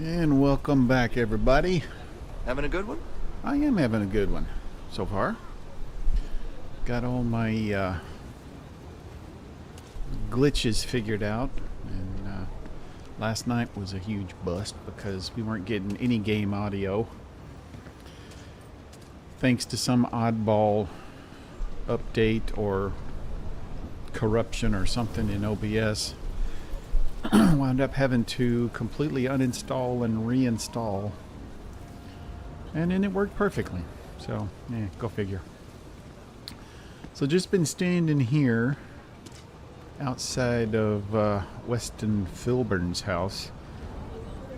And welcome back, everybody. Having a good one? I am having a good one so far. Got all my glitches figured out, and last night was a huge bust because we weren't getting any game audio thanks to some oddball update or corruption or something in OBS. Wound up having to completely uninstall and reinstall, and then it worked perfectly. So yeah, go figure. So just been standing here outside of Weston Filburn's house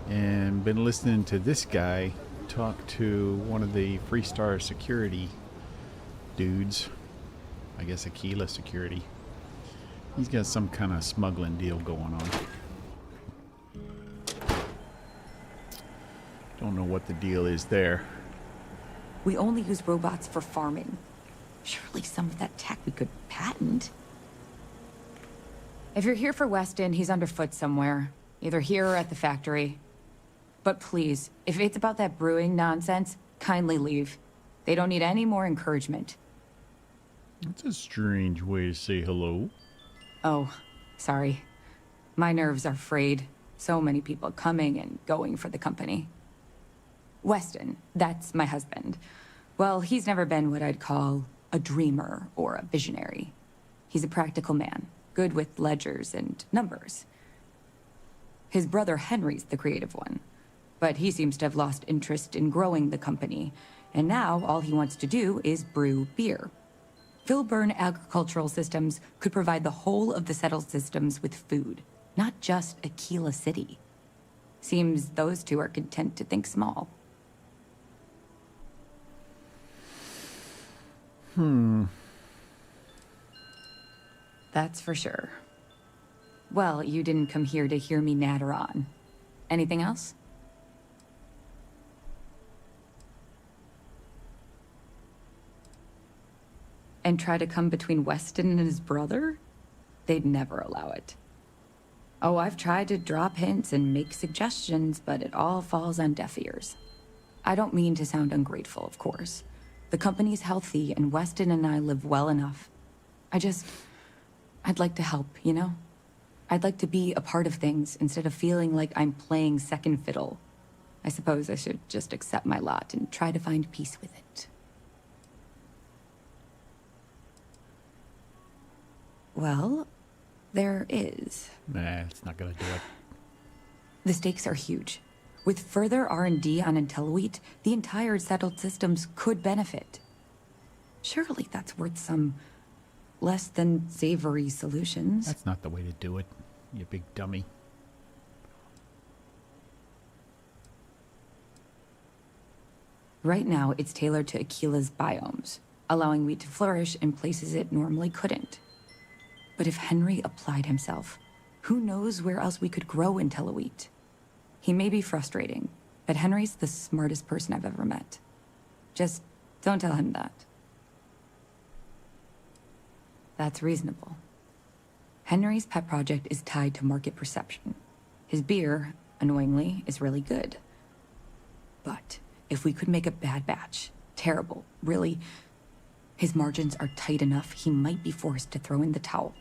and been listening to this guy talk to one of the Freestar security dudes. I guess Aquila security. He's got some kind of smuggling deal going on. Don't know what the deal is there. We only use robots for farming. Surely some of that tech we could patent. If you're here for Weston, he's underfoot somewhere. Either here or at the factory. But please, if it's about that brewing nonsense, kindly leave. They don't need any more encouragement. That's a strange way to say hello. Oh, sorry. My nerves are frayed. So many people coming and going for the company. Weston, that's my husband. Well, he's never been what I'd call a dreamer or a visionary. He's a practical man, good with ledgers and numbers. His brother Henry's the creative one, but he seems to have lost interest in growing the company, and now all he wants to do is brew beer. Filburn Agricultural Systems could provide the whole of the settled systems with food, not just Aquila City. Seems those two are content to think small. That's for sure. Well, you didn't come here to hear me natter on. Anything else? And try to come between Weston and his brother? They'd never allow it. Oh, I've tried to drop hints and make suggestions, but it all falls on deaf ears. I don't mean to sound ungrateful, of course. The company's healthy, and Weston and I live well enough. I'd like to help, you know? I'd like to be a part of things instead of feeling like I'm playing second fiddle. I suppose I should just accept my lot and try to find peace with it. Well, there is. Nah, it's not gonna do it. The stakes are huge. With further R&D on IntelliWheat, the entire settled systems could benefit. Surely that's worth some less than savory solutions. That's not the way to do it, you big dummy. Right now, it's tailored to Aquila's biomes, allowing wheat to flourish in places it normally couldn't. But if Henry applied himself, who knows where else we could grow IntelliWheat? He may be frustrating, but Henry's the smartest person I've ever met. Just don't tell him that. That's reasonable. Henry's pet project is tied to market perception. His beer, annoyingly, is really good. But if we could make a bad batch, terrible, really, his margins are tight enough he might be forced to throw in the towel.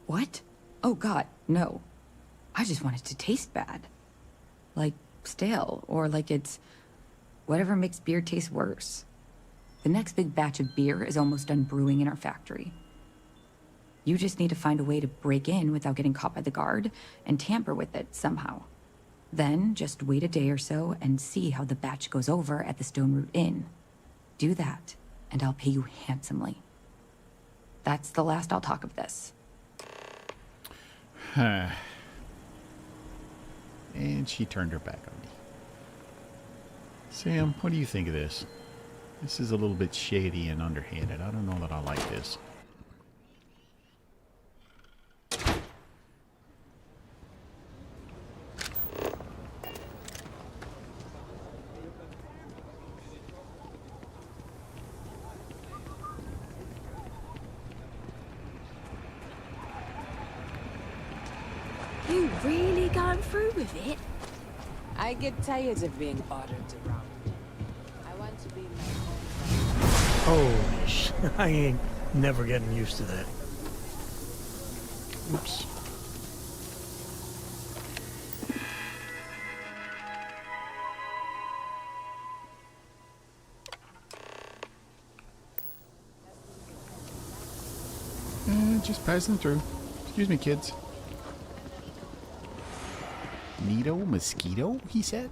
What? Oh God, no. I just want it to taste bad. Like stale, or like it's whatever makes beer taste worse. The next big batch of beer is almost done brewing in our factory. You just need to find a way to break in without getting caught by the guard and tamper with it somehow. Then just wait a day or so and see how the batch goes over at the Stone Root Inn. Do that, and I'll pay you handsomely. That's the last I'll talk of this. And she turned her back on me. Sam, what do you think of this? This is a little bit shady and underhanded. I don't know that I like this. You really going through with it? I get tired of being ordered around. I want to be my own. Holy sh! I ain't never getting used to that. Oops. Just passing through. Excuse me, kids. Nito mosquito, he said?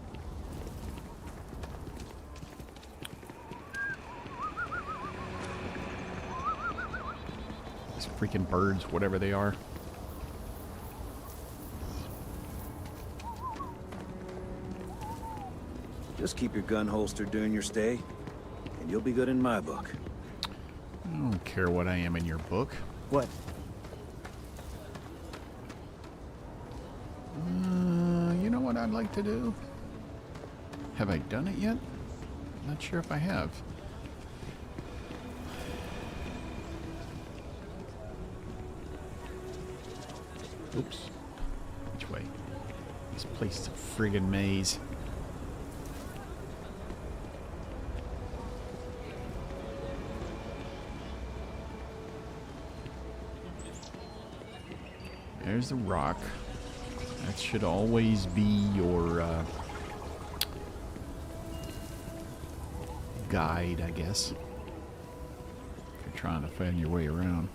These freaking birds, whatever they are. Just keep your gun holstered during your stay, and you'll be good in my book. I don't care what I am in your book. What? You know what I'd like to do? Have I done it yet? Not sure if I have. Oops. Which way? This place is a friggin' maze. There's the rock. That should always be your guide, I guess. If you're trying to find your way around.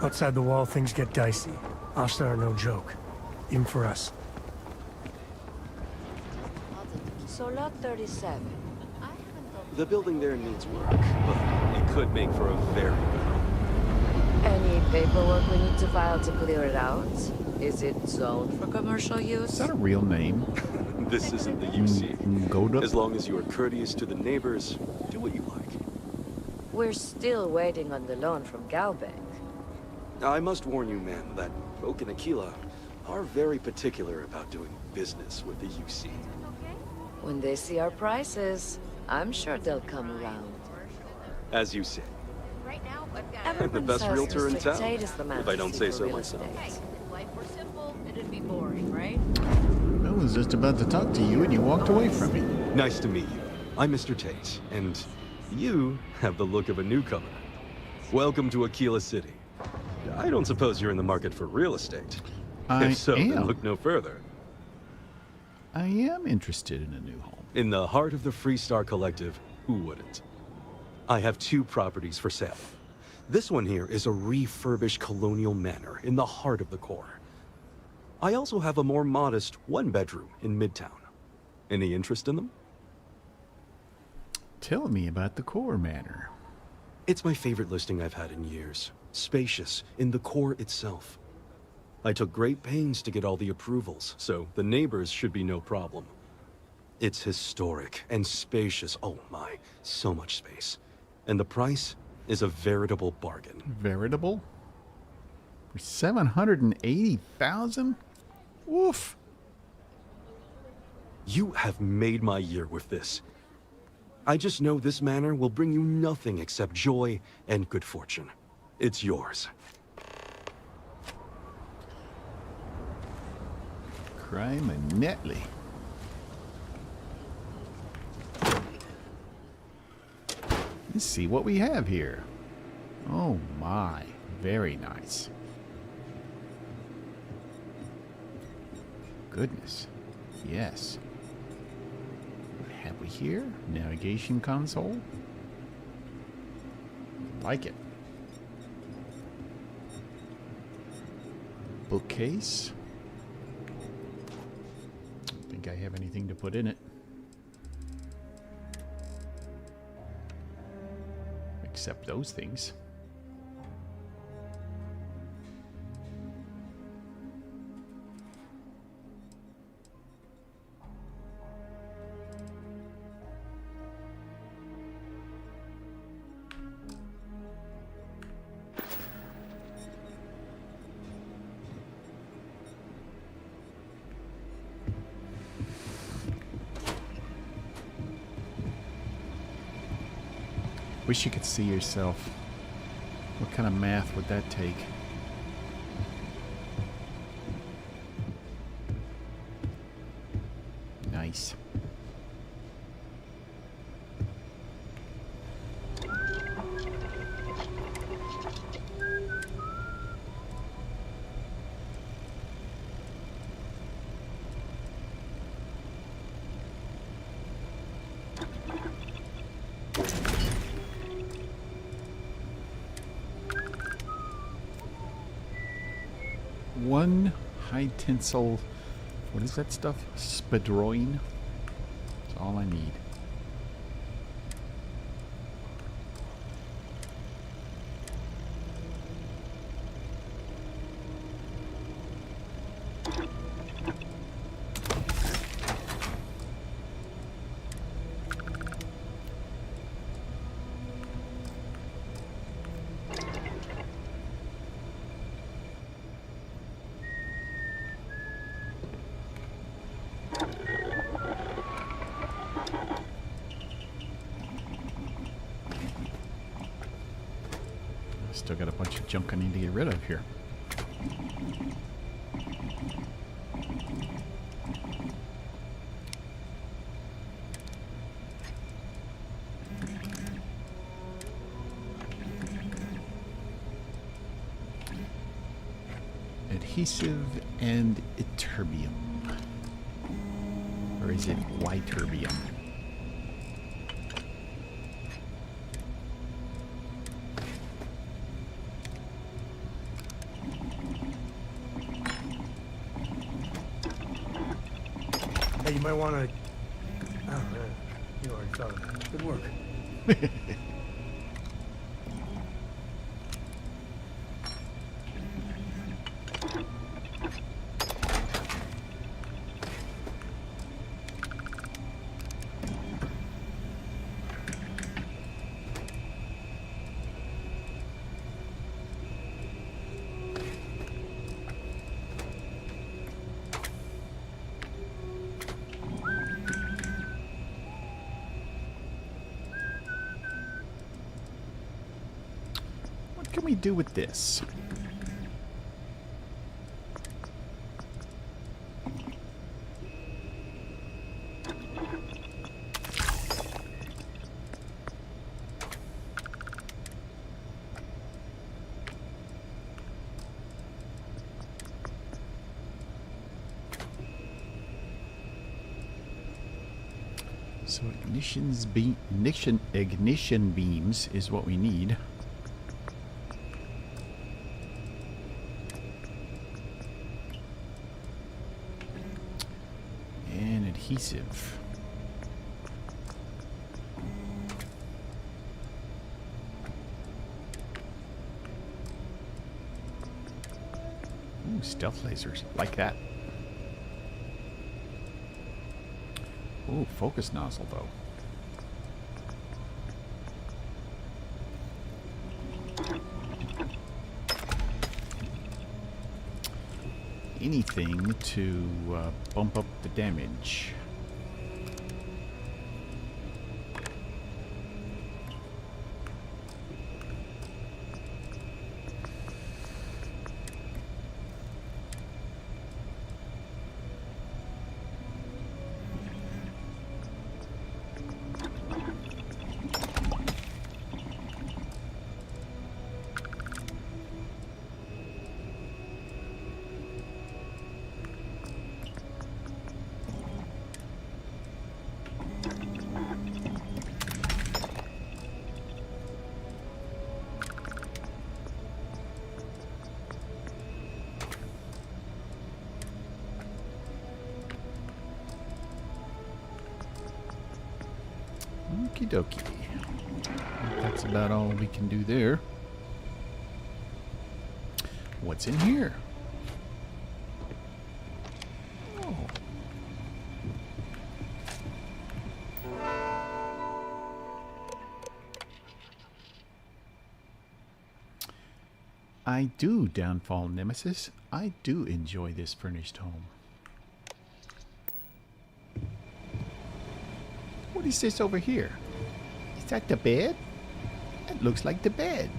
Outside the wall, things get dicey. Hostile are no joke. Even for us. So lot 37. The building there needs work, but it could make for a very good home. Any paperwork we need to file to clear it out? Is it zoned for commercial use? Is that a real name? This isn't the UC. Go to. As long as you are courteous to the neighbors, do what you like. We're still waiting on the loan from Galbank. I must warn you, ma'am, that folk in Aquila are very particular about doing business with the UC. When they see our prices, I'm sure they'll come around. As you say, Right now, I've got the Everyone best says realtor in Mr. town, Tate is the man if I to don't see say for so real myself. estate. if life were simple, it'd be boring, right? I was just about to talk to you and you walked away from me. Nice to meet you. I'm Mr. Tate, and you have the look of a newcomer. Welcome to Aquila City. I don't suppose you're in the market for real estate. I If so, then am. look no further. I am interested in a new home. In the heart of the Freestar Collective, who wouldn't? I have 2 properties for sale. This one here is a refurbished colonial manor in the heart of the core. I also have a more modest 1-bedroom in Midtown. Any interest in them? Tell me about the core manor. It's my favorite listing I've had in years. Spacious in the core itself. I took great pains to get all the approvals, so the neighbors should be no problem. It's historic and spacious. Oh my, so much space. And the price is a veritable bargain. Veritable? For 780,000? Woof. You have made my year with this. I just know this manor will bring you nothing except joy and good fortune. It's yours. Crime and Netley. Let's see what we have here. Oh my, very nice. Goodness, yes. What have we here? Navigation console. Like it. Bookcase. Don't think I have anything to put in it. Except those things. Wish you could see yourself. What kind of math would that take? Nice. One high tensile, what is that stuff? Spadroin. That's all I need. Still got a bunch of junk I need to get rid of here. Adhesive and ytterbium. Or is it ytterbium? Hey, you might want to... Oh, man. You already thought of that. Good work. What can we do with this? So ignition beams is what we need. And adhesive. Ooh, stealth lasers. Like that. Ooh, focus nozzle, though. Anything to bump up the damage. Okie dokie. That's about all we can do there. What's in here? Oh. I do, Downfall Nemesis. I do enjoy this furnished home. What is this over here? Is that the bed? It looks like the bed.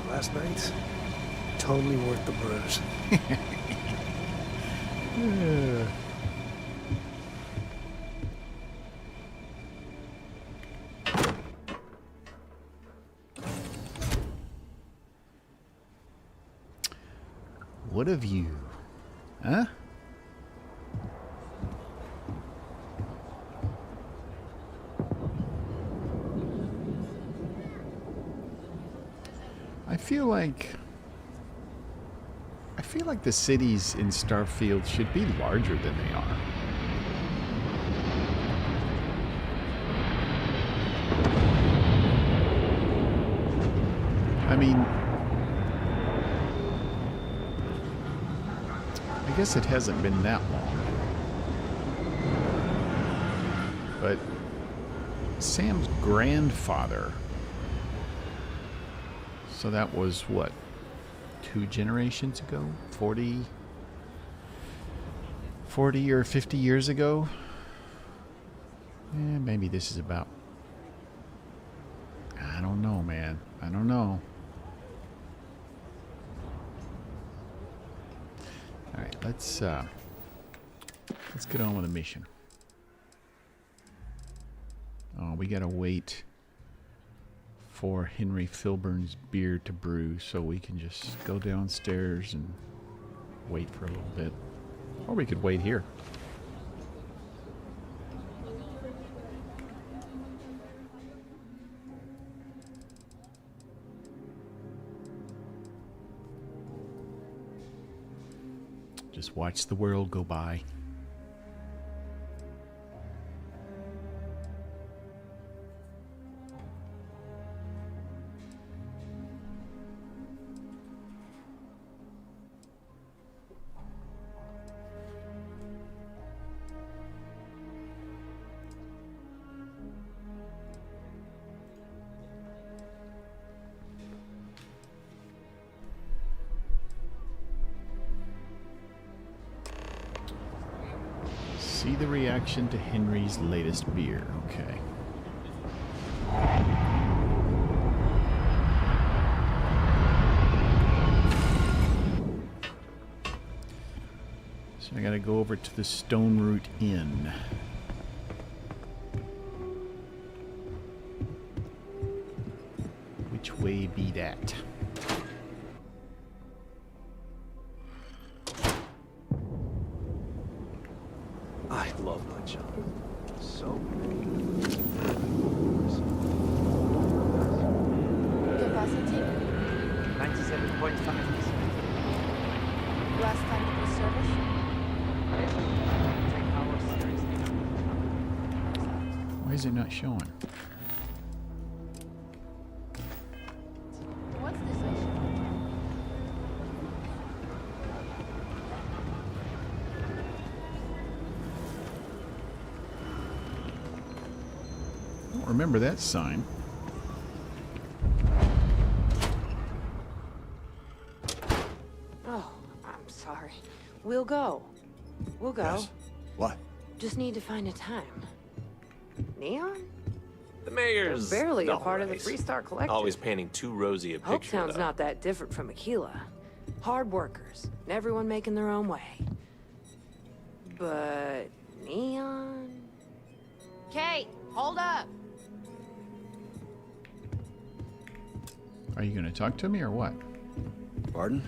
Last night's totally worth the bruise. What of you? Huh? I feel like the cities in Starfield should be larger than they are. I mean, I guess it hasn't been that long. But Sam's grandfather, so that was what, 2 generations ago? 40 or 50 years ago? Maybe this is about... I don't know, man. I don't know. Alright, let's get on with the mission. Oh, we gotta wait for Henry Filburn's beer to brew, so we can just go downstairs and wait for a little bit. Or we could wait here. Just watch the world go by. See the reaction to Henry's latest beer. Okay. So I gotta go over to the Stone Root Inn. Which way be that? I love my job. So Capacity? 97.5%. Last time it was service? Take our seriously. Why is it not showing? What's this issue? I don't remember that sign. Oh, I'm sorry. We'll go. We'll go. Yes. What? Just need to find a time. Neon? The mayor's They're barely a all part of the right. Freestar Collective. Always painting too rosy a picture. Hopetown's though. not that different from Aquila. Hard workers, and everyone making their own way. But Neon? Kate, hold up. Are you going to talk to me or what? Pardon?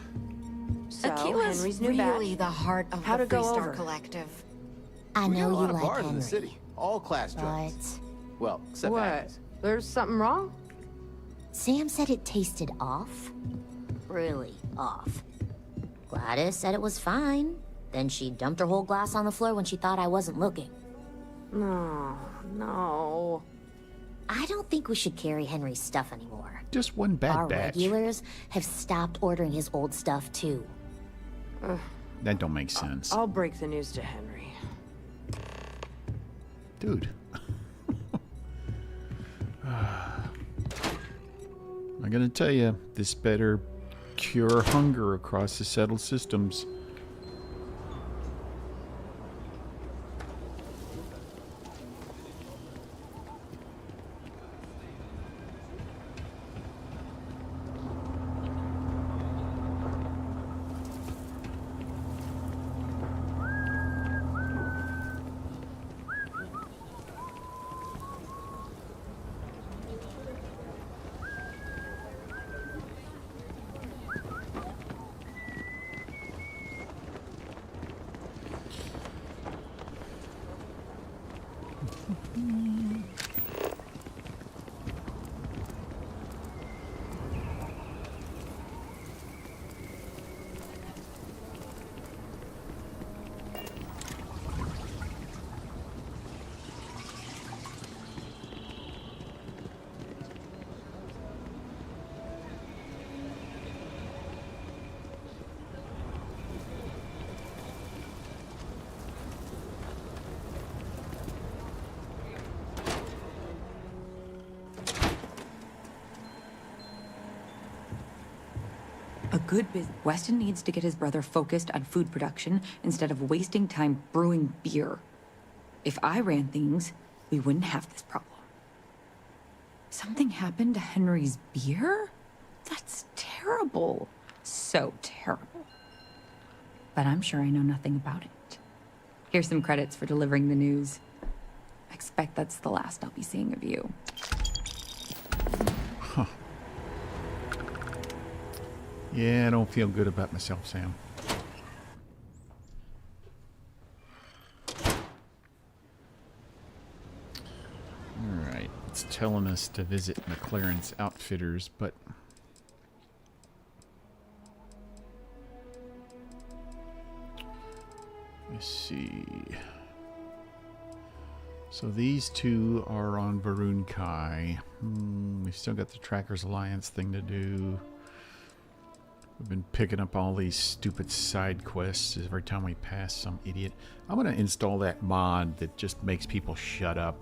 So, Aquila's Henry's new really batch. the heart of How'd the it go Freestar over? Collective. I We got know a you lot of like bars Henry, in the city, all class but joints. Well, except What? Agnes. There's something wrong? Sam said it tasted off. Really off. Gladys said it was fine. Then she dumped her whole glass on the floor when she thought I wasn't looking. No. I don't think we should carry Henry's stuff anymore. Just one bad Our batch. regulars have stopped ordering his old stuff too. That don't make sense. I'll break the news to Henry. Dude. I'm gonna tell you, this better cure hunger across the settled systems. A good Weston needs to get his brother focused on food production instead of wasting time brewing beer. If I ran things, we wouldn't have this problem. Something happened to Henry's beer? That's terrible. So terrible. But I'm sure I know nothing about it. Here's some credits for delivering the news. I expect that's the last I'll be seeing of you. Huh. Yeah, I don't feel good about myself, Sam. Alright, it's telling us to visit McLaren's Outfitters, but... let's see... So these two are on Varun Kai. We've still got the Trackers Alliance thing to do. We've been picking up all these stupid side quests every time we pass some idiot. I'm going to install that mod that just makes people shut up.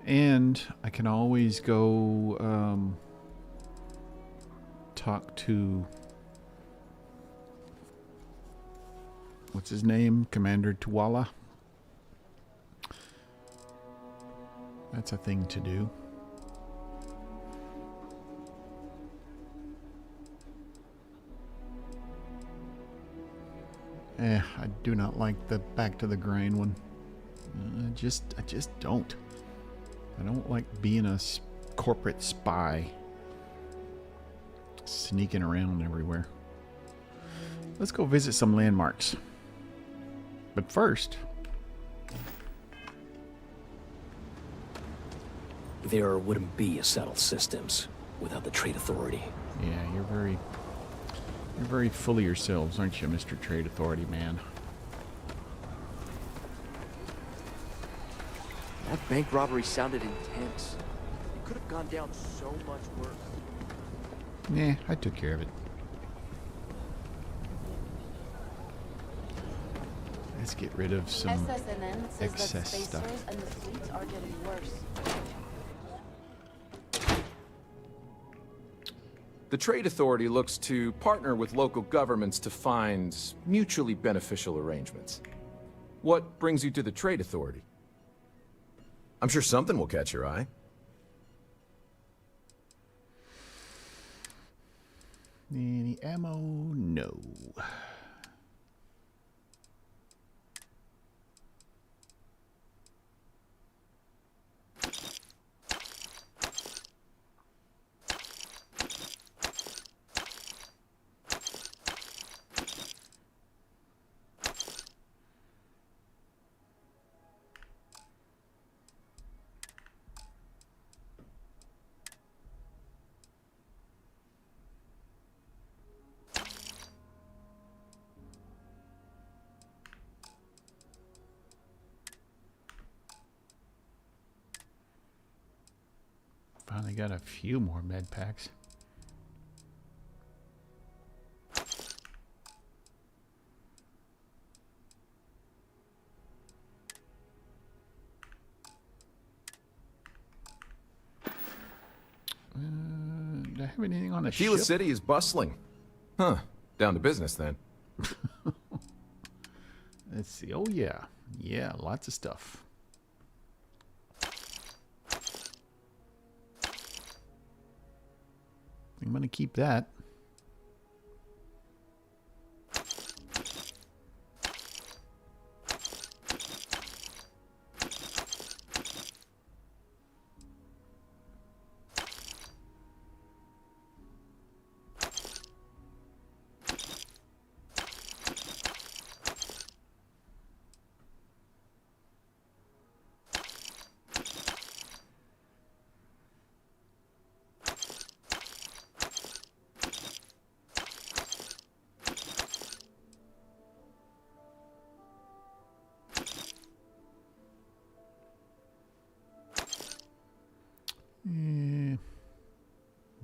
And I can always go talk to... what's his name? Commander Tuwala. That's a thing to do. I do not like the back to the grind one. I just don't. I don't like being a corporate spy. Sneaking around everywhere. Let's go visit some landmarks. But first... there wouldn't be a settled systems without the Trade Authority. Yeah, you're very full of yourselves, aren't you, Mr. Trade Authority man? That bank robbery sounded intense. It could have gone down so much worse. Yeah, I took care of it. Let's get rid of some SSNN says excess that space stuff. tours and the fleets are getting worse. The Trade Authority looks to partner with local governments to find mutually beneficial arrangements. What brings you to the Trade Authority? I'm sure something will catch your eye. Any ammo? No. got a few more med packs. Do I have anything on the Aquila ship? City is bustling. Huh. Down to business then. Let's see. Oh, yeah. Yeah, lots of stuff. I'm going to keep that.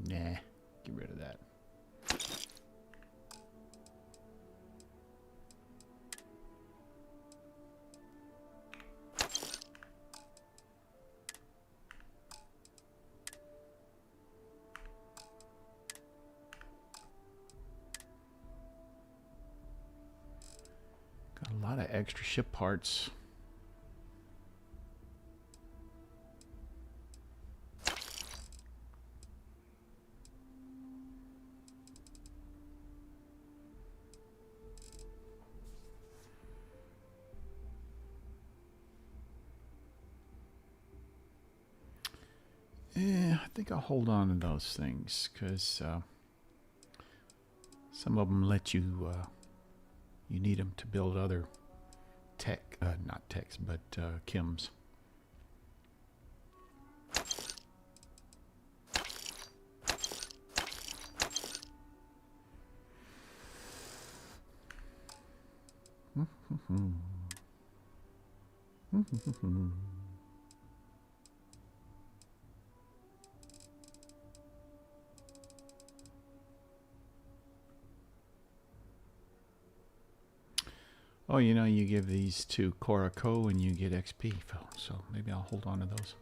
Nah, get rid of that. Got a lot of extra ship parts. Yeah, I think I'll hold on to those things because some of them let you you need them to build other tech, not techs, but chems. Oh, you know, you give these to Coraco and you get XP, so maybe I'll hold on to those.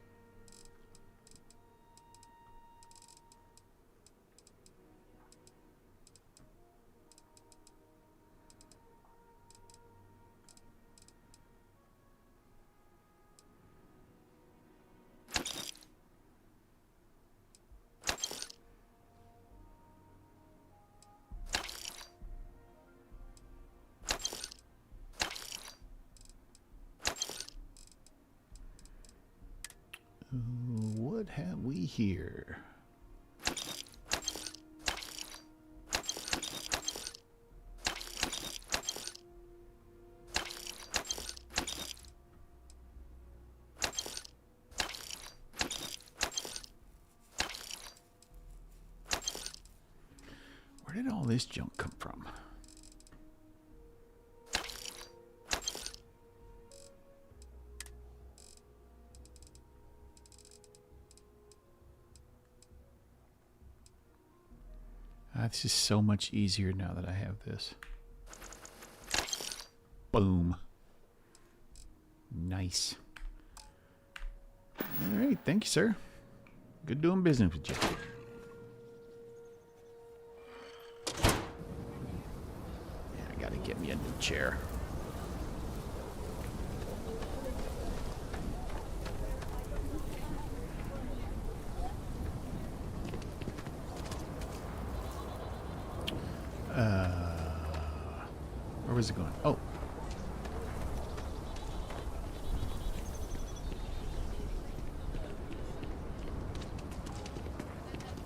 What have we here? Where did all this junk come from? This is so much easier now that I have this. Boom. Nice. All right, thank you, sir. Good doing business with you. Yeah, I gotta get me a new chair. Where was it going? Oh.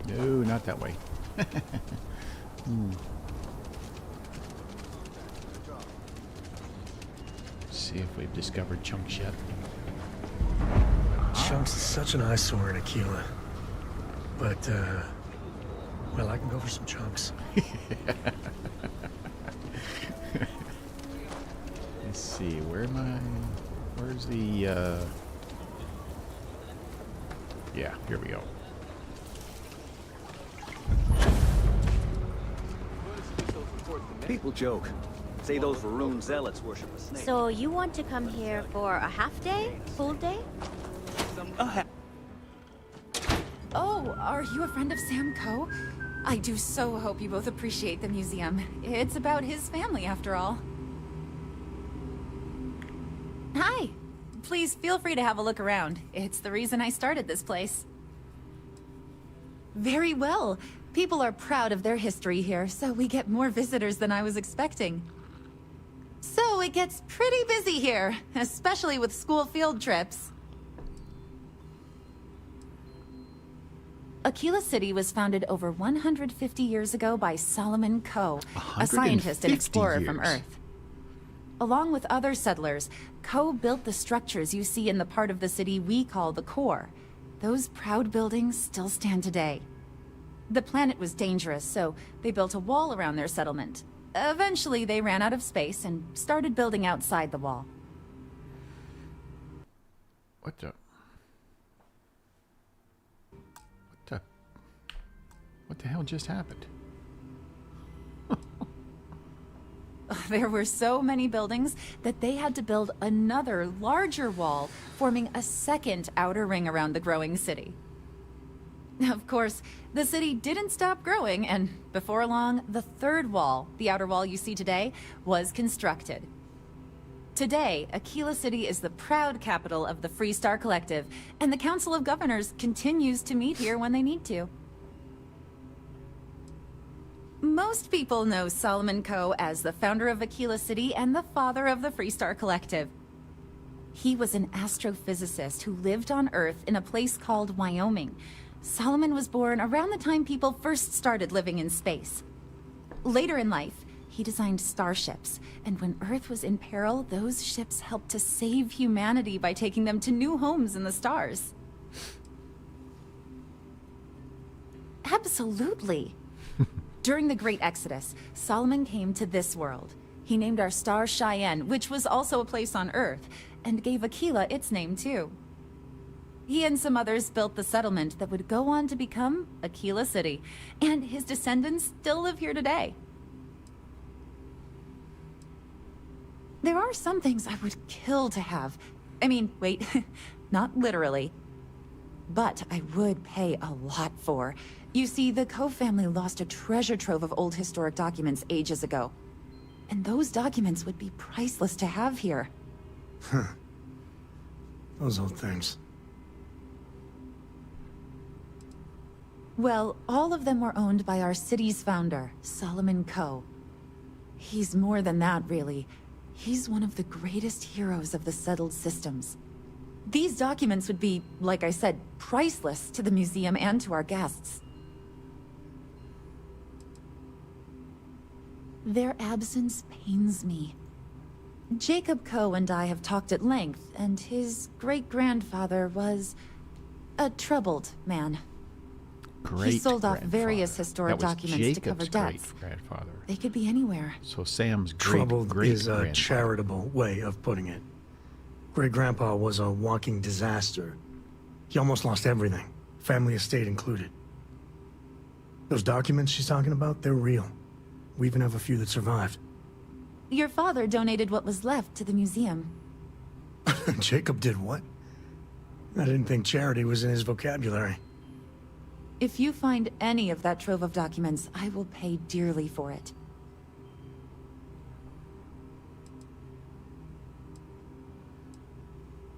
No, not that way. See if we've discovered Chunks yet. Chunks is such an eyesore in Aquila. But, well, I can go for some chunks. Let's see, where am I? Where's the, yeah, here we go. People joke. Say those Varun zealots worship a snake. So you want to come here for a half day? Full day? Oh, are you a friend of Sam Coe? I do so hope you both appreciate the museum. It's about his family, after all. Hi. Please feel free to have a look around. It's the reason I started this place. Very well. People are proud of their history here, so we get more visitors than I was expecting. So it gets pretty busy here, especially with school field trips. Aquila City was founded over 150 years ago by Solomon Coe, a scientist and explorer from Earth. Along with other settlers, Coe built the structures you see in the part of the city we call the core. Those proud buildings still stand today. The planet was dangerous, so they built a wall around their settlement. Eventually, they ran out of space and started building outside the wall. What the hell just happened? There were so many buildings that they had to build another, larger wall, forming a second outer ring around the growing city. Of course, the city didn't stop growing, and before long, the third wall, the outer wall you see today, was constructed. Today, Aquila City is the proud capital of the Freestar Collective, and the Council of Governors continues to meet here when they need to. Most people know Solomon Coe as the founder of Aquila City and the father of the Freestar Collective. He was an astrophysicist who lived on Earth in a place called Wyoming. Solomon was born around the time people first started living in space. Later in life, he designed starships, and when Earth was in peril, those ships helped to save humanity by taking them to new homes in the stars. Absolutely. During the Great Exodus, Solomon came to this world. He named our star Cheyenne, which was also a place on Earth, and gave Aquila its name too. He and some others built the settlement that would go on to become Aquila City, and his descendants still live here today. There are some things I would kill to have. I mean, wait, not literally. But I would pay a lot for. You see, the Coe family lost a treasure trove of old historic documents ages ago. And those documents would be priceless to have here. Huh. Those old things. Well, all of them were owned by our city's founder, Solomon Coe. He's more than that, really. He's one of the greatest heroes of the settled systems. These documents would be, like I said, priceless to the museum and to our guests. Their absence pains me. Jacob Coe and I have talked at length, and his great-grandfather was a troubled man. He sold off various historic documents to cover debts. Grandfather. They could be anywhere. So Sam's Troubled is a great-grandfather. charitable way of putting it. Great-grandpa was a walking disaster. He almost lost everything, family estate included. Those documents she's talking about, they're real. We even have a few that survived. Your father donated what was left to the museum. Jacob did what? I didn't think charity was in his vocabulary. If you find any of that trove of documents, I will pay dearly for it.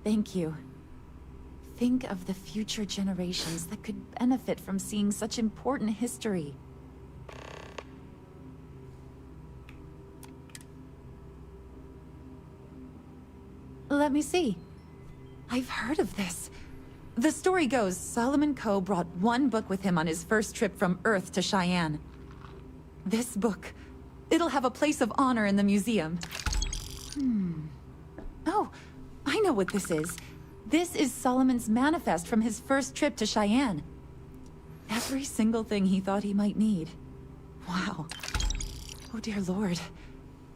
Thank you. Think of the future generations that could benefit from seeing such important history. Let me see. I've heard of this. The story goes, Solomon Coe brought one book with him on his first trip from Earth to Cheyenne. This book, it'll have a place of honor in the museum. Oh, I know what this is. This is Solomon's manifest from his first trip to Cheyenne. Every single thing he thought he might need. Wow. Oh dear Lord.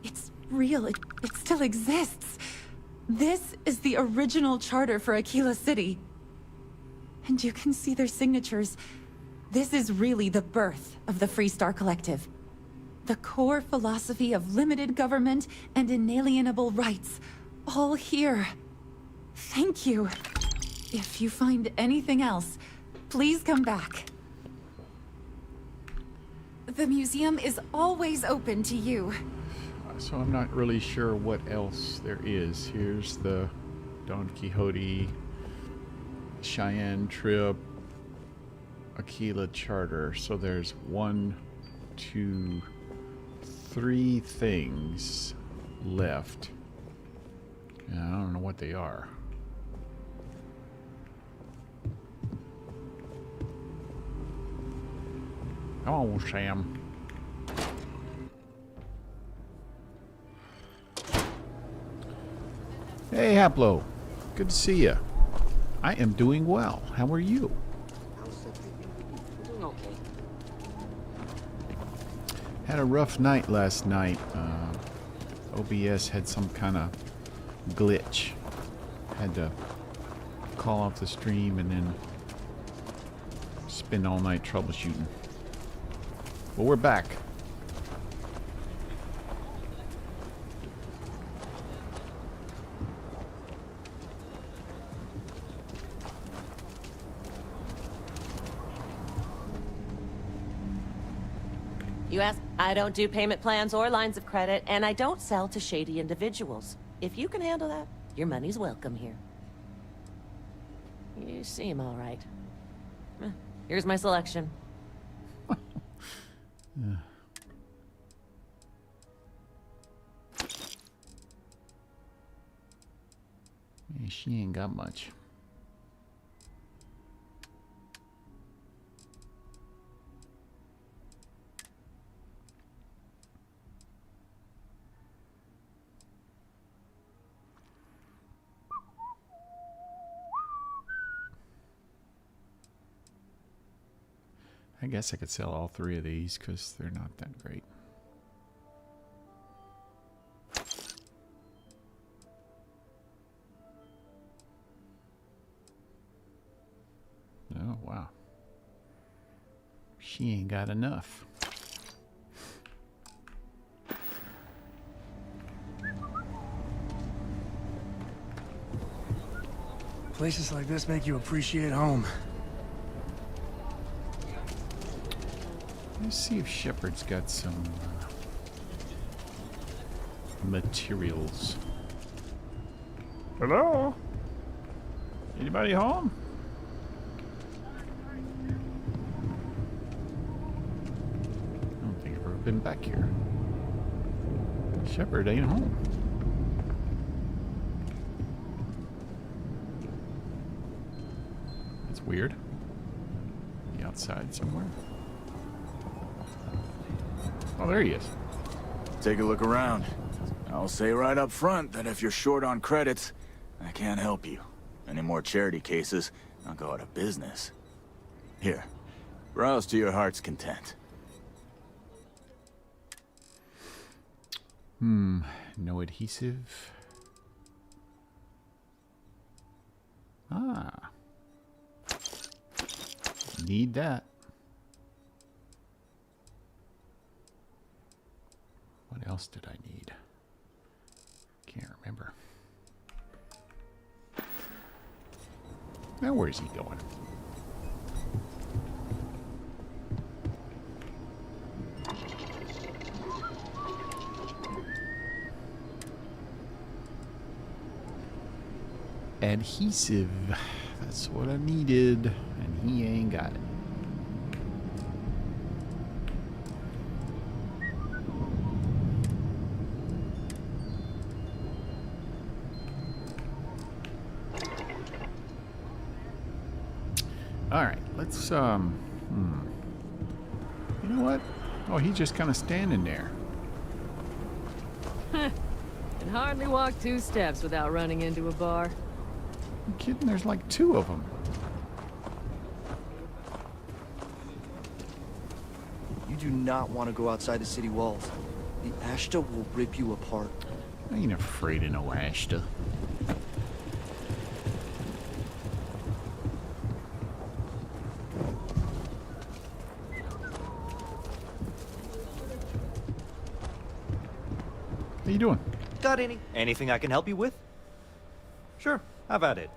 It's real. It still exists. This is the original charter for Aquila City. And you can see their signatures. This is really the birth of the Freestar Collective. The core philosophy of limited government and inalienable rights. All here. Thank you. If you find anything else, please come back. The museum is always open to you. So I'm not really sure what else there is. Here's the Don Quixote, Cheyenne trip, Aquila charter. So there's 1, 2, 3 things left. And I don't know what they are. Come on, Sam. Hey, Haplo. Good to see you. I am doing well. How are you? Doing okay. Had a rough night last night. OBS had some kind of glitch. Had to call off the stream and then spend all night troubleshooting. But we're back. You ask? I don't do payment plans or lines of credit, and I don't sell to shady individuals. If you can handle that, your money's welcome here. You seem all right. Here's my selection. Yeah. Yeah, she ain't got much. I guess I could sell all 3 of these because they're not that great. Oh, wow. She ain't got enough. Places like this make you appreciate home. Let's see if Shepard's got some materials. Hello? Anybody home? I don't think I've ever been back here. Shepard ain't home. That's weird. He outside somewhere. Oh, there he is. Take a look around. I'll say right up front that if you're short on credits, I can't help you. Any more charity cases, I'll go out of business. Here, browse to your heart's content. No adhesive. Ah. Need that. What else did I need? Can't remember. Now where's he going? Adhesive. That's what I needed, and he ain't got it. All right, let's You know what? Oh, he's just kind of standing there. Can hardly walk 2 steps without running into a bar. You kidding? There's like 2 of them. You do not want to go outside the city walls. The Ashta will rip you apart. I ain't afraid of no Ashta. you doing? Got anything I can help you with? Sure, how about it?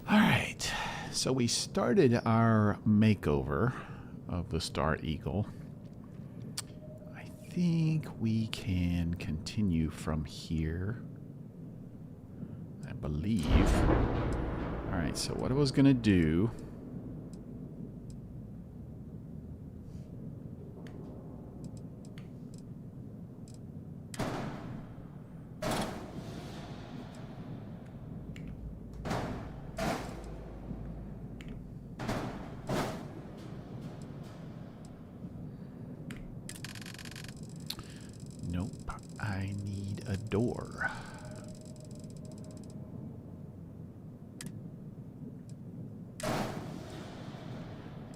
All right. So we started our makeover of the Star Eagle. I think we can continue from here. I believe. All right, so what I was going to do... Nope, I need a door.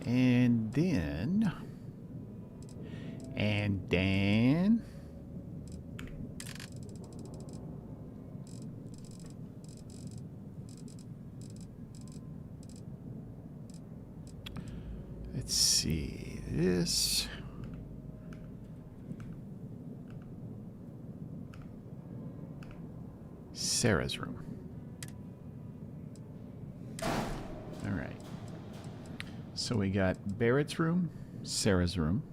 And then... Let's see, this... Sarah's room. All right. So we got Barrett's room, Sarah's room.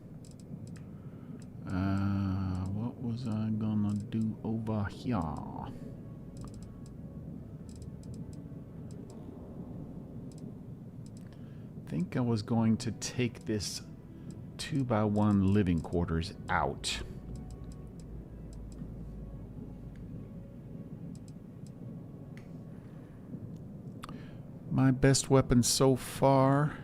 What was I gonna do over here? I think I was going to take this 2x1 living quarters out. My best weapon so far.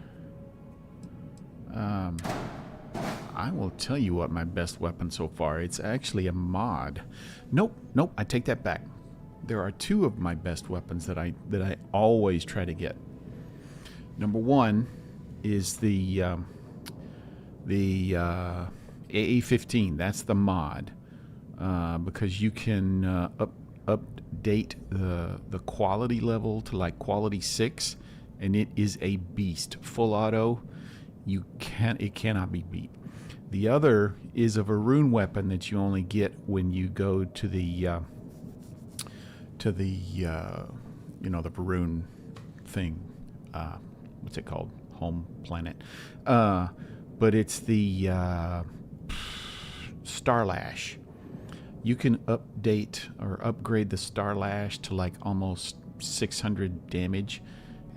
I will tell you what my best weapon so far. It's actually a mod. Nope, I take that back. There are two of my best weapons that I always try to get. Number one is the AA-15. That's the mod because you can update the quality level to like quality 6, and it is a beast. Full auto. It cannot be beat. The other is a Varun weapon that you only get when you go to the you know, the Varun thing. What's it called? Home planet. But it's the Starlash. You can update or upgrade the Starlash to like almost 600 damage,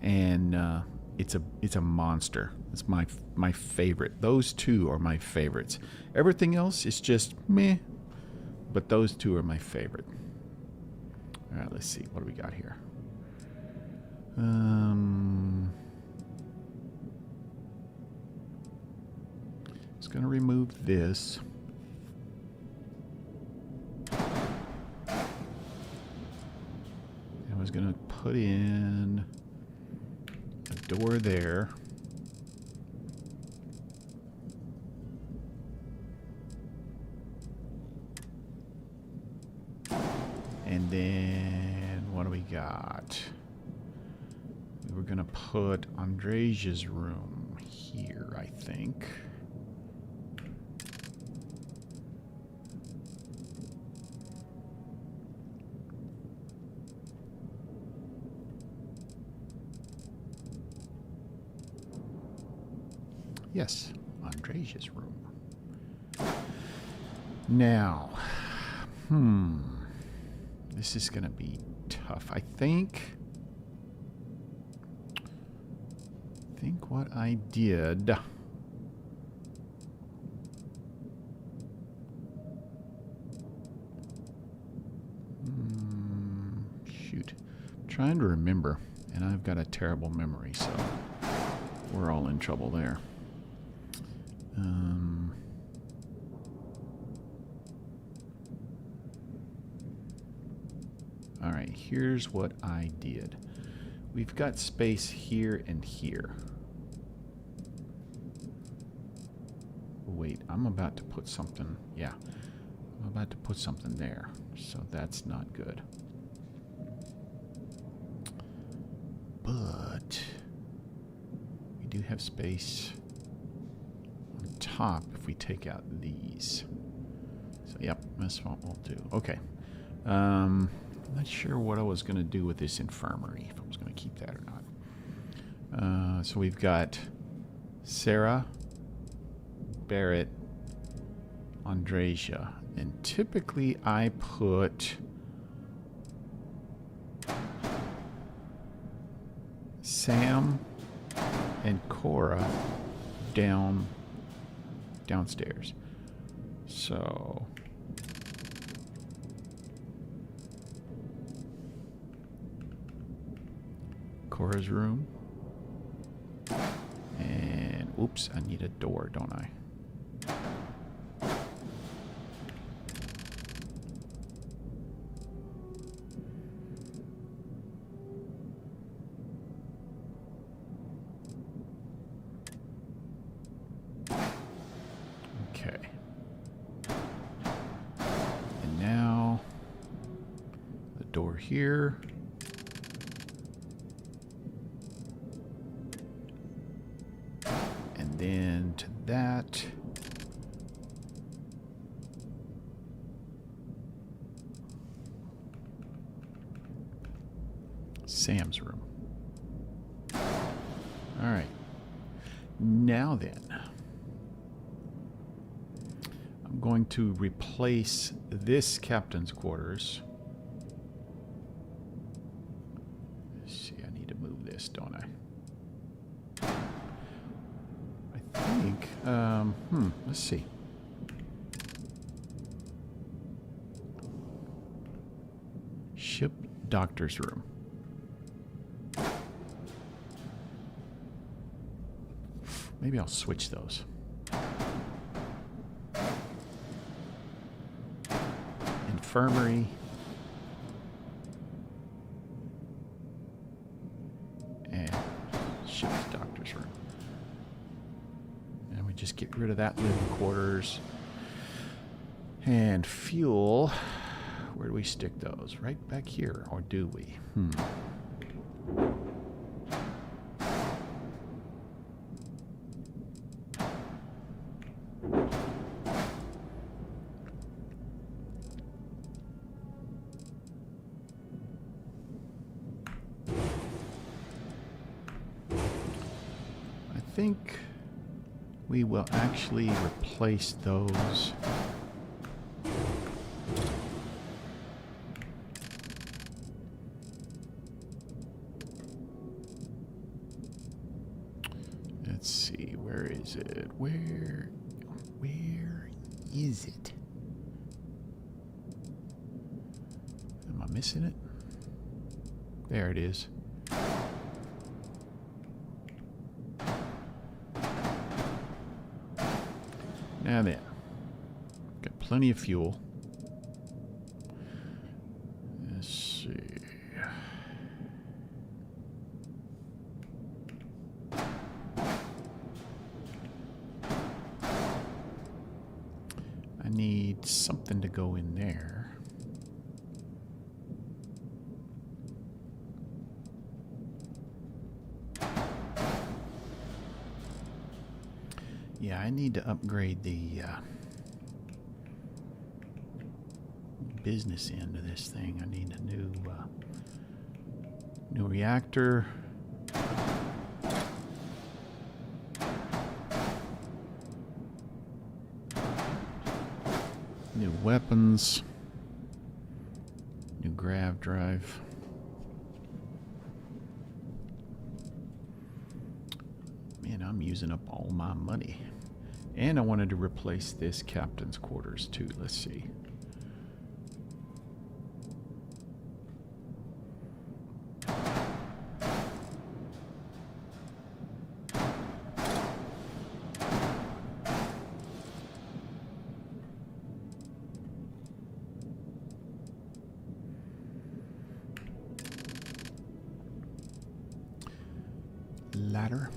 and it's a monster. It's my favorite. Those two are my favorites. Everything else is just meh, but those two are my favorite. All right, let's see. What do we got here? Just gonna remove this. I was gonna put in a door there. And then what do we got? We were gonna put Andresia's room here, I think. Yes, Andresia's room. Now, this is gonna be tough. I think what I did. Shoot, I'm trying to remember, and I've got a terrible memory, so we're all in trouble there. All right, here's what I did. We've got space here and here. Wait, I'm about to put something, yeah. I'm about to put something there, so that's not good. But we do have space on top if we take out these. So, yep, that's what we'll do. Okay. Not sure what I was going to do with this infirmary, if I was going to keep that or not. So we've got Sarah, Barrett, Andresia, and typically I put Sam and Cora downstairs. So Cora's room. And oops, I need a door, don't I? Okay. And now the door here. And then to that. Sam's room. All right. Now then, I'm going to replace this captain's quarters. Let's see, I need to move this, don't I? I think, let's see. Ship doctor's room. Maybe I'll switch those. Infirmary. And ship's doctor's room. And we just get rid of that living quarters. And fuel. Where do we stick those? Right back here, or do we? I think we will actually replace those. Let's see, where is it? Where is it? Am I missing it? There it is. Now then, got plenty of fuel. Let's see. I need something to go in there. Yeah, I need to upgrade the business end of this thing. I need a new reactor. New weapons. New grav drive. Man, I'm using up all my money. And I wanted to replace this captain's quarters too. Let's see. Ladder.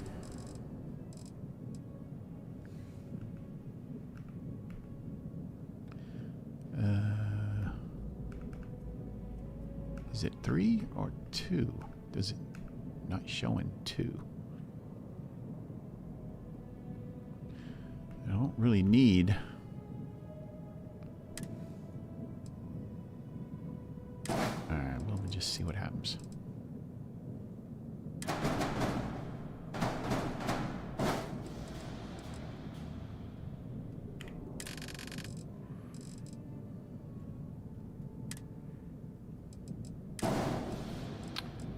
Is it 3 or 2? Does it not showing 2? I don't really need and just see what happens.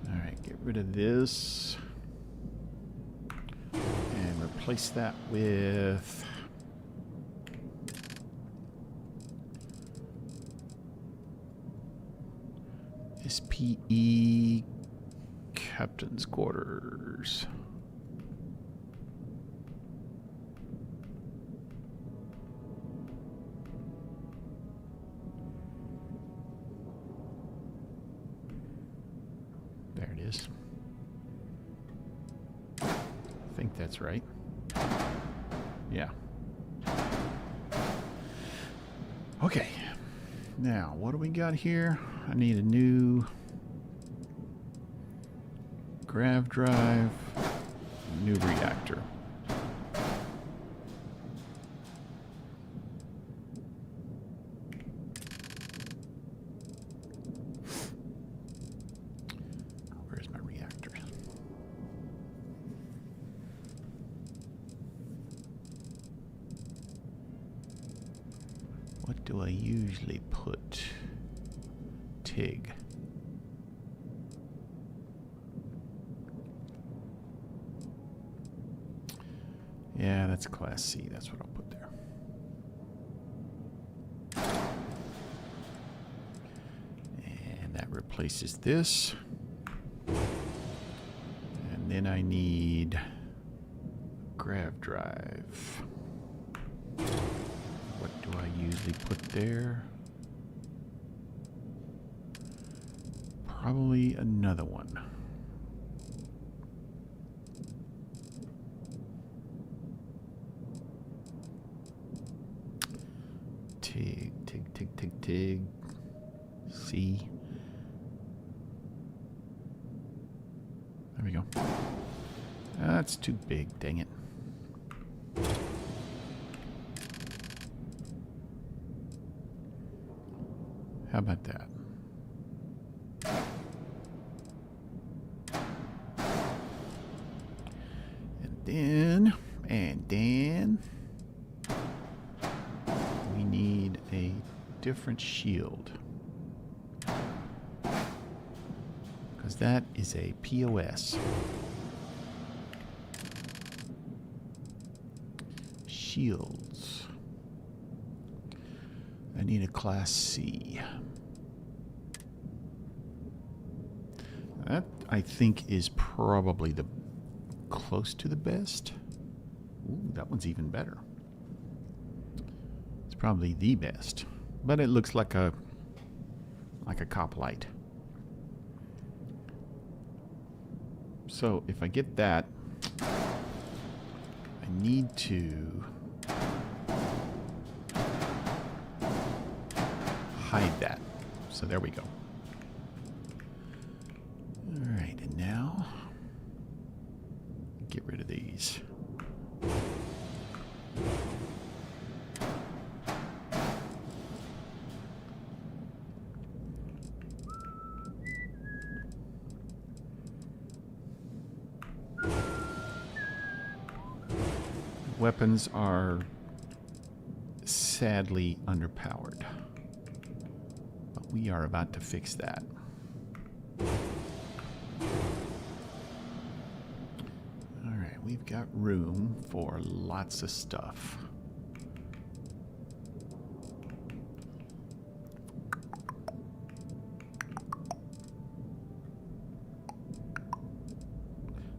Alright, get rid of this. And replace that with... SPE Captain's Quarters. There it is. I think that's right. Yeah. Okay. Now, what do we got here? I need a new grav drive, new reactor. Where's my reactor? What do I usually put? TIG. Yeah, that's Class C. That's what I'll put there. And that replaces this. And then I need grav drive. What do I usually put there? Probably another one. TIG, TIG, TIG, TIG, TIG. C. There we go. That's too big, dang it. How about that? And then we need a different shield, because that is a POS. Shields. I need a Class C. That, I think, is probably the close to the best. Ooh, that one's even better. It's probably the best, but it looks like a cop light. So if I get that, I need to hide that. So there we go. All right, and now get rid of these. Weapons are sadly underpowered, but we are about to fix that. Alright, we've got room for lots of stuff.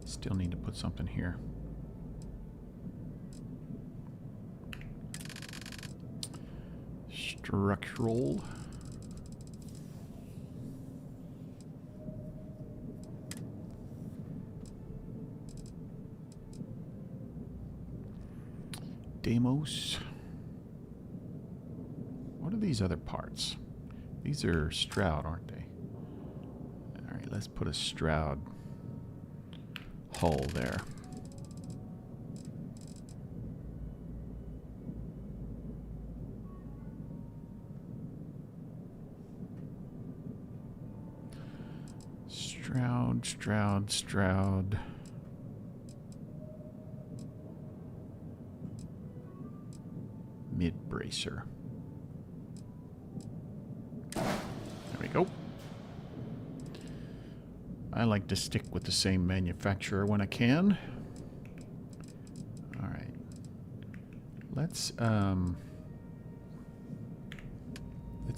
Still need to put something here. Structural. Demos. What are these other parts? These are Stroud, aren't they? Alright, let's put a Stroud hull there. Stroud. Mid-bracer. There we go. I like to stick with the same manufacturer when I can. All right. Let's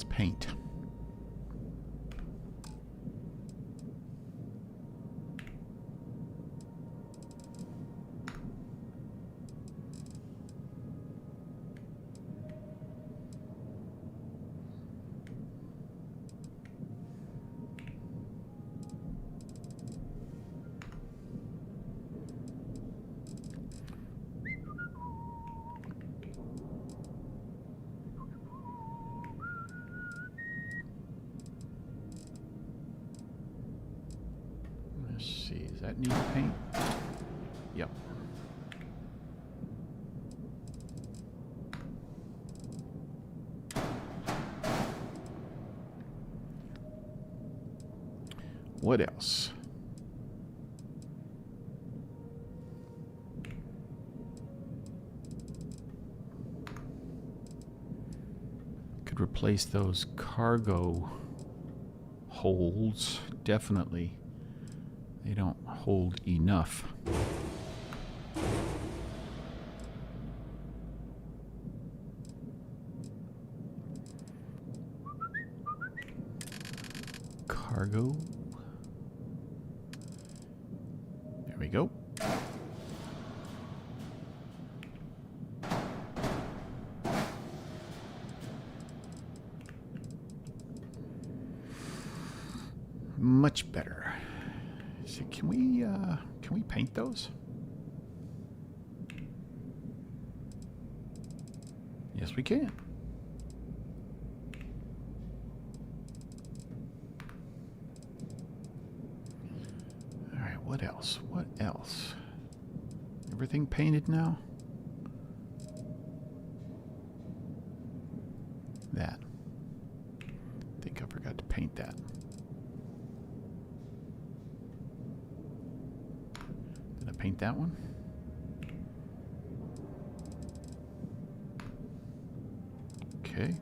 paint. Let's see, does that need paint? Yep. What else? Could replace those cargo holes, definitely. They don't hold enough. Cargo. There we go. Much better. So can we paint those? Yes, we can. All right, what else? What else? Everything painted now? That. I think I forgot to paint that. Paint that one. Okay.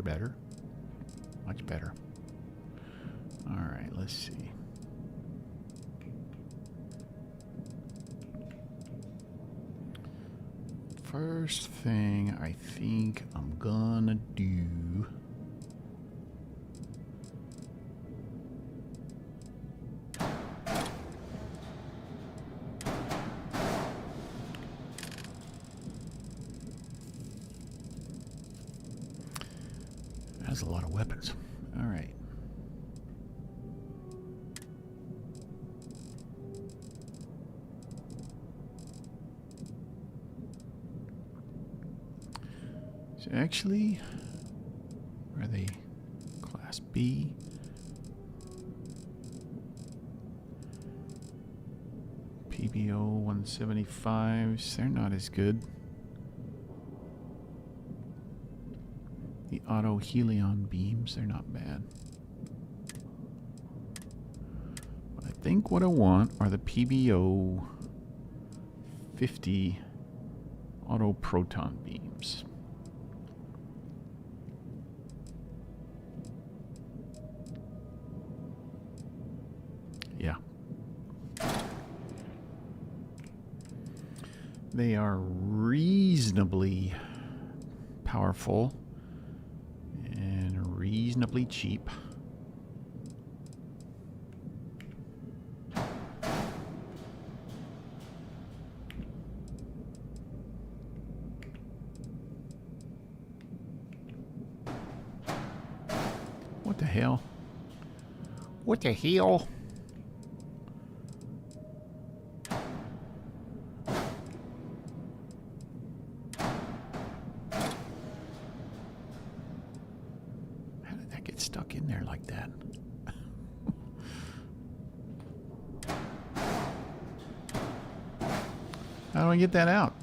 Better. Much better. All right, let's see. First thing I think I'm gonna do. That's a lot of weapons. All right. So actually, are they class B? PBO 175s, they're not as good. The auto helion beams, they're not bad. But I think what I want are the PBO 50 auto proton beams. Yeah. They are reasonably powerful and reasonably cheap. What the hell? What the hell? How did that get stuck in there like that? How do I get that out?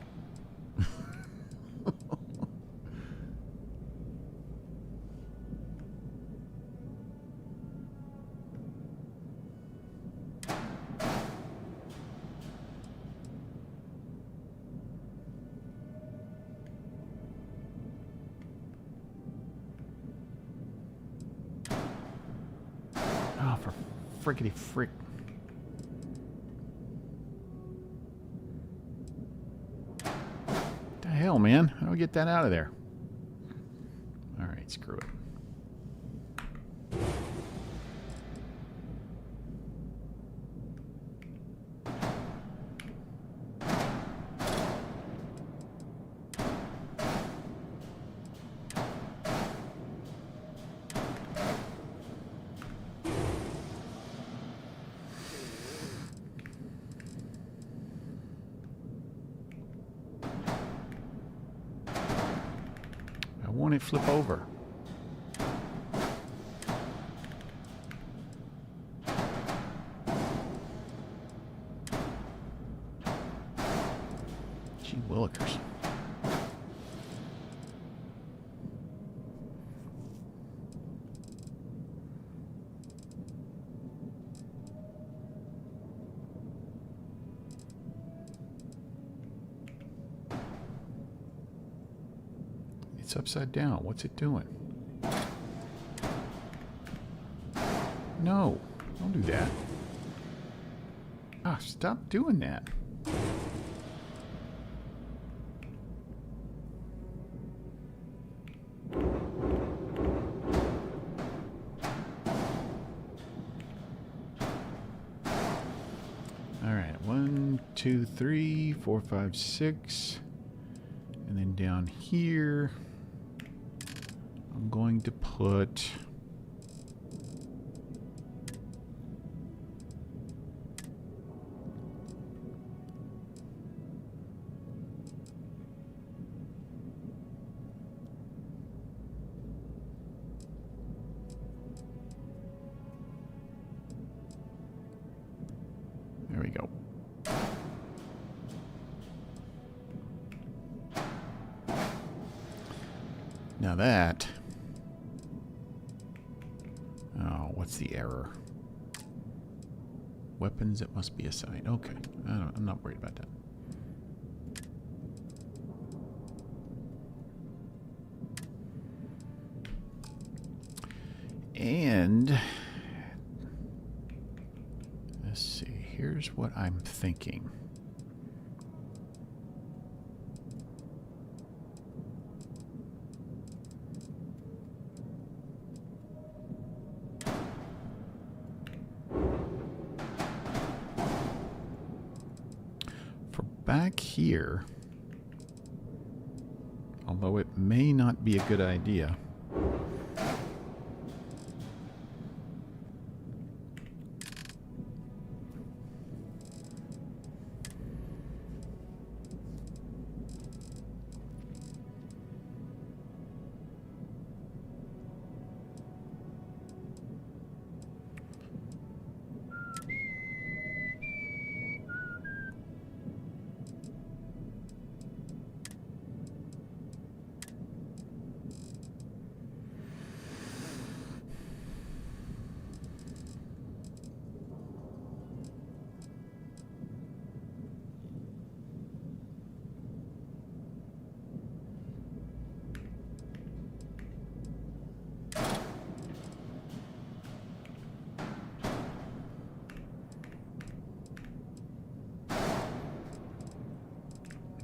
frickety frick. What the hell, man? How do I get that out of there? Alright, screw it. Won't it flip over? Gee willikers. It's upside down. What's it doing? No, don't do that. Ah, stop doing that. All right, 1, 2, 3, 4, 5, 6, and then down here. I'm going to put there we go. Now that what's the error? Weapons, it must be assigned. Okay, I'm not worried about that. And let's see, here's what I'm thinking. Back here, although it may not be a good idea,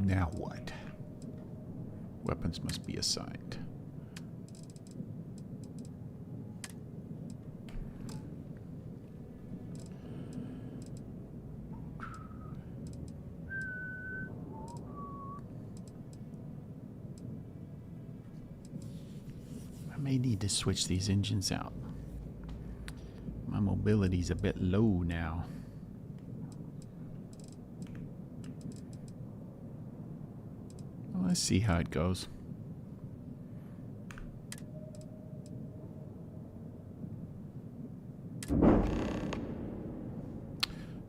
now what? Weapons must be assigned. I may need to switch these engines out. My mobility's a bit low now. Let's see how it goes.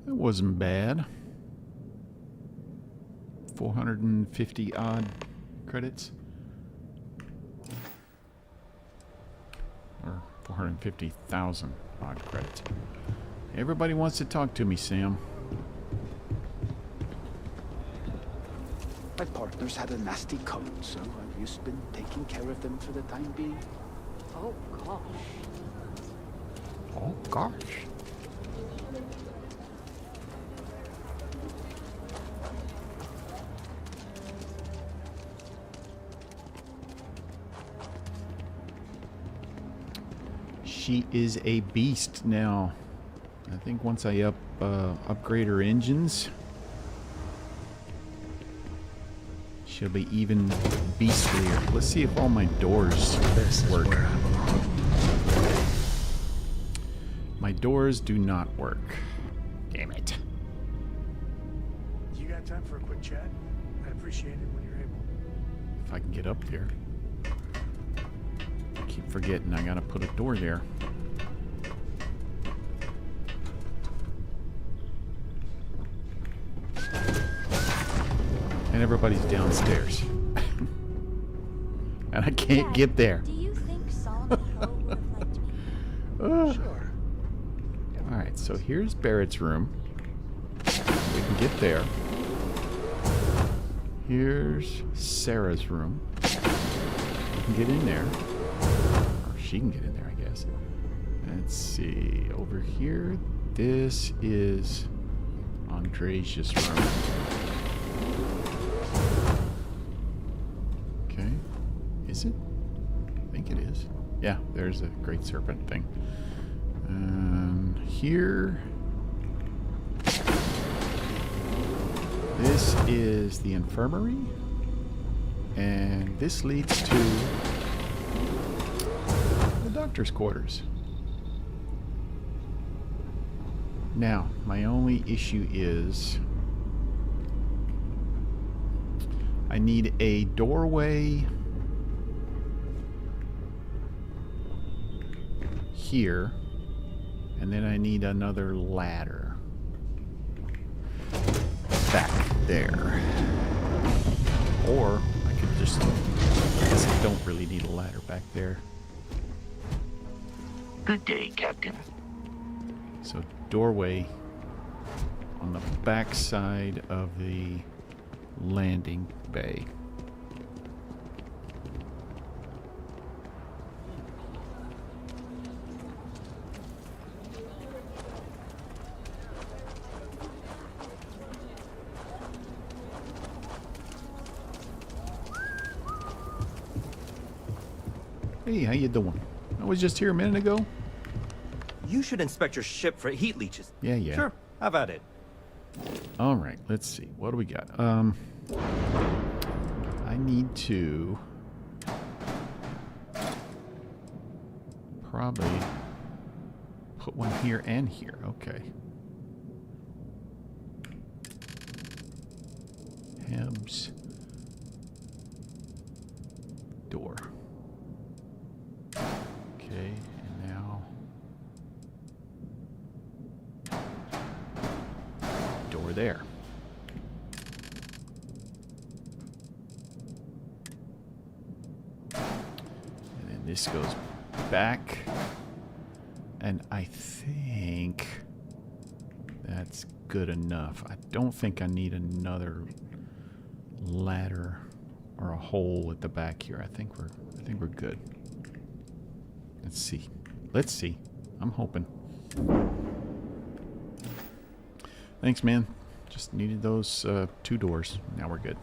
It wasn't bad. 450 odd credits. Or 450,000 odd credits. Everybody wants to talk to me, Sam. My partner's had a nasty cold, so I've just been taking care of them for the time being. Oh, gosh. Oh, gosh. She is a beast now. I think once I upgrade her engines, she'll be even beastlier. Let's see if all my doors work. My doors do not work. Damn it. You got time for a quick chat? I'd appreciate it when you're able. If I can get up there. I keep forgetting I gotta put a door there. And everybody's downstairs. And I can't get there. Do you think Solomon Poe would have liked me? Sure. Alright, so here's Barrett's room. We can get there. Here's Sarah's room. We can get in there. Or she can get in there, I guess. Let's see. Over here, this is Andresia's room. Okay. Is it? I think it is. Yeah, there's a great serpent thing. Here. This is the infirmary. And this leads to the doctor's quarters. Now, my only issue is I need a doorway here, and then I need another ladder back there. Or I could just, I guess I don't really need a ladder back there. Good day, Captain. So doorway on the back side of the landing bay. Hey, how you doing? I was just here a minute ago. You should inspect your ship for heat leeches. Yeah, yeah. Sure, have at it. All right, let's see. What do we got? I need to probably put one here and here. Okay. Hebs. Door. Okay, and now door there. And then this goes back. And I think that's good enough. I don't think I need another ladder or a hole at the back here. I think we're good. Let's see. Let's see. I'm hoping. Thanks, man. Just needed those 2 doors. Now we're good.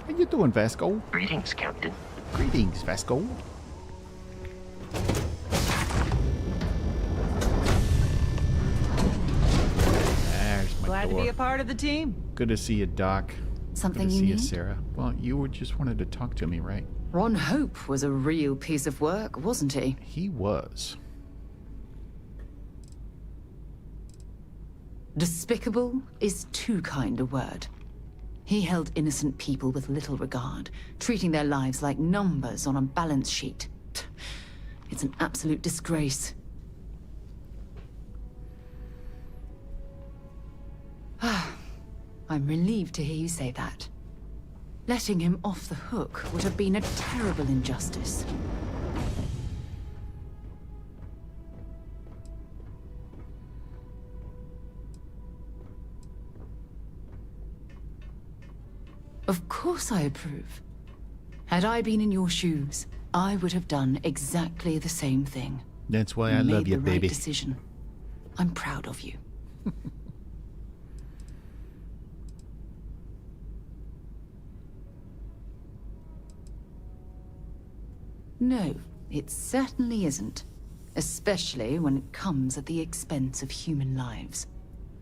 How you doing, Vasco? Greetings, Captain. Greetings, Vasco. There's my Glad door. to be a part of the team. Good to see you, Doc. Something Good to you see you, need? Sarah. Well, you just wanted to talk to me, right? Ron Hope was a real piece of work, wasn't he? He was. Despicable is too kind a word. He held innocent people with little regard, treating their lives like numbers on a balance sheet. It's an absolute disgrace. I'm relieved to hear you say that. Letting him off the hook would have been a terrible injustice. Of course I approve. Had I been in your shoes, I would have done exactly the same thing. That's why I love you, Made the baby. right decision. I'm proud of you. No, it certainly isn't. Especially when it comes at the expense of human lives.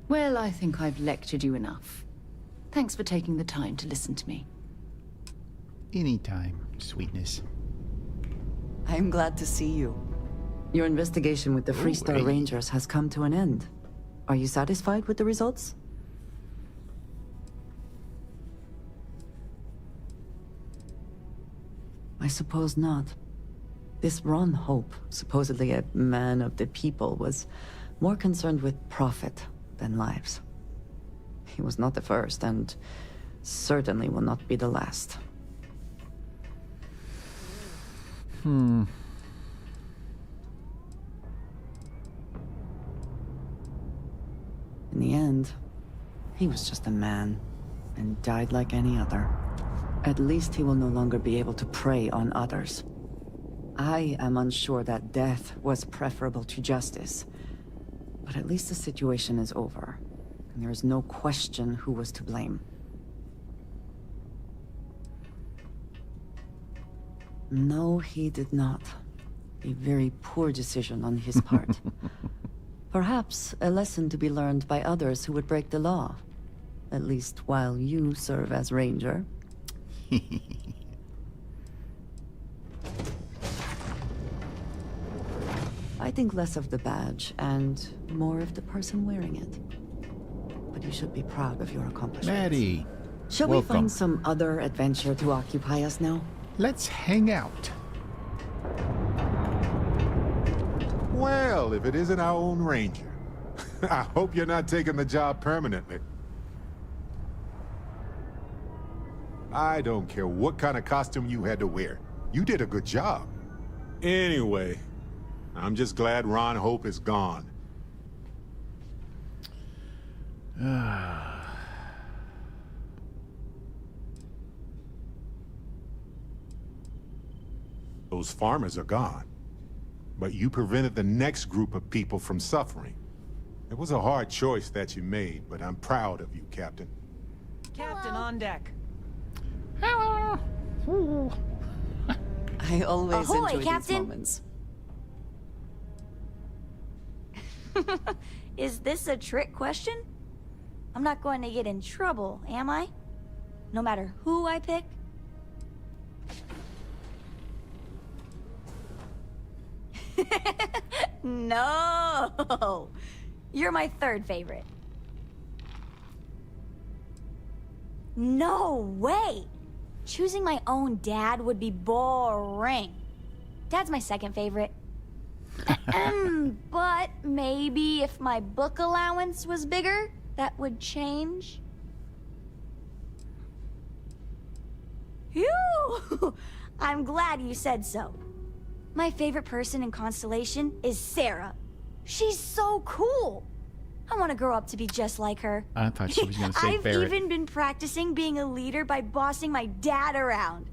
Well, I think I've lectured you enough. Thanks for taking the time to listen to me. Anytime, sweetness. I'm glad to see you. Your investigation with the Freestar hey. Rangers has come to an end. Are you satisfied with the results? I suppose not. This Ron Hope, supposedly a man of the people, was more concerned with profit than lives. He was not the first, and certainly will not be the last. Hmm. In the end, he was just a man, and died like any other. At least he will no longer be able to prey on others. I am unsure that death was preferable to justice, but at least the situation is over, and there is no question who was to blame. No, he did not. A very poor decision on his part. Perhaps a lesson to be learned by others who would break the law. At least while you serve as ranger. I think less of the badge and more of the person wearing it. But you should be proud of your accomplishments. Maddie, Shall welcome. we find some other adventure to occupy us now? Let's hang out. Well, if it isn't our own ranger. I hope you're not taking the job permanently. I don't care what kind of costume you had to wear. You did a good job. Anyway, I'm just glad Ron Hope is gone. Those farmers are gone. But you prevented the next group of people from suffering. It was a hard choice that you made, but I'm proud of you, Captain. Captain on deck. I always Ahoy, enjoy Captain. these moments. Is this a trick question? I'm not going to get in trouble, am I? No matter who I pick? No! You're my third favorite. No way! Choosing my own dad would be boring. Dad's my second favorite. But maybe if my book allowance was bigger, that would change. Phew! I'm glad you said so. My favorite person in Constellation is Sarah. She's so cool. I want to grow up to be just like her. I thought she was going to say I've ferret. even been practicing being a leader by bossing my dad around.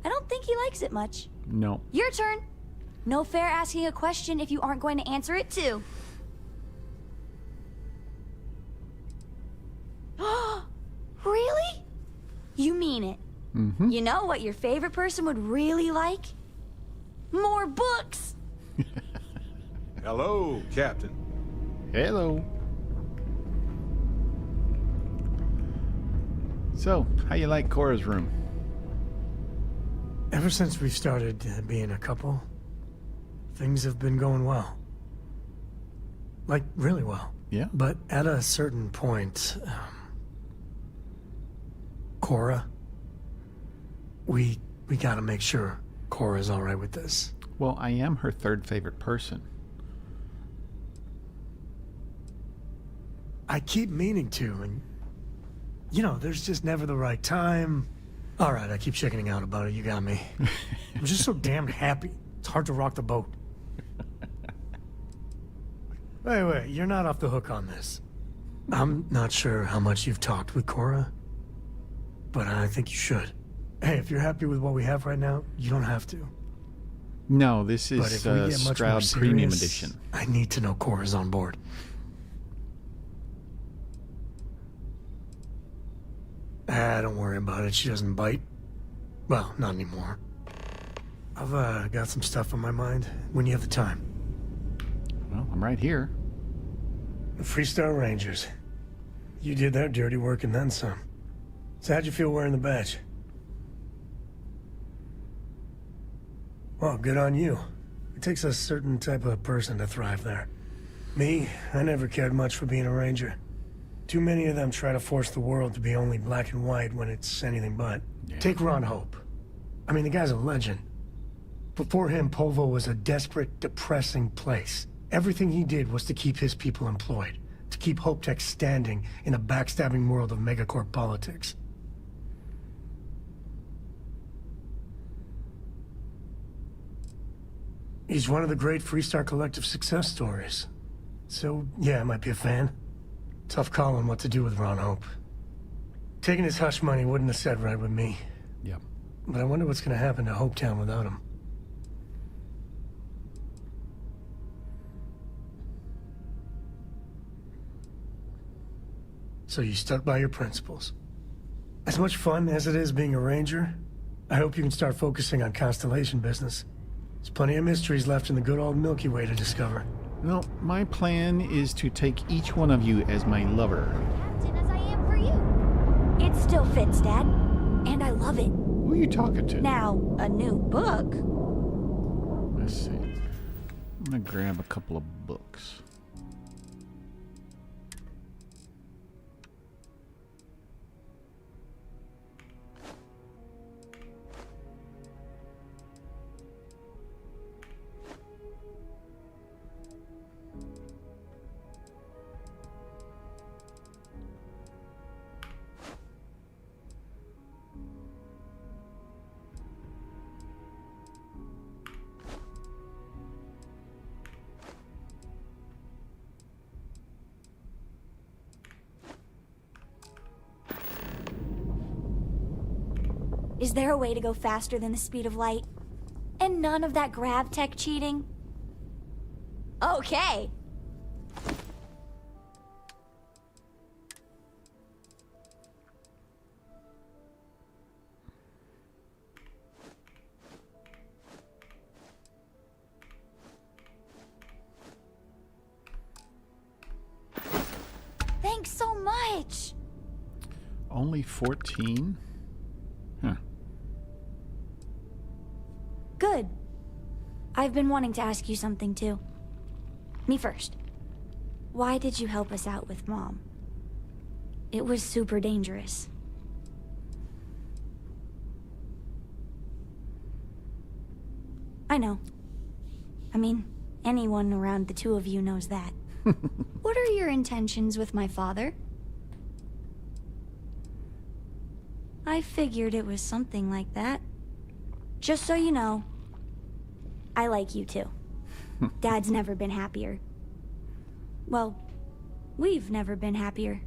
I don't think he likes it much. No. Your turn. No fair asking a question if you aren't going to answer it too. Really? You mean it? Mm-hmm. You know what your favorite person would really like? More books! Hello, Captain. Hello. So, how you like Cora's room? Ever since we started being a couple, things have been going well. Like, really well. Yeah. But at a certain point, Cora, we gotta make sure Cora's all right with this. Well, I am her third favorite person. I keep meaning to, and you know, there's just never the right time. All right, I keep chickening out about it. You got me. I'm just so damn happy. It's hard to rock the boat. Wait, you're not off the hook on this. I'm not sure how much you've talked with Cora, but I think you should. Hey, if you're happy with what we have right now, you don't have to. No, this But is if we get much more Stroud Premium serious, Edition. I need to know Cora's on board. Don't worry about it. She doesn't bite. Well, not anymore. I've got some stuff on my mind when you have the time. Well, I'm right here. The Freestar Rangers. You did their dirty work and then some. So how'd you feel wearing the badge? Well, good on you. It takes a certain type of person to thrive there. Me, I never cared much for being a ranger. Too many of them try to force the world to be only black and white when it's anything but. Yeah. Take Ron Hope. I mean, the guy's a legend. Before him, Polvo was a desperate, depressing place. Everything he did was to keep his people employed, to keep Hope Tech standing in a backstabbing world of megacorp politics. He's one of the great Freestar Collective success stories. So, yeah, I might be a fan. Tough call on what to do with Ron Hope. Taking his hush money wouldn't have said right with me. Yep. But I wonder what's gonna happen to Hopetown without him. So you stuck by your principles. As much fun as it is being a ranger, I hope you can start focusing on Constellation business. There's plenty of mysteries left in the good old Milky Way to discover. Well, my plan is to take each one of you as my lover. Captain as I am for you. It still fits, Dad. And I love it. Who are you talking to? Now, a new book. Let's see. I'm gonna grab a couple of books. Is there a way to go faster than the speed of light? And none of that grav tech cheating? Okay. Thanks so much. Only 14? Huh. Good. I've been wanting to ask you something too. Me first. Why did you help us out with Mom? It was super dangerous. I know. I mean, anyone around the two of you knows that. What are your intentions with my father? I figured it was something like that. Just so you know, I like you too. Dad's never been happier. Well, we've never been happier.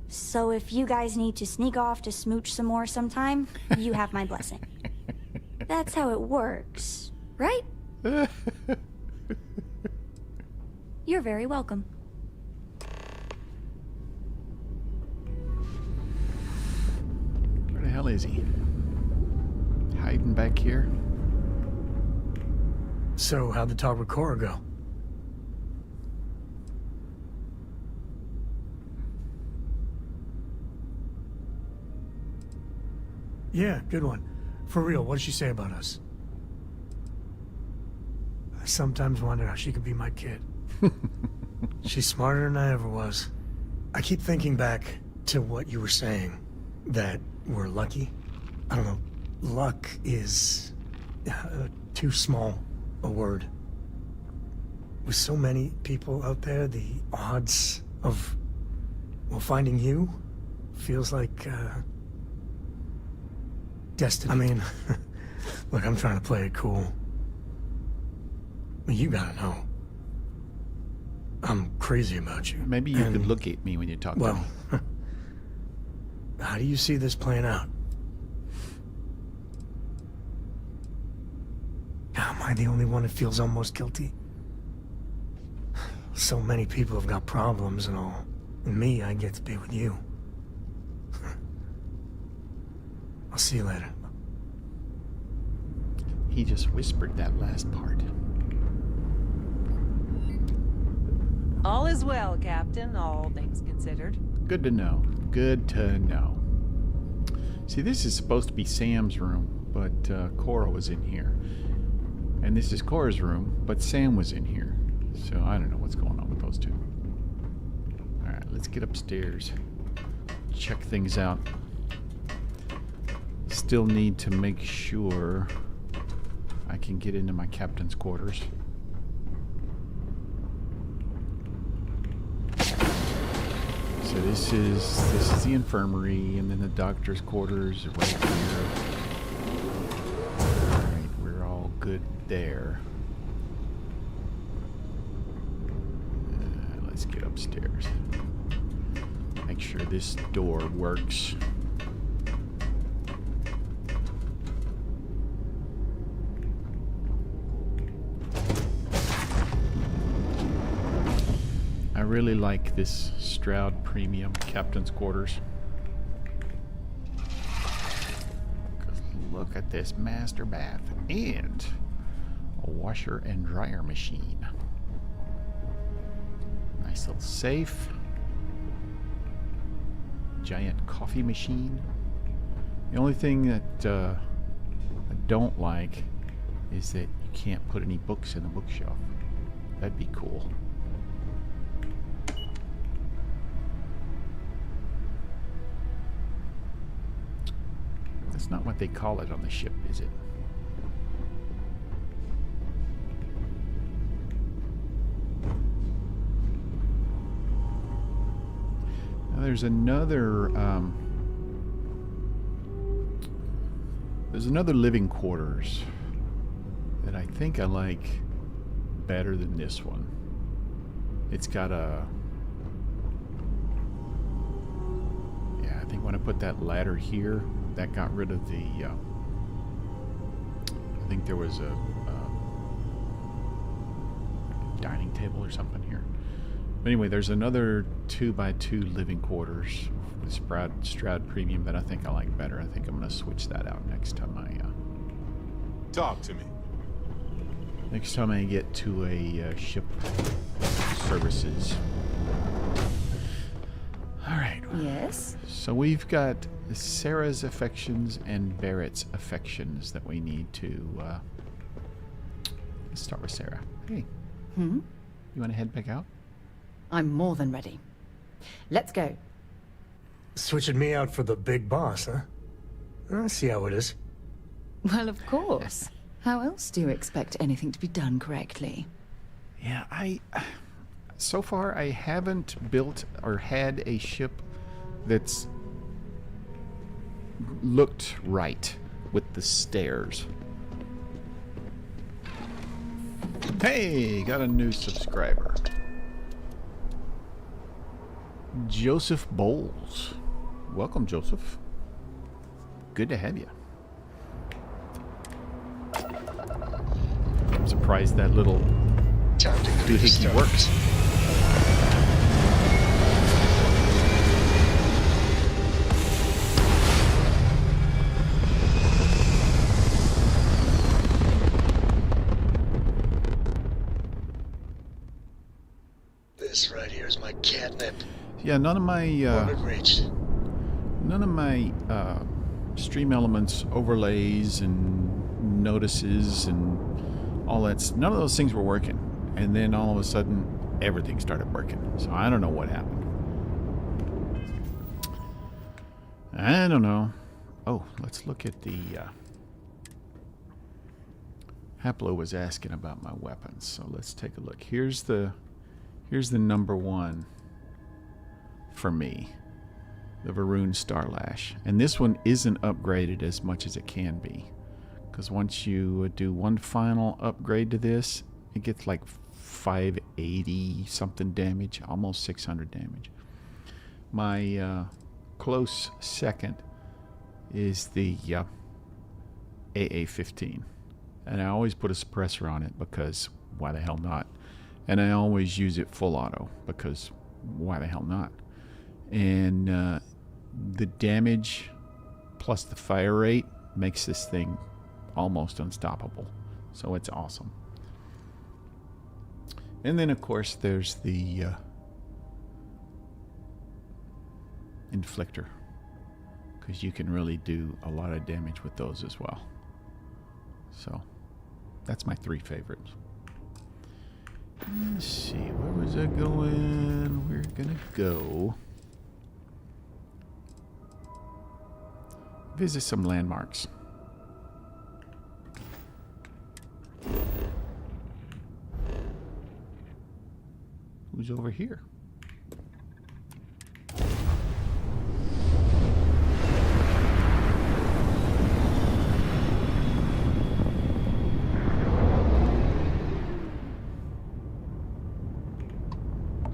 So if you guys need to sneak off to smooch some more sometime, you have my blessing. That's how it works, right? You're very welcome. Where the hell is he? Hiding back here? So, how'd the talk with Cora go? Yeah, good one. For real, what did she say about us? I sometimes wonder how she could be my kid. She's smarter than I ever was. I keep thinking back to what you were saying, that we're lucky. I don't know, luck is too small a word. With so many people out there, the odds of, well, finding you feels like, destiny. I mean, look, I'm trying to play it cool. But you gotta know. I'm crazy about you. Maybe you could look at me when you talk to me. Well, how do you see this playing out? Am I the only one that feels almost guilty? So many people have got problems and all. And me, I get to be with you. I'll see you later. He just whispered that last part. All is well, Captain, all things considered. Good to know. Good to know. See, this is supposed to be Sam's room, but Cora was in here. And this is Cora's room, but Sam was in here. So I don't know what's going on with those two. Alright, let's get upstairs. Check things out. Still need to make sure I can get into my captain's quarters. So this is the infirmary, and then the doctor's quarters are right here. Alright, we're all good there. Let's get upstairs. Make sure this door works. I really like this Stroud Premium Captain's Quarters. 'Cause look at this master bath and a washer and dryer machine. Nice little safe. Giant coffee machine. The only thing that I don't like is that you can't put any books in the bookshelf. That'd be cool. That's not what they call it on the ship, is it? Now there's another living quarters that I think I like better than this one. It's got a... Yeah, I think when I put that ladder here, that got rid of the... I think there was a dining table or something here. But anyway, there's another 2x2 living quarters with Stroud Premium that I think I like better. I think I'm going to switch that out next time I... Talk to me. Next time I get to a ship services. Alright. Yes? So we've got Sarah's affections and Barrett's affections that we need to... let's start with Sarah. Hey. Hmm? You want to head back out? I'm more than ready. Let's go. Switching me out for the big boss, huh? I see how it is. Well, of course. How else do you expect anything to be done correctly? Yeah, so far I haven't built or had a ship that's looked right with the stairs. Hey, got a new subscriber. Joseph Bowles. Welcome, Joseph. Good to have you. I'm surprised that little doohickey works. This right here is my catnip. Yeah, none of my reached. none of my stream elements overlays and notices and all that. None of those things were working, and then all of a sudden everything started working. So I don't know what happened. I don't know. Oh, let's look at the Haplo was asking about my weapons, so let's take a look. Here's the number one for me. the Varun Starlash. And this one isn't upgraded as much as it can be. Because once you do one final upgrade to this, it gets like 580 something damage, almost 600 damage. My close second is the AA-15. And I always put a suppressor on it because why the hell not? And I always use it full auto because why the hell not? And the damage plus the fire rate makes this thing almost unstoppable. So it's awesome. And then of course there's the Inflictor, because you can really do a lot of damage with those as well. So that's my 3 favorites. Let's see, where was I going? We're gonna go visit some landmarks. Who's over here?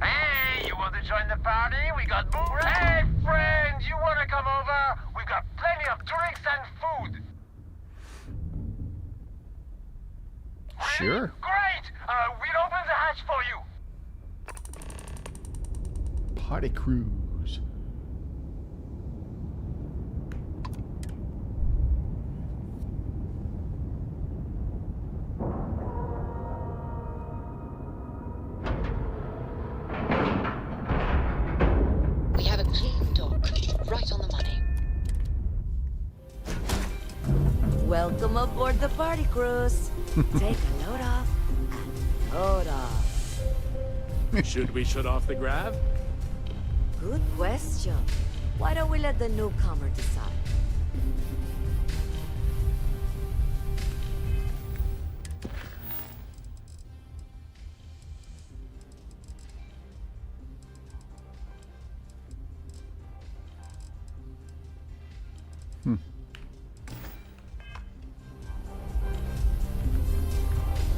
Hey, you want to join the party? We got booze. Hey, friend, you want to come over? We've got plenty of drinks and food. Sure. Great! We'll open the hatch for you. Party cruise. We have a clean dock, right on the money. Welcome aboard the party cruise. Take a load off. Load off. Should we shut off the grav? Good question. Why don't we let the newcomer decide?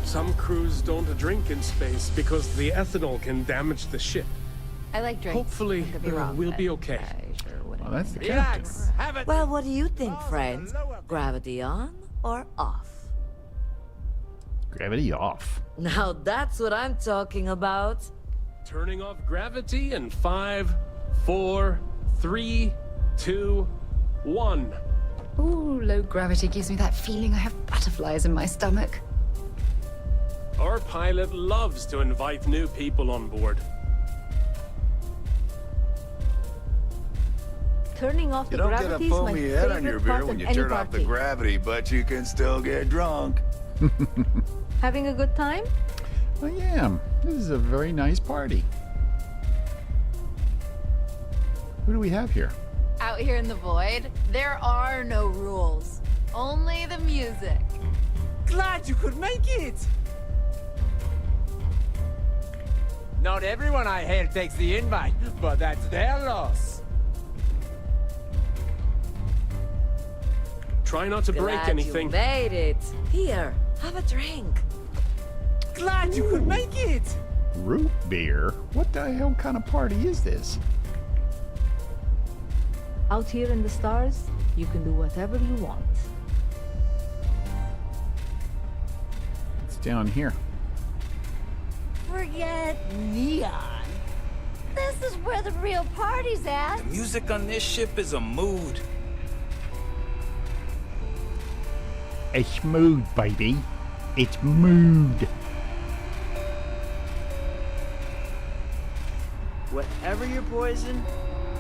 Some crews don't drink in space because the ethanol can damage the ship. I like drinks. Hopefully, Could be wrong, we'll but be okay. I sure wouldn't. Well, that's the Relax. Have it. Well, what do you think, friends? Gravity on or off? Gravity off. Now that's what I'm talking about. Turning off gravity in 5, 4, 3, 2, 1. Ooh, low gravity gives me that feeling I have butterflies in my stomach. Our pilot loves to invite new people on board. Turning off You the don't get a gravity is my foamy head on your favorite beer part when of you any turn off the party. gravity, but you can still get drunk. Having a good time? I am. This is a very nice party. Who do we have here? Out here in the void, there are no rules. Only the music. Glad you could make it. Not everyone I hear takes the invite, but that's their loss. Try not to break Glad anything. You made it. Here, have a drink. Glad you could make it. Root beer? What the hell kind of party is this? Out here in the stars, you can do whatever you want. It's down here. Forget neon. This is where the real party's at. The music on this ship is a mood. It's mood, baby. It's mood. Whatever your poison,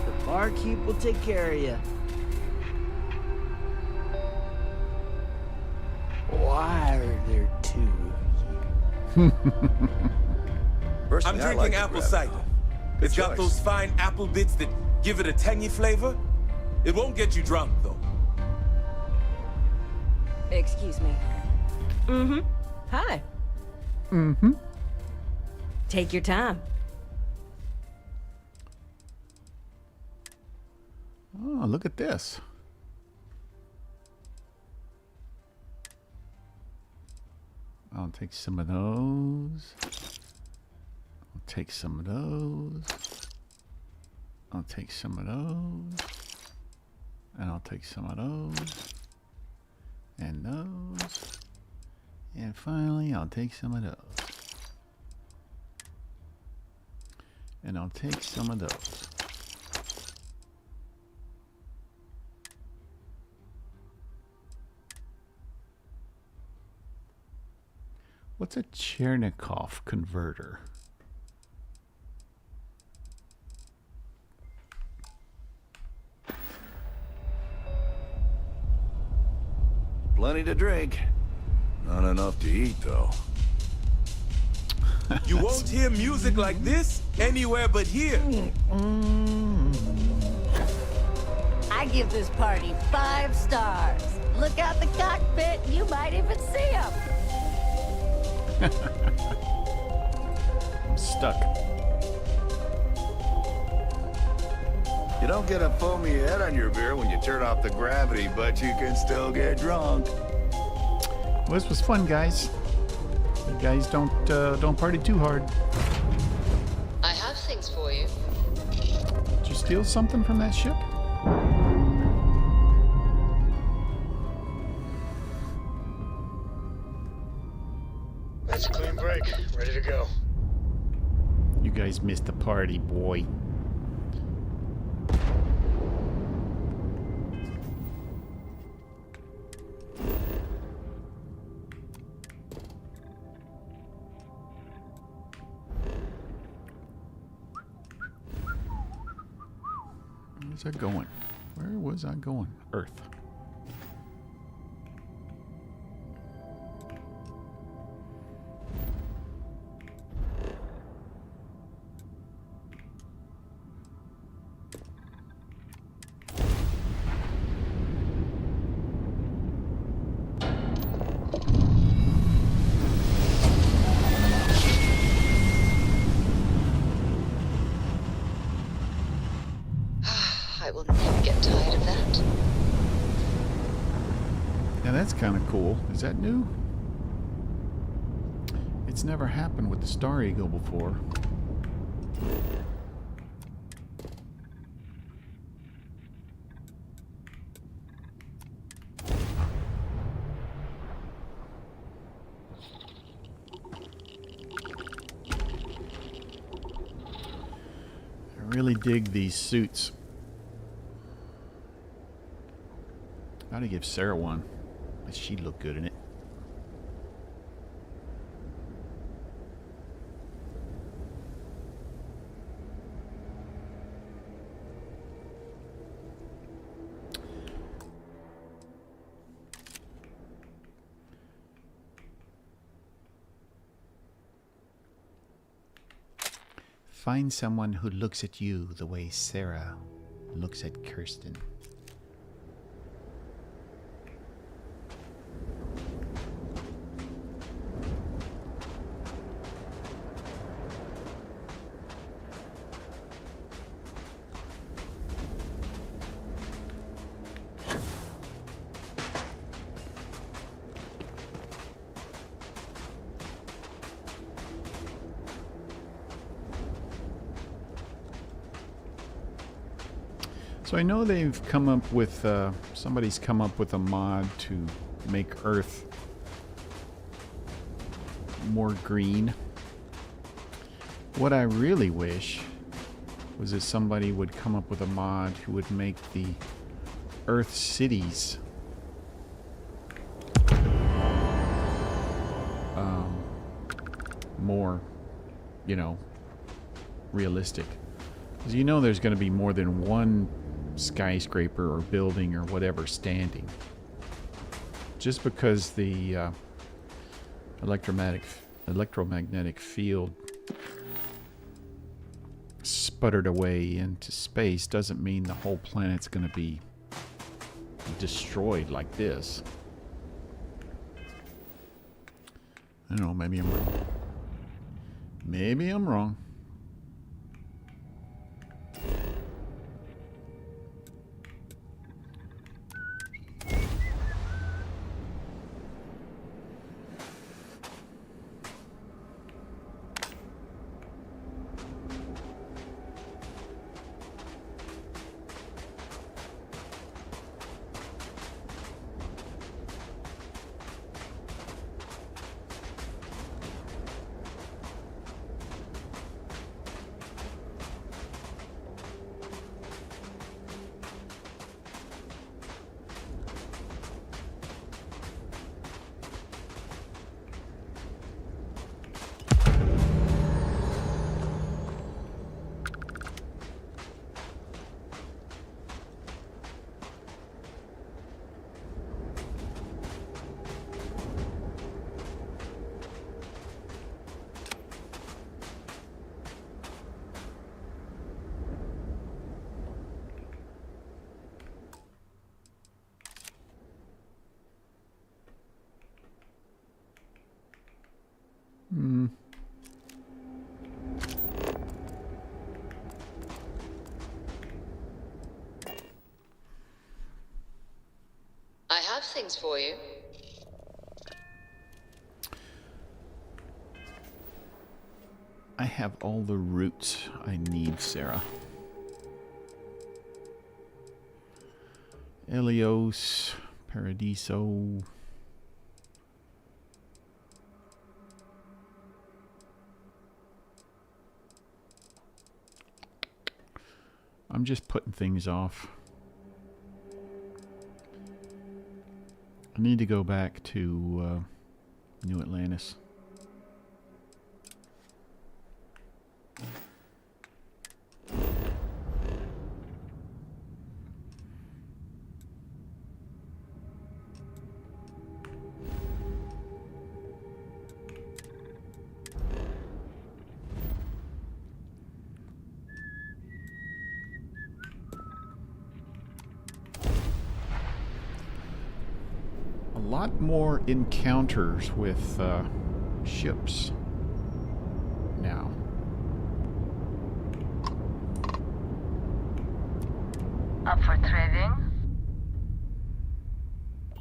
the barkeep will take care of you. Why are there two of you? I'm drinking apple cider. It's got those fine apple bits that give it a tangy flavor. It won't get you drunk, though. Excuse me. Mm-hmm. Hi. Mm-hmm. Take your time. Oh, look at this. I'll take some of those. I'll take some of those. I'll take some of those. And I'll take some of those. And those. And finally, I'll take some of those. And I'll take some of those. What's a Chernikov converter? Plenty to drink. Not enough to eat, though. You won't hear music like this anywhere but here. I give this party 5 stars. Look out the cockpit, you might even see them. I'm stuck. You don't get a foamy head on your beer when you turn off the gravity, but you can still get drunk. Well, this was fun, guys. You guys don't party too hard. I have things for you. Did you steal something from that ship? That's a clean break. Ready to go. You guys missed the party, boy. Where's I going? Where was I going? Earth. I will never get tired of that. Now that's kind of cool. Is that new? It's never happened with the Star Eagle before. I really dig these suits. Gotta give Sarah one. But she'd look good in it. Find someone who looks at you the way Sarah looks at Kirsten. So I know they've come up with, somebody's come up with a mod to make Earth more green. What I really wish was that somebody would come up with a mod who would make the Earth cities more, you know, realistic. Because you know there's going to be more than one skyscraper or building or whatever standing. Just because the electromagnetic field sputtered away into space doesn't mean the whole planet's going to be destroyed like this. I don't know, maybe I'm wrong. Maybe I'm wrong. have things for you. I have all the roots I need, Sarah. Elios, Paradiso. I'm just putting things off. I need to go back to New Atlantis. A lot more encounters with ships now. Up for trading?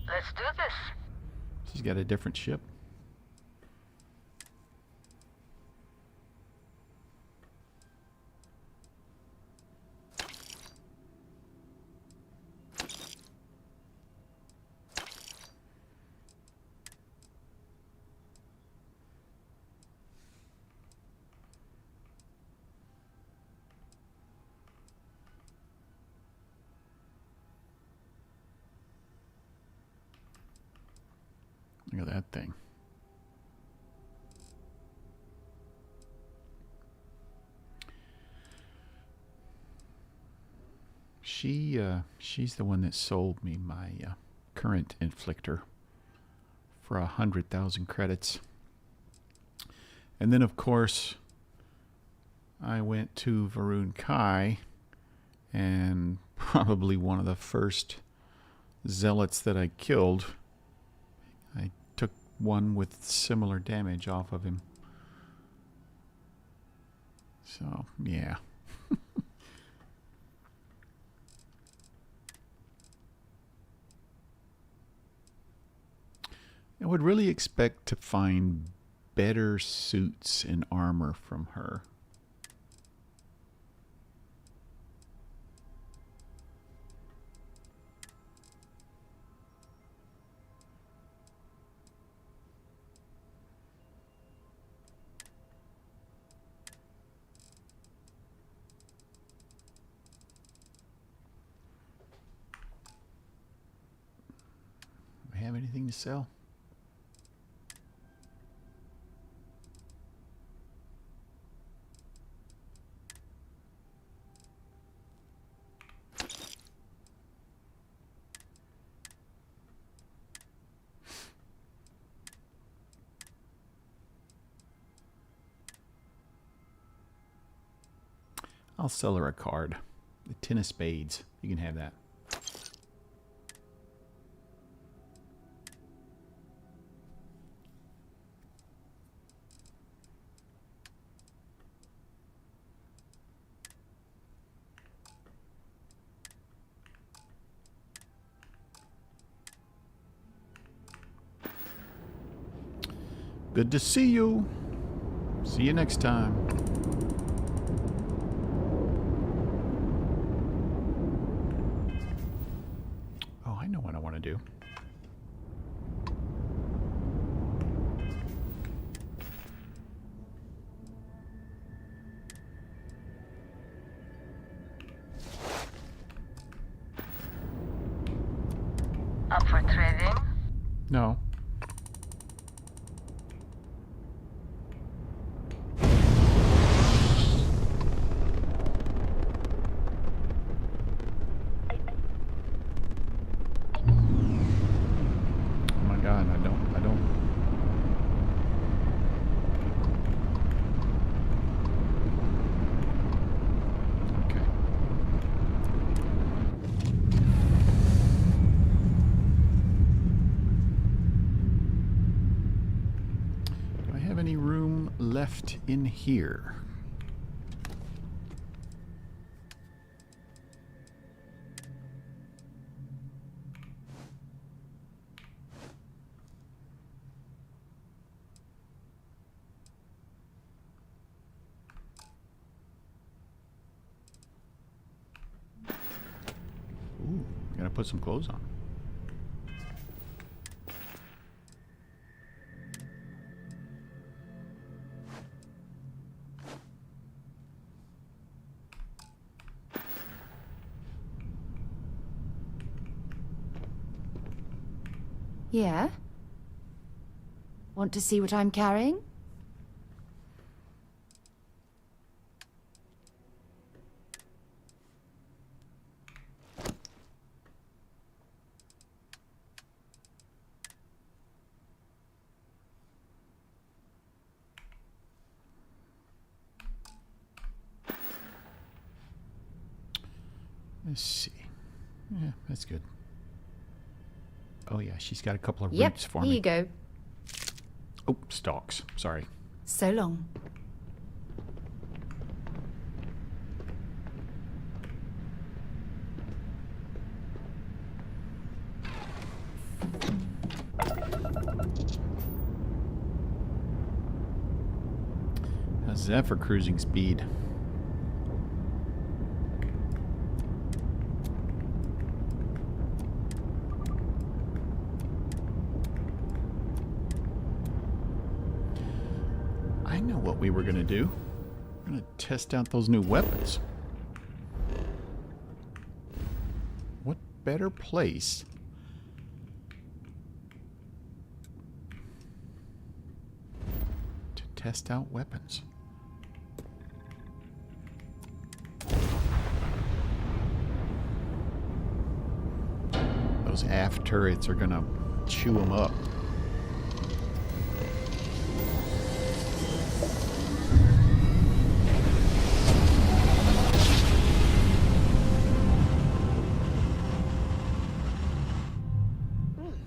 Let's do this. She's got a different ship. Look at that thing. She's the one that sold me my current inflictor for 100,000 credits. And then, of course, I went to Varun Kai, and probably one of the first zealots that I killed, I took one with similar damage off of him. So, yeah. I would really expect to find better suits and armor from her. Do I have anything to sell? I'll sell her a card. The Ten of Spades. You can have that. Good to see you. See you next time. Oh, I know what I want to do. Up for trading? No. Left in here. to put some clothes on. Yeah? Want to see what I'm carrying? Let's see. Yeah, that's good. Oh yeah, she's got a couple of Yep, roots for here me. you go. Oh, stalks. Sorry. So long. How's that for cruising speed? I know what we were gonna do. We're gonna test out those new weapons. What better place to test out weapons? Those aft turrets are gonna chew them up.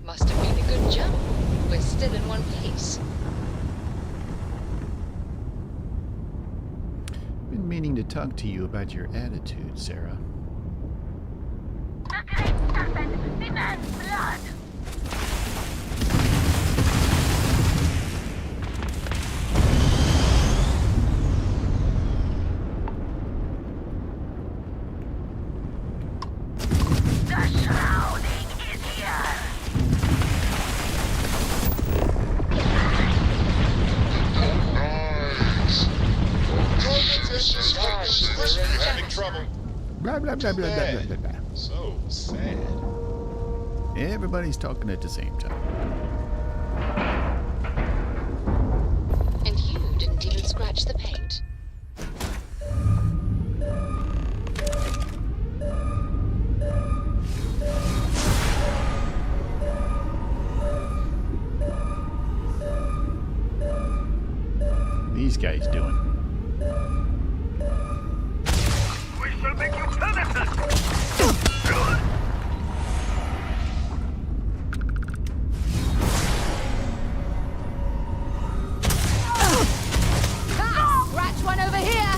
Must have been a good jump. We're still in one piece. Been meaning to talk to you about your attitude, Sarah. The man's blood. The shrouding is here. We're having trouble. Blah, blah, blah, blah, blah, blah, blah. So sad. Everybody's talking at the same time. And you didn't even scratch the paint. These guys doing? We shall make you penitent. Scratch one over here!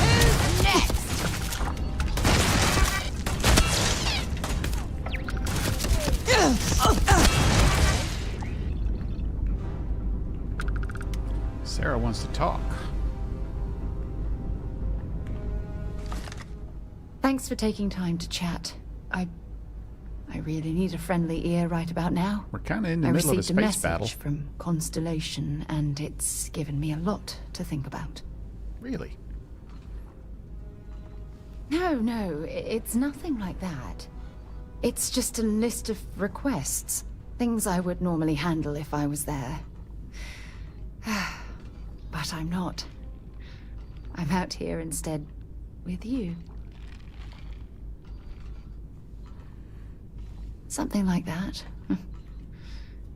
Who's next? Sarah wants to talk. Thanks for taking time to chat. I really need a friendly ear right about now. We're kind of in the I middle of a received space message battle. from Constellation, and it's given me a lot to think about. Really? No, it's nothing like that. It's just a list of requests. Things I would normally handle if I was there. But I'm not. I'm out here instead with you. Something like that.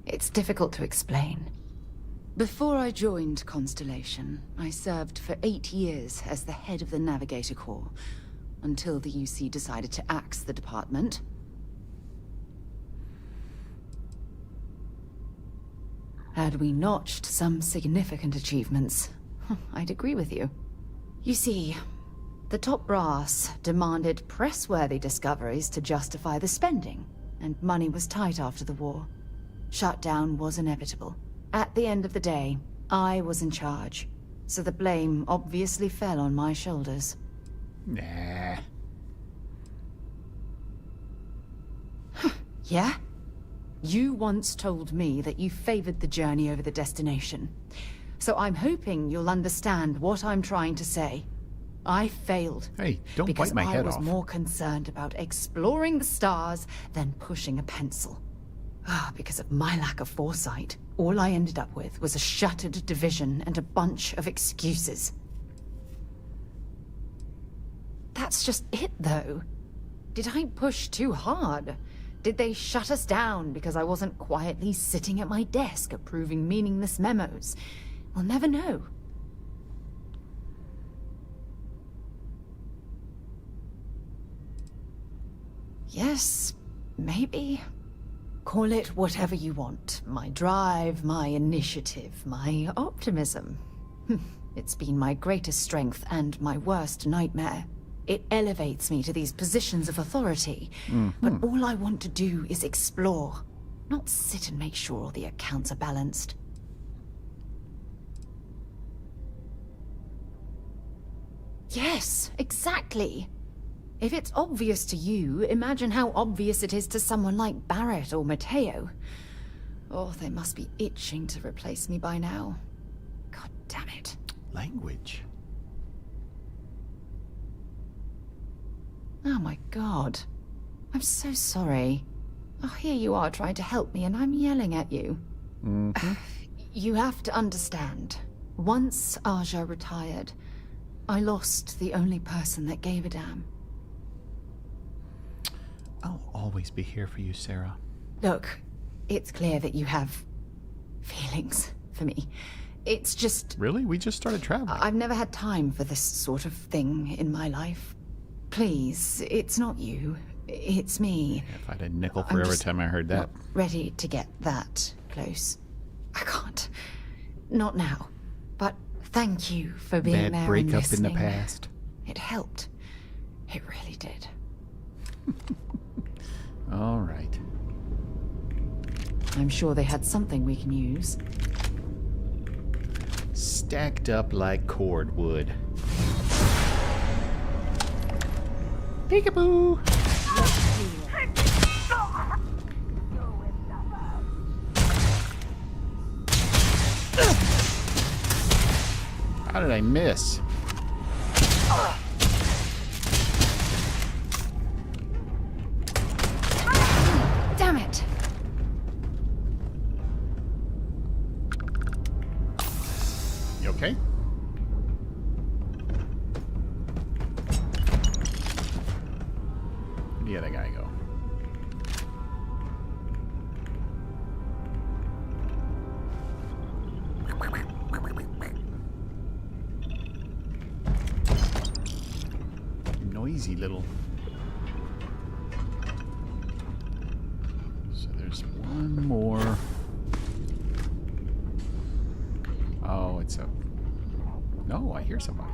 It's difficult to explain. Before I joined Constellation, I served for 8 years as the head of the Navigator Corps, until the UC decided to axe the department. Had we notched some significant achievements, I'd agree with you. You see, The top brass demanded press-worthy discoveries to justify the spending, and money was tight after the war. Shutdown was inevitable. At the end of the day, I was in charge, so the blame obviously fell on my shoulders. Nah. Yeah? You once told me that you favored the journey over the destination. So I'm hoping you'll understand what I'm trying to say. I failed. Hey, don't because bite my head I was off. more concerned about exploring the stars than pushing a pencil. Because of my lack of foresight, all I ended up with was a shattered division and a bunch of excuses. That's just it, though. Did I push too hard? Did they shut us down because I wasn't quietly sitting at my desk approving meaningless memos? We'll never know. Yes, maybe. Call it whatever you want. My drive, my initiative, my optimism. It's been my greatest strength and my worst nightmare. It elevates me to these positions of authority. But all I want to do is explore, not sit and make sure all the accounts are balanced. Yes, exactly. If it's obvious to you, imagine how obvious it is to someone like Barrett or Mateo. Oh, they must be itching to replace me by now. God damn it. Language. Oh my god. I'm so sorry. Oh, here you are trying to help me and I'm yelling at you. You have to understand. Once Aja retired, I lost the only person that gave a damn. I'll always be here for you, Sarah. Look, it's clear that you have feelings for me. It's just... Really? We just started traveling. I've never had time for this sort of thing in my life. Please, it's not you. It's me. If I had a nickel for every time I heard that. Not ready to get that close. I can't. Not now. But thank you for being there Bad and breakup in listening. the past. It helped. It really did. All right. I'm sure they had something we can use. Stacked up like cordwood. Peekaboo! How did I miss? Damn it! You okay? Where'd the other guy go? Noisy little. So there's one more. Oh, it's a... No, I hear somebody.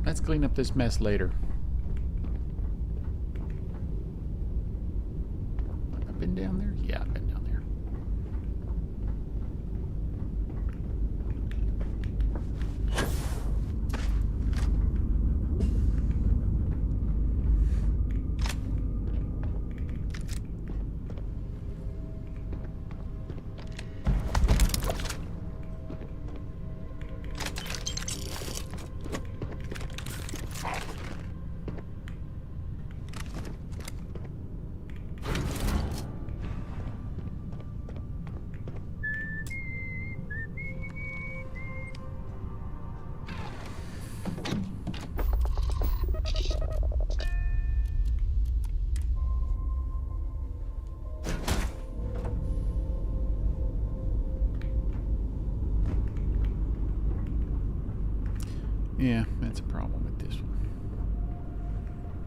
Let's clean up this mess later. Have I been down there? Yeah, I've been down there. Yeah, that's a problem with this one.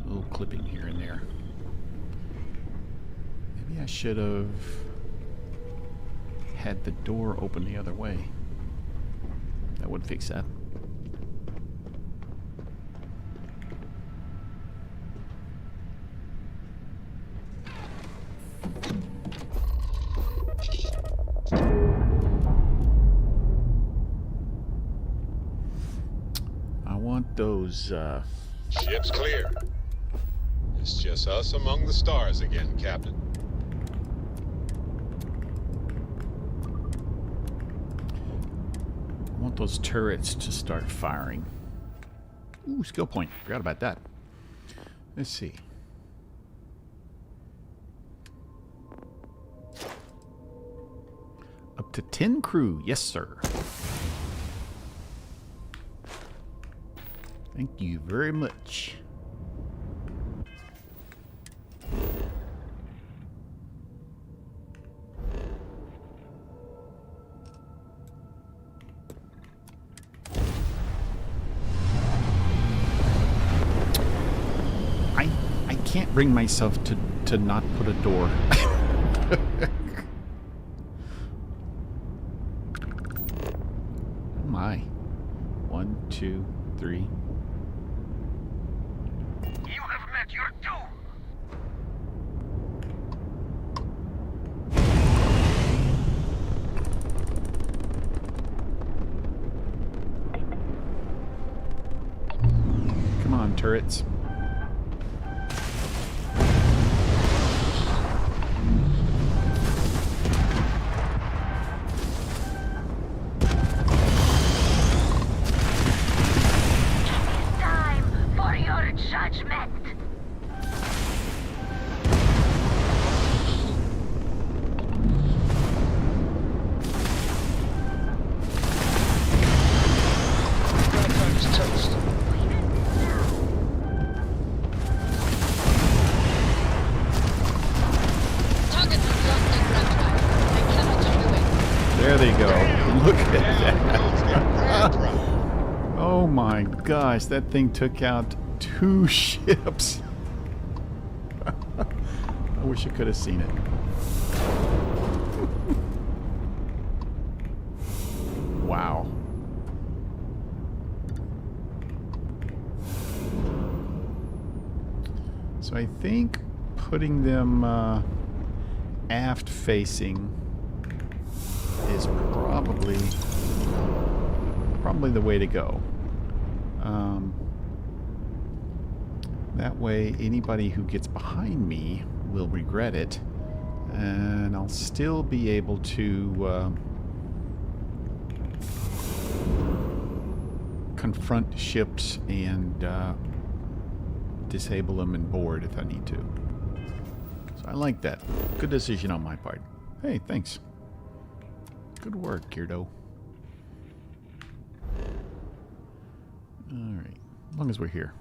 A little clipping here and there. Maybe I should have had the door open the other way. That would fix that. I want those, Ship's clear. It's just us among the stars again, Captain. I want those turrets to start firing. Ooh, skill point. Forgot about that. Let's see. Up to 10 crew. Yes, sir. Thank you very much. I can't bring myself to not put a door. Oh my. 1, 2, 3. You have met your doom. Come on, turrets. Time for your judgment. There they go. Look at that. Oh my gosh, that thing took out 2 ships. I wish I could have seen it. Wow. So I think putting them aft facing is probably the way to go. That way anybody who gets behind me will regret it, and I'll still be able to confront ships and disable them and board if I need to. So I like that. Good decision on my part. Hey, thanks. Good work, Kirdo. Alright, as long as we're here.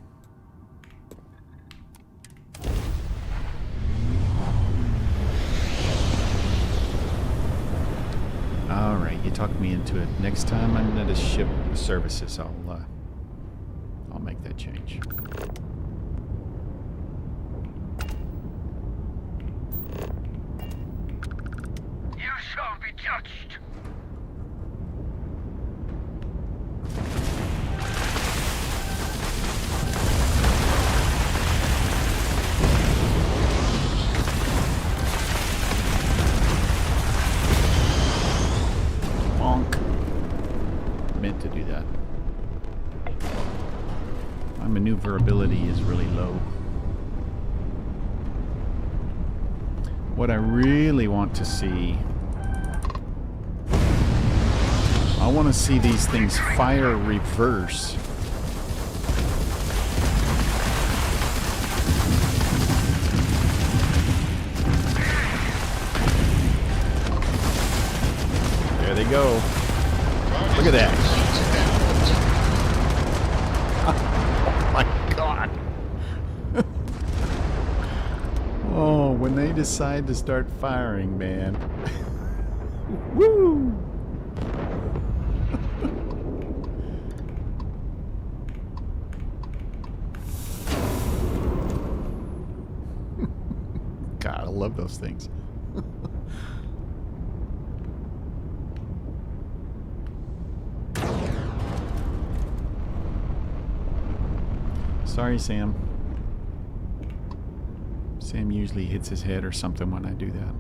Alright, you talked me into it. Next time I'm at a ship services, I'll make that change. You shall be judged. Bonk. Meant to do that. My maneuverability is really low. What I really want to see... I want to see these things fire reverse. There they go. Look at that. Oh my god. Oh, when they decide to start firing, man. Woo! love those things. Sorry, Sam. Sam usually hits his head or something when I do that.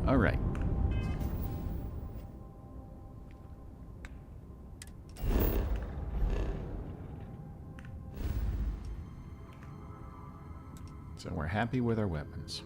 All right. So we're happy with our weapons.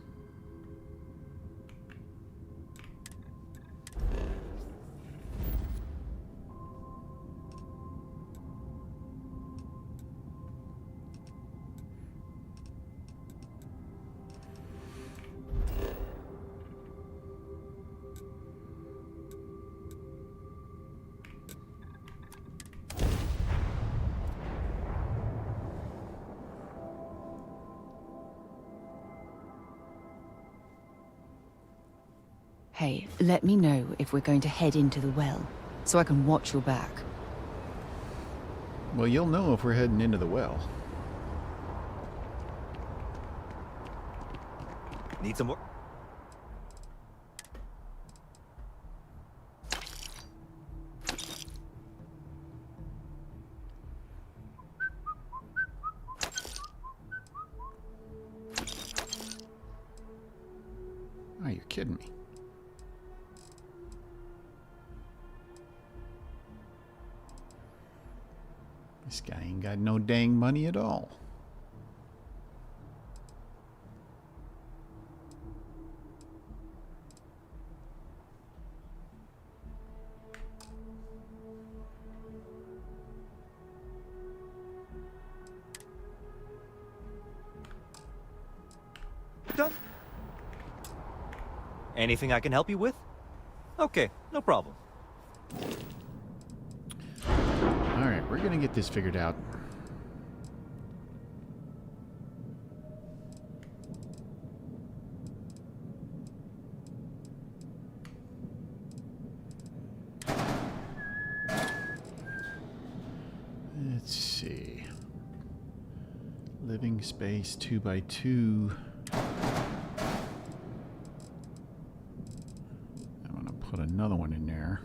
Hey, let me know if we're going to head into the well, so I can watch your back. Well, you'll know if we're heading into the well. Need some more? Oh, you're kidding me. This guy ain't got no dang money at all. Done. Anything I can help you with? Okay, no problem. Alright, we're gonna get this figured out. Let's see. Living space 2x2. I'm gonna put another one in there.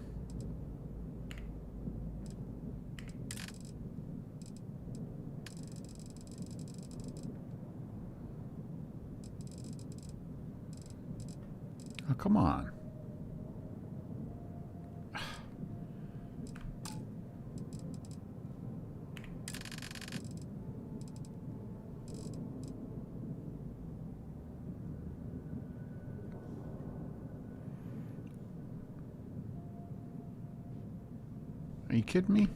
Oh, come on. Are you kidding me?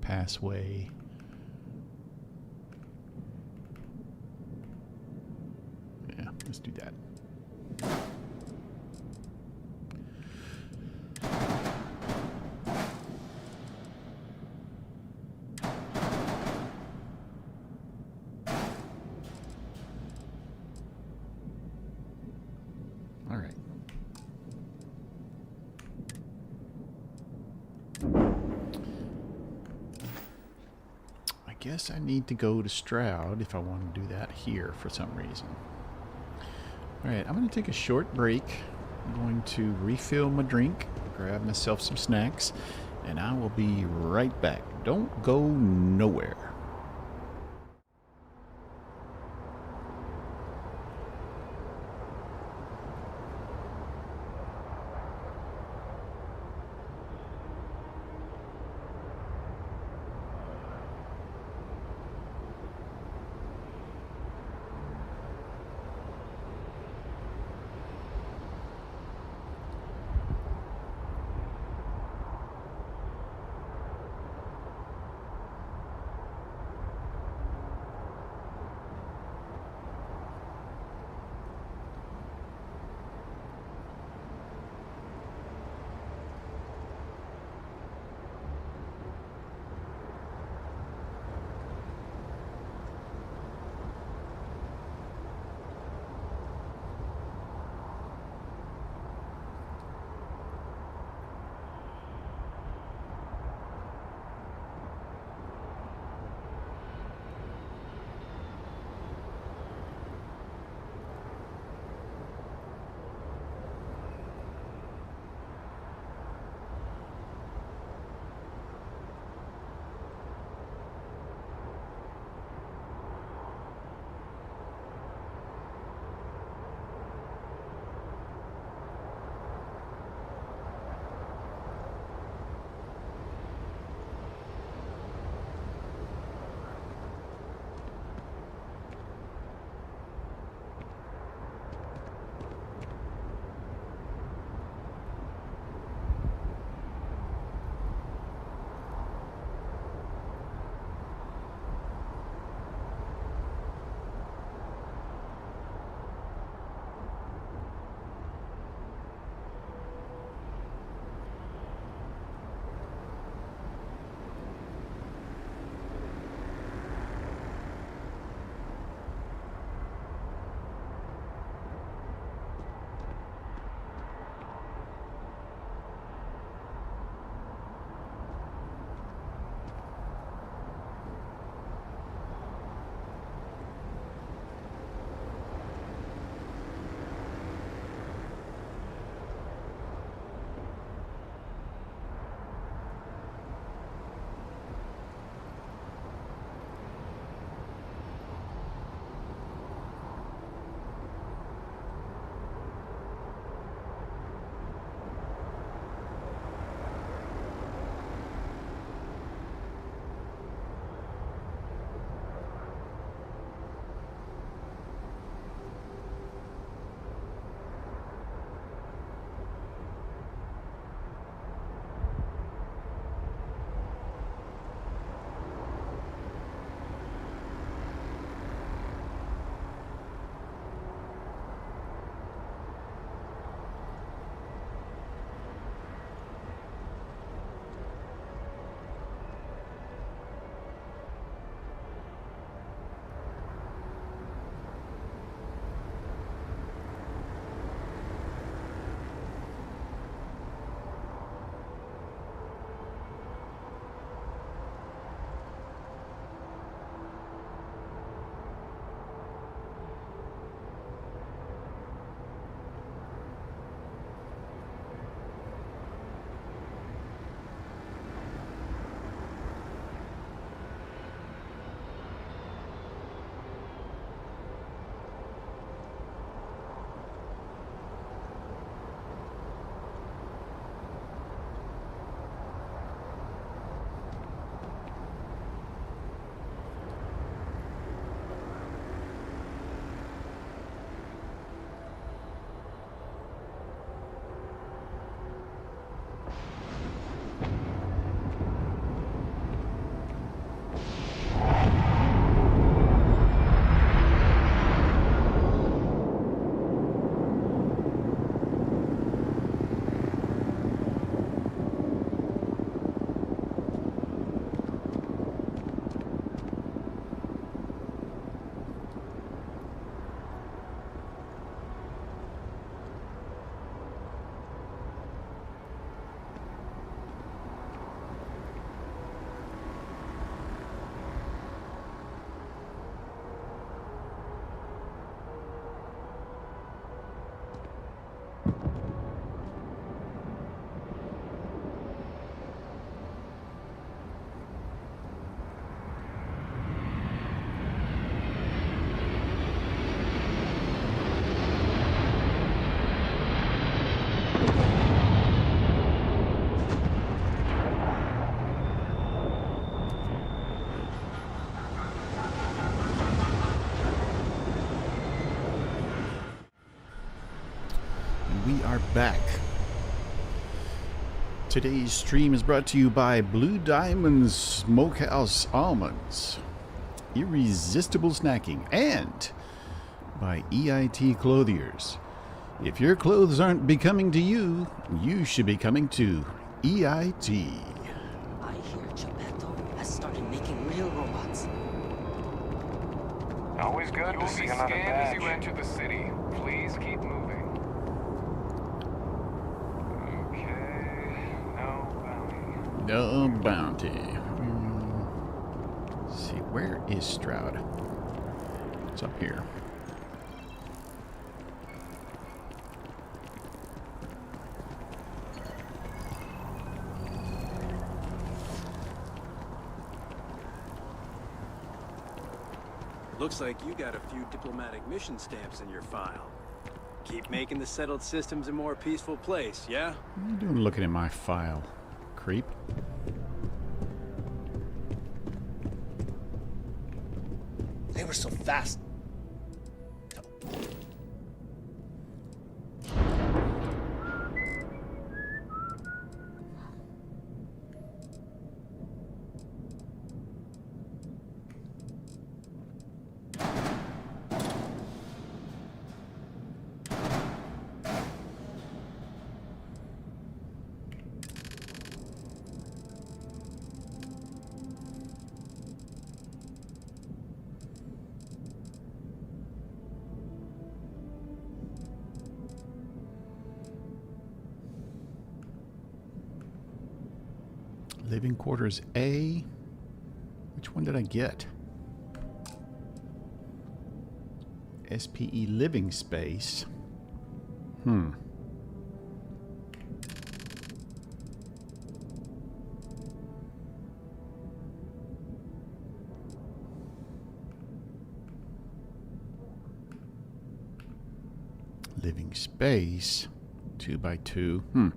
Passway. Yeah, let's do that. All right. I guess I need to go to Stroud if I want to do that here for some reason. All right, I'm going to take a short break. I'm going to refill my drink, grab myself some snacks, and I will be right back. Don't go nowhere. are back. Today's stream is brought to you by Blue Diamond Smokehouse Almonds, Irresistible Snacking, and by EIT Clothiers. If your clothes aren't becoming to you, you should be coming to EIT. I hear Geppetto has started making real robots. Always good to see another badge. As you enter the city, please keep moving. Okay, no bounty. No bounty. Let's see, where is Stroud? It's up here. Looks like you got a few diplomatic mission stamps in your file. Keep making the settled systems a more peaceful place, yeah? What are you doing looking in my file, creep? They were so fast. Living quarters A. Which one did I get? SPE living space. Living space. 2x2.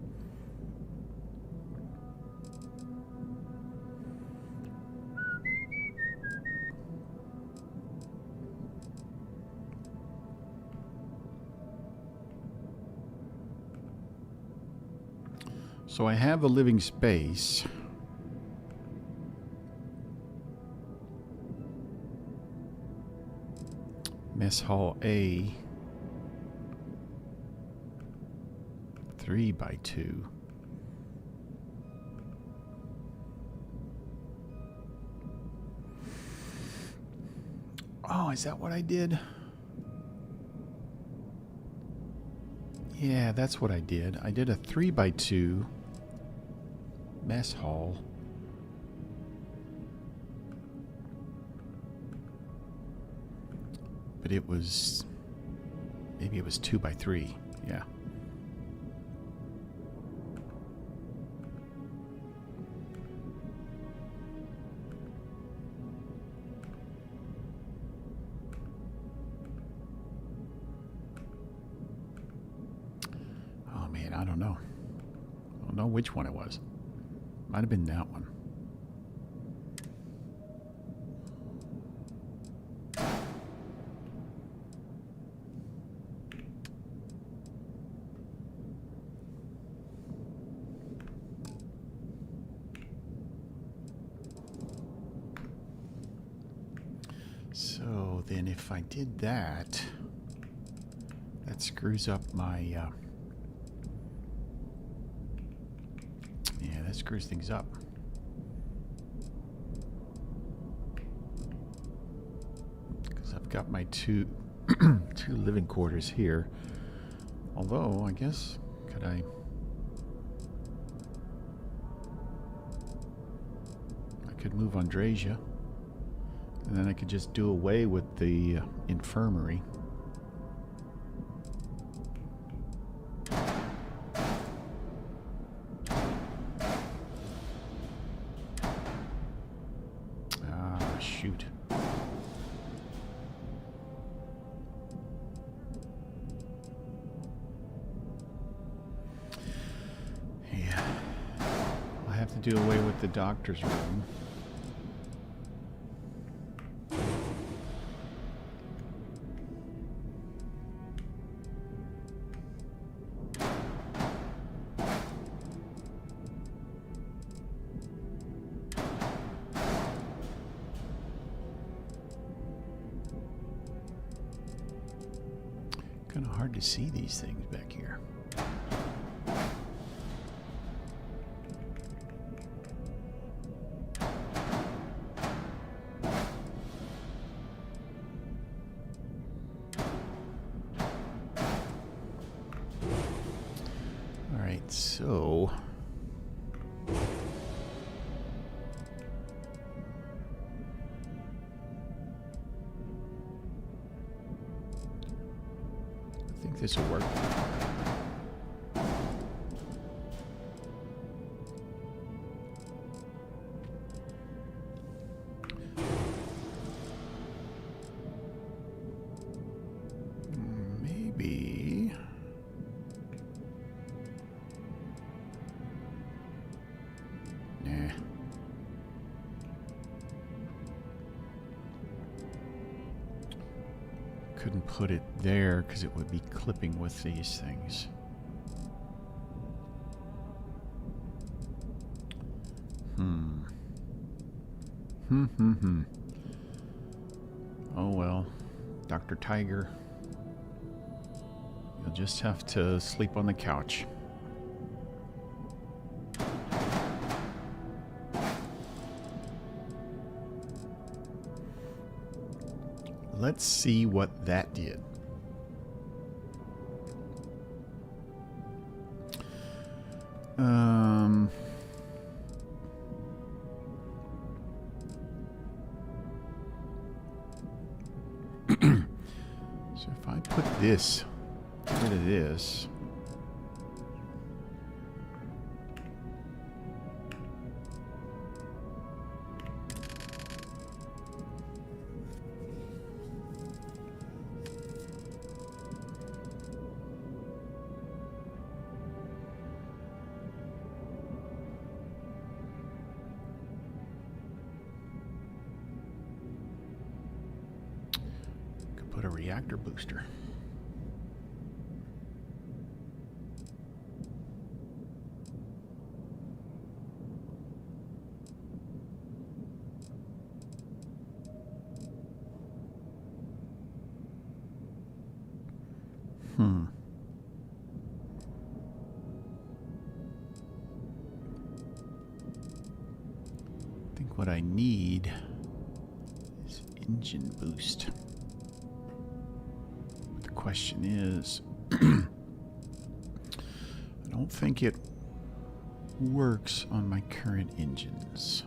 So I have the living space. Mess hall A. 3x2. Oh, is that what I did? Yeah, that's what I did. I did a 3x2 mess hall. But it was, maybe it was 2x3. Yeah. Oh man, I don't know. I don't know which one it was. Might have been that one. So then if I did that, that screws up my, yeah, that screws things up. Because I've got my two living quarters here. Although, I guess, could I... could move Andrasia. And then I could just do away with the infirmary. Ah, shoot. Yeah. I'll have to do away with the doctor's room. hard to see these things back here. All right, so I think this will work. Maybe. Nah. Couldn't put it there because it would be clipping with these things. Oh well, Dr. Tiger. You'll just have to sleep on the couch. Let's see what that did. So if I put this, get rid of this. Put a reactor booster. I think what I need is engine boost. The question is, I don't think it works on my current engines.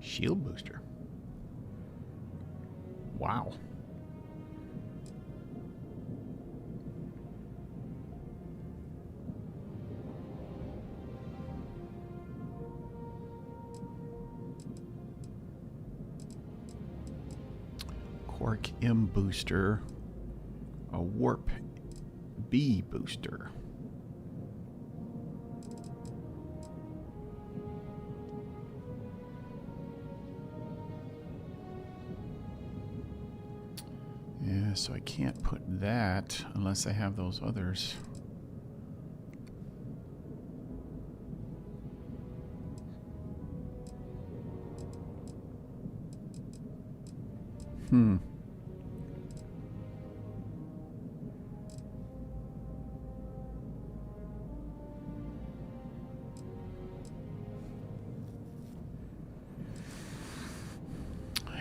Shield booster. Wow. Quark M booster, a warp B booster. Yeah, so I can't put that unless I have those others.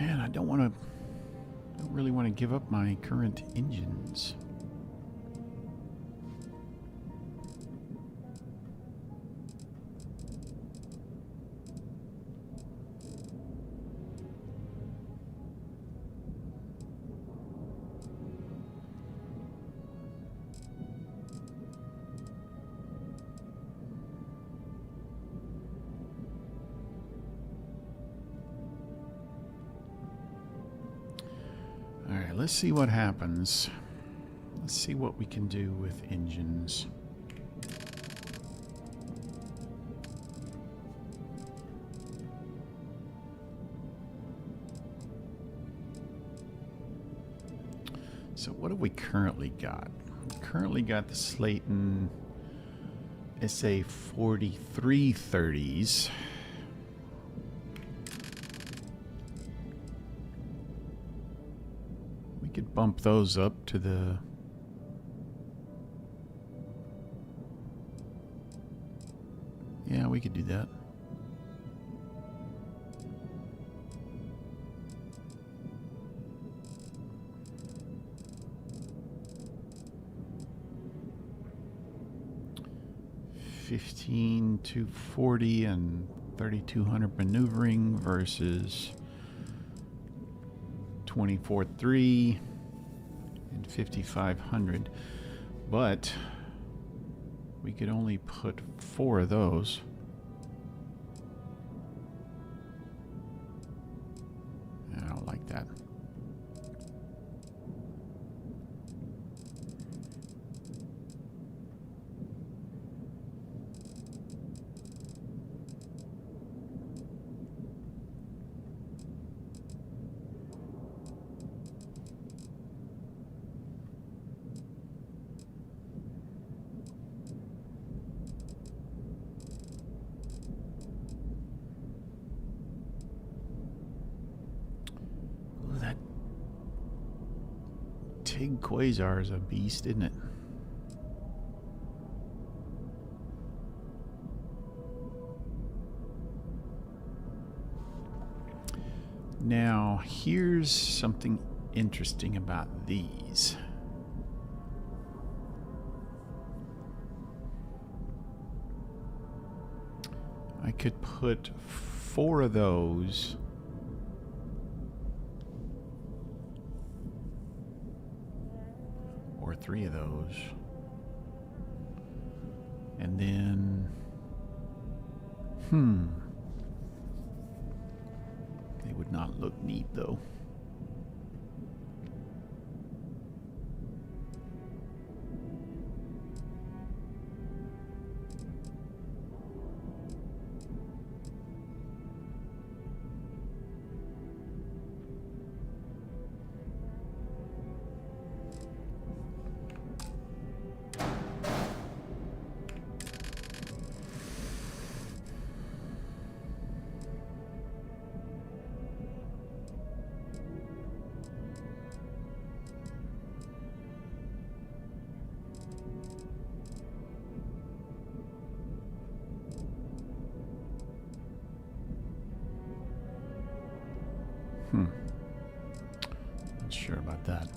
Man, I don't really want to give up my current engines. Let's see what happens. Let's see what we can do with engines. So what have we currently got? We currently got the Slayton SA 4330s. We could bump those up to the... Yeah, we could do that. $1,540 and 3,200 maneuvering versus 24.3 and 5,500. But we could only put 4 of those. I don't like that. Tig Quasar is a beast, isn't it? Now, here's something interesting about these. I could put 4 of those or 3 of those, and then they would not look neat though. Not sure about that.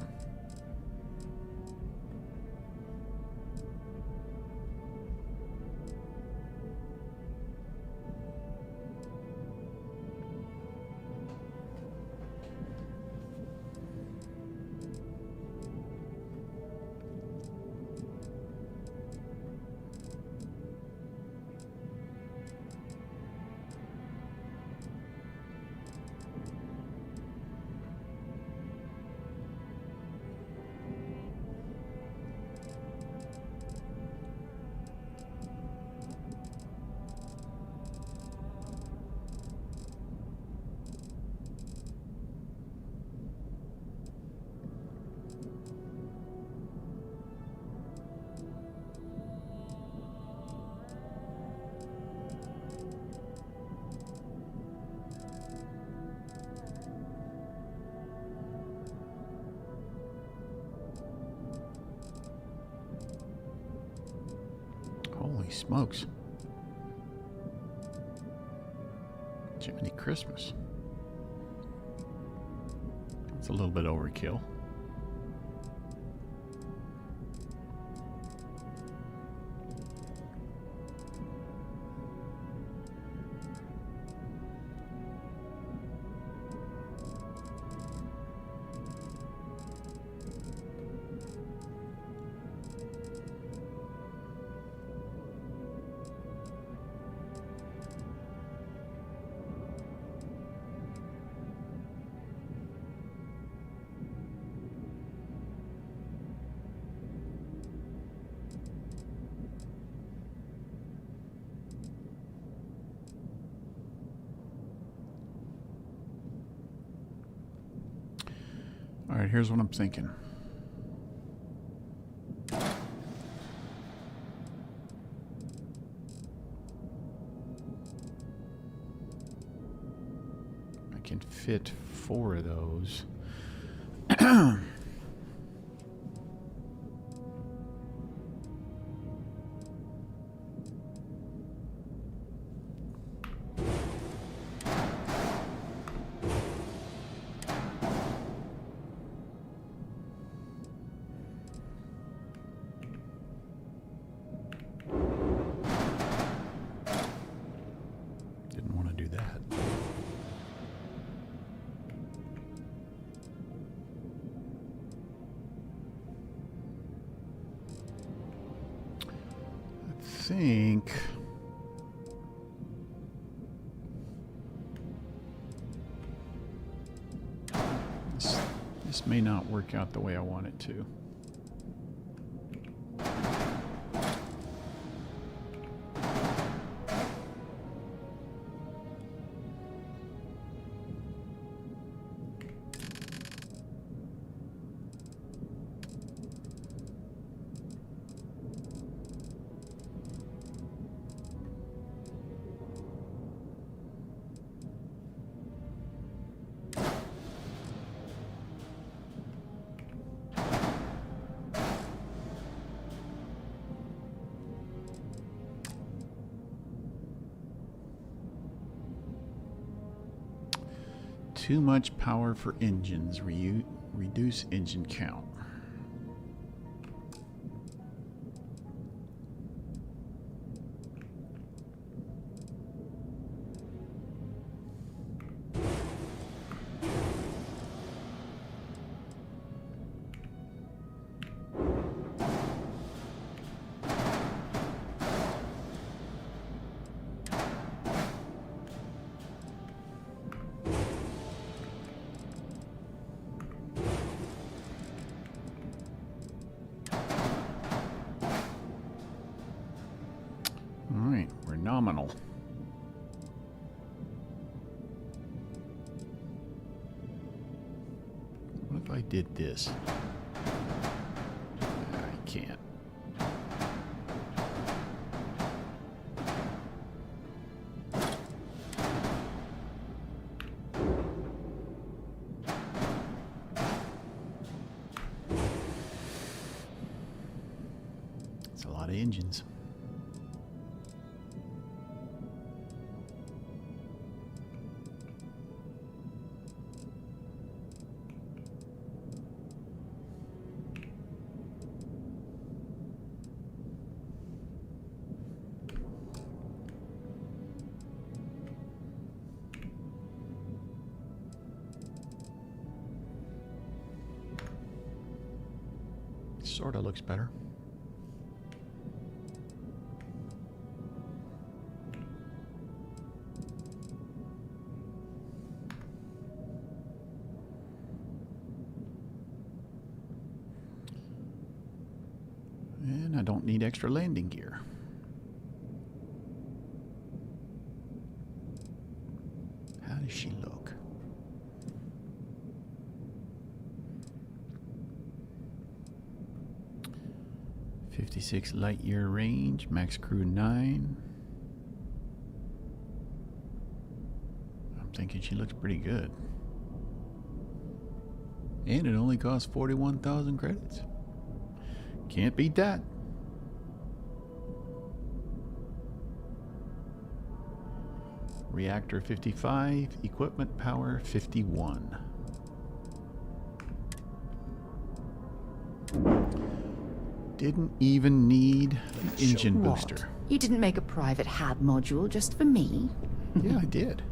Holy smokes. Jiminy Christmas. It's a little bit overkill. All right, here's what I'm thinking. can fit 4 of those. Didn't want to do that. I think this may not work out the way I want it to. Too much power for engines. Reduce engine count. Alright, we're nominal. What if I did this? I can't. It's a lot of engines. Sort of looks better. And I don't need extra landing gear. How does she look? .56 light year range, max crew 9. I'm thinking she looks pretty good. And it only costs 41,000 credits. Can't beat that. Reactor 55, equipment power 51. Didn't even need an engine booster. You didn't make a private HAB module just for me? Yeah, I did.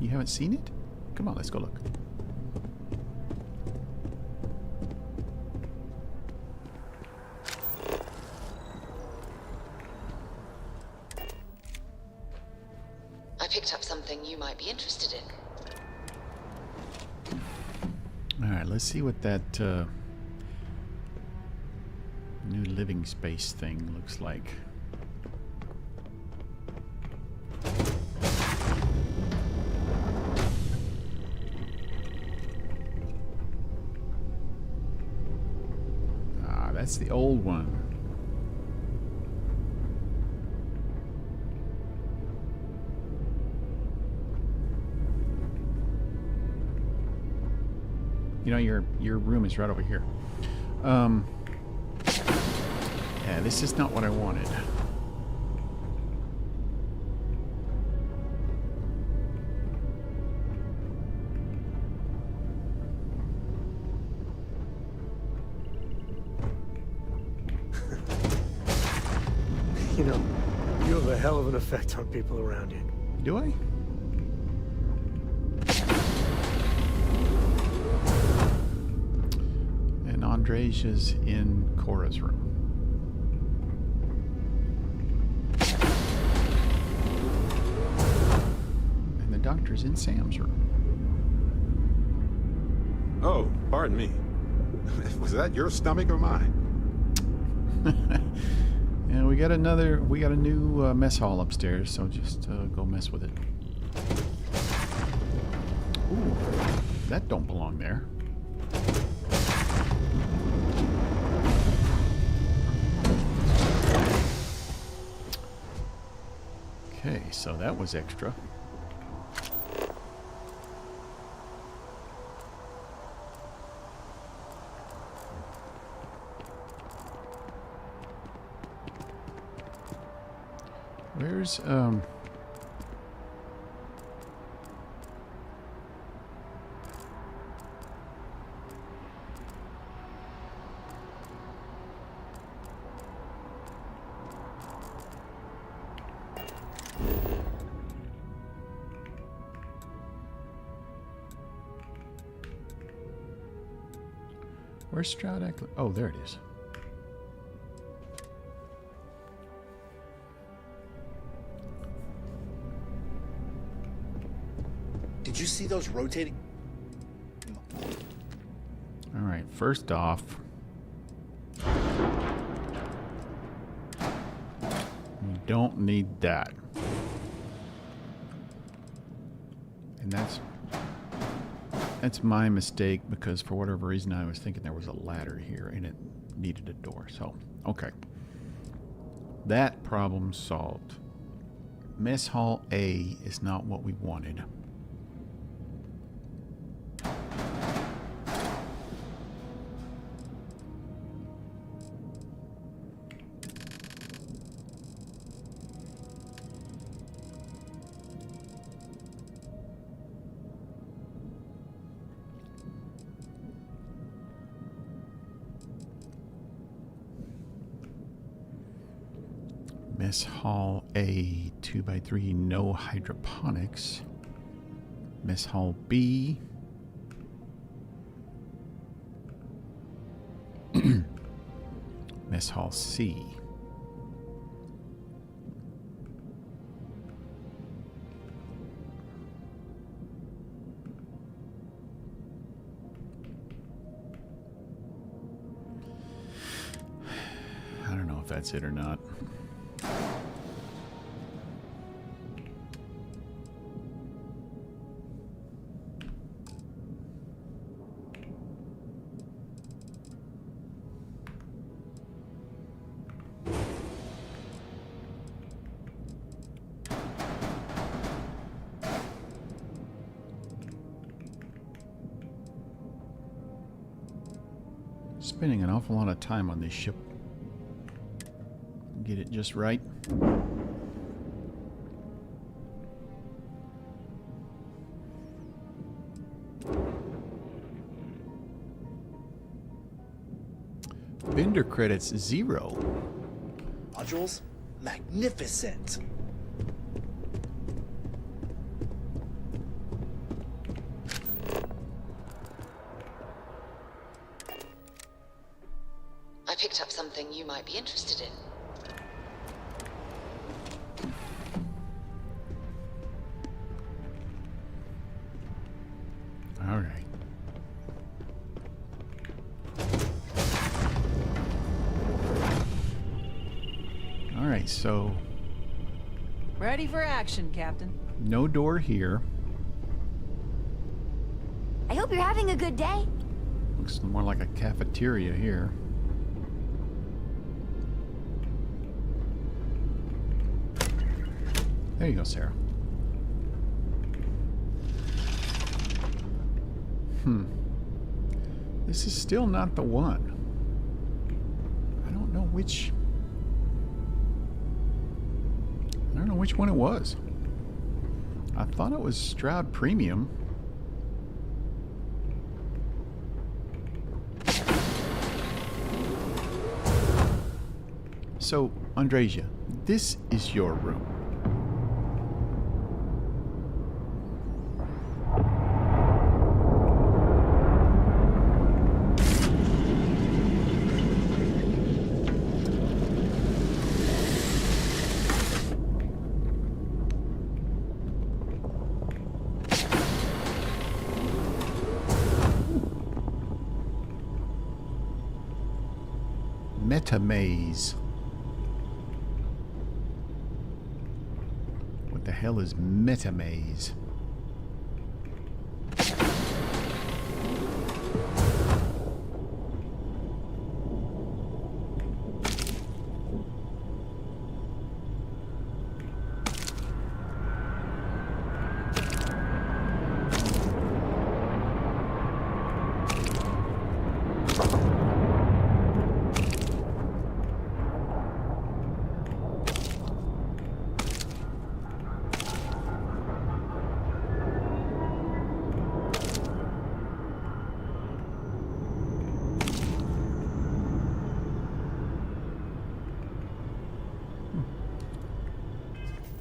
You haven't seen it? Come on, let's go look. I picked up something you might be interested in. Alright, let's see what that new living space thing looks like. Ah, that's the old one. You know, your room is right over here. Yeah, this is not what I wanted. You know, you have a hell of an effect on people around you. Do I? And Andrej is in Cora's room. And the doctor's in Sam's room. Oh, pardon me. Was that your stomach or mine? And we got a new mess hall upstairs, so just go mess with it. Ooh, that don't belong there. Okay, so that was extra. Where's Stroud? Oh, there it is. Did you see those rotating? All right, first off, we don't need that. And that's my mistake, because for whatever reason I was thinking there was a ladder here and it needed a door. So, okay. That problem solved. Mess Hall A is not what we wanted. Mess Hall A, 2x3, no hydroponics. Mess Hall B. Mess Hall C. I don't know if that's it or not. Spending an awful lot of time on this ship. Get it just right. Vendor credits 0. Modules? Magnificent. I picked up something you might be interested in. All right. All right, so Ready for action, Captain. no door here. I hope you're having a good day. Looks more like a cafeteria here. There you go, Sarah. This is still not the one. I don't know which one it was. I thought it was Stroud Premium. So, Andresia, this is your room. Meta maze. What the hell is meta maze?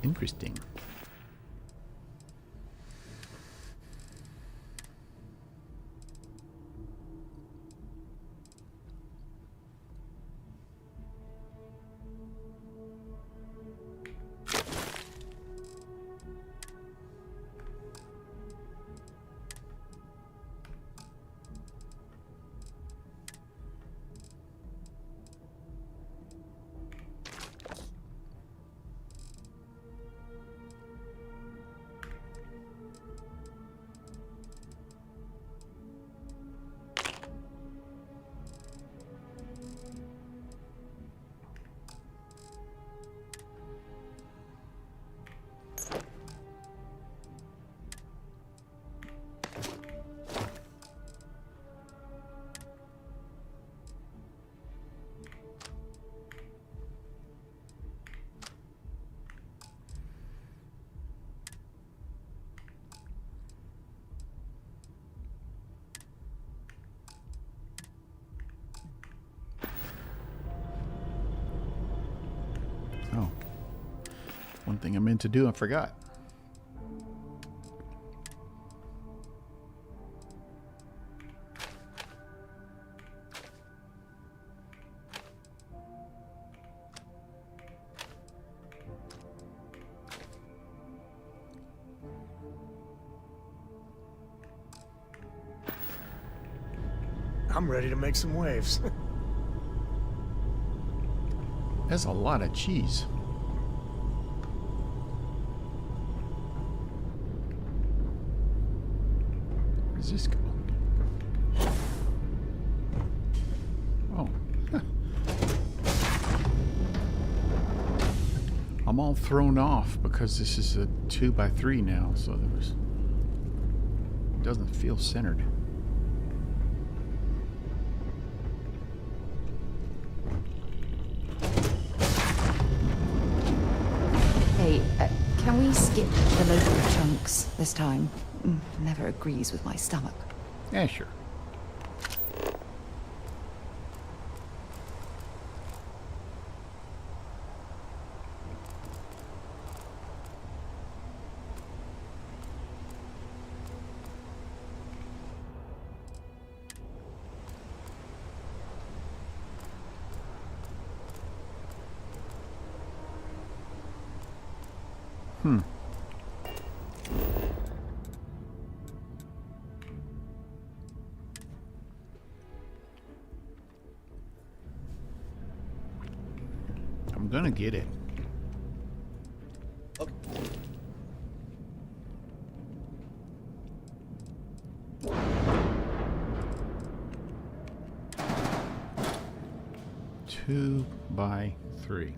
Interesting. Oh, one thing I meant to do, I forgot. I'm ready to make some waves. That's a lot of cheese. Where's this go? Oh. I'm all thrown off because this is a 2x3 now, so it doesn't feel centered. Can we skip the local chunks this time? Never agrees with my stomach. Yeah, sure. I'm gonna get it. Okay. Two by three.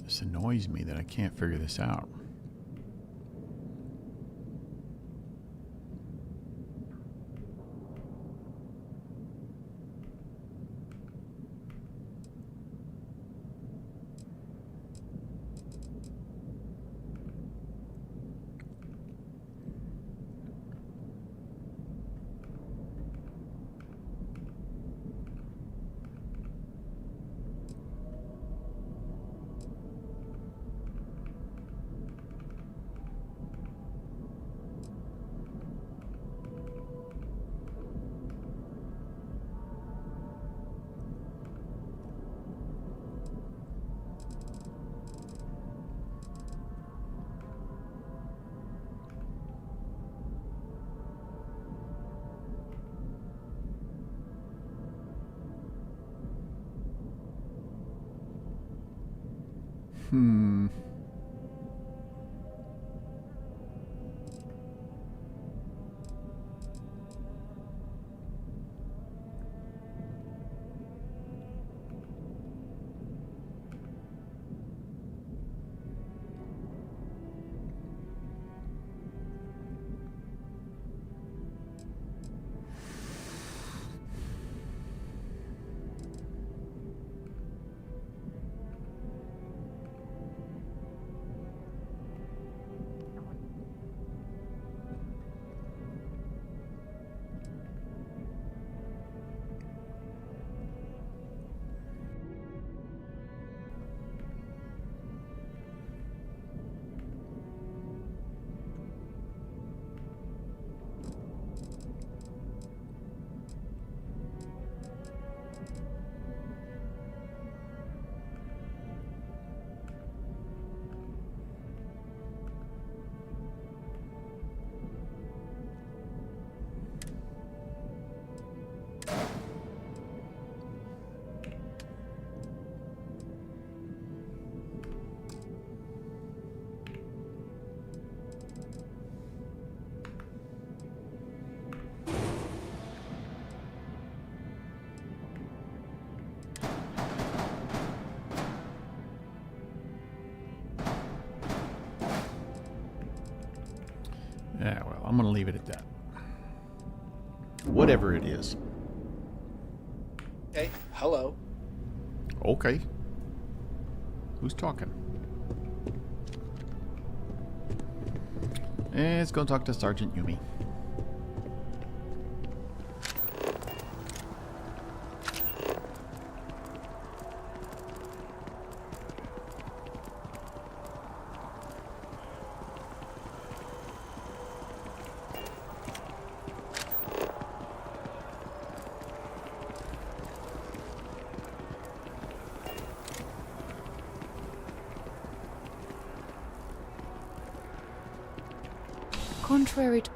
This annoys me that I can't figure this out. Yeah, well, I'm going to leave it at that. Whatever it is. Hey, hello. Okay. Who's talking? Let's go talk to Sergeant Yumi. Contrary to...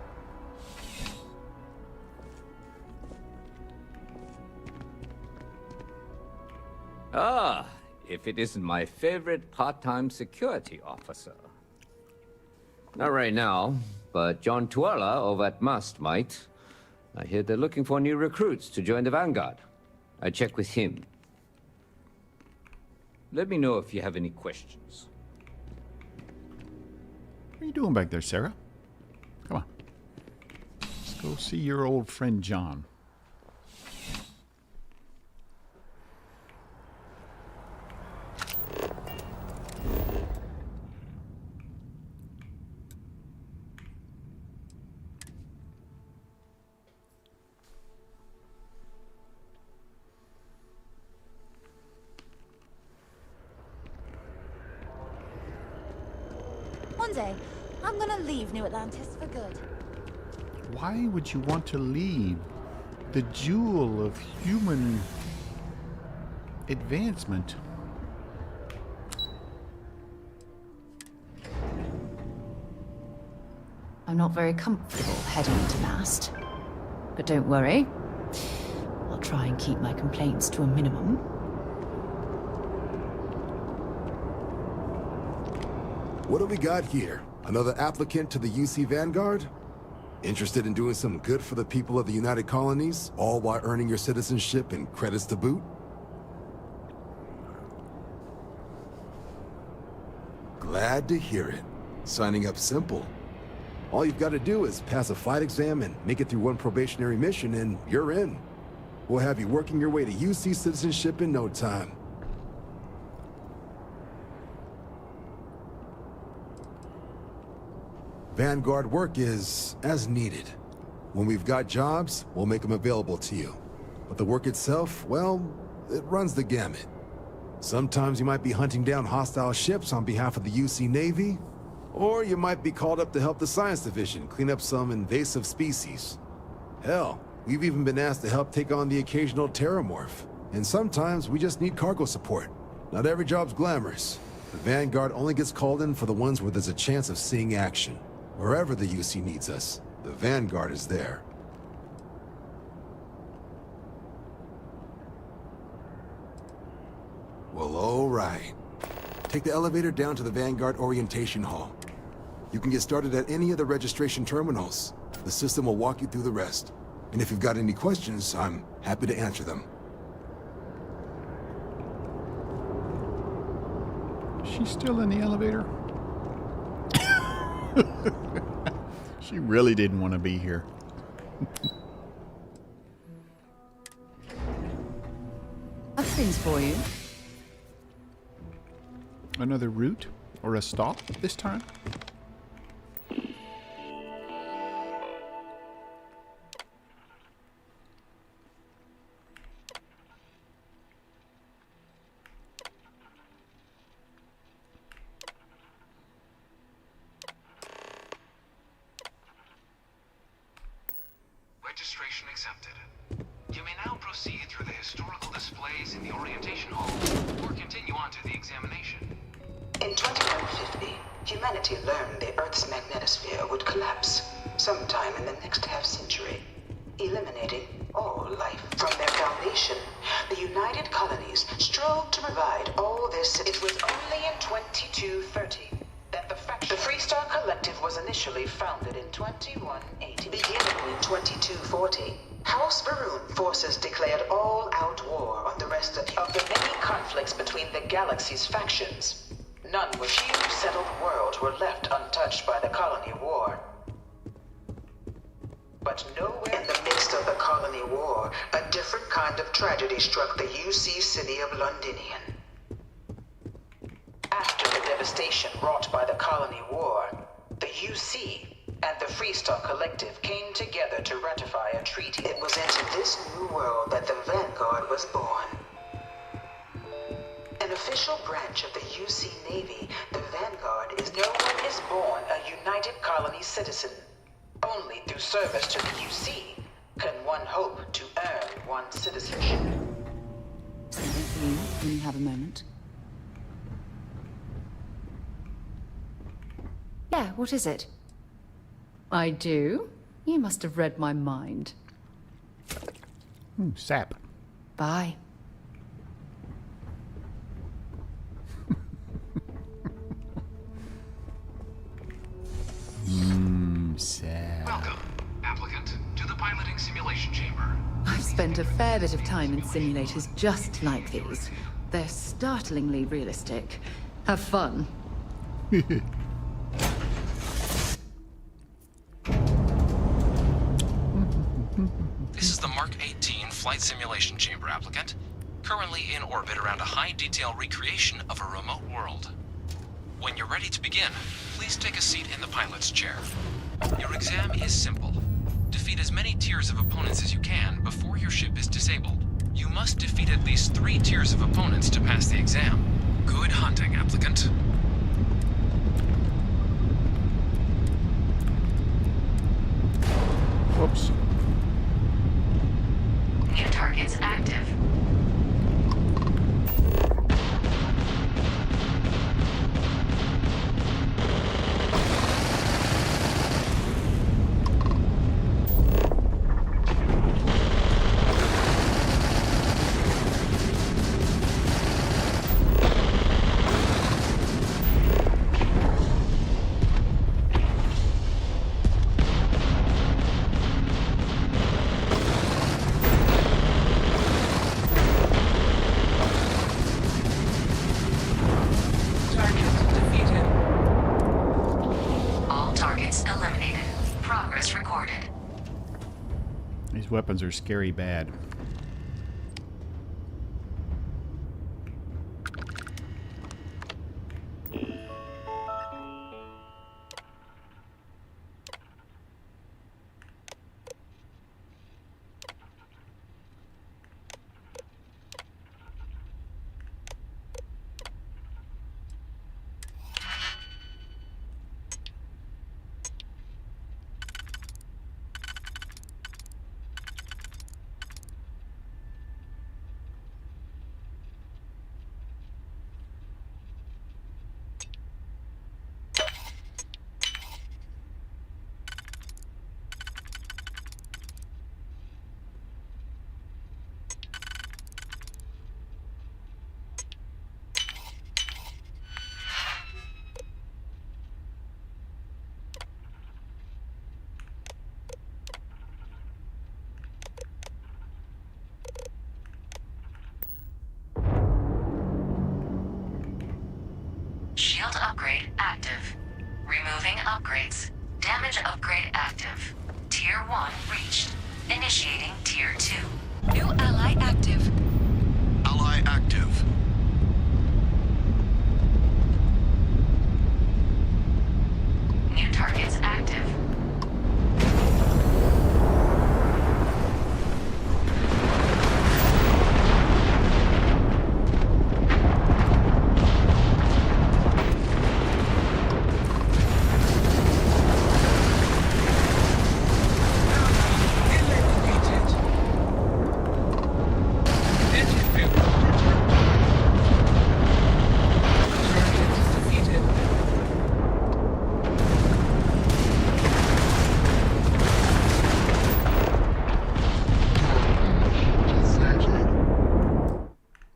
Ah, if it isn't my favorite part-time security officer. Not right now, but John Tuala over at Must might. I hear they're looking for new recruits to join the Vanguard. I check with him. Let me know if you have any questions. What are you doing back there, Sarah? Come on. Let's go see your old friend John. One day, I'm gonna leave New Atlantis for good. Why would you want to leave the jewel of human advancement? I'm not very comfortable heading into Mast. But don't worry. I'll try and keep my complaints to a minimum. What do we got here? Another applicant to the UC Vanguard? Interested in doing some good for the people of the United Colonies, all while earning your citizenship and credits to boot? Glad to hear it. Signing up simple. All you've got to do is pass a fight exam and make it through one probationary mission and you're in. We'll have you working your way to UC citizenship in no time. Vanguard work is as needed. When we've got jobs, we'll make them available to you. But the work itself, well, it runs the gamut. Sometimes you might be hunting down hostile ships on behalf of the UC Navy, or you might be called up to help the Science Division clean up some invasive species. Hell, we've even been asked to help take on the occasional xenomorph. And sometimes we just need cargo support. Not every job's glamorous. The Vanguard only gets called in for the ones where there's a chance of seeing action. Wherever the UC needs us, the Vanguard is there. Well, all right. Take the elevator down to the Vanguard Orientation Hall. You can get started at any of the registration terminals. The system will walk you through the rest. And if you've got any questions, I'm happy to answer them. She's still in the elevator? She really didn't want to be here. I've things for you. Another route? Or a stop this time? Registration accepted. You may now proceed through the historical displays in the orientation hall, or continue on to the examination. In 2150, humanity learned the Earth's magnetosphere would collapse sometime in the next half-century, eliminating all life. From their foundation, the United Colonies strove to provide all this. It was only in 2230 that the Freestar Collective was initially founded in 2180. Beginning in 2240, House Baroon forces declared all-out war on the rest of the many conflicts between the galaxy's factions. None with few settled worlds were left untouched by the colony war. But nowhere in the midst of the colony war, a different kind of tragedy struck the UC city of Londinian. After the devastation wrought by the colony war, the UC and the Freestar Collective came together to ratify a treaty. It was into this new world that the Vanguard was born. An official branch of the UC Navy, the Vanguard is no one is born a United Colony citizen. Only through service to the UC can one hope to earn one's citizenship. Something for you when you have a moment. Yeah, what is it? I do. You must have read my mind. Sap. Bye. Sap. Welcome, applicant, to the piloting simulation chamber. I've spent a fair bit of time in simulators just like these. They're startlingly realistic. Have fun. This is the Mark 18 flight simulation chamber, applicant. Currently in orbit around a high-detail recreation of a remote world. When you're ready to begin, please take a seat in the pilot's chair. Your exam is simple. Defeat as many tiers of opponents as you can before your ship is disabled. You must defeat at least 3 tiers of opponents to pass the exam. Good hunting, applicant. Whoops. New targets active. These weapons are scary bad. Shield upgrade active. Removing upgrades. Damage upgrade active. Tier 1 reached. Initiating Tier 2. New ally active. Ally active. New targets active.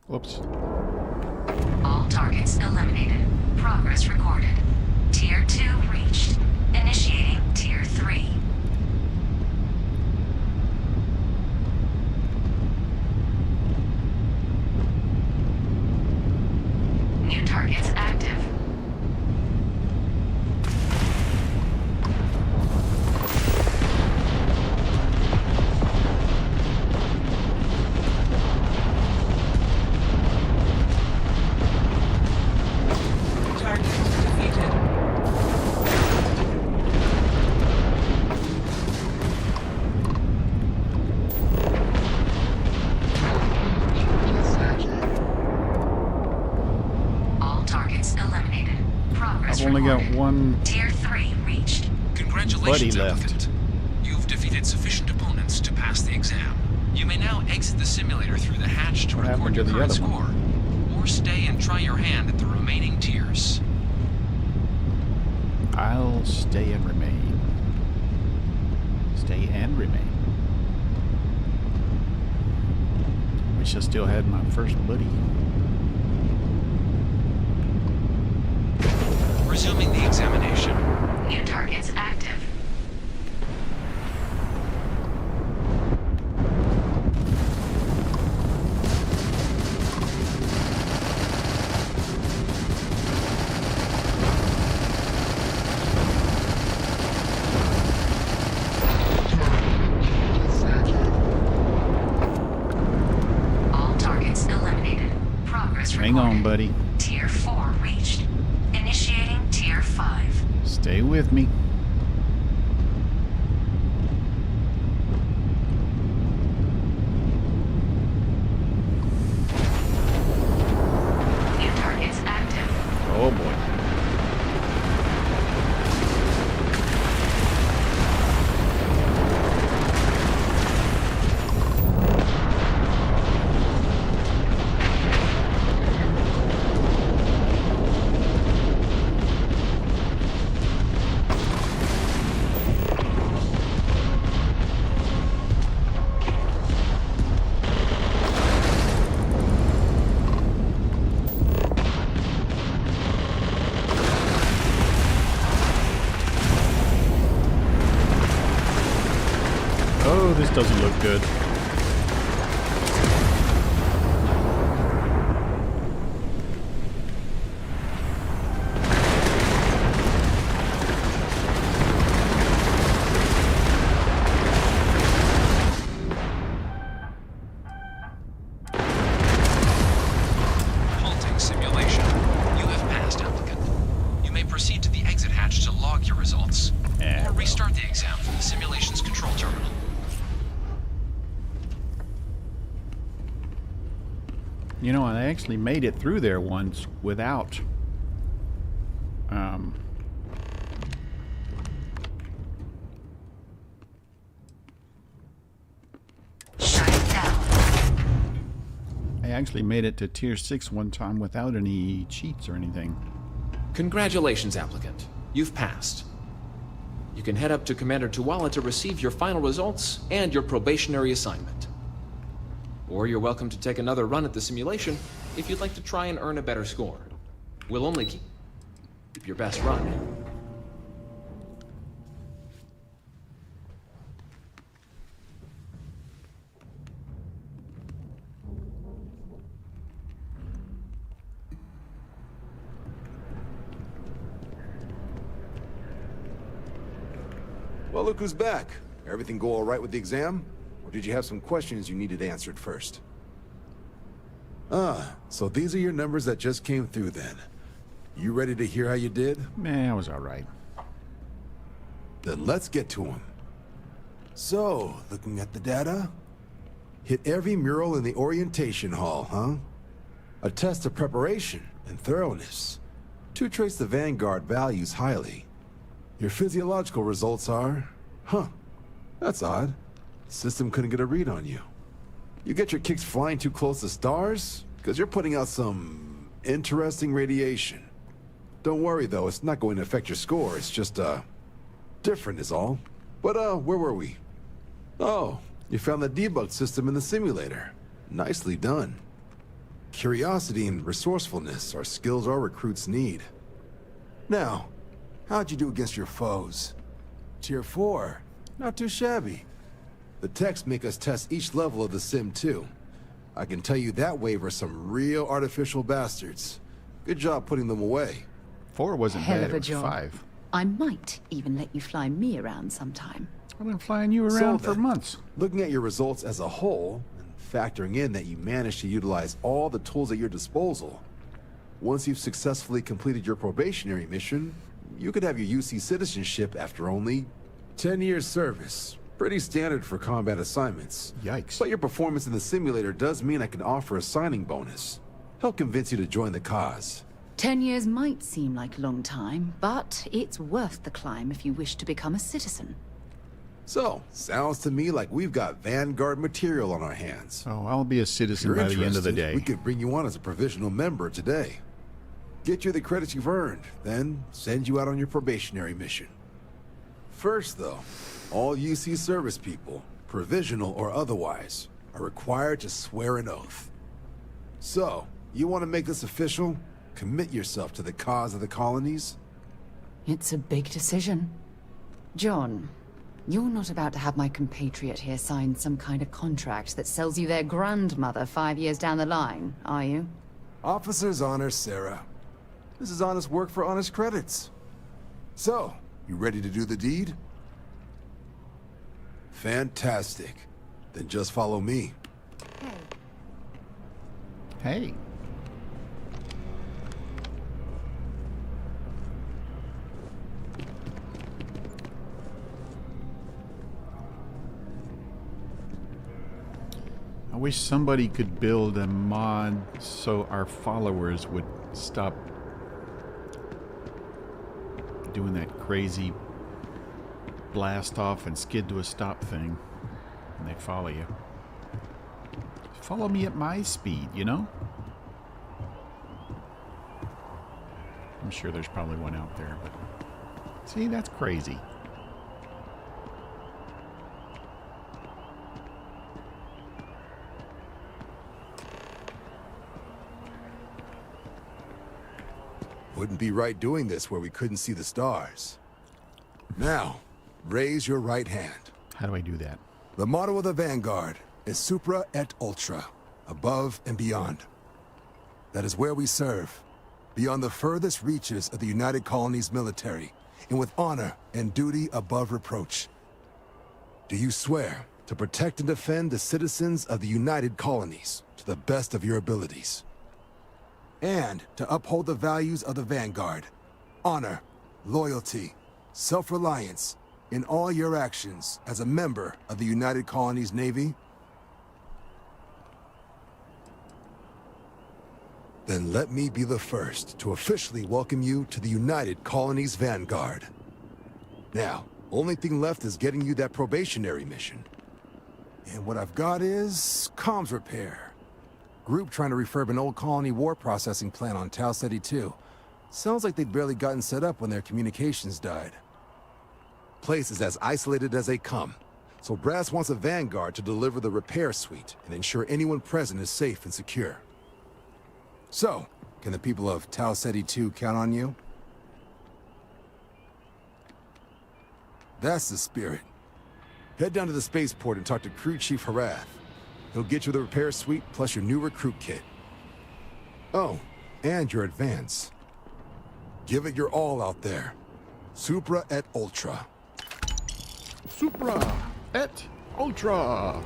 Whoops. All targets eliminated. Progress recorded. Tier 2 reached. Initiating Tier 3. New targets active. I've only got one Tier 3 reached. Congratulations, buddy left. applicant. You've defeated sufficient opponents to pass the exam. You may now exit the simulator through the hatch to What record happened your to the current other score, one? or stay and try your hand at the remaining tiers. I'll stay and remain. Stay and remain. Wish I still had my first buddy. Resuming the examination. New targets active. All targets eliminated. Progress Hang recorded. on, buddy. Tier 4 reached. Initiating Tier 5. Stay with me. New targets active. Oh boy. Oh, this doesn't look good. You know, I actually made it through there once without I actually made it to tier 6 one time without any cheats or anything. Congratulations, applicant. You've passed. You can head up to Commander Tuala to receive your final results and your probationary assignment. Or you're welcome to take another run at the simulation if you'd like to try and earn a better score. We'll only keep your best run. Well, look who's back. Everything go all right with the exam? Or did you have some questions you needed answered first? Ah, so these are your numbers that just came through then. You ready to hear how you did? Man, I was all right. Then let's get to them. So, looking at the data, hit every mural in the orientation hall, huh? A test of preparation and thoroughness. Two trace the Vanguard values highly. Your physiological results are... Huh. That's odd. System couldn't get a read on you. You get your kicks flying too close to stars? Because you're putting out some... interesting radiation. Don't worry, though. It's not going to affect your score. It's just, different is all. But, where were we? Oh, you found the debug system in the simulator. Nicely done. Curiosity and resourcefulness are skills our recruits need. Now... how'd you do against your foes? Tier 4. Not too shabby. The techs make us test each level of the sim, too. I can tell you that wave are some real artificial bastards. Good job putting them away. 4 wasn't Hell bad, of a it was job. 5. I might even let you fly me around sometime. I've been flying you around for months. Looking at your results as a whole, and factoring in that you managed to utilize all the tools at your disposal, once you've successfully completed your probationary mission, you could have your UC citizenship after only 10 years service. Pretty standard for combat assignments. Yikes. But your performance in the simulator does mean I can offer a signing bonus. Help convince you to join the cause. 10 years might seem like a long time, but it's worth the climb if you wish to become a citizen. So, sounds to me like we've got Vanguard material on our hands. Oh, I'll be a citizen If you're by the end of the interested, day. we could bring you on as a provisional member today. Get you the credits you've earned, then send you out on your probationary mission. First, though, all UC service people, provisional or otherwise, are required to swear an oath. So, you want to make this official? Commit yourself to the cause of the colonies? It's a big decision. John, you're not about to have my compatriot here sign some kind of contract that sells you their grandmother 5 years down the line, are you? Officer's honor, Sarah. This is honest work for honest credits. So, you ready to do the deed? Fantastic. Then just follow me. Hey. I wish somebody could build a mod so our followers would stop doing that crazy blast off and skid to a stop thing and they follow you. Follow me at my speed, you know? I'm sure there's probably one out there, but see, that's crazy. Wouldn't be right doing this where we couldn't see the stars. Now, raise your right hand. How do I do that? The motto of the Vanguard is Supra et Ultra, above and beyond. That is where we serve, beyond the furthest reaches of the United Colonies military, and with honor and duty above reproach. Do you swear to protect and defend the citizens of the United Colonies to the best of your abilities? And to uphold the values of the Vanguard, honor, loyalty, self-reliance, in all your actions as a member of the United Colonies Navy? Then let me be the first to officially welcome you to the United Colonies Vanguard. Now, only thing left is getting you that probationary mission. And what I've got is comms repair. Group trying to refurb an old colony war processing plant on Tau Ceti 2. Sounds like they'd barely gotten set up when their communications died. Place is as isolated as they come. So Brass wants a Vanguard to deliver the repair suite and ensure anyone present is safe and secure. So, can the people of Tau Ceti 2 count on you? That's the spirit. Head down to the spaceport and talk to Crew Chief Harath. He'll get you the repair suite plus your new recruit kit. Oh, and your advance. Give it your all out there. Supra et Ultra. Supra et Ultra.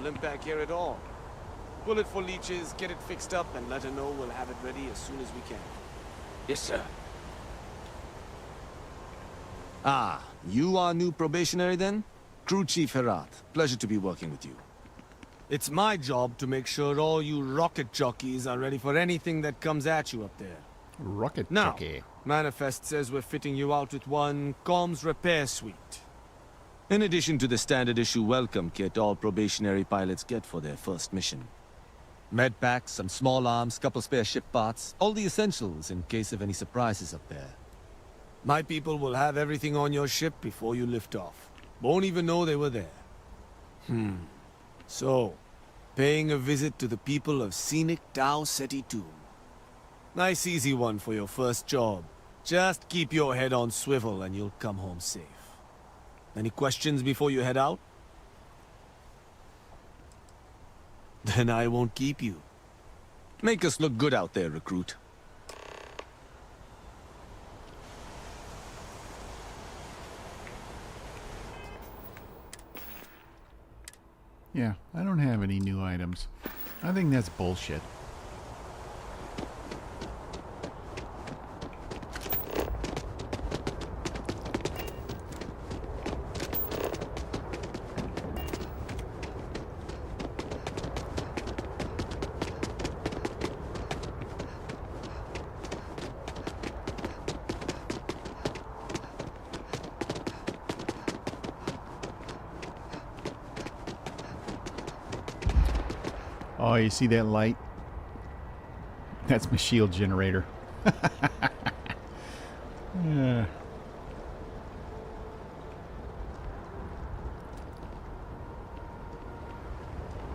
Limp back here at all. Bullet for leeches, get it fixed up, and let her know we'll have it ready as soon as we can. Yes, sir. Ah, you are new probationary then? Crew Chief Herath. Pleasure to be working with you. It's my job to make sure all you rocket jockeys are ready for anything that comes at you up there. Rocket now, jockey. Manifest says we're fitting you out with one comms repair suite. In addition to the standard issue welcome kit all probationary pilots get for their first mission. Med packs, some small arms, couple spare ship parts, all the essentials in case of any surprises up there. My people will have everything on your ship before you lift off. Won't even know they were there. So, paying a visit to the people of scenic Tau Ceti 2. Nice easy one for your first job. Just keep your head on swivel and you'll come home safe. Any questions before you head out? Then I won't keep you. Make us look good out there, recruit. Yeah, I don't have any new items. I think that's bullshit. Oh, you see that light? That's my shield generator. Yeah.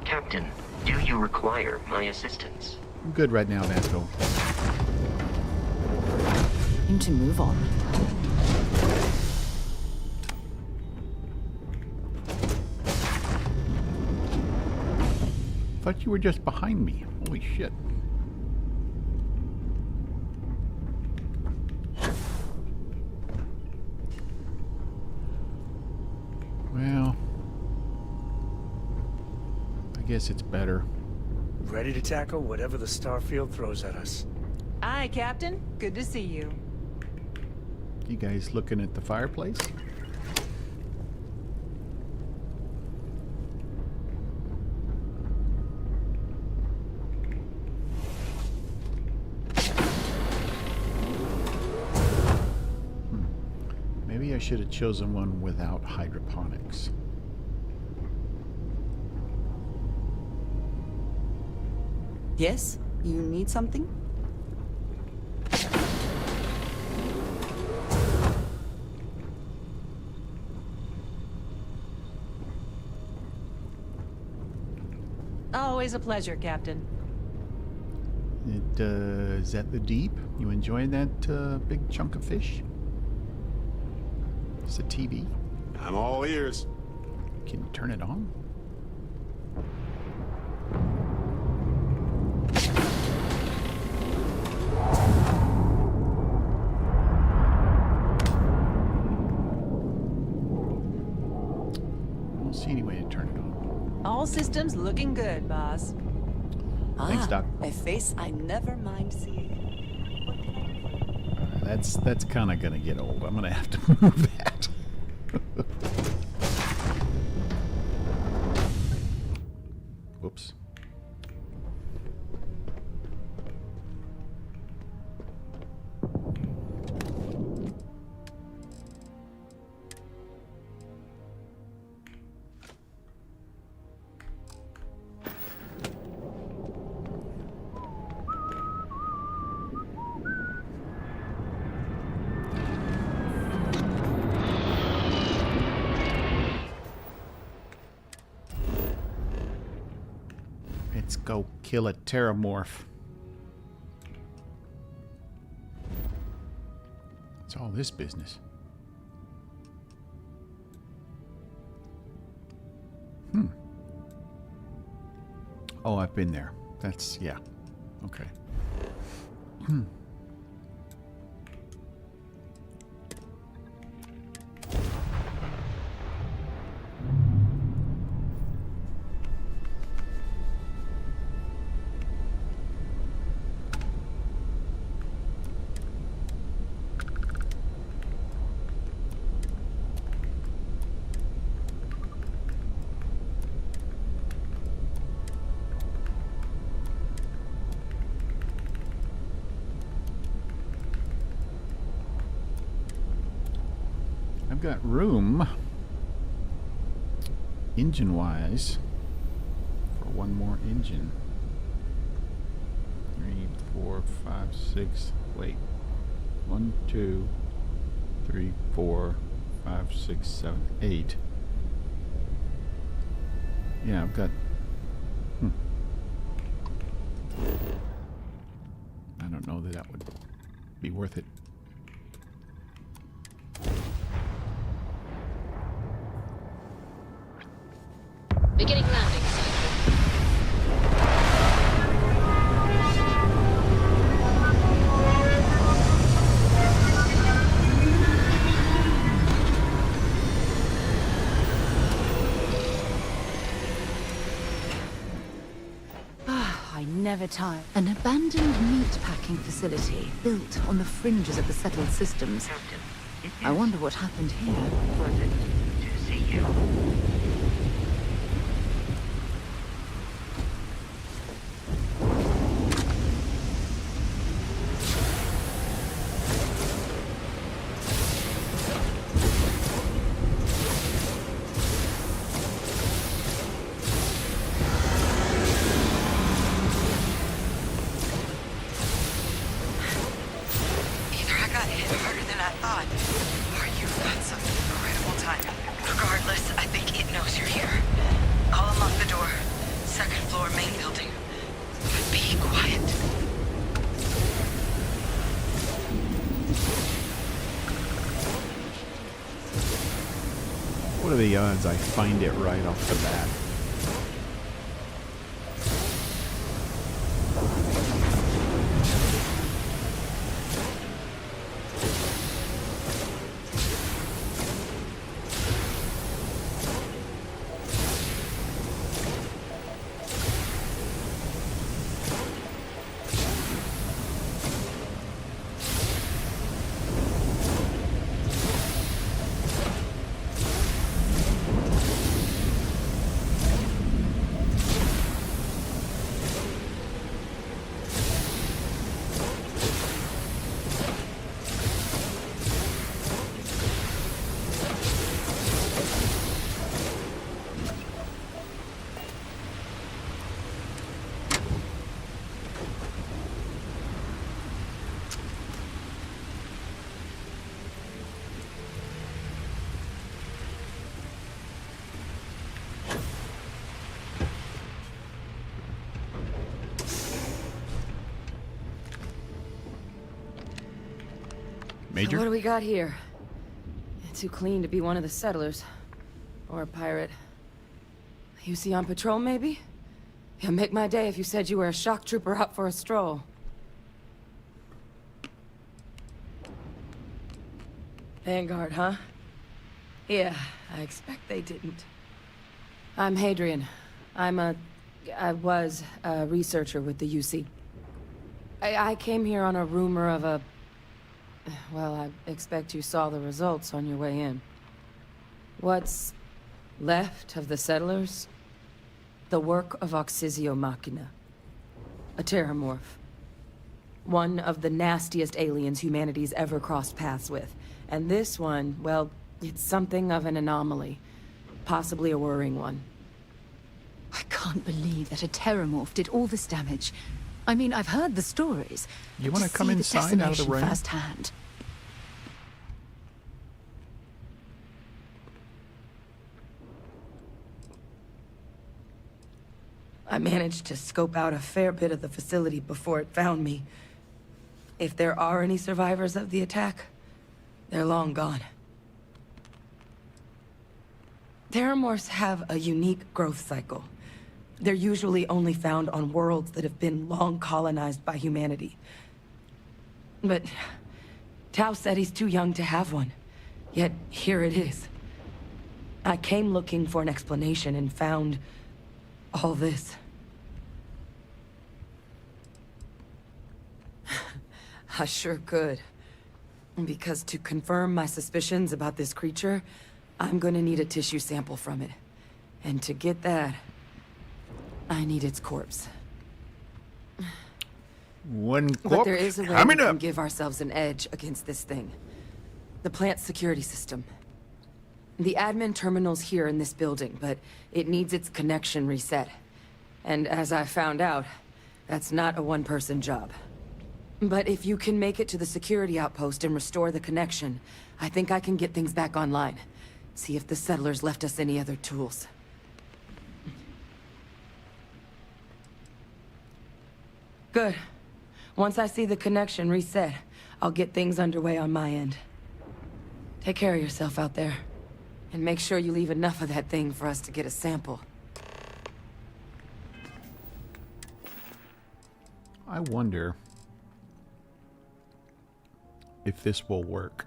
Captain, do you require my assistance? I'm good right now, Vasco. Time to move on. Thought you were just behind me. Holy shit. Well, I guess it's better. Ready to tackle whatever the Starfield throws at us. Aye, Captain. Good to see you. You guys looking at the fireplace? Maybe I should have chosen one without hydroponics. Yes? You need something? Always a pleasure, Captain. Is that the deep? You enjoying that big chunk of fish? It's a TV. I'm all ears. Can you turn it on? I don't see any way to turn it on. All systems looking good, boss. Thanks, Doc. A face I never mind seeing. That's kind of gonna get old. I'm gonna have to move that. Whoops. Let's go kill a xenomorph. It's all this business. Oh, I've been there. That's, yeah. Okay. I've got room, engine-wise, for one more engine. 3, 4, 5, 6. Wait. 1, 2, 3, 4, 5, 6, 7, 8. Yeah, I've got. I don't know that that would be worth it. Beginning landing cycle. I never tire. An abandoned meat packing facility built on the fringes of the settled systems. I wonder what happened here. Pleasant to see you. Either I got hit harder than I thought, or you've got some incredible timing. Regardless, I think it knows you're here. I'll unlock the door. Second floor, main building. But be quiet. What are the odds I find it right off the bat? Major? So what do we got here? Too clean to be one of the settlers. Or a pirate. You see on patrol, maybe? Yeah, make my day if you said you were a shock trooper out for a stroll. Vanguard, huh? Yeah, I expect they didn't. I'm Hadrian. I was a researcher with the UC. I came here on a rumor of a... Well, I expect you saw the results on your way in. What's left of the settlers? The work of Oxysio Machina. A terramorph. One of the nastiest aliens humanity's ever crossed paths with. And this one, well, it's something of an anomaly. Possibly a worrying one. I can't believe that a terramorph did all this damage. I mean, I've heard the stories. You want to come inside out of the rain? Firsthand. I managed to scope out a fair bit of the facility before it found me. If there are any survivors of the attack, they're long gone. Terramorphs have a unique growth cycle. They're usually only found on worlds that have been long colonized by humanity. But Tau said he's too young to have one. Yet here it is. I came looking for an explanation and found all this. I sure could. Because to confirm my suspicions about this creature, I'm gonna need a tissue sample from it. And to get that, I need its corpse. One But corpse there is a way we coming can up. give ourselves an edge against this thing. The plant security system. The admin terminal's here in this building, but it needs its connection reset. And as I found out, that's not a one-person job. But if you can make it to the security outpost and restore the connection, I think I can get things back online. See if the settlers left us any other tools. Good. Once I see the connection reset, I'll get things underway on my end. Take care of yourself out there. And make sure you leave enough of that thing for us to get a sample. I wonder if this will work.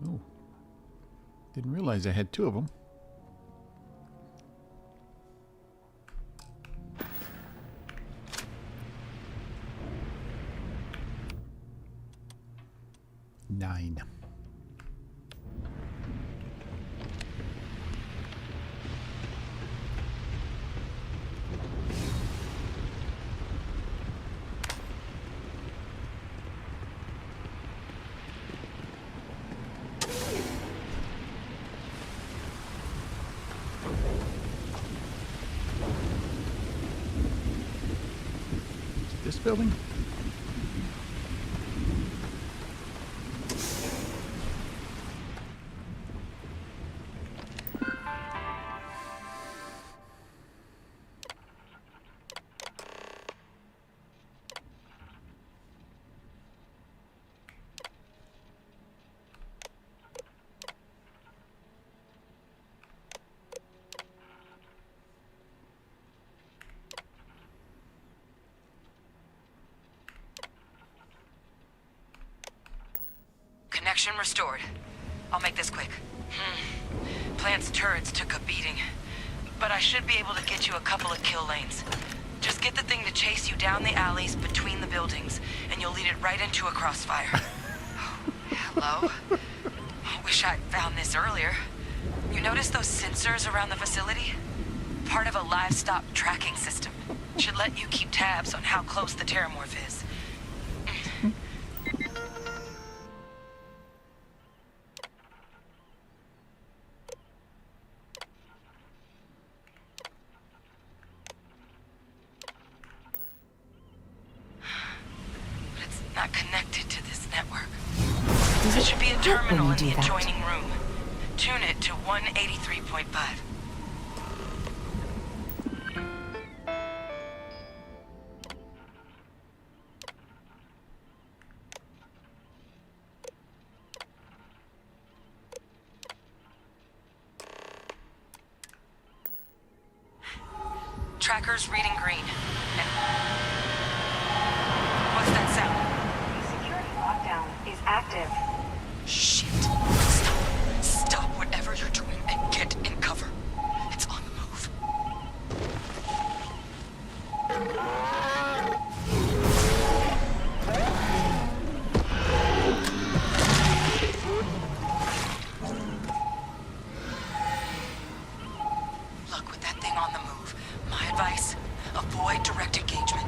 Oh, didn't realize I had two of them. Nine. This building? Connection restored. I'll make this quick. Plant's turrets took a beating, but I should be able to get you a couple of kill lanes. Just get the thing to chase you down the alleys between the buildings, and you'll lead it right into a crossfire. Hello? I wish I'd found this earlier. You notice those sensors around the facility? Part of a livestock tracking system. Should let you keep tabs on how close the terramorph is. Not connected to this network. It should be a hate when terminal you in do the that. adjoining room. Tune it to 183.5. Tracker's reading green. And what's that sound? Security lockdown is active. Shit. Stop whatever you're doing and get in cover. It's on the move. Look, with that thing on the move, my advice, avoid direct engagement.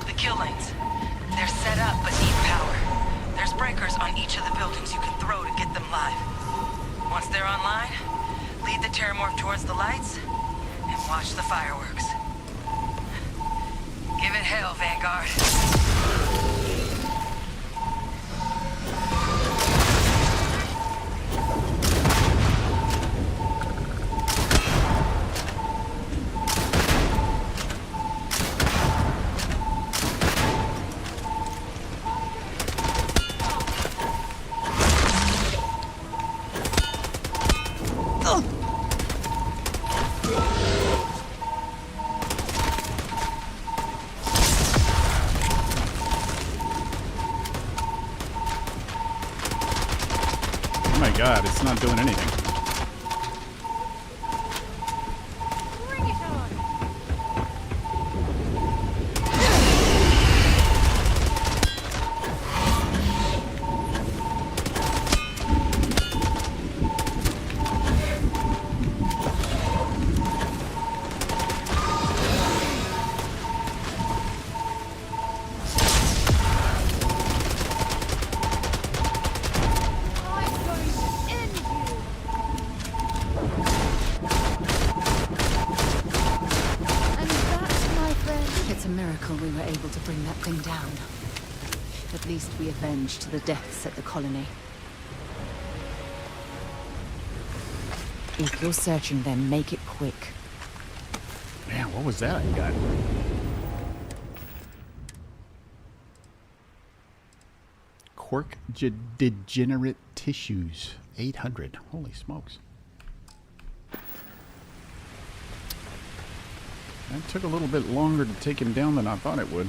The kill lanes, they're set up but need power. There's breakers on each of the buildings you can throw to get them live. Once they're online, lead the Terramorph towards the lights and watch the fireworks. Give it hell, Vanguard. Oh my god, it's not doing anything. Bring it on. I'm going to end you. And that, my friend, it's a miracle we were able to bring that thing down. At least we avenged the deaths at the colony. If you're searching them, make it quick. Man, what was that I got? Quirk degenerate tissues. 800. Holy smokes. That took a little bit longer to take him down than I thought it would.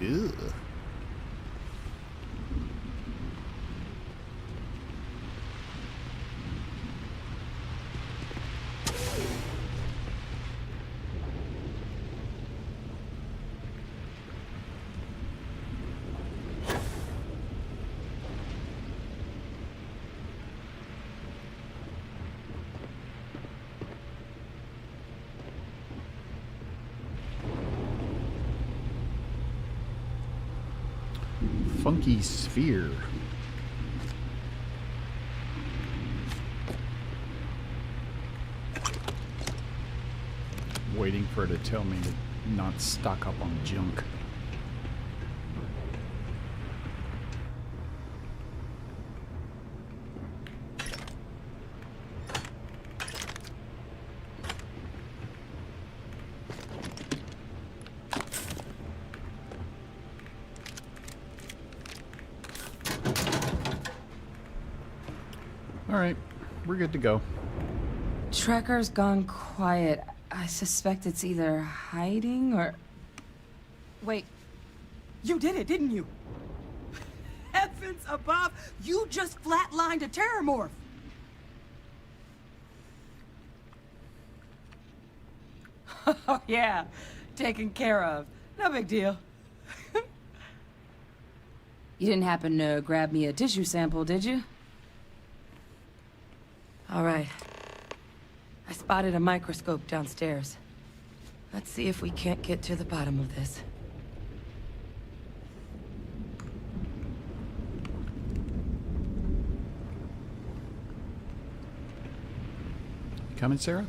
Ew. Funky sphere. Waiting for it to tell me to not stock up on junk. All right, we're good to go. Tracker's gone quiet. I suspect it's either hiding or... Wait. You did it, didn't you? Heavens above! You just flatlined a terramorph! Oh, yeah. Taken care of. No big deal. You didn't happen to grab me a tissue sample, did you? All right. I spotted a microscope downstairs. Let's see if we can't get to the bottom of this. Coming, Sarah?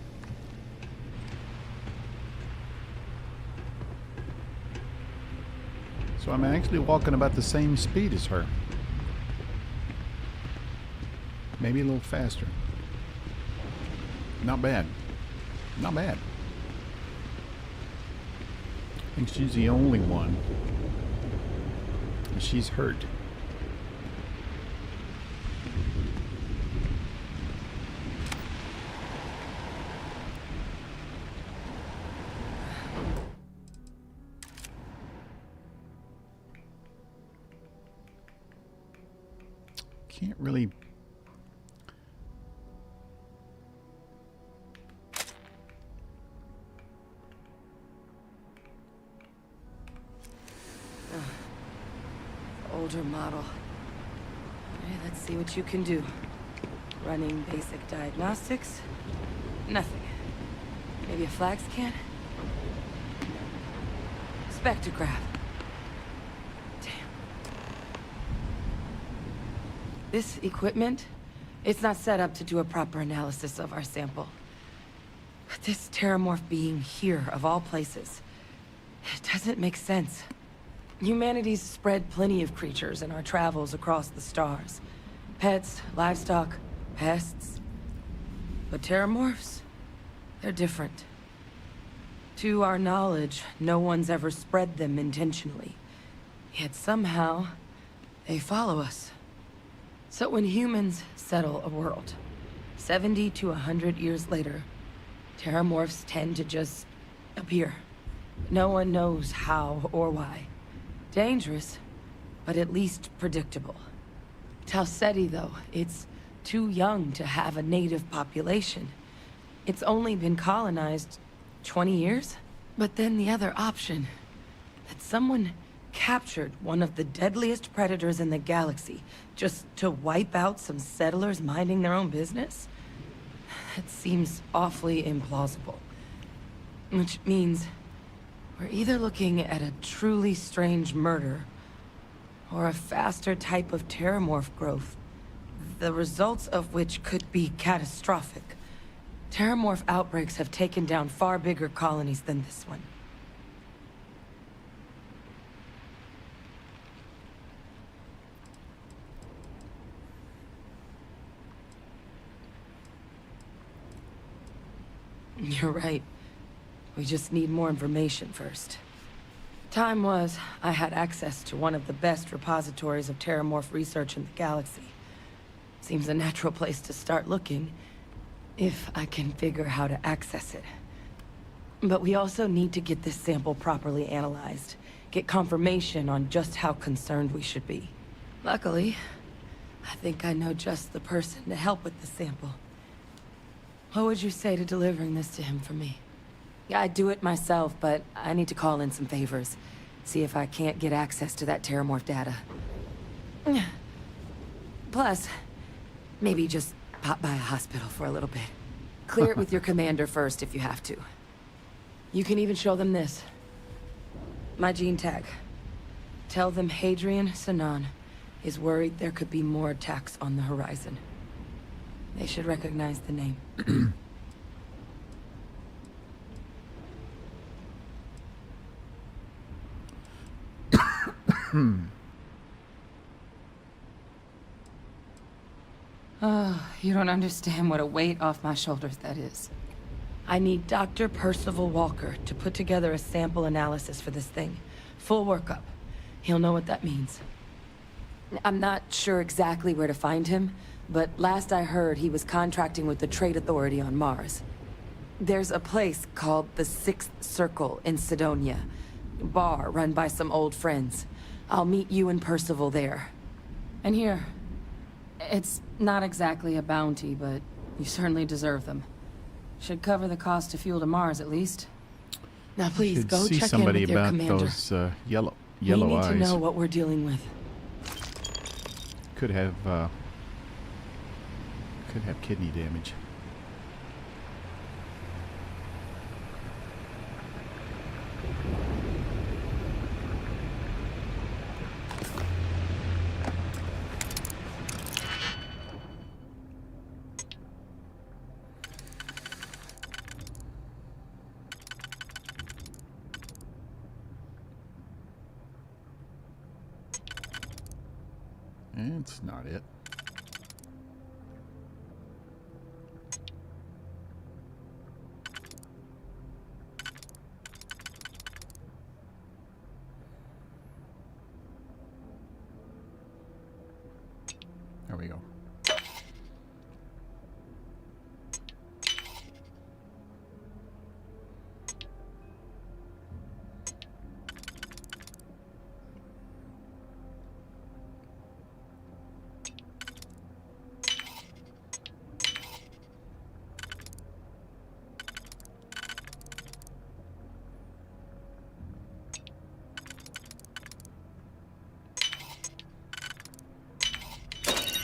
So I'm actually walking about the same speed as her. Maybe a little faster. Not bad. Not bad. I think she's the only one. And she's hurt. Can't really... Older model. Okay, let's see what you can do. Running basic diagnostics. Nothing. Maybe a flag scan? Spectrograph. Damn. This equipment, it's not set up to do a proper analysis of our sample. But this terramorph being here, of all places, it doesn't make sense. Humanity's spread plenty of creatures in our travels across the stars. Pets, livestock, pests. But terramorphs? They're different. To our knowledge, no one's ever spread them intentionally. Yet somehow, they follow us. So when humans settle a world, 70 to 100 years later, terramorphs tend to just appear. No one knows how or why. Dangerous, but at least predictable. Tau Ceti, though, it's too young to have a native population. It's only been colonized 20 years? But then the other option, that someone captured one of the deadliest predators in the galaxy just to wipe out some settlers minding their own business? That seems awfully implausible. Which means we're either looking at a truly strange murder, or a faster type of terramorph growth, the results of which could be catastrophic. Terramorph outbreaks have taken down far bigger colonies than this one. You're right. We just need more information first. Time was, I had access to one of the best repositories of terramorph research in the galaxy. Seems a natural place to start looking, if I can figure how to access it. But we also need to get this sample properly analyzed, get confirmation on just how concerned we should be. Luckily, I think I know just the person to help with the sample. What would you say to delivering this to him for me? I'd do it myself, but I need to call in some favors. See if I can't get access to that terramorph data. Plus, maybe just pop by a hospital for a little bit. Clear it with your commander first if you have to. You can even show them this. My gene tag. Tell them Hadrian Sinan is worried there could be more attacks on the horizon. They should recognize the name. Oh, you don't understand what a weight off my shoulders that is. I need Dr. Percival Walker to put together a sample analysis for this thing. Full workup. He'll know what that means. I'm not sure exactly where to find him, but last I heard he was contracting with the Trade Authority on Mars. There's a place called the Sixth Circle in Sidonia. A bar run by some old friends. I'll meet you and Percival there. And here. It's not exactly a bounty, but you certainly deserve them. Should cover the cost to fuel to Mars, at least. Now please, Should go see check somebody in with your about commander. those yellow We need eyes. to know what we're dealing with. Could have kidney damage. That's not it. There we go.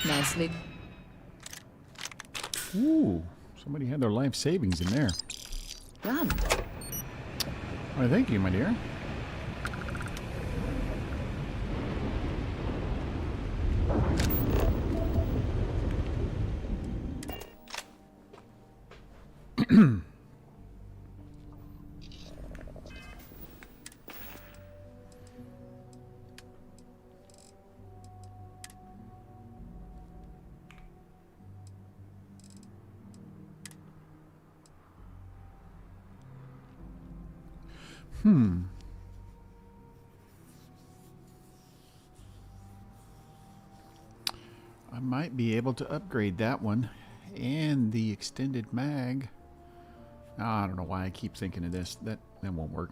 Nicely. Ooh, somebody had their life savings in there. Done. Why, thank you, my dear. I might be able to upgrade that one and the extended mag. I don't know why I keep thinking of this. That won't work.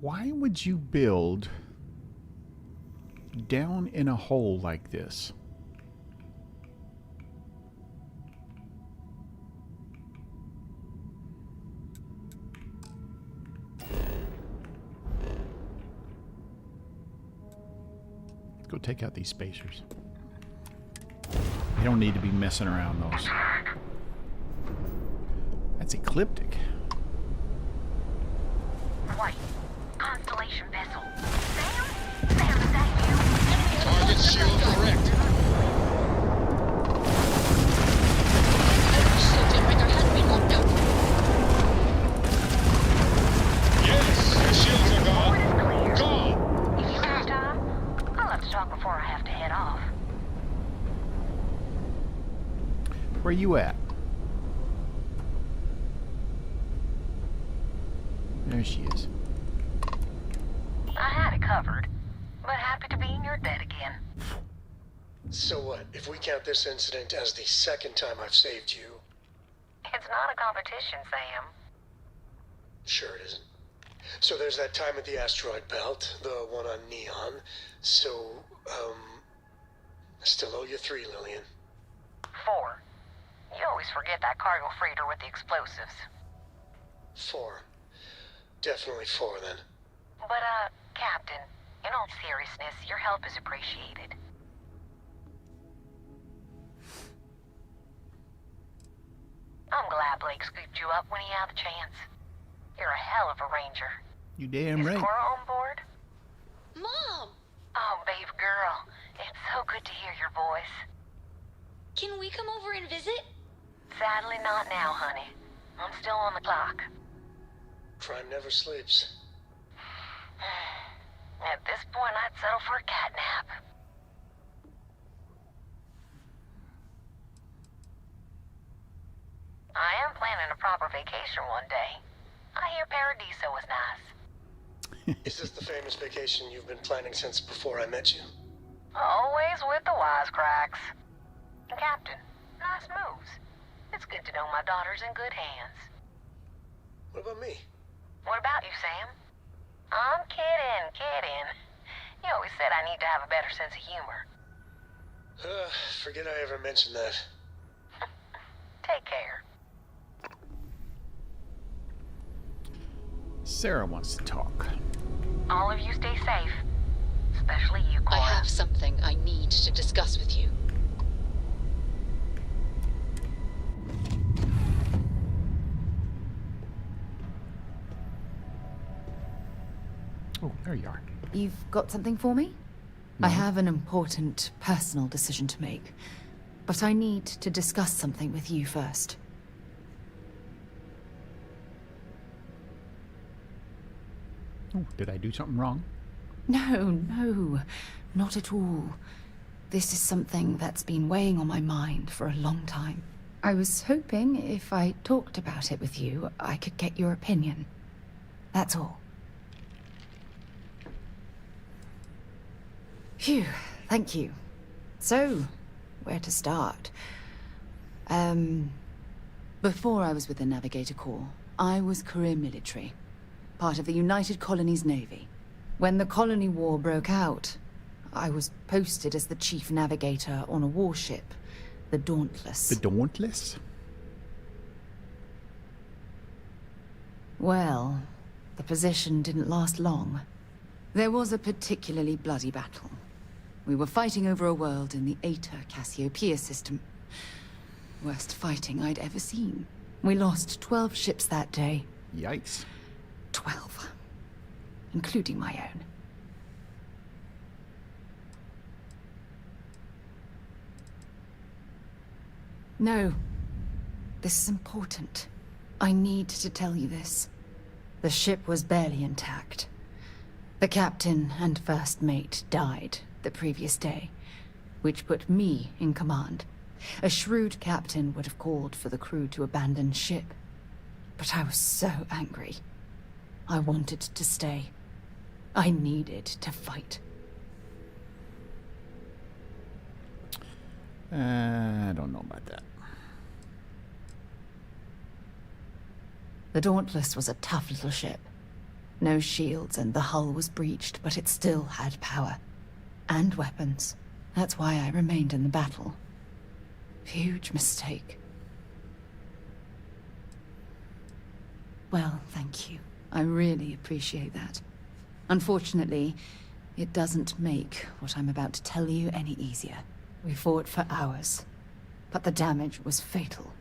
Why would you build down in a hole like this? Let's go take out these spacers. You don't need to be messing around those. That's ecliptic. White. Constellation vessel. Sam? Sam, is that you? Target shield correct. Yes, the shields are gone. Gone. If you can stop, I'll have to talk before I have to head off. Where you at? There she is. I had it covered, but happy to be in your debt again. So what, if we count this incident as the second time I've saved you? It's not a competition, Sam. Sure it isn't. So there's that time at the asteroid belt, the one on Neon. So, I still owe you 3, Lillian. 4. You always forget that cargo freighter with the explosives. 4. Definitely 4, then. But, Captain, in all seriousness, your help is appreciated. I'm glad Blake scooped you up when he had the chance. You're a hell of a ranger. You damn Is right. Cora on board? Mom! Oh, babe girl. It's so good to hear your voice. Can we come over and visit? Sadly not now, honey. I'm still on the clock. Crime never sleeps. At this point, I'd settle for a cat nap. I am planning a proper vacation one day. I hear Paradiso is nice. Is this the famous vacation you've been planning since before I met you? Always with the wisecracks. Captain, nice moves. It's good to know my daughter's in good hands. What about me? What about you, Sam? I'm kidding. You always said I need to have a better sense of humor. Forget I ever mentioned that. Take care. Sarah wants to talk. All of you stay safe. Especially you, Cora. I have something I need to discuss with you. Oh, there you are. You've got something for me? No. I have an important personal decision to make, but I need to discuss something with you first. Oh, did I do something wrong? No, not at all. This is something that's been weighing on my mind for a long time. I was hoping if I talked about it with you, I could get your opinion. That's all. Phew, thank you. So, where to start? Before I was with the Navigator Corps, I was career military, part of the United Colonies Navy. When the Colony War broke out, I was posted as the chief navigator on a warship, the Dauntless. The Dauntless? Well, the position didn't last long. There was a particularly bloody battle. We were fighting over a world in the Eta Cassiopeia system. Worst fighting I'd ever seen. We lost 12 ships that day. Yikes. 12. Including my own. No. This is important. I need to tell you this. The ship was barely intact. The captain and first mate died the previous day, which put me in command. A shrewd captain would have called for the crew to abandon ship. But I was so angry. I wanted to stay. I needed to fight. I don't know about that. The Dauntless was a tough little ship. No shields and the hull was breached, but it still had power. And weapons. That's why I remained in the battle. Huge mistake. Well, thank you. I really appreciate that. Unfortunately, it doesn't make what I'm about to tell you any easier. We fought for hours, but the damage was fatal.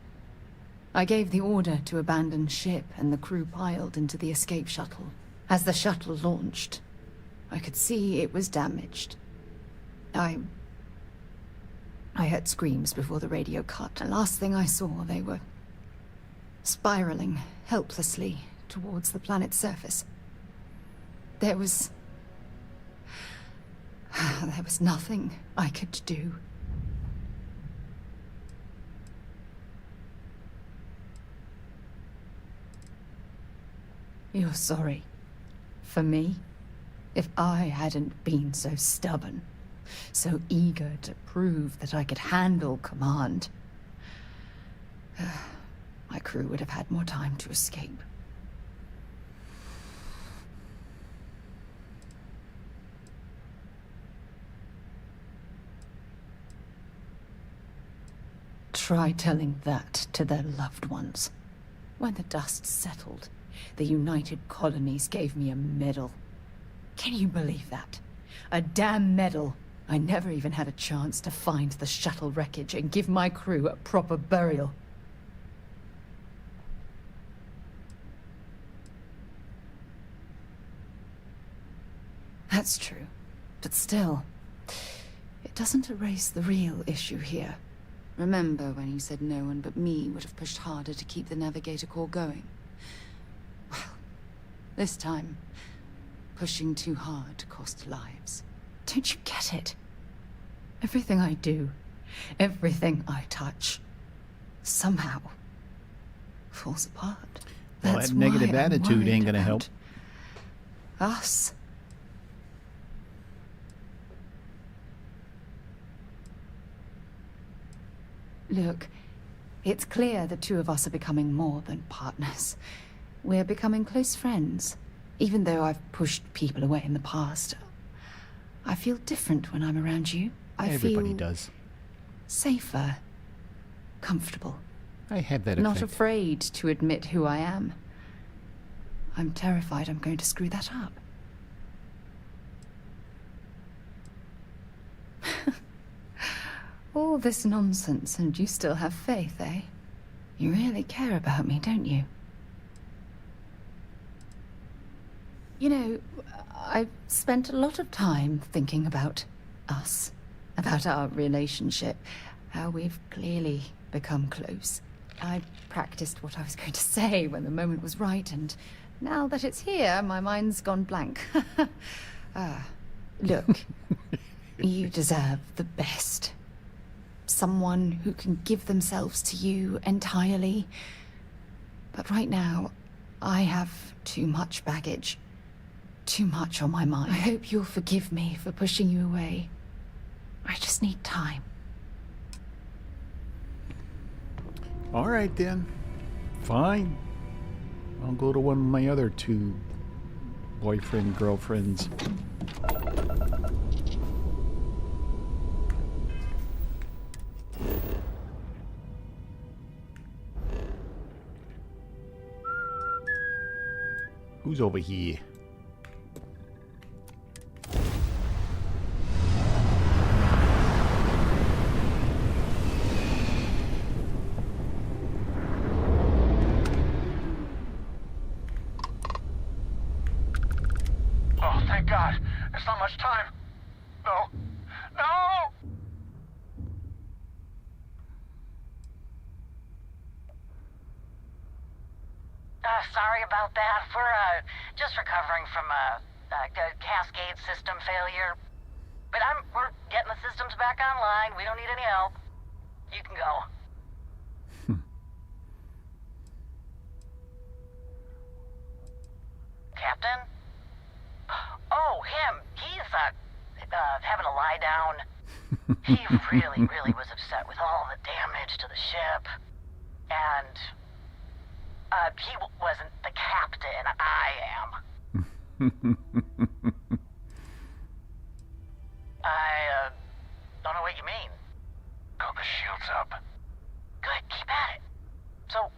I gave the order to abandon ship and the crew piled into the escape shuttle. As the shuttle launched, I could see it was damaged. I heard screams before the radio cut. The last thing I saw, they were spiraling helplessly towards the planet's surface. There was nothing I could do. You're sorry. For me? If I hadn't been so stubborn, so eager to prove that I could handle command, my crew would have had more time to escape. Try telling that to their loved ones. When the dust settled, the United Colonies gave me a medal. Can you believe that? A damn medal. I never even had a chance to find the shuttle wreckage and give my crew a proper burial. That's true. But still, it doesn't erase the real issue here. Remember when you said no one but me would have pushed harder to keep the Navigator core going? Well, this time, pushing too hard cost lives. Don't you get it? Everything I do, everything I touch, somehow falls apart. Well, That's that negative why I'm attitude worried ain't gonna help. about us. Look, it's clear the two of us are becoming more than partners. We're becoming close friends. Even though I've pushed people away in the past, I feel different when I'm around you. Everybody feel does. safer, comfortable. I have that Not effect. afraid to admit who I am. I'm terrified I'm going to screw that up. All this nonsense and you still have faith, eh? You really care about me, don't you? You know, I've spent a lot of time thinking about us, about our relationship, how we've clearly become close. I practiced what I was going to say when the moment was right, and now that it's here, my mind's gone blank. Look, you deserve the best. Someone who can give themselves to you entirely. But right now, I have too much baggage. Too much on my mind. I hope you'll forgive me for pushing you away. I just need time. All right, then. Fine. I'll go to one of my other two boyfriend, girlfriends. Who's over here? Oh, thank God. There's not much time. No. No! Sorry about that. We're, just recovering from a cascade system failure. But we're getting the systems back online. We don't need any help. You can go. Captain? Oh, him. He's, having a lie down. He really was upset with all the damage to the ship. And, he wasn't the captain. I am. I, don't know what you mean. Got the shields up. Good, keep at it. So,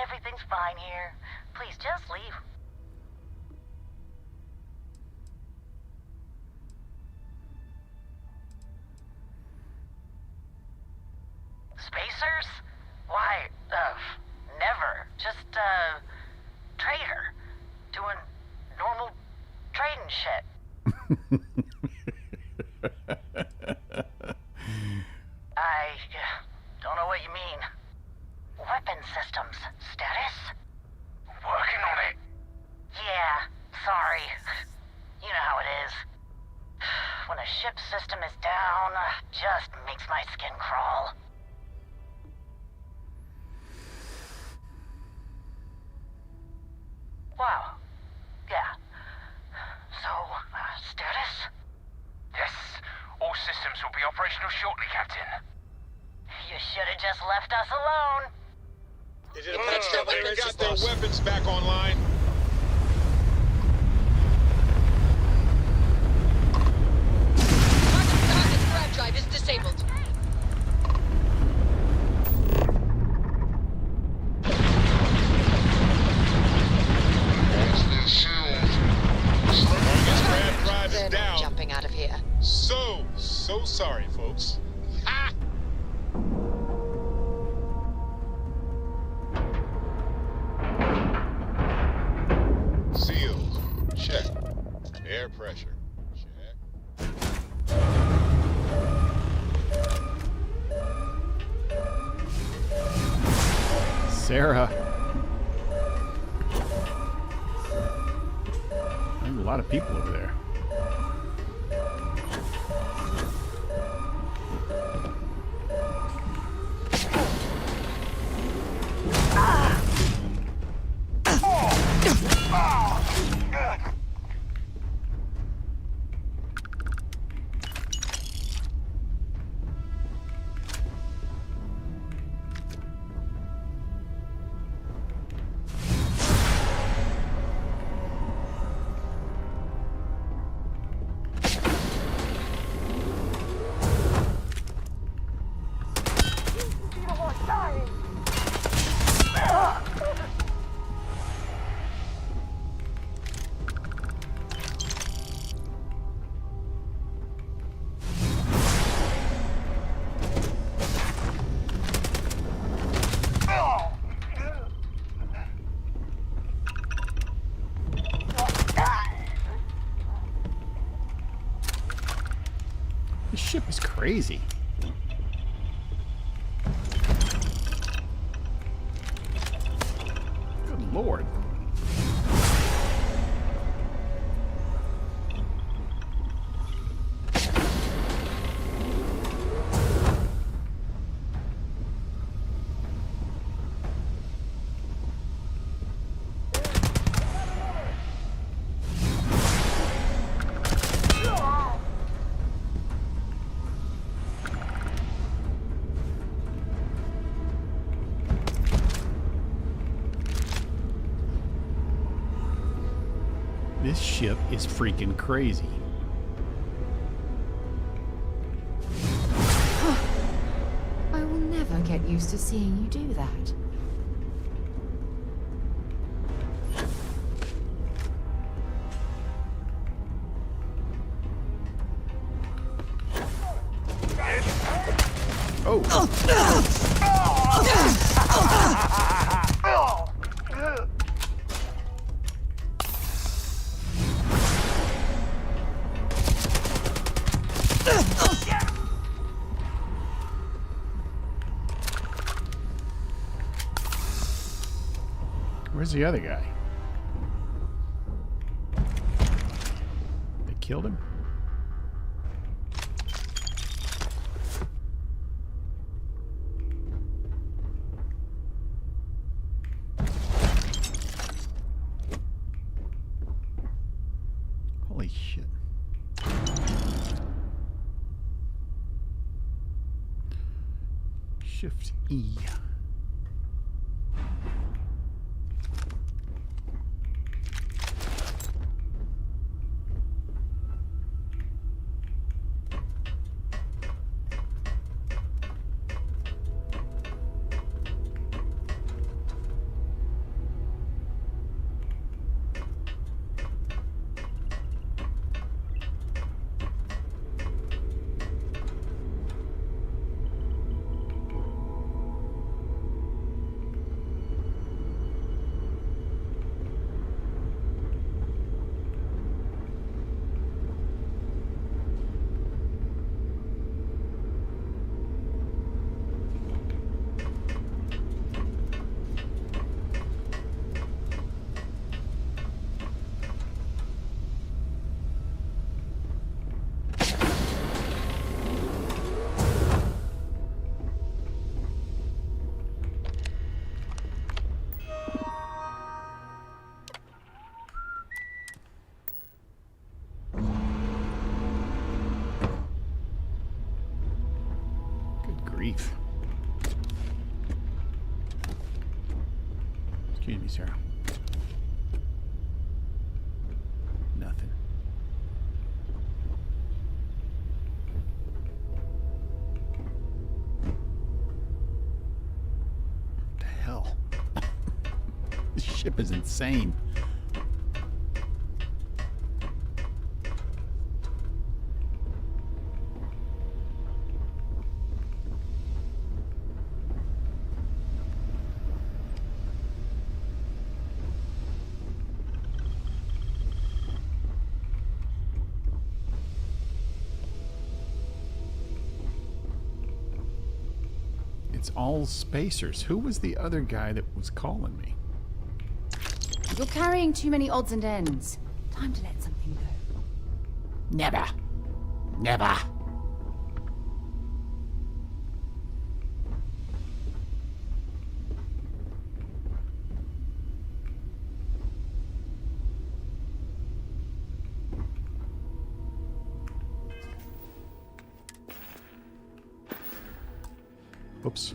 everything's fine here. Please, just leave. Spacers? Why, never. Just, trader. Doing normal trading shit. I don't know what you mean. Weapon systems. Status? Working on it. Yeah, sorry. You know how it is. When a ship system is down, just makes my skin crawl. Wow. Yeah. So, status? Yes. All systems will be operational shortly, Captain. You should have just left us alone. Is it about they got their weapons back online? Target's grab drive is disabled. Grab drive is down. Jumping out of here. So sorry, folks. Ha! Seals. Check. Air pressure. Check. Sarah. There's a lot of people over there. This ship is crazy. Good lord. This ship is freaking crazy. I will never get used to seeing you do that. Where's the other guy? They killed him? Holy shit. Shift E. Grief. Excuse me, Sarah. Nothing. What the hell? This ship is insane. It's all spacers. Who was the other guy that was calling me? You're carrying too many odds and ends. Time to let something go. Never. Never. Oops.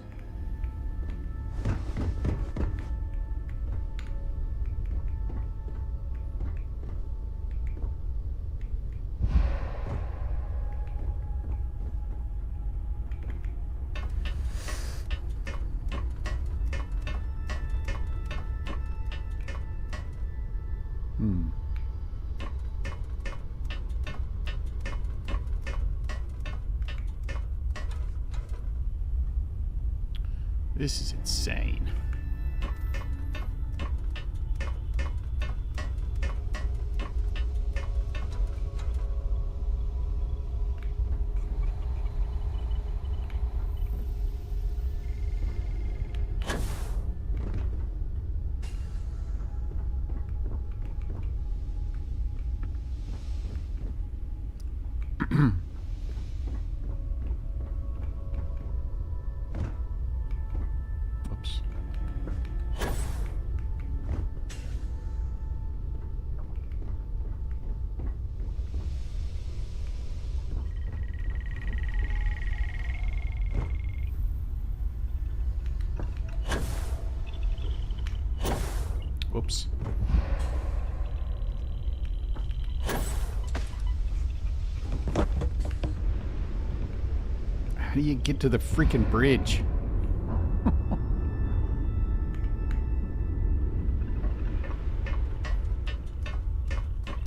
This is insane. Oops. Whoops. How do you get to the freaking bridge?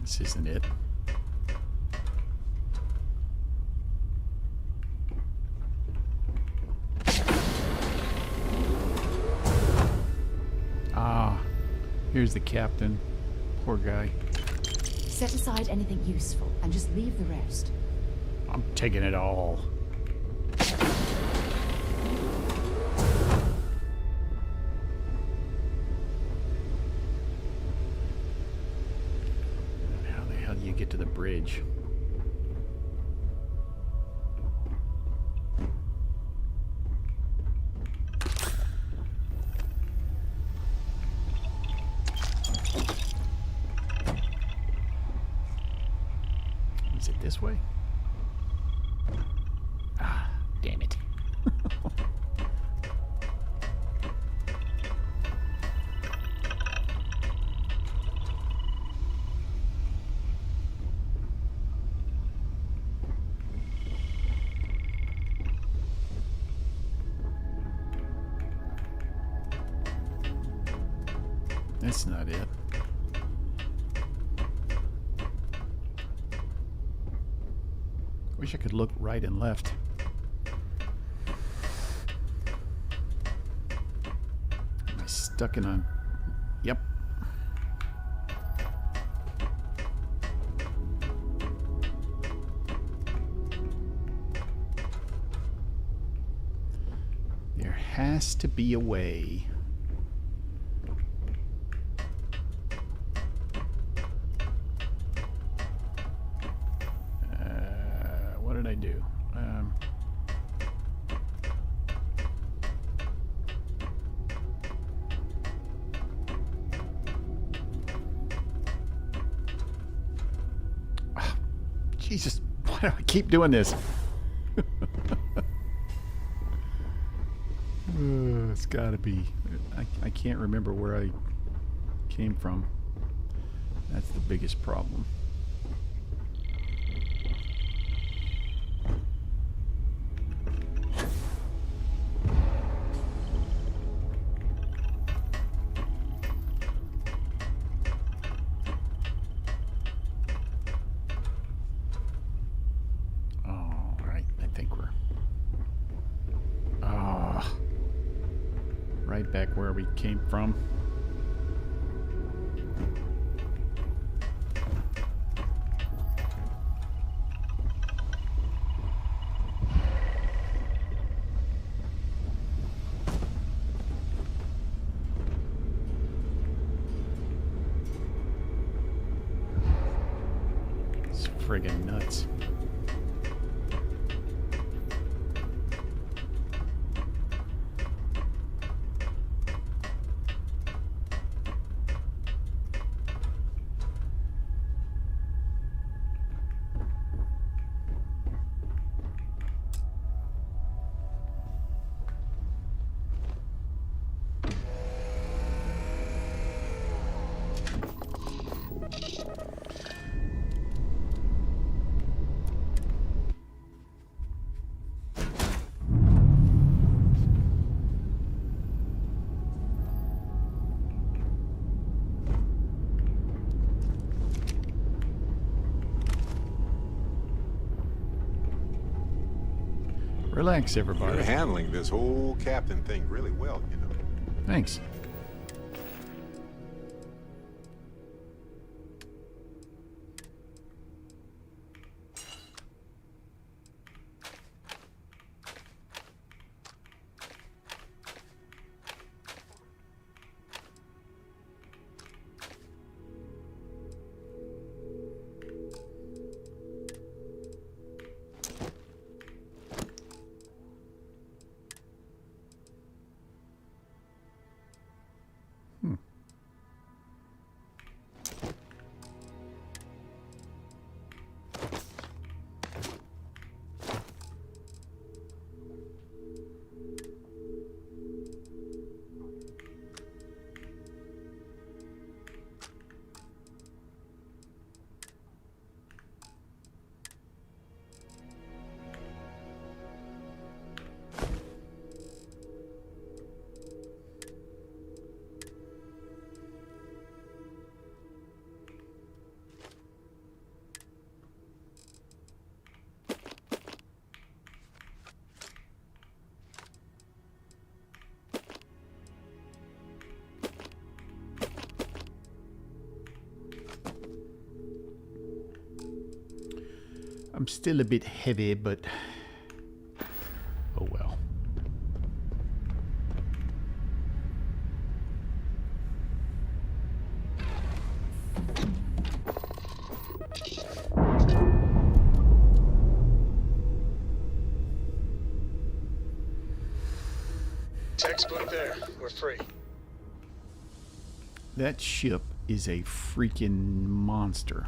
This isn't it. Ah, here's the captain. Poor guy. Set aside anything useful and just leave the rest. I'm taking it all. How the hell do you get to the bridge? Is it this way? Ah, damn it. That's not it. Wish I could look right and left. Am I stuck in a... Yep. There has to be a way. What did I do? Jesus, why do I keep doing this? It's gotta be. I can't remember where I came from. That's the biggest problem. Right back where we came from. friggin' nuts. Relax, everybody. You're handling this whole captain thing really well, you know. Thanks. I'm still a bit heavy, but oh well. Textbook there. We're free. That ship is a freaking monster.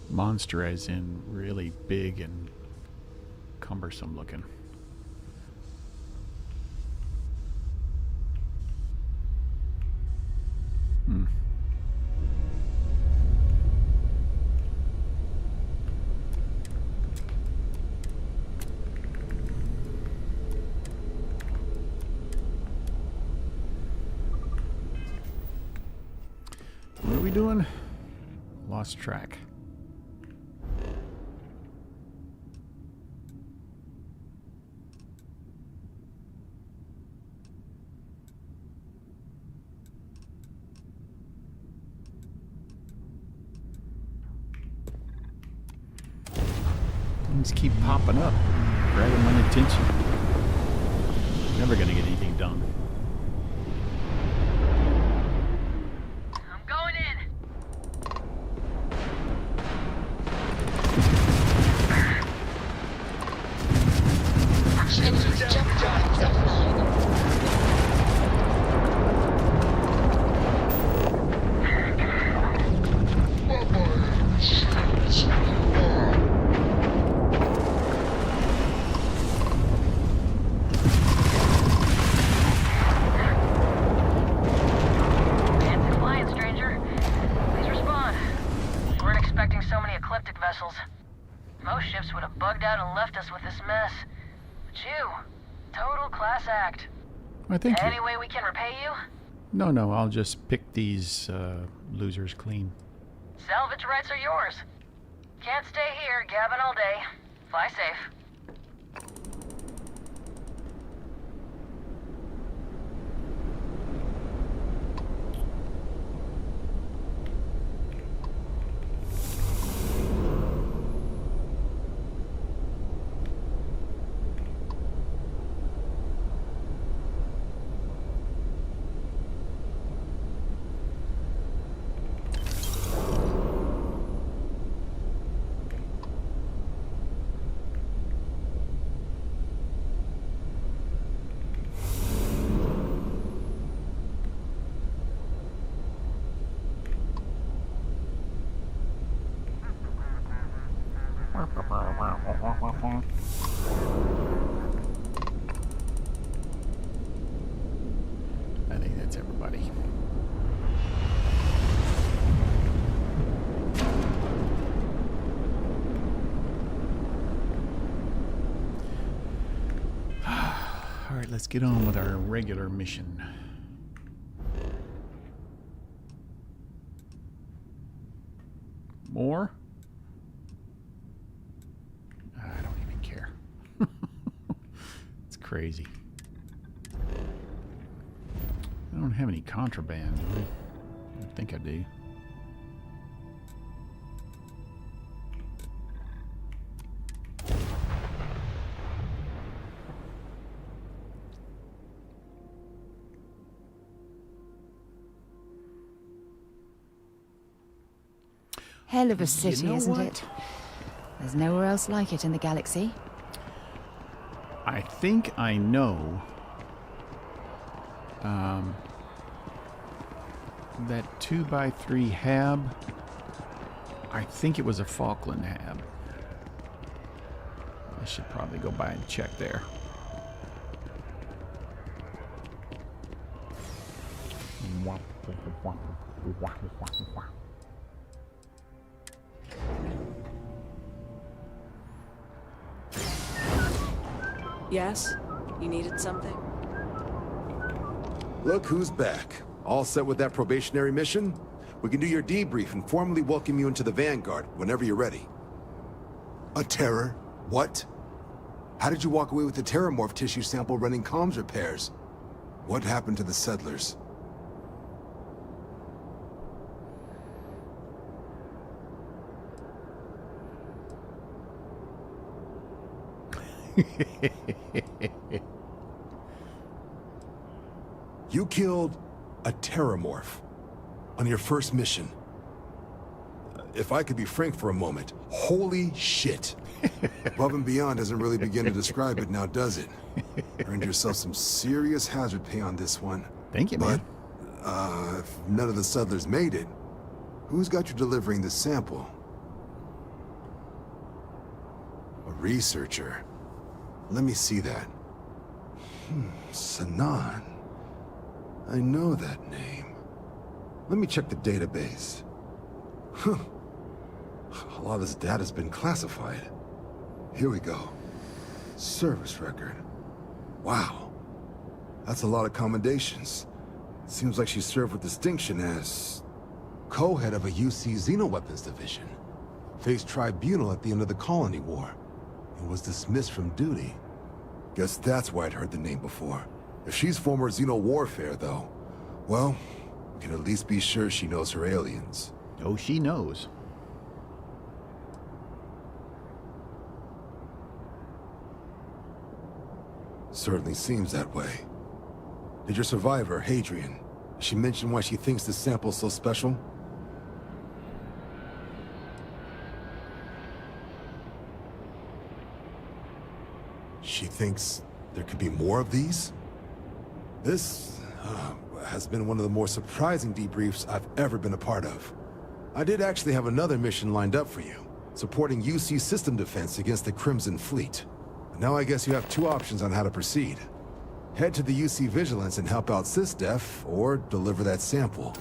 Monster as in really big and cumbersome looking. What are we doing? Lost track. Things keep popping up, grabbing my attention. Never gonna get anything done. I'm going in. Enemy's jump drive is offline. Most ships would have bugged out and left us with this mess. But you, total class act. I think. Any way we can repay you? No, I'll just pick these losers clean. Salvage rights are yours. Can't stay here gabbing all day. Fly safe. I think that's everybody. All right, let's get on with our regular mission. More? I don't even care. It's crazy. I don't have any contraband. I think I do. Hell of a city, know isn't what? it? There's nowhere else like it in the galaxy. I think I know that 2x3 hab. I think it was a Falkland hab. I should probably go by and check there. Yes? You needed something? Look who's back. All set with that probationary mission? We can do your debrief and formally welcome you into the Vanguard whenever you're ready. A terror? What? How did you walk away with the xenomorph tissue sample running comms repairs? What happened to the settlers? You killed a terramorph on your first mission. If I could be frank for a moment, holy shit. Above and beyond doesn't really begin to describe it now, does it? Earned yourself some serious hazard pay on this one. Thank you, man. But, if none of the settlers made it, who's got you delivering the sample? A researcher. Let me see that. Sanan. I know that name. Let me check the database. Huh. A lot of this data's been classified. Here we go. Service record. Wow. That's a lot of commendations. Seems like she served with distinction as co-head of a UC Xenoweapons division. Faced tribunal at the end of the Colony War. And was dismissed from duty. Guess that's why I'd heard the name before. If she's former Xeno warfare, though, well, we can at least be sure she knows her aliens. Oh, she knows. Certainly seems that way. Did your survivor, Hadrian, she mention why she thinks this sample's so special? She thinks there could be more of these? This has been one of the more surprising debriefs I've ever been a part of. I did actually have another mission lined up for you, supporting UC system defense against the Crimson Fleet. Now I guess you have two options on how to proceed. Head to the UC Vigilance and help out SysDef, or deliver that sample.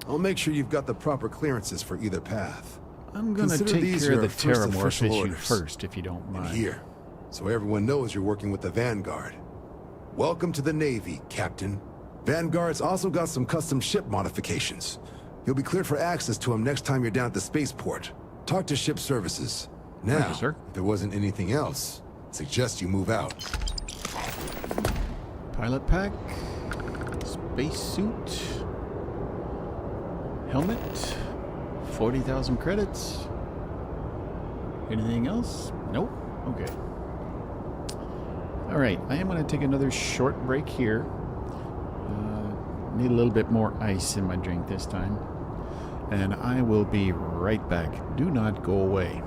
I'll make sure you've got the proper clearances for either path. I'm gonna Consider take these care of your the first terramorph official issue orders. first, if you don't mind. And here, so everyone knows you're working with the Vanguard. Welcome to the Navy, Captain. Vanguard's also got some custom ship modifications. You'll be cleared for access to them next time you're down at the spaceport. Talk to ship services. Now, Thank you, sir. if there wasn't anything else, suggest you move out. Pilot pack, spacesuit, helmet, 40,000 credits. Anything else? Nope. Okay. All right, I am going to take another short break here. Need a little bit more ice in my drink this time. And I will be right back. Do not go away.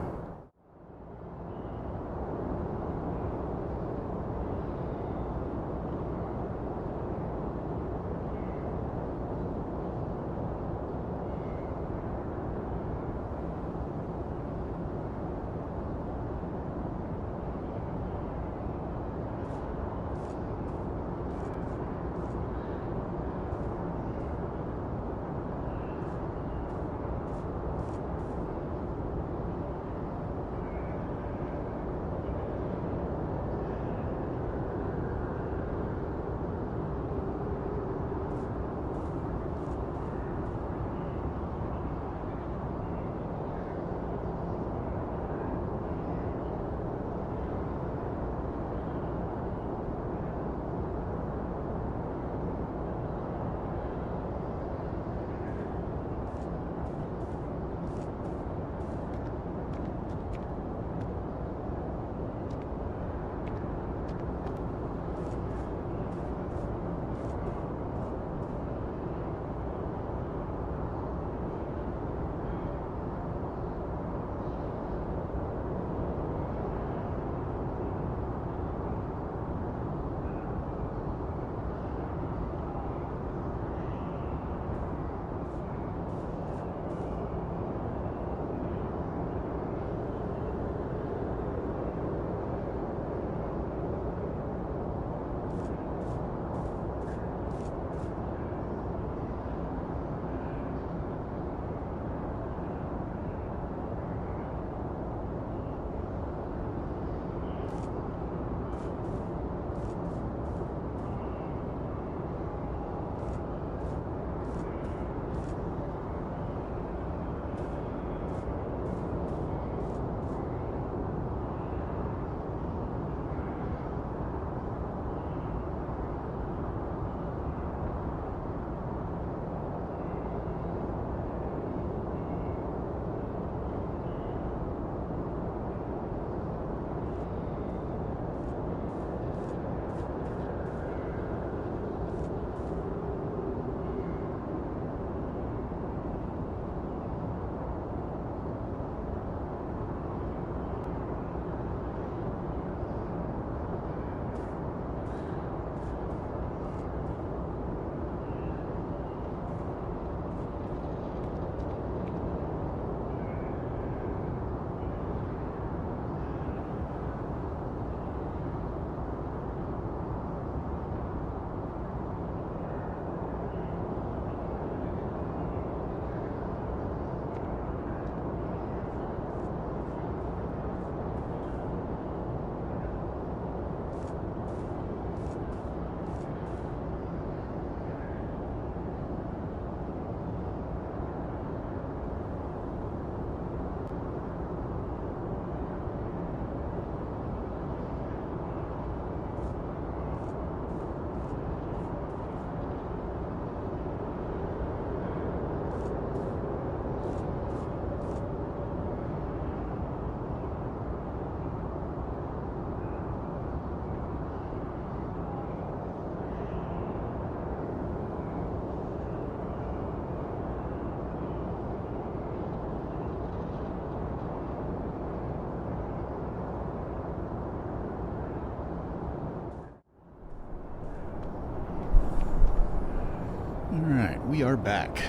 Alright, we are back.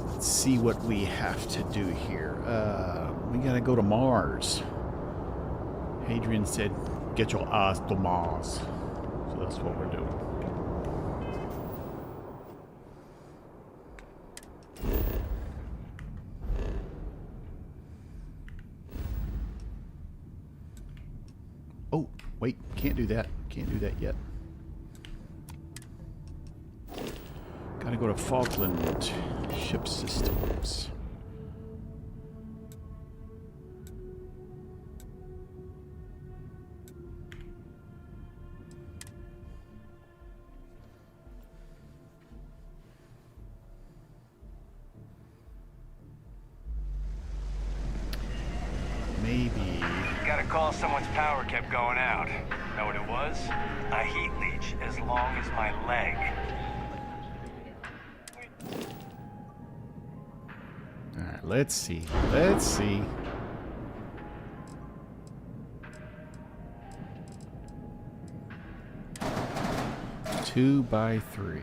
Let's see what we have to do here. We gotta go to Mars. Hadrian said, get your ass to Mars. So that's what we're doing. Oh, wait, can't do that. Can't do that yet. Gotta go to Falkland Ship Systems. Maybe. Got a call someone's power kept going out. Know what it was? A heat leech as long as my leg. Alright, let's see. Let's see. Two by three.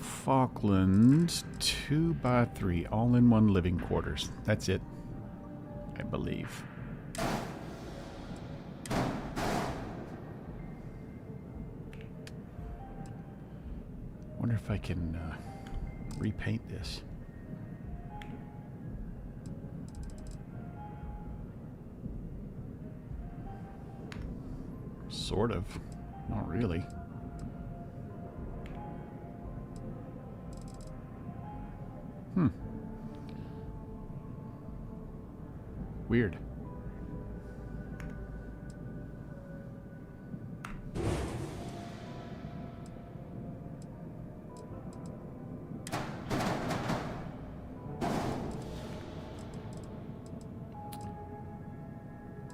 Falkland, 2 by 3, all in one living quarters. That's it, I believe. Wonder if I can repaint this. Sort of, not really. Weird.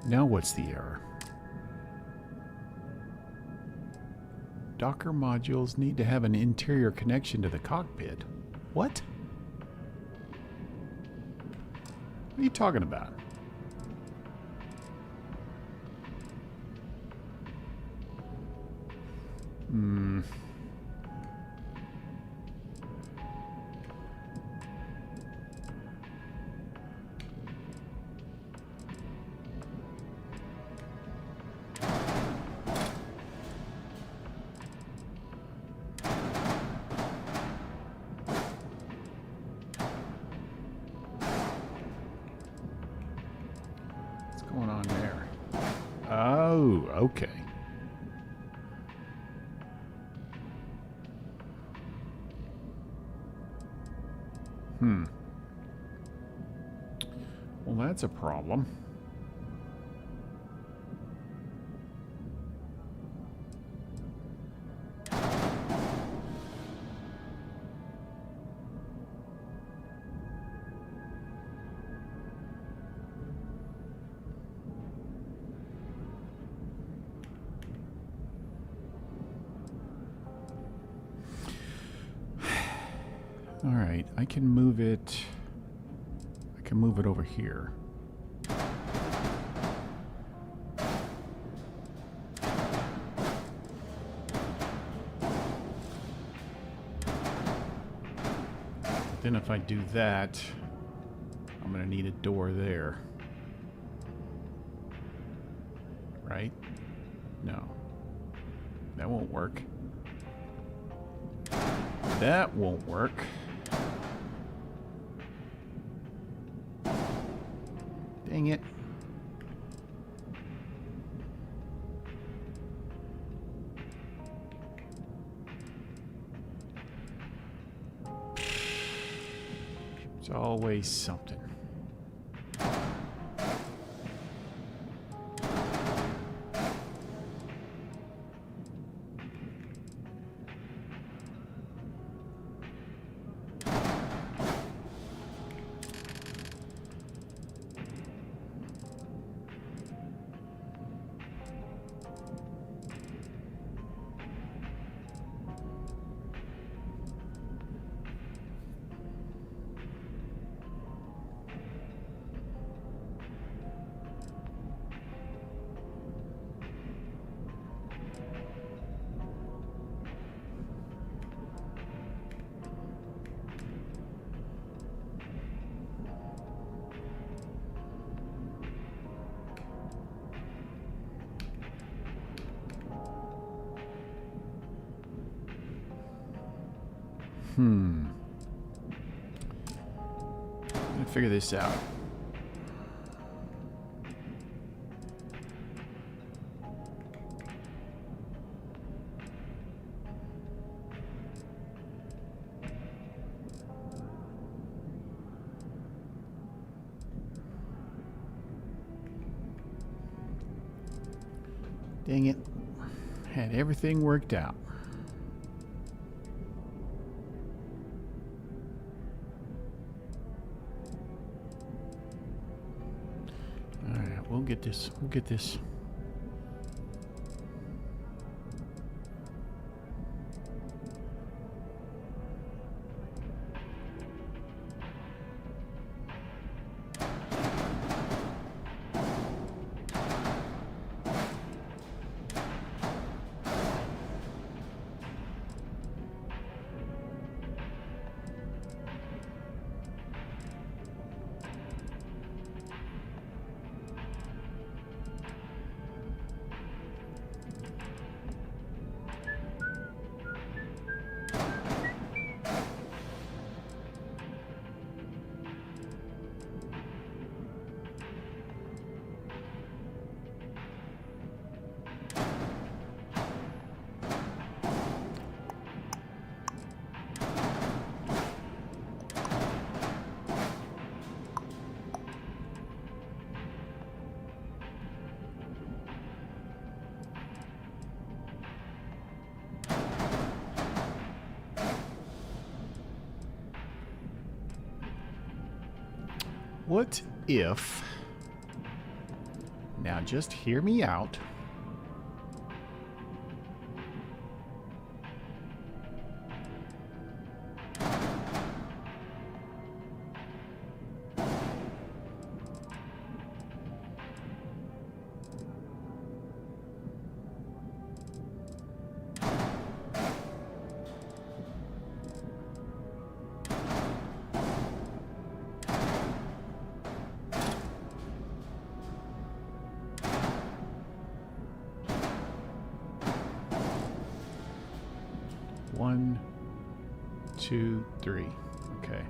Now what's the error? Docker modules need to have an interior connection to the cockpit. What? What are you talking about? What's going on there? Oh, okay. Well, that's a problem. All right, I can move it. I can move it over here. Then if I do that, I'm going to need a door there. Right? No. That won't work. That won't work. Dang it. There's always something. Gonna figure this out. Dang it. Had everything worked out. Alright, we'll get this. We'll get this. What if, now just hear me out, One, two, three. Okay.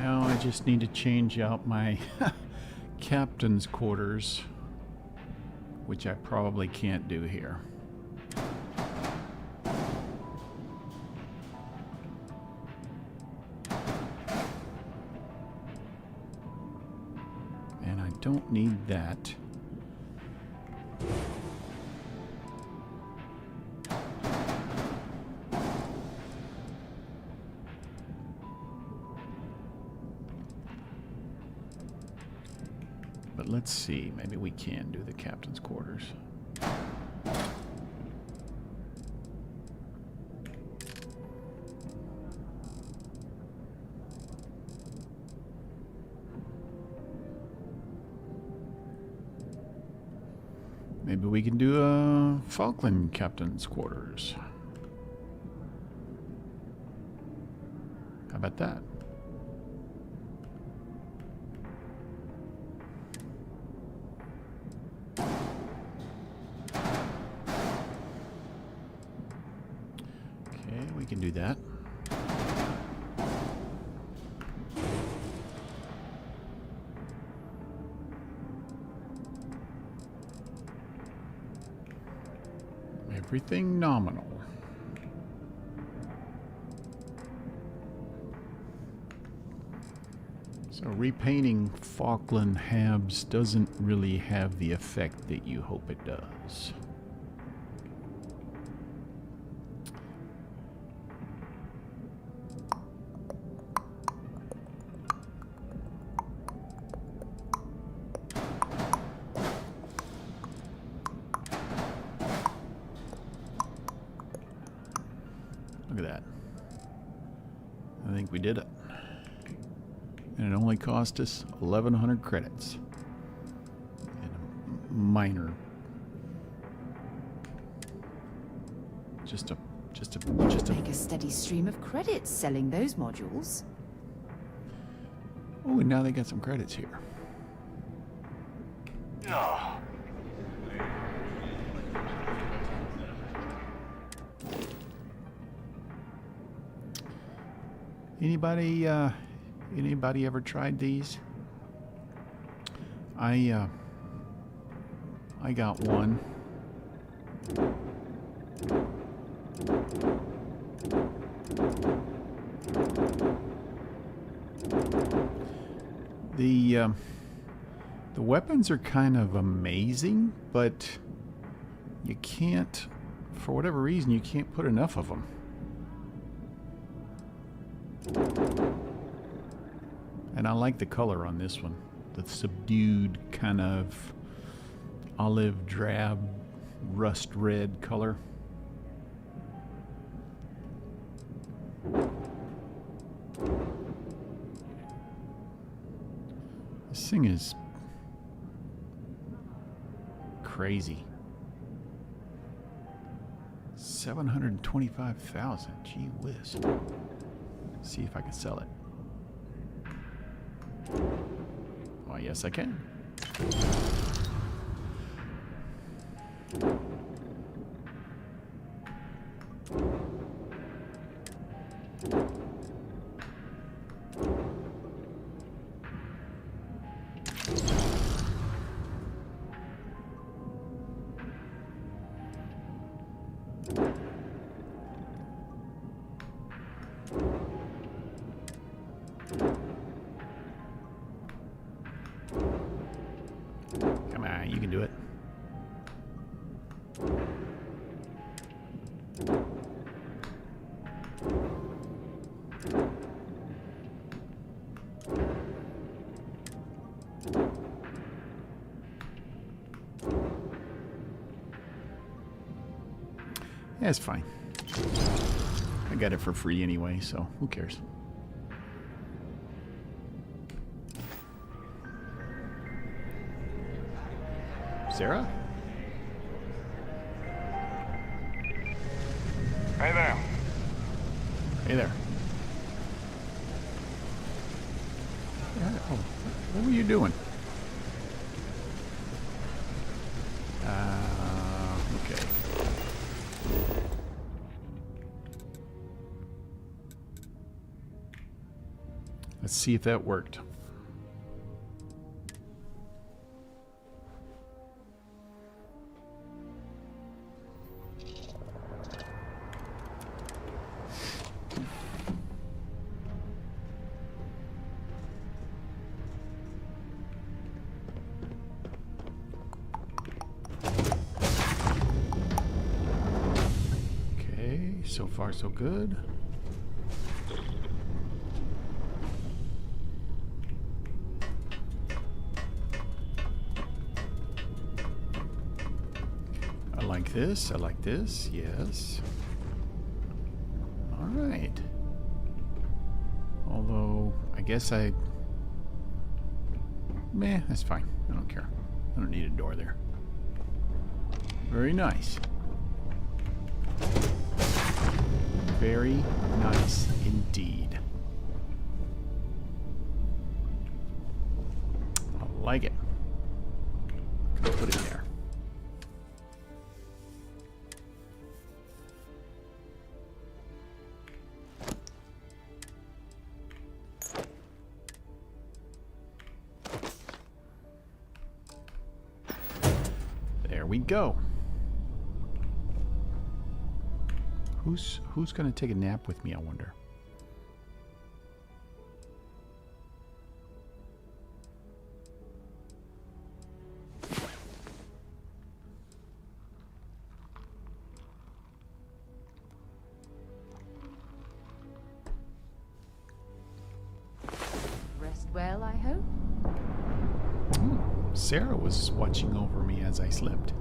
Now I just need to change out my captain's quarters, which I probably can't do here. And I don't need that. But let's see, maybe we can do the captain's quarters. Maybe we can do a Falkland captain's quarters. How about that? Okay, we can do that. Everything nominal. So repainting Falkland halves doesn't really have the effect that you hope it does. Look at that. I think we did it. And it only cost us 1,100 credits. And a minor. Just a. Make a steady stream of credits selling those modules. Oh, and now they got some credits here. Oh. Anybody ever tried these? I got one. The weapons are kind of amazing, but you can't, for whatever reason, you can't put enough of them. And I like the color on this one. The subdued kind of olive drab rust red color. This thing is crazy. 725,000. Gee whiz. See if I can sell it. Why, yes, I can. Come on, you can do it. Yeah, it's fine. I got it for free anyway, so who cares? Sarah? Hey there. Hey there. Yeah, oh, what were you doing? Okay. Let's see if that worked. So far, so good. I like this. I like this. Yes. All right. Although, I guess meh, that's fine. I don't care. I don't need a door there. Very nice. Very nice indeed. I like it. Gonna put it there. There we go. Who's gonna take a nap with me, I wonder? Sarah was watching over me as I slept.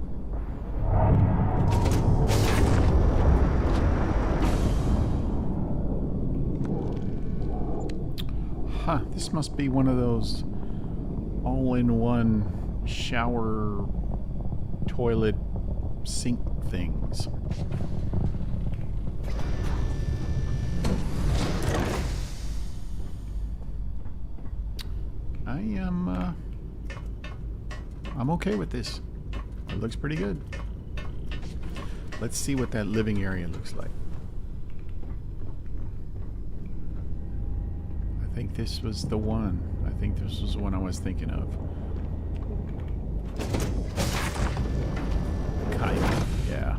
Huh, this must be one of those all-in-one shower, toilet, sink things. I'm okay with this. It looks pretty good. Let's see what that living area looks like. I think this was the one. I think this was the one I was thinking of. Kind of, yeah.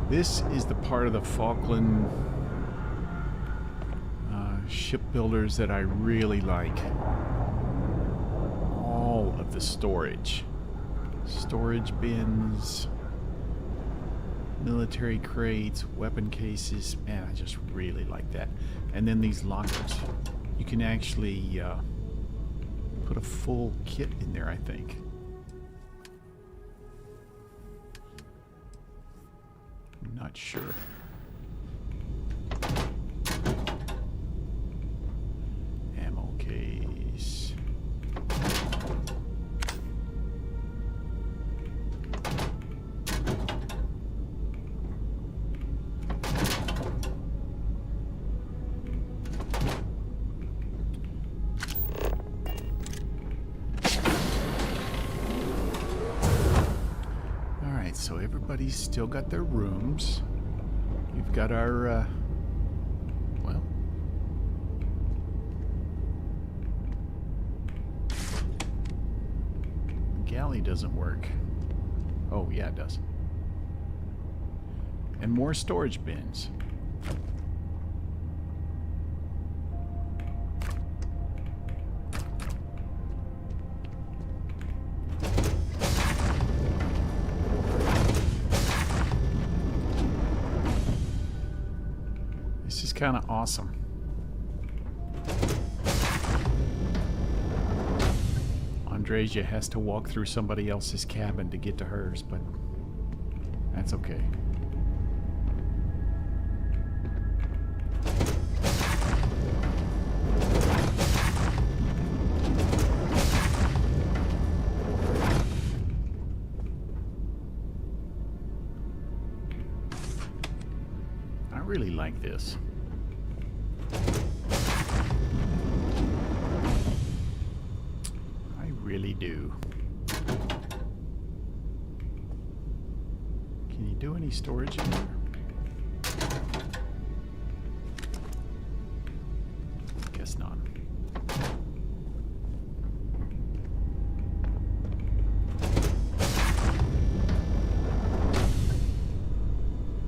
This is the part of the Falkland shipbuilders that I really like. All of the storage. Storage bins, military crates, weapon cases. Man, I just really like that. And then these lockers. You can actually put a full kit in there, I think. Not sure. Ammo case. Alright, so everybody's still got their rooms. We've got our, well, galley doesn't work. Oh, yeah, it does. And more storage bins. This is kind of awesome. Andreja has to walk through somebody else's cabin to get to hers, but that's okay. I really like this. Really do. Can you do any storage in there? Guess not.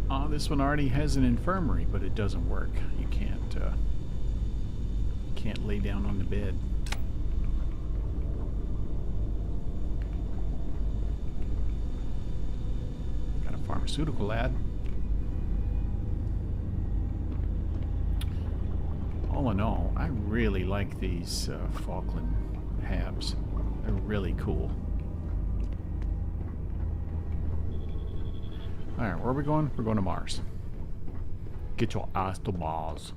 Oh, this one already has an infirmary, but it doesn't work. You can't lay down on the bed. Pharmaceutical lab. All in all, I really like these Falkland habs. They're really cool. Alright, where are we going? We're going to Mars. Get your ass to Mars.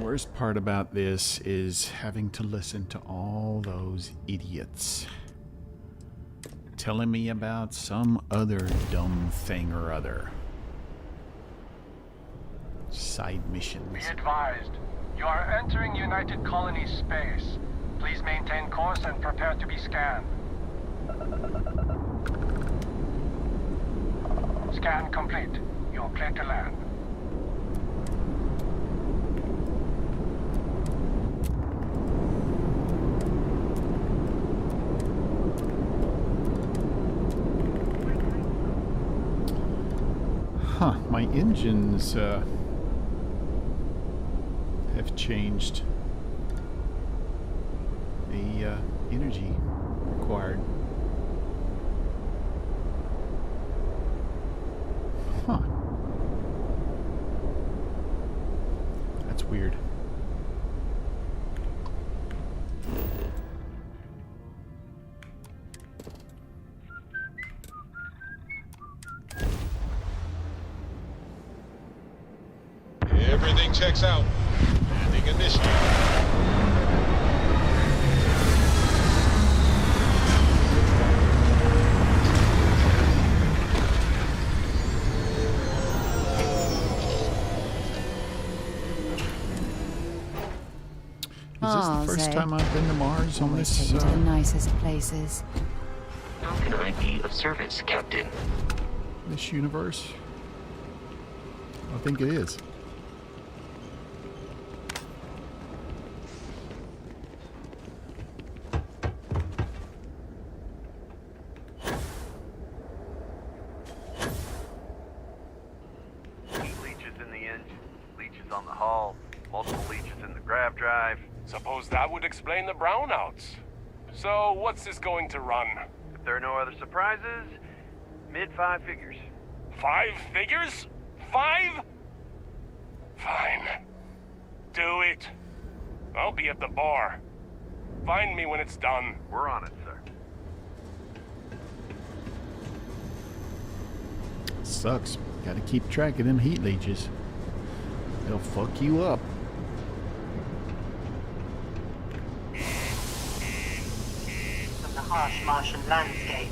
Worst part about this is having to listen to all those idiots telling me about some other dumb thing or other. Side missions. Be advised, you are entering United Colonies space. Please maintain course and prepare to be scanned. Scan complete. You're clear to land. Huh, my engines have changed. The energy required. Huh. That's weird. Everything checks out. Landing initiated. Is this the first time I've been to Mars on Always this take you to the nicest places. How can I be of service, Captain? this universe? I think it is. Heat leeches in the engine, leeches on the hull, multiple leeches in the grav drive. Suppose that would explain the brownouts. So, what's this going to run? If there are no other surprises, mid-5 figures. 5 figures? 5? Fine. Do it. I'll be at the bar. Find me when it's done. We're on it, sir. Sucks. Gotta keep track of them heat leeches. They'll fuck you up. Of the harsh Martian landscape.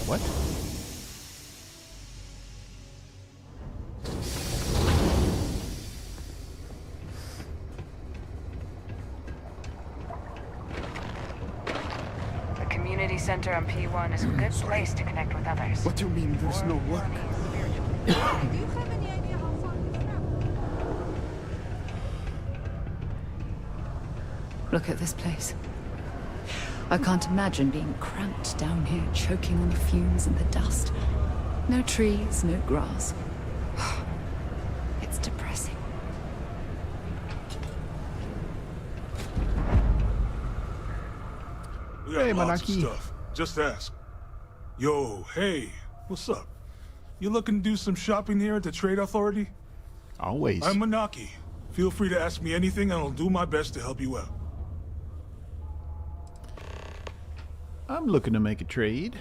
What? The community center on P1 is a good place to connect with others. What do you mean there's no work? Look at this place. I can't imagine being cramped down here, choking on the fumes and the dust. No trees, no grass. It's depressing. We got Hey, lots Manaki. of stuff. Just ask. Yo, hey, what's up? You looking to do some shopping here at the Trade Authority? Always. I'm Manaki. Feel free to ask me anything and I'll do my best to help you out. I'm looking to make a trade.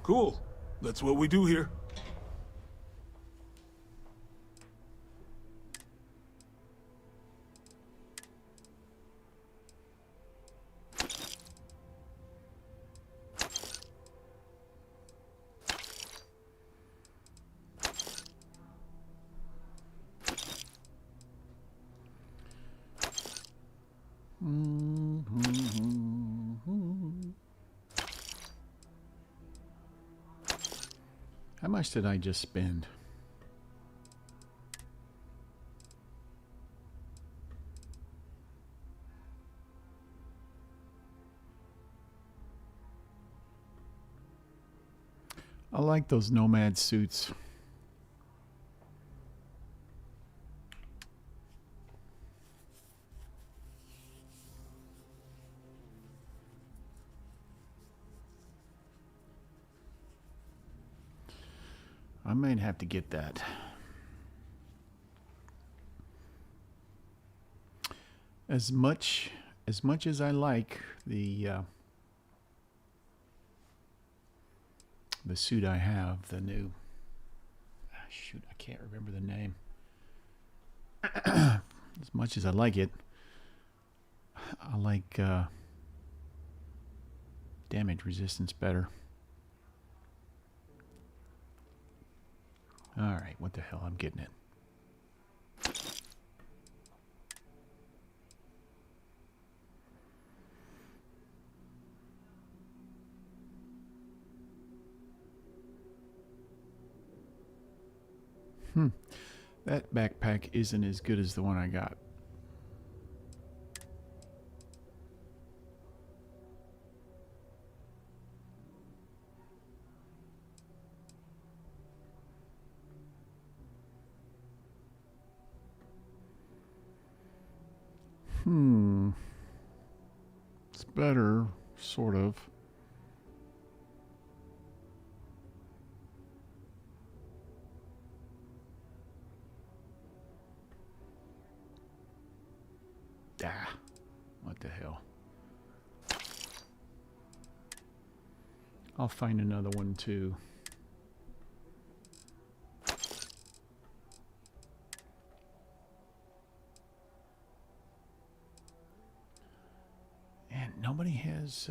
Cool. That's what we do here. How much did I just spend? I like those nomad suits. I might have to get that. As much as I like the suit I have, the new, shoot, I can't remember the name. As much as I like it, I like damage resistance better. Alright, what the hell? I'm getting it. That backpack isn't as good as the one I got. It's better, sort of. Ah, what the hell. I'll find another one too. And nobody has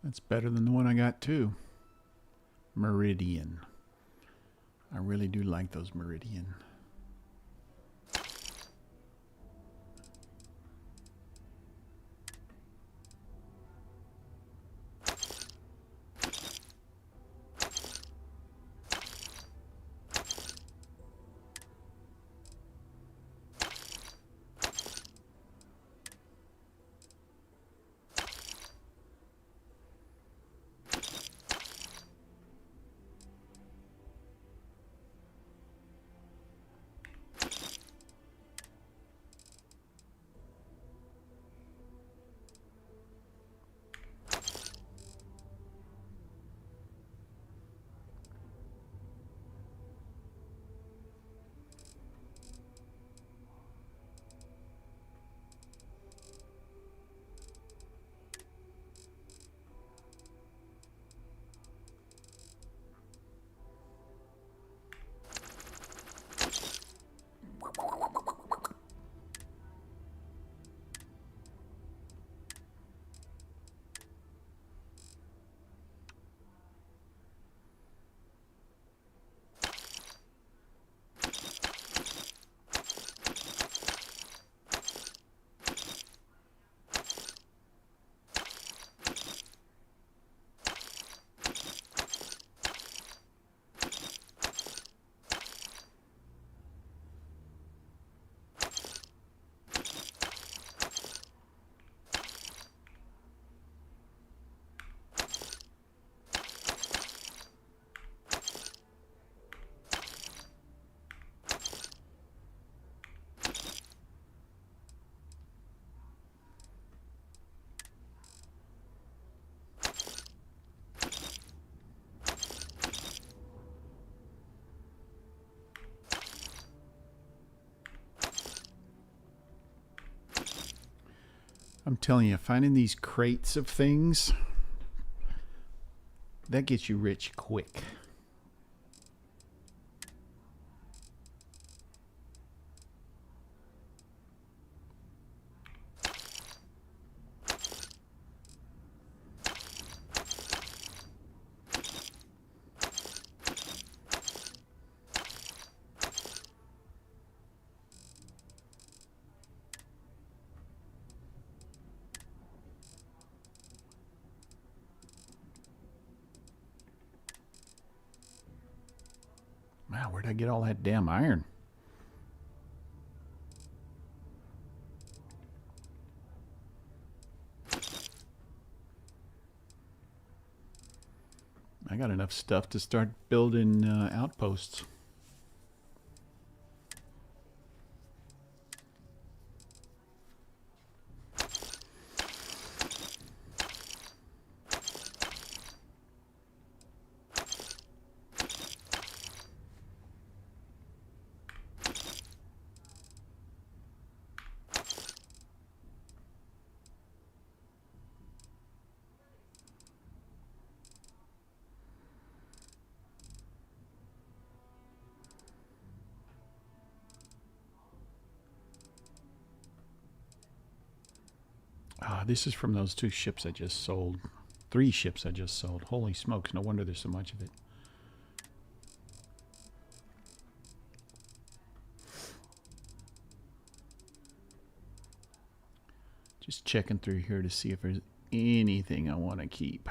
That's better than the one I got too. Meridian. I really do like those Meridian. I'm telling you, finding these crates of things, that gets you rich quick. Wow, where'd I get all that damn iron? I got enough stuff to start building outposts. This is from those 2 ships I just sold. 3 ships I just sold. Holy smokes, no wonder there's so much of it. Just checking through here to see if there's anything I want to keep.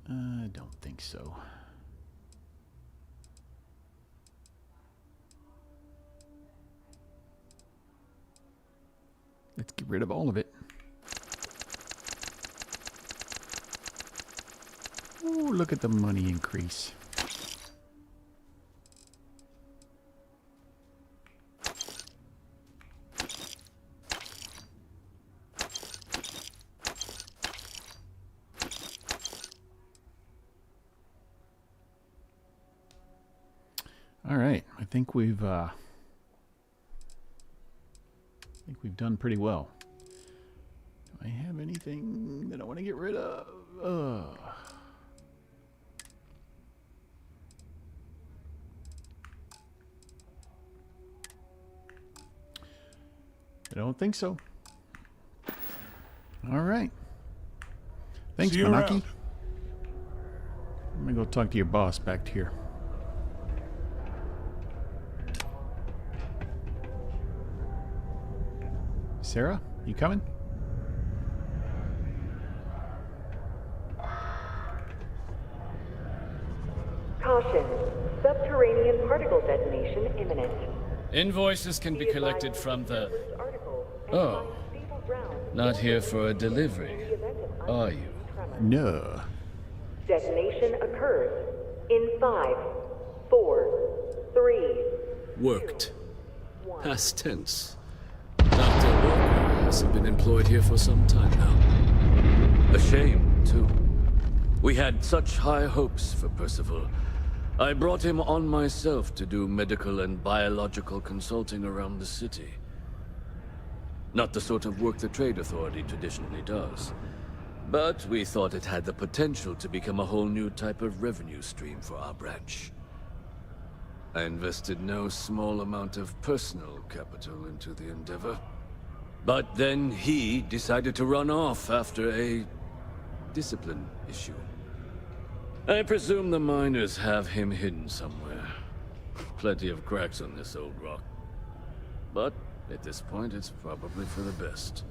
I don't think so. Let's get rid of all of it. Ooh, look at the money increase. All right, I think we've done pretty well. Do I have anything that I want to get rid of? I don't think so. All right. Thanks, See you Manaki. around. I'm gonna go talk to your boss back here. Sarah, you coming? Caution. Subterranean particle detonation imminent. Invoices can be collected from the... Oh. Not here for a delivery, are you? No. Detonation occurs in 5, 4, 3. Worked. Past tense. Dr. Walker hasn't been employed here for some time now. A shame, too. We had such high hopes for Percival. I brought him on myself to do medical and biological consulting around the city. Not the sort of work the Trade Authority traditionally does. But we thought it had the potential to become a whole new type of revenue stream for our branch. I invested no small amount of personal capital into the endeavor. But then he decided to run off after a discipline issue. I presume the miners have him hidden somewhere. Plenty of cracks on this old rock. But at this point, it's probably for the best.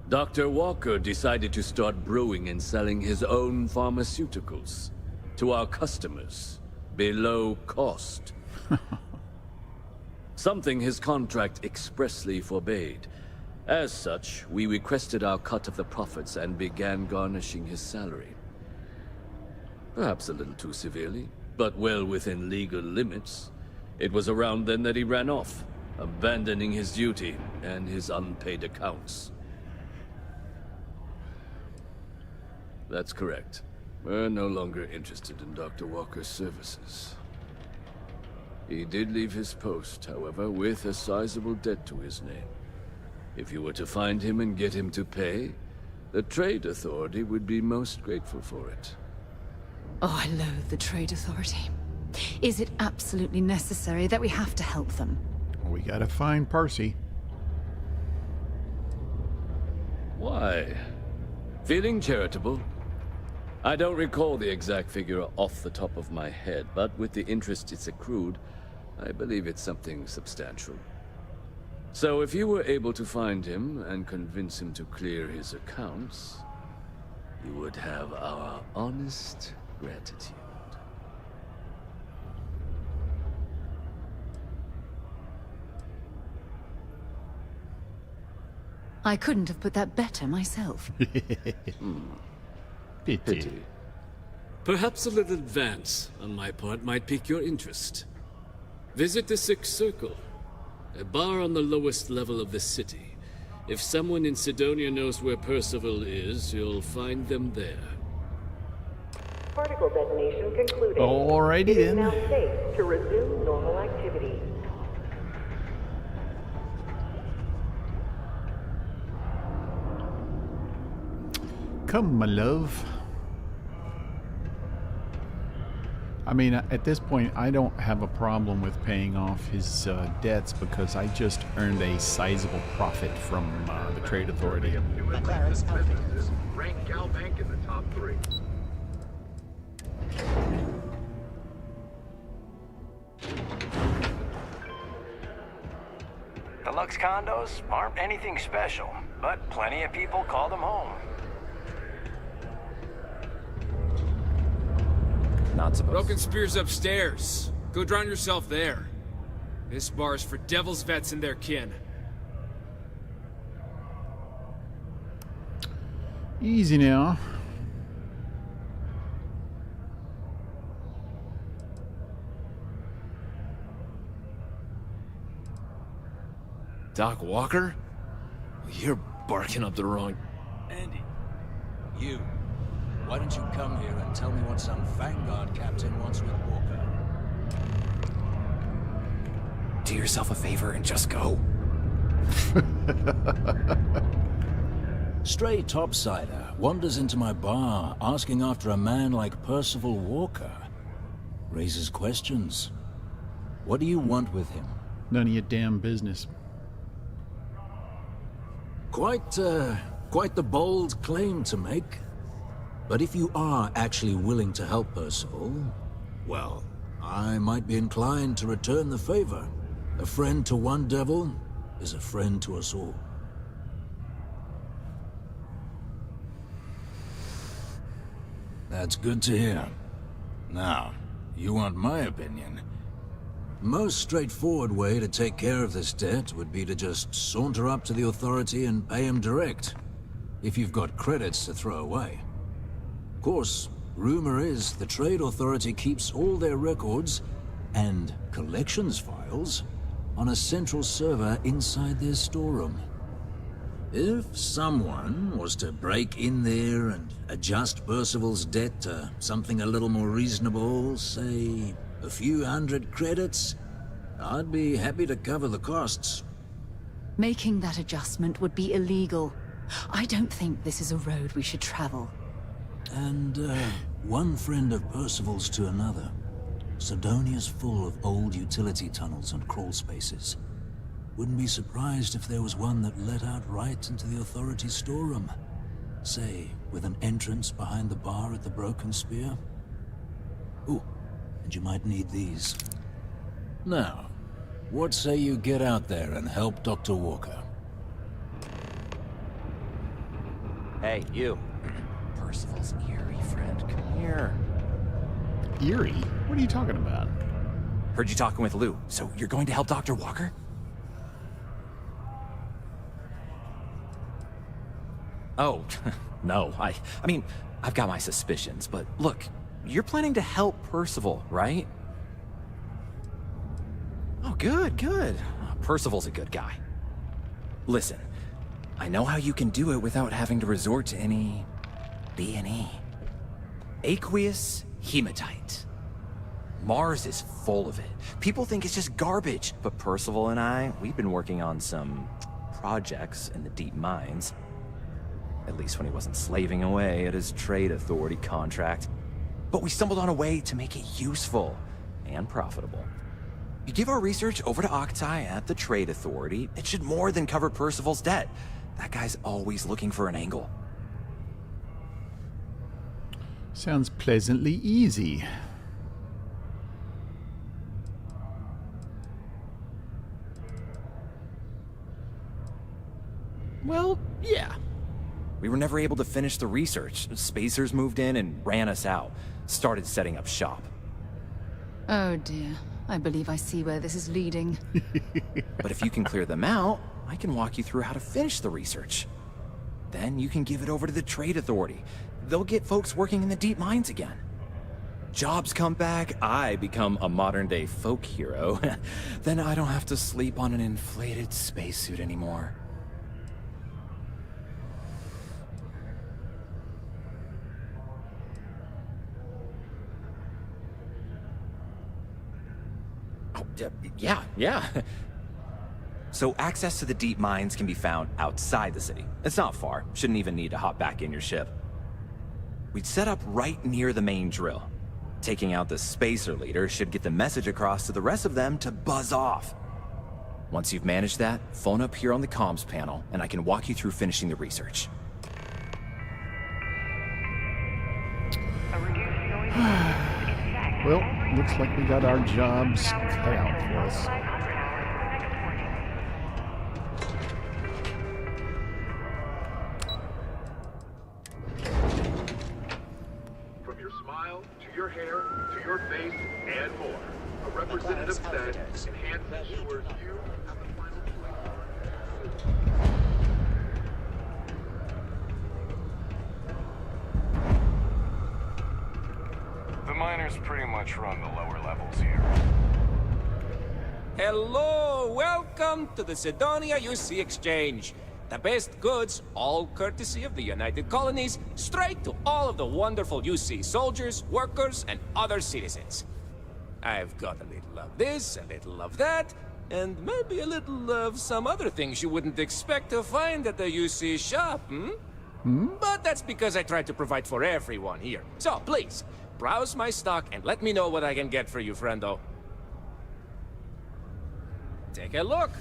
Dr. Walker decided to start brewing and selling his own pharmaceuticals to our customers below cost. Something his contract expressly forbade. As such, we requested our cut of the profits and began garnishing his salary. Perhaps a little too severely, but well within legal limits. It was around then that he ran off, abandoning his duty and his unpaid accounts. That's correct. We're no longer interested in Dr. Walker's services. He did leave his post, however, with a sizable debt to his name. If you were to find him and get him to pay, the Trade Authority would be most grateful for it. Oh, I loathe the Trade Authority. Is it absolutely necessary that we have to help them? We gotta find Parsi. Why? Feeling charitable? I don't recall the exact figure off the top of my head, but with the interest it's accrued, I believe it's something substantial. So if you were able to find him and convince him to clear his accounts, you would have our honest gratitude. I couldn't have put that better myself. Pity. Perhaps a little advance on my part might pique your interest. Visit the Sixth Circle, a bar on the lowest level of the city. If someone in Sidonia knows where Percival is, you'll find them there. Particle detonation concluded. Alrighty It is then. now safe to resume normal activity. Come, my love. I mean, at this point, I don't have a problem with paying off his debts because I just earned a sizable profit from the Trade Authority. Rank Gal Bank in the top 3. Deluxe condos aren't anything special, but plenty of people call them home. Not supposed. Broken Spear's upstairs. Go drown yourself there. This bar's for Devil's vets and their kin. Easy now. Doc Walker? You're barking up the wrong... Andy, you. Why don't you come here and tell me what some Vanguard captain wants with Walker? Do yourself a favor and just go. Stray topsider wanders into my bar asking after a man like Percival Walker. Raises questions. What do you want with him? None of your damn business. Quite the bold claim to make. But if you are actually willing to help Percival, well, I might be inclined to return the favor. A friend to one devil is a friend to us all. That's good to hear. Now, you want my opinion? Most straightforward way to take care of this debt would be to just saunter up to the authority and pay him direct, if you've got credits to throw away. Of course, rumor is the Trade Authority keeps all their records and collections files on a central server inside their storeroom. If someone was to break in there and adjust Percival's debt to something a little more reasonable, say a few hundred credits, I'd be happy to cover the costs. Making that adjustment would be illegal. I don't think this is a road we should travel. And one friend of Percival's to another. Sidonia's full of old utility tunnels and crawl spaces. Wouldn't be surprised if there was one that led out right into the authority's storeroom. Say, with an entrance behind the bar at the Broken Spear. Ooh, and you might need these. Now, what say you get out there and help Dr. Walker? Hey, you. Percival's eerie friend, come here. Eerie? What are you talking about? Heard you talking with Lou, so you're going to help Dr. Walker? Oh, no, I mean, I've got my suspicions, but look, you're planning to help Percival, right? Oh, good, good. Percival's a good guy. Listen, I know how you can do it without having to resort to any B&E. Aqueous hematite. Mars is full of it. People think it's just garbage, but Percival and I, we've been working on some projects in the deep mines. At least when he wasn't slaving away at his Trade Authority contract. But we stumbled on a way to make it useful and profitable. You give our research over to Octai at the Trade Authority, it should more than cover Percival's debt. That guy's always looking for an angle. Sounds pleasantly easy. Well, yeah. We were never able to finish the research. Spacers moved in and ran us out. Started setting up shop. Oh dear. I believe I see where this is leading. But if you can clear them out, I can walk you through how to finish the research. Then you can give it over to the Trade Authority. They'll get folks working in the deep mines again. Jobs come back, I become a modern-day folk hero. Then I don't have to sleep on an inflated spacesuit anymore. Oh, yeah. So access to the deep mines can be found outside the city. It's not far. Shouldn't even need to hop back in your ship. We'd set up right near the main drill. Taking out the spacer leader should get the message across to the rest of them to buzz off. Once you've managed that, phone up here on the comms panel, and I can walk you through finishing the research. Well, looks like we got our jobs cut out for us. From your smile, to your hair, to your face, and more. A representative said, enhance ensures you have the final The miners pretty much run the lower levels here. Hello, welcome to the Sidonia UC Exchange. The best goods, all courtesy of the United Colonies, straight to all of the wonderful UC soldiers, workers, and other citizens. I've got a little of this, a little of that, and maybe a little of some other things you wouldn't expect to find at the UC shop, But that's because I try to provide for everyone here. So, please, browse my stock and let me know what I can get for you, friendo. Take a look.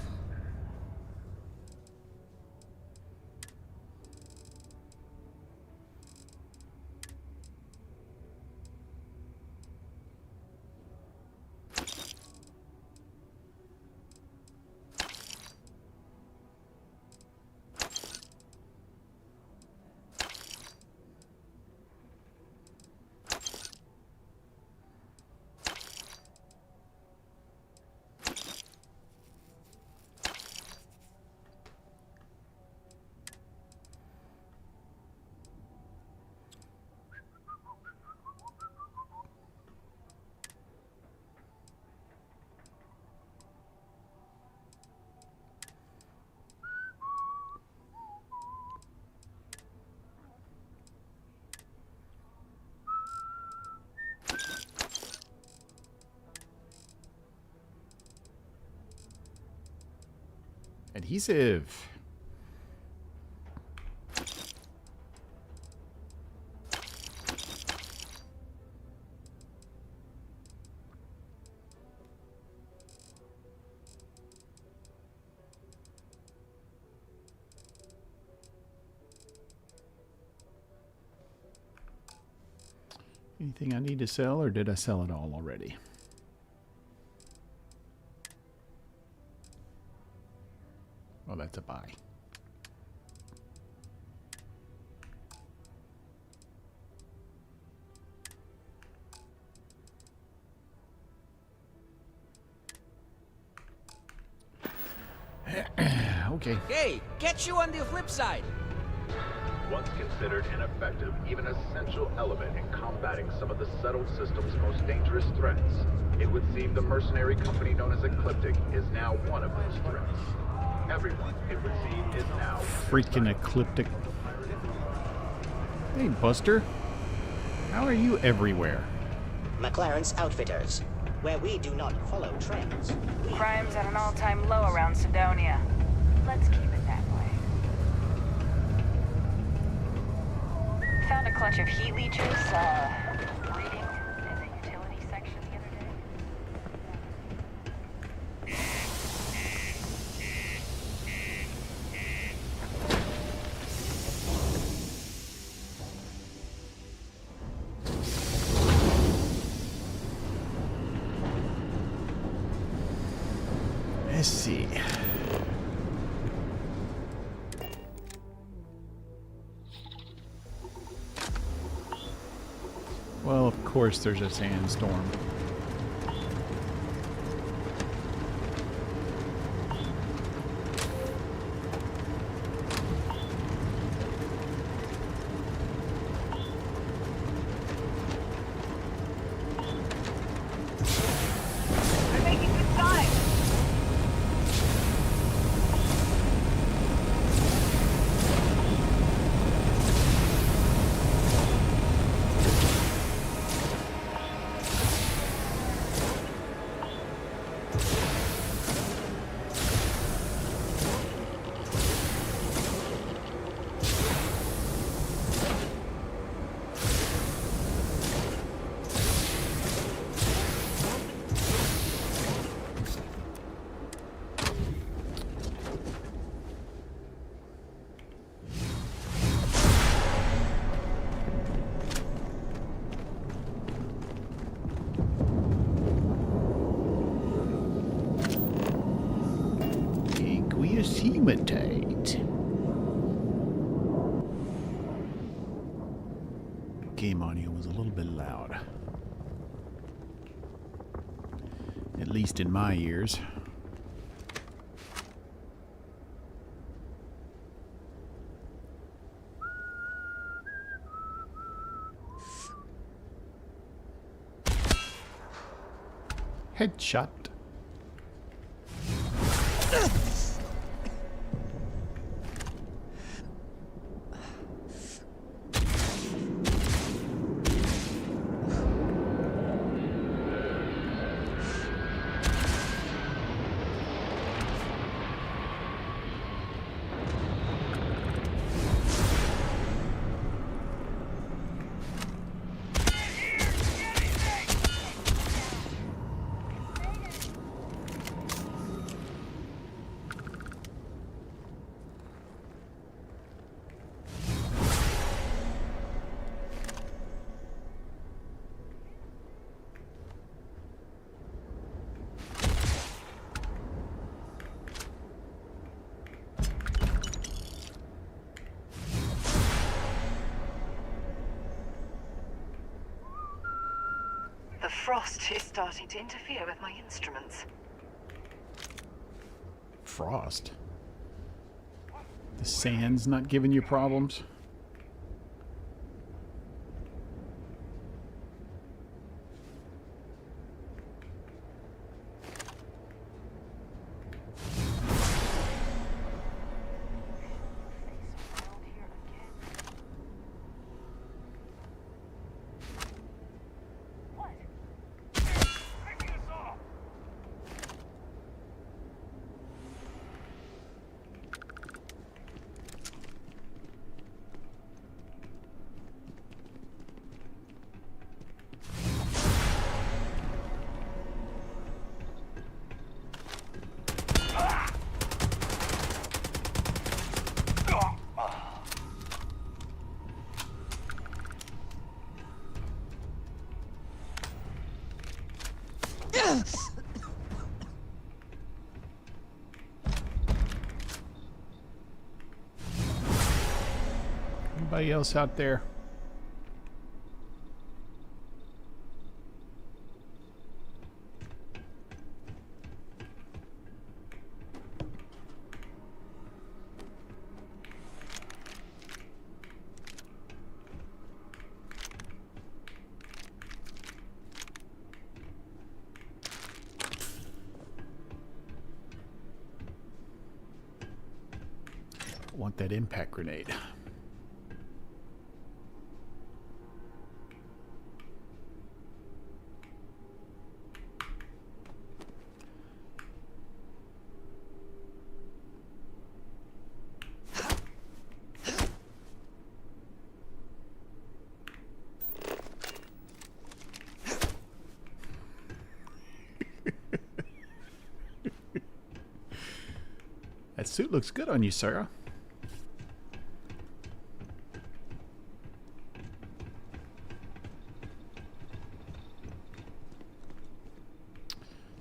Adhesive. Anything I need to sell, or did I sell it all already? Well, that's a buy. Okay. Hey, catch you on the flip side. Once considered an effective, even essential element in combating some of the settled system's most dangerous threats, it would seem the mercenary company known as Ecliptic is now one of those threats. Everyone, it would seem, is now Freaking Ecliptic. Hey, Buster. How are you everywhere? McLaren's Outfitters, where we do not follow trends. Crime's at an all-time low around Sidonia. Let's keep it that way. Found a clutch of heat leeches, breeding in the utility section the other day. Let's see. Well, of course there's a sandstorm. Humitate. Game audio was a little bit loud. At least in my ears. Headshot. The frost is starting to interfere with my instruments. Frost? The sand's not giving you problems? Anybody else out there? I want that impact grenade. That suit looks good on you, Sarah.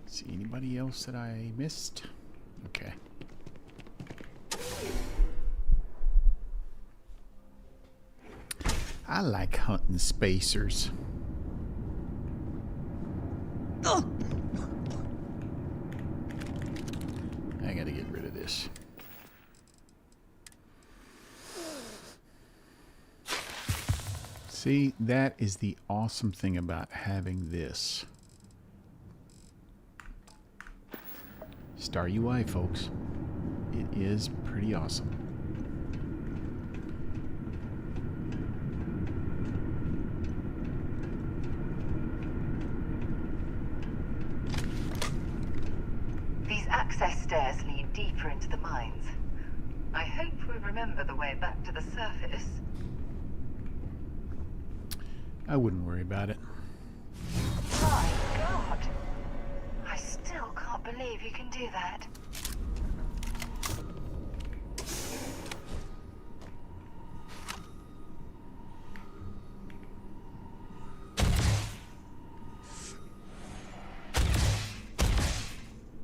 See anybody else that I missed? Okay. I like hunting spacers. I gotta get rid of this. See, that is the awesome thing about having this. Star UI, folks. It is pretty awesome. These access stairs lead deeper into the mines. I hope we remember the way back to the surface. I wouldn't worry about it. My God! I still can't believe you can do that.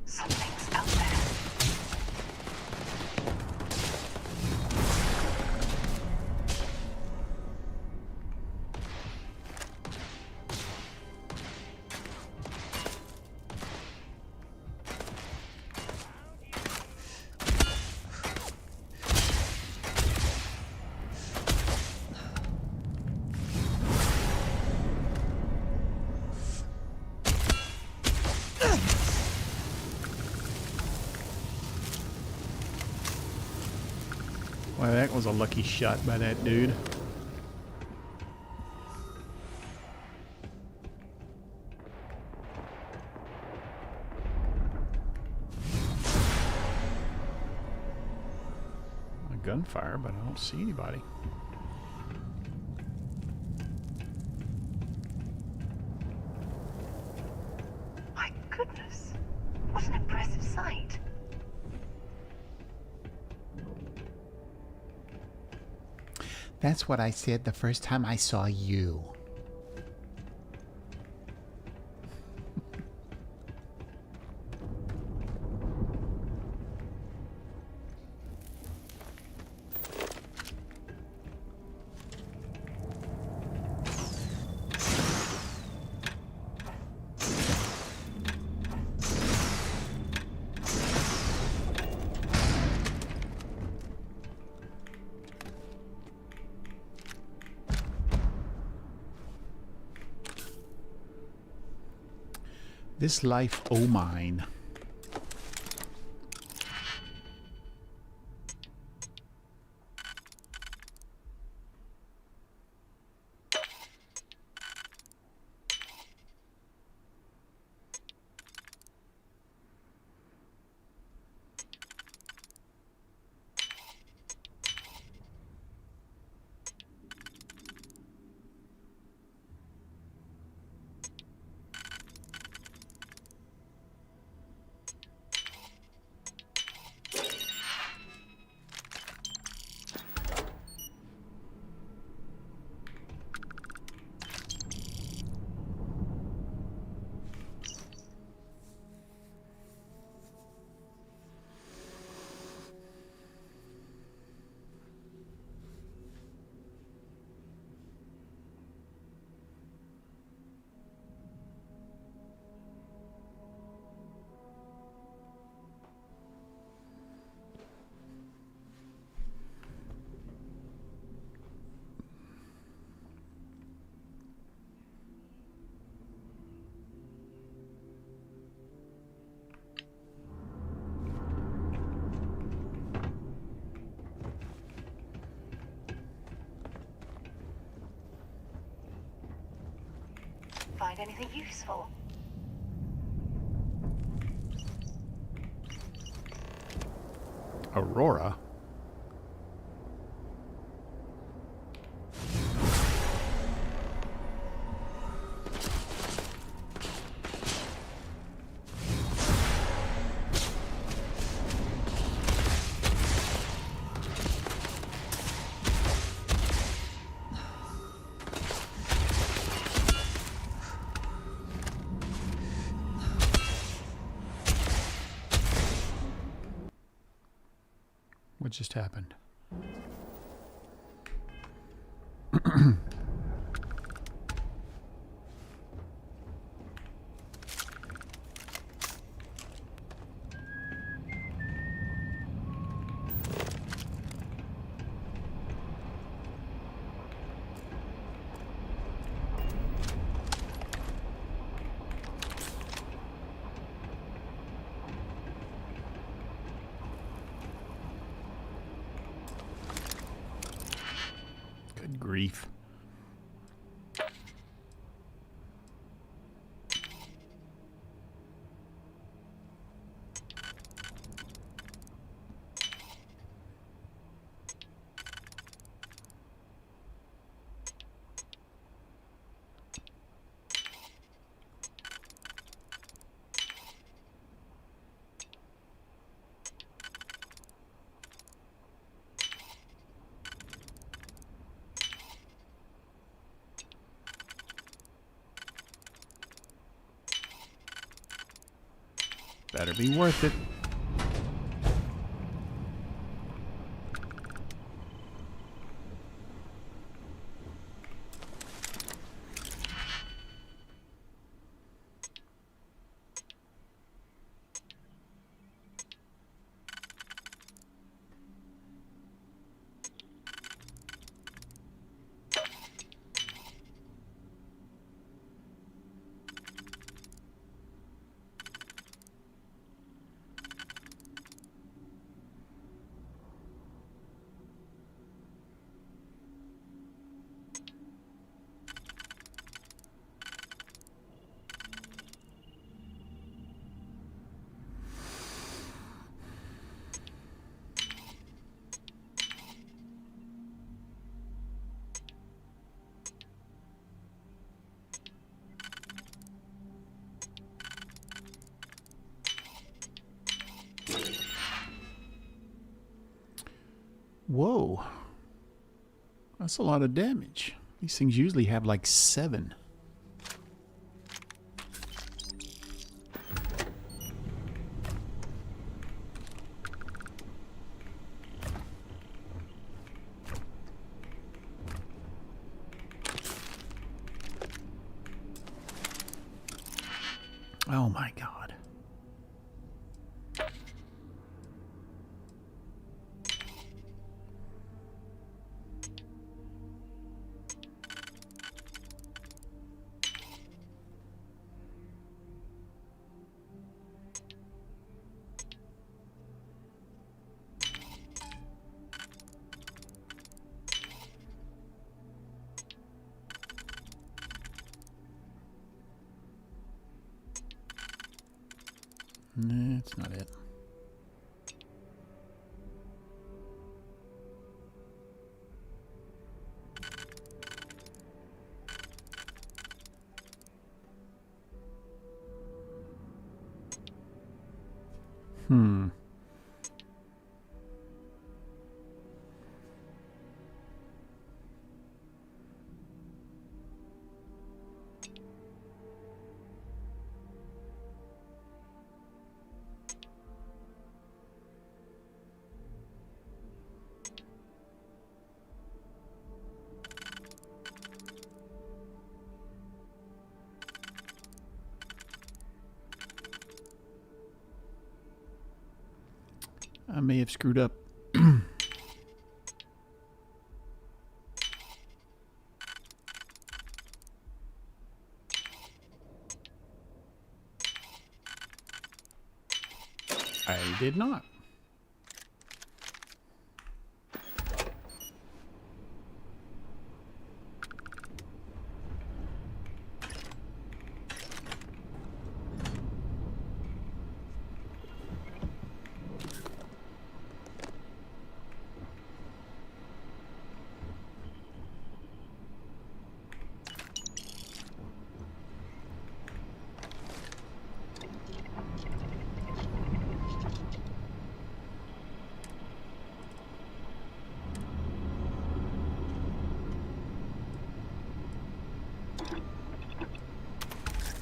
Something's out there. Well, that was a lucky shot by that dude. A gunfire, but I don't see anybody. My goodness, what an impressive sight. That's what I said the first time I saw you. This life, oh mine. Find anything useful? Aurora? What just happened? Good grief. Better be worth it. Whoa. That's a lot of damage. These things usually have like 7. Oh my god. Nah, that's not it. Hmm. I may have screwed up. I did not.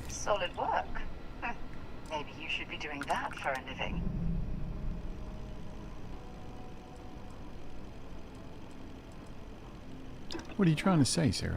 Solid work. Maybe you should be doing that for a living. What are you trying to say, Sarah?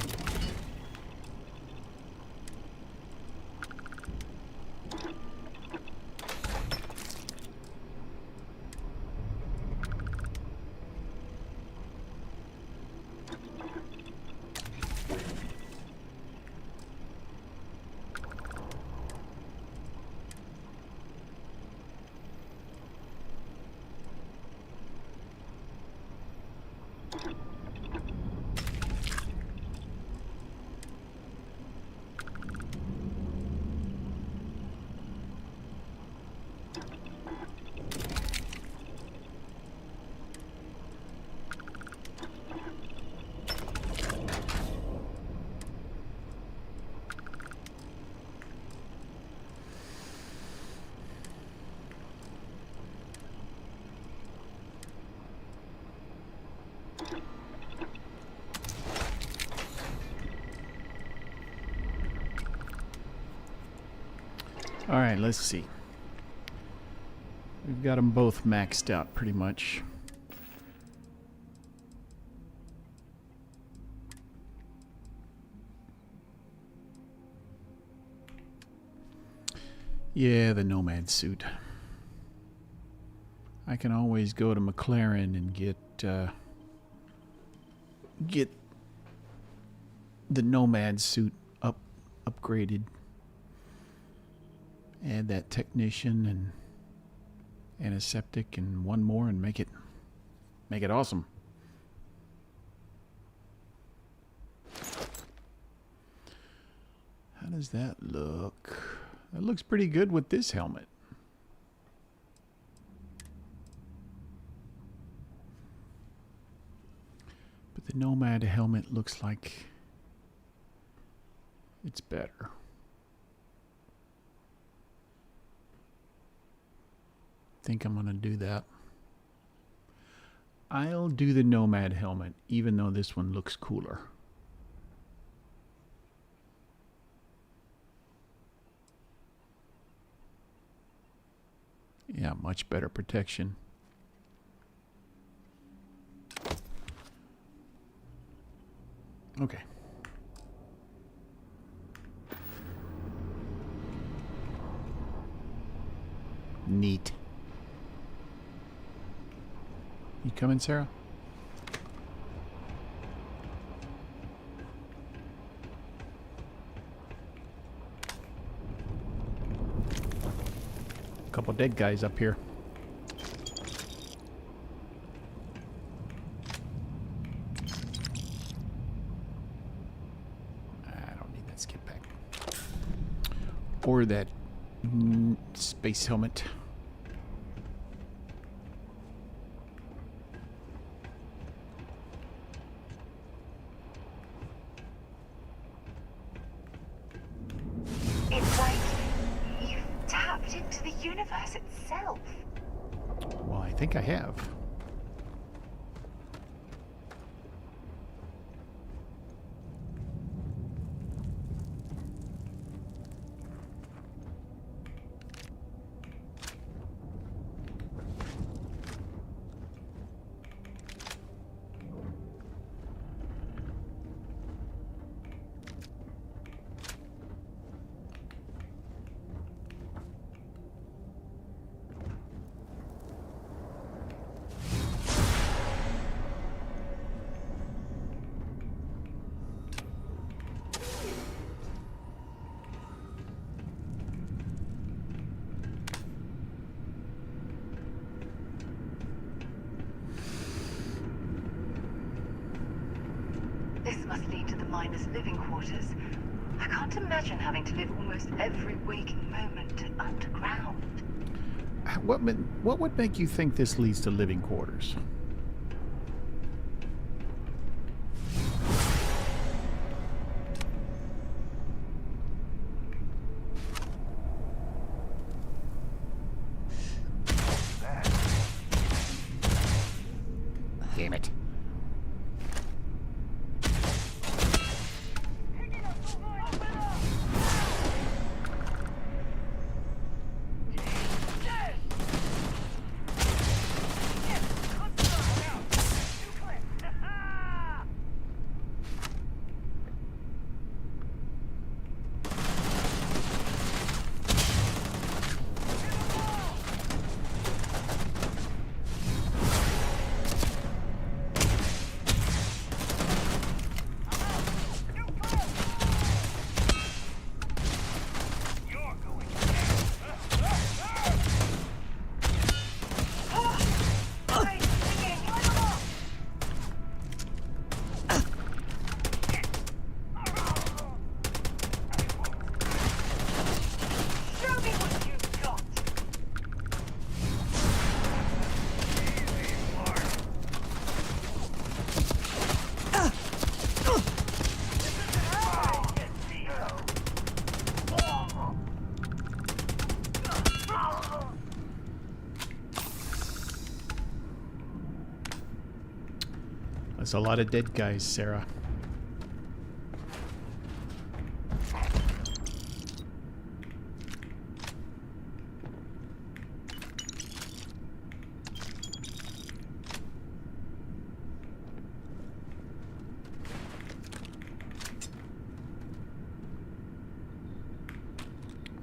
All right, let's see. We've got them both maxed out pretty much. Yeah, the Nomad suit. I can always go to McLaren and get the Nomad suit upgraded. Add that technician and antiseptic and one more and make it awesome. How does that look? That looks pretty good with this helmet. But the Nomad helmet looks like it's better. Think I'm gonna do that. I'll do the Nomad helmet, even though this one looks cooler. Yeah, much better protection. Okay. Neat. You coming, Sarah? Couple dead guys up here. I don't need that skip pack. Or that space helmet. It's like you've tapped into the universe itself. Well, I think I have. This must lead to the miners' living quarters. I can't imagine having to live almost every waking moment underground. What would make you think this leads to living quarters? Damn it. That's a lot of dead guys, Sarah.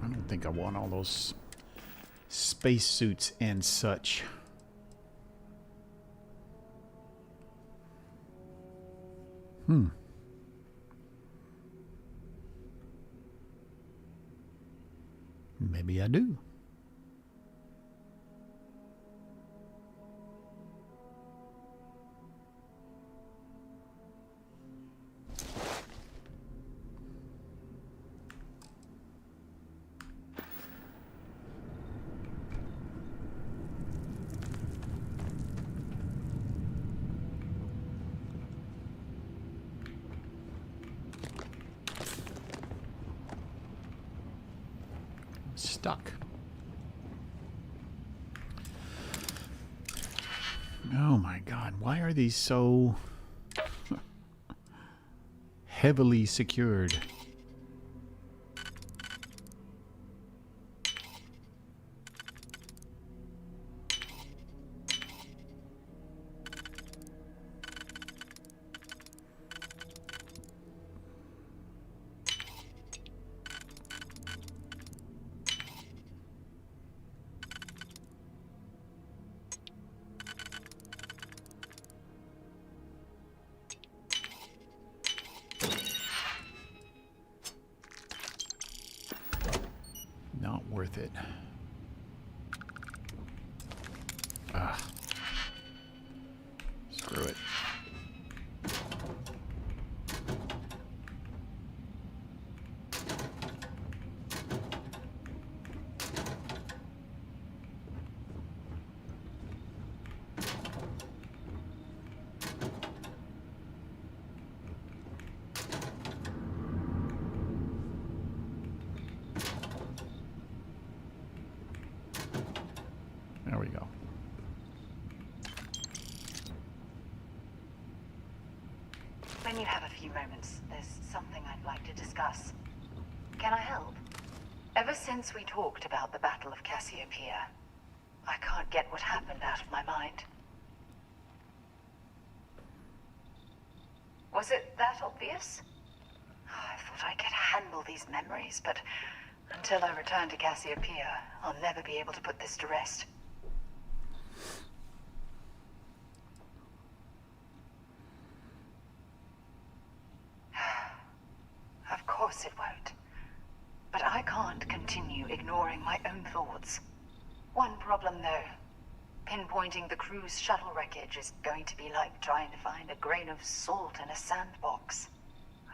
I don't think I want all those spacesuits and such. Maybe I do. Stuck. Oh my god, why are these so heavily secured? Not worth it. Ah. Screw it. There we go. When you have a few moments, there's something I'd like to discuss. Can I help? Ever since we talked about the Battle of Cassiopeia, I can't get what happened out of my mind. Was it that obvious? I thought I could handle these memories, but until I return to Cassiopeia, I'll never be able to put this to rest. Of course it won't. But I can't continue ignoring my own thoughts. One problem, though. Pinpointing the crew's shuttle wreckage is going to be like trying to find a grain of salt in a sandbox.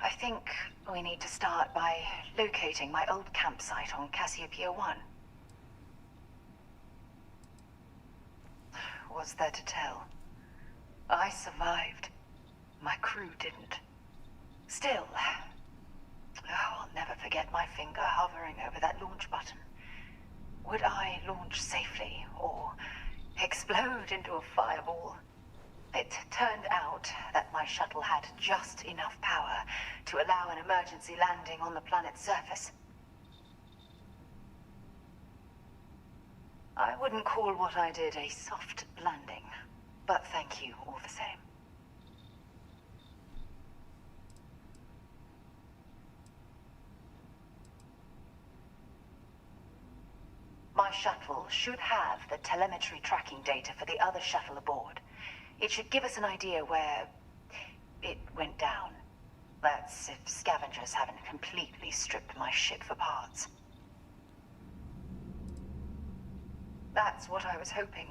I think we need to start by locating my old campsite on Cassiopeia 1. What's there to tell? I survived. My crew didn't. Still, I'll never forget my finger hovering over that launch button. Would I launch safely, or explode into a fireball? It turned out that my shuttle had just enough power to allow an emergency landing on the planet's surface. I wouldn't call what I did a soft landing, but thank you all the same. My shuttle should have the telemetry tracking data for the other shuttle aboard. It should give us an idea where it went down. That's if scavengers haven't completely stripped my ship for parts. That's what I was hoping.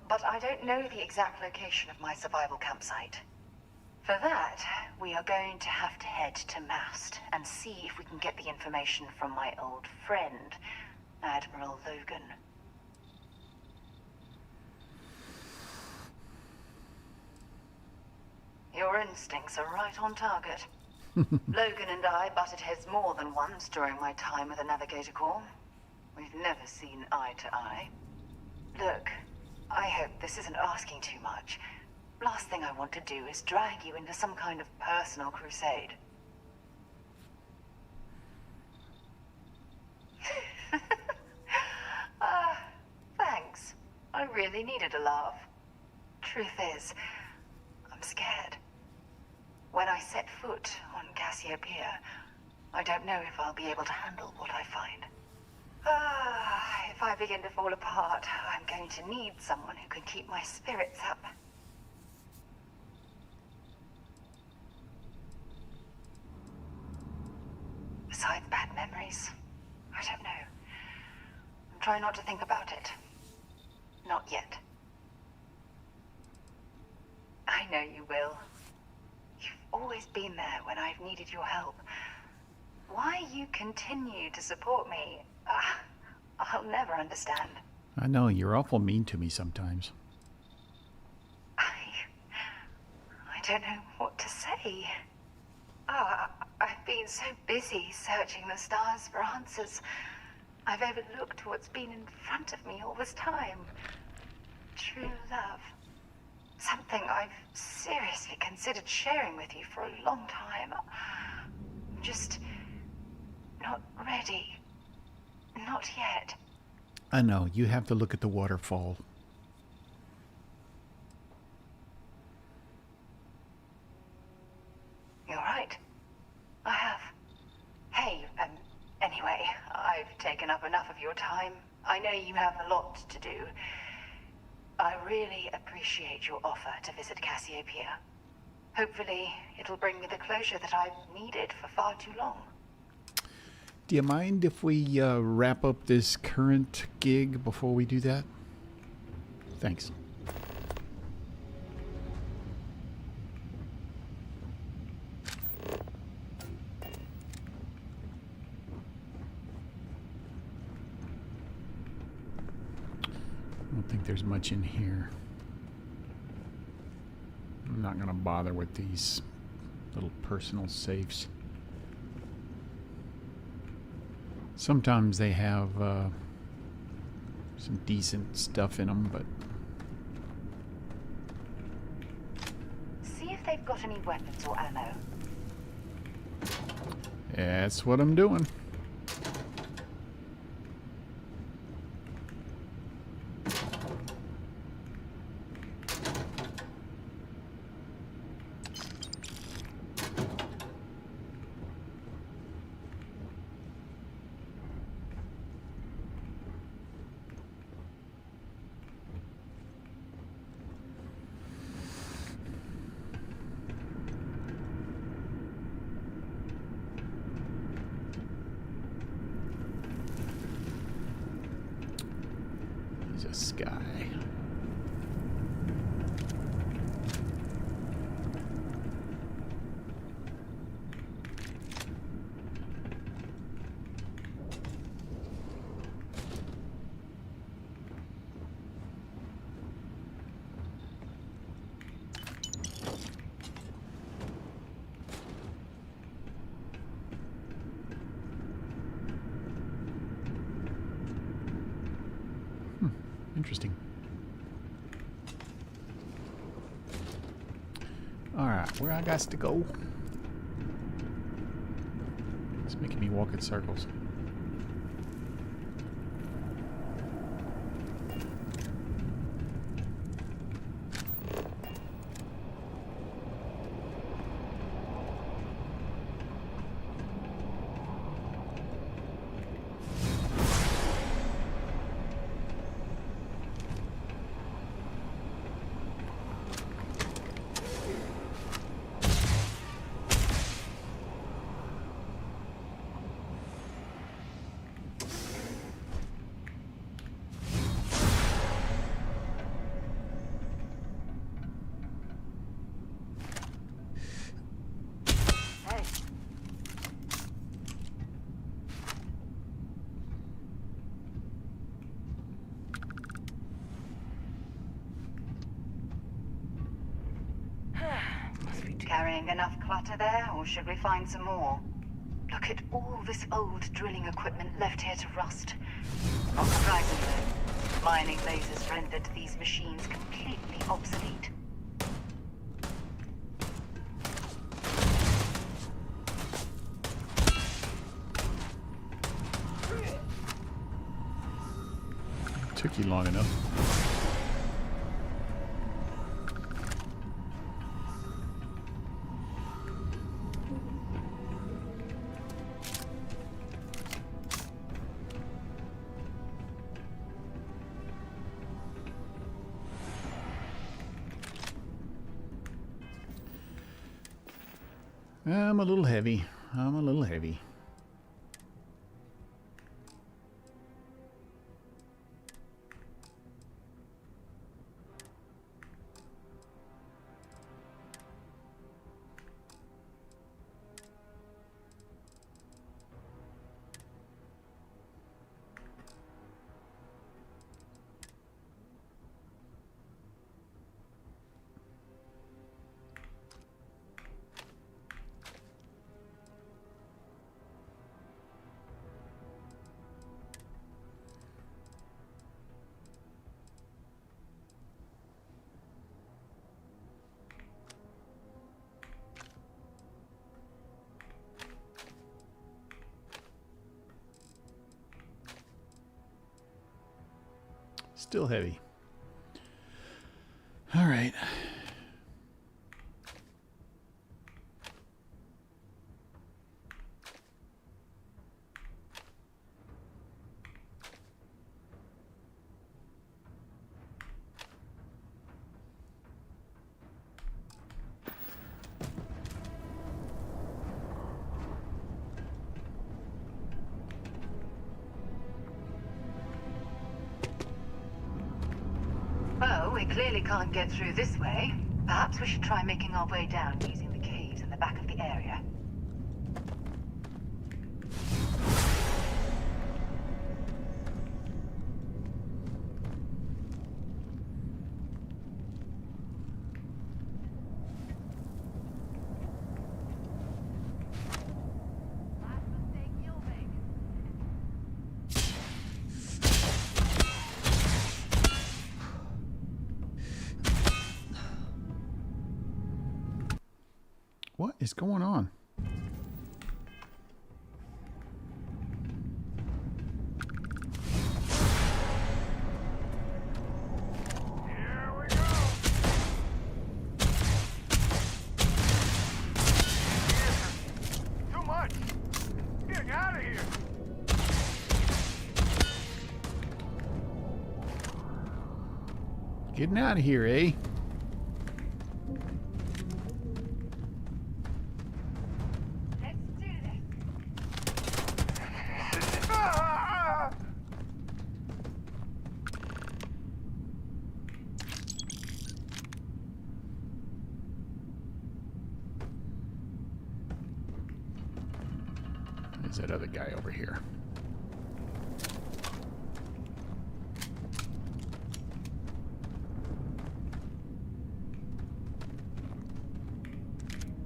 But I don't know the exact location of my survival campsite. For that, we are going to have to head to Mast and see if we can get the information from my old friend, Admiral Logan. Your instincts are right on target. Logan and I butted heads more than once during my time with the Navigator Corps. We've never seen eye to eye. Look, I hope this isn't asking too much. Last thing I want to do is drag you into some kind of personal crusade. Thanks. I really needed a laugh. Truth is, I'm scared. When I set foot on Cassiopeia, I don't know if I'll be able to handle what I find. If I begin to fall apart, I'm going to need someone who can keep my spirits up. Besides bad memories, I don't know. I'm trying not to think about it. Not yet. I know you will. You've always been there when I've needed your help. Why you continue to support me, I'll never understand. I know, you're awful mean to me sometimes. I don't know what to say. I've been so busy searching the stars for answers. I've overlooked what's been in front of me all this time. True love. Something I've seriously considered sharing with you for a long time. Just not ready. Not yet. I know, you have to look at the waterfall. You're right. I have. Hey, anyway, I've taken up enough of your time. I know you have a lot to do. I really appreciate your offer to visit Cassiopeia. Hopefully, it'll bring me the closure that I've needed for far too long. Do you mind if we wrap up this current gig before we do that? Thanks. I don't think there's much in here. I'm not going to bother with these little personal safes. Sometimes they have some decent stuff in them, but... See if they've got any weapons or ammo. That's what I'm doing. Sky. Interesting. Alright, where I got to go? It's making me walk in circles. Carrying enough clutter there, or should we find some more? Look at all this old drilling equipment left here to rust. Not surprising though. Mining lasers rendered these machines completely obsolete. Took you long enough. I'm a little heavy. I'm a little heavy. Still heavy. All right. Oh, we clearly can't get through this way. Perhaps we should try making our way down using the caves in the back of the area. What is going on? Too much! Get out of here! Getting out of here, eh? There's that other guy over here.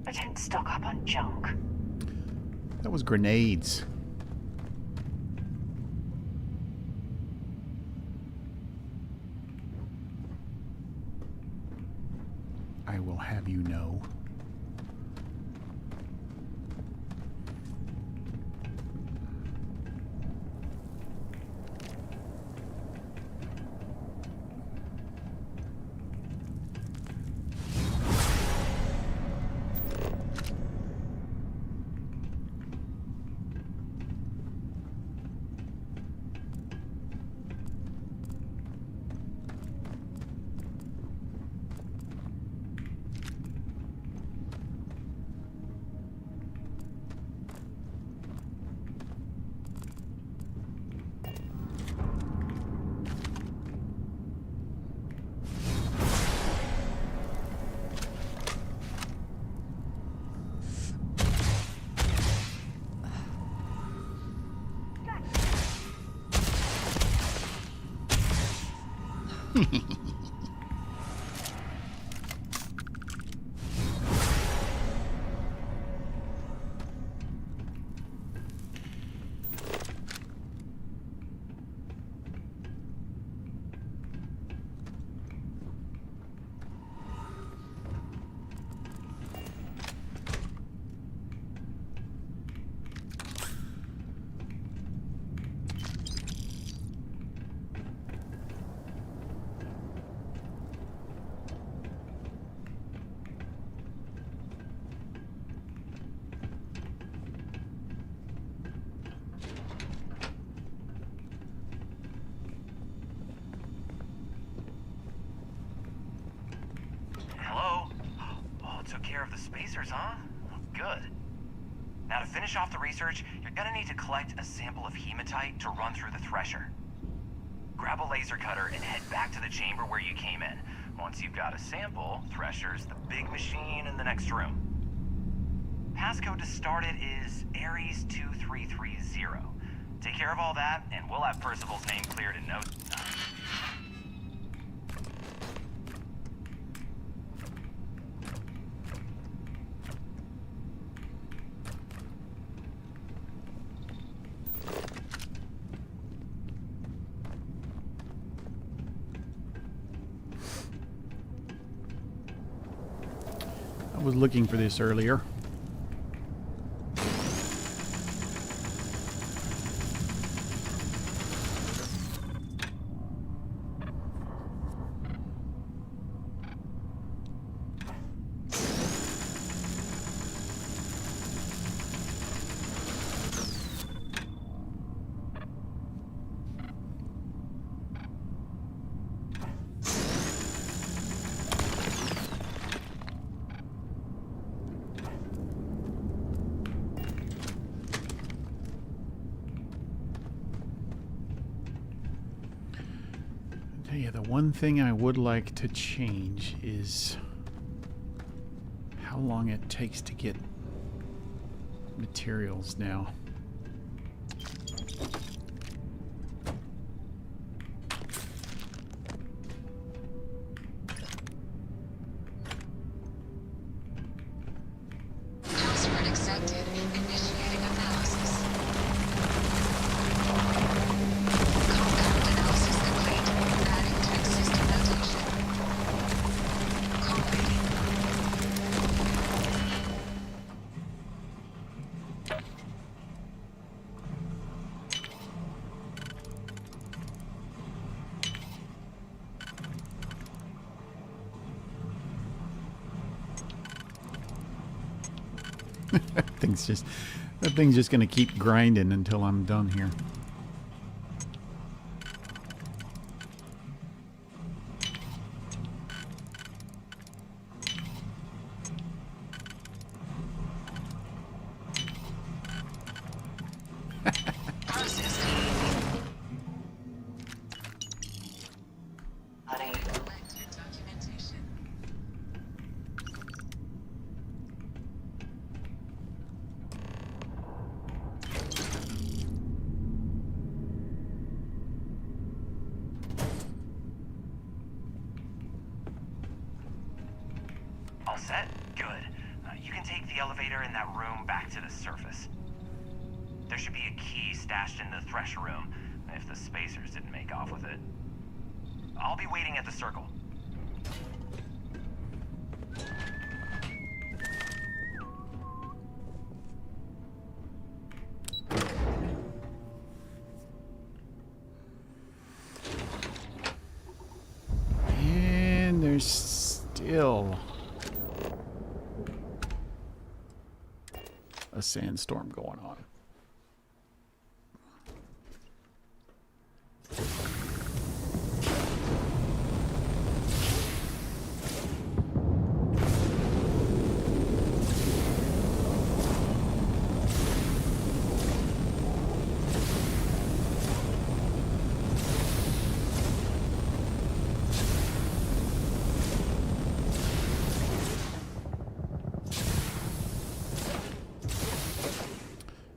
I don't stock up on junk. That was grenades. I will have you know. Hello? Oh, took care of the spacers, huh? Good. Now to finish off the research, you're gonna need to collect a sample of hematite to run through the thresher. Grab a laser cutter and head back to the chamber where you came in. Once you've got a sample, thresher's the big machine in the next room. Passcode to start it is Ares 2330. Take care of all that, and we'll have Percival's name cleared in no time. I was looking for this earlier. Yeah, the one thing I would like to change is how long it takes to get materials now. Password accepted. Initiating analysis. Compound analysis complete. Adding text system notation. Collating. That thing's just gonna keep grinding until I'm done here. All set? Good. You can take the elevator in that room back to the surface. There should be a key stashed in the thresher room, if the spacers didn't make off with it. I'll be waiting at the circle. And there's still a sandstorm going on.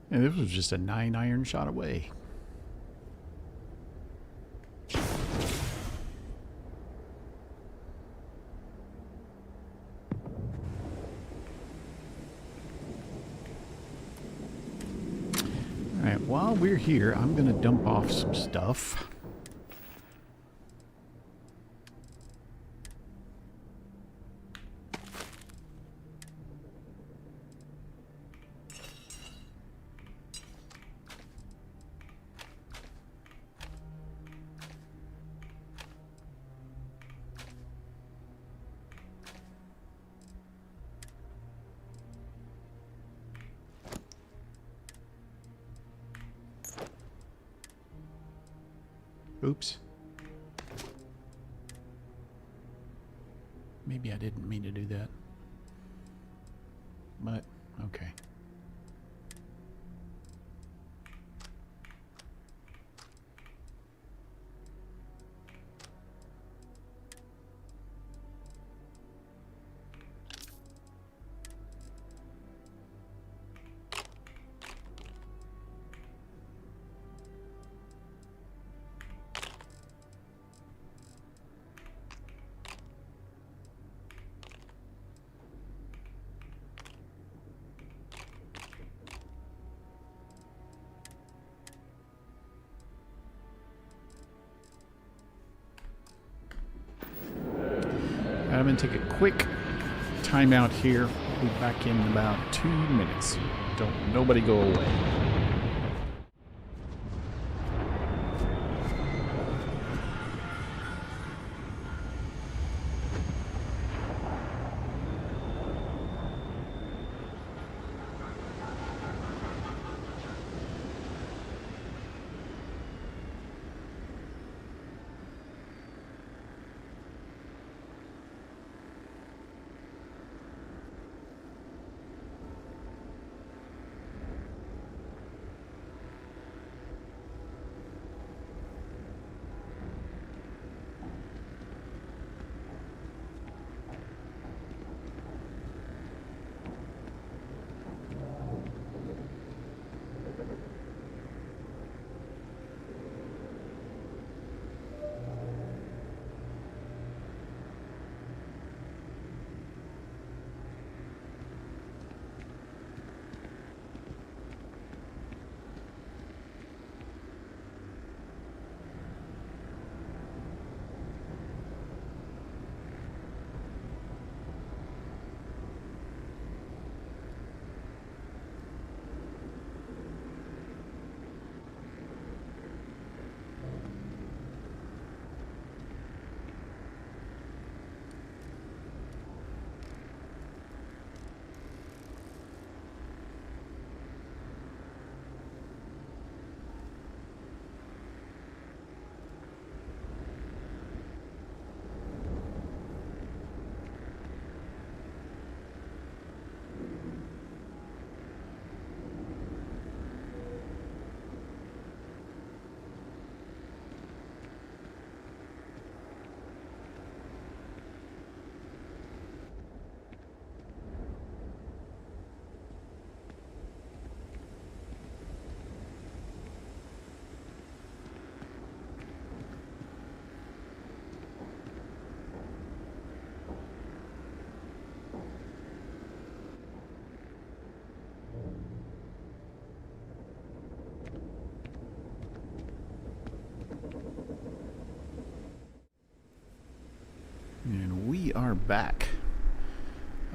And this was just a 9 iron shot away. Alright, while we're here, I'm going to dump off some stuff. Oops. Maybe I didn't mean to do that. But, okay. I'm going to take a quick time out here. Be back in about 2 minutes. Nobody go away. are back.